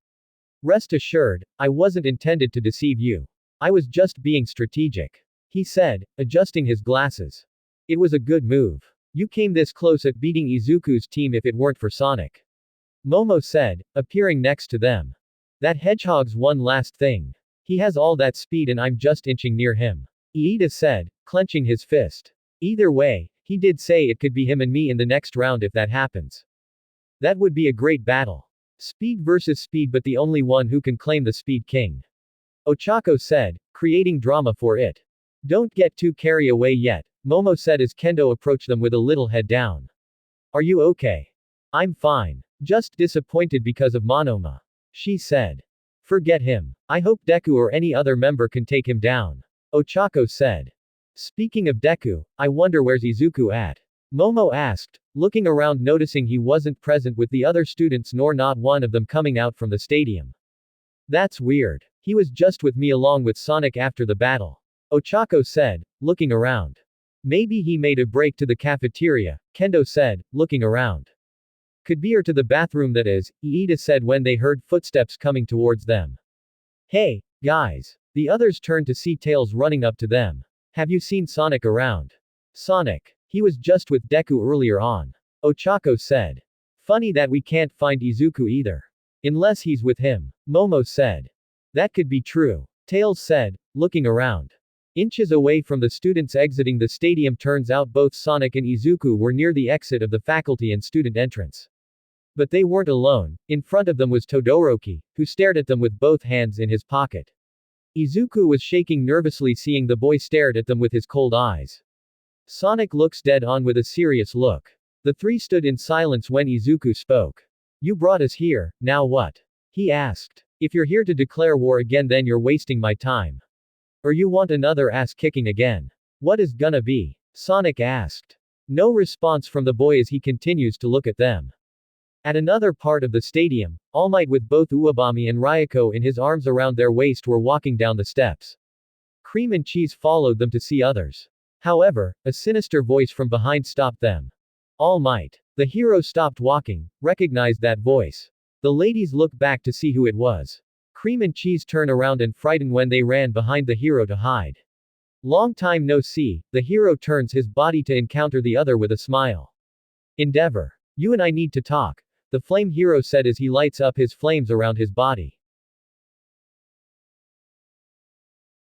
Rest assured, I wasn't intended to deceive you. I was just being strategic. He said, adjusting his glasses. It was a good move. You came this close at beating Izuku's team if it weren't for Sonic. Momo said, appearing next to them. That Hedgehog's one last thing. He has all that speed and I'm just inching near him. Iida said, clenching his fist. Either way, he did say it could be him and me in the next round if that happens. That would be a great battle. Speed versus speed, but the only one who can claim the Speed King. Ochako said, creating drama for it. Don't get too carried away yet, Momo said as Kendo approached them with a little head down. Are you okay? I'm fine. Just disappointed because of Monoma. She said. Forget him. I hope Deku or any other member can take him down. Ochako said. Speaking of Deku, I wonder where's Izuku at? Momo asked, looking around noticing he wasn't present with the other students nor not one of them coming out from the stadium. That's weird. He was just with me along with Sonic after the battle. Ochako said, looking around. Maybe he made a break to the cafeteria, Kendo said, looking around. Could be or to the bathroom that is, Iida said when they heard footsteps coming towards them. Hey, guys. The others turned to see Tails running up to them. Have you seen Sonic around? Sonic. He was just with Deku earlier on. Ochako said. Funny that we can't find Izuku either. Unless he's with him. Momo said. That could be true. Tails said, looking around. Inches away from the students exiting the stadium, turns out both Sonic and Izuku were near the exit of the faculty and student entrance. But they weren't alone. In front of them was Todoroki, who stared at them with both hands in his pocket. Izuku was shaking nervously seeing the boy stared at them with his cold eyes. Sonic looks dead on with a serious look. The three stood in silence when Izuku spoke. You brought us here, now what? He asked. If you're here to declare war again, then you're wasting my time. Or you want another ass kicking again? What is gonna be? Sonic asked. No response from the boy as he continues to look at them. At another part of the stadium, All Might with both Uwabami and Ryuko in his arms around their waist were walking down the steps. Cream and Cheese followed them to see others. However, a sinister voice from behind stopped them. All Might. The hero stopped walking, recognized that voice. The ladies looked back to see who it was. Cream and Cheese turned around and frightened when they ran behind the hero to hide. Long time no see, the hero turns his body to encounter the other with a smile. Endeavor. You and I need to talk, the flame hero said as he lights up his flames around his body.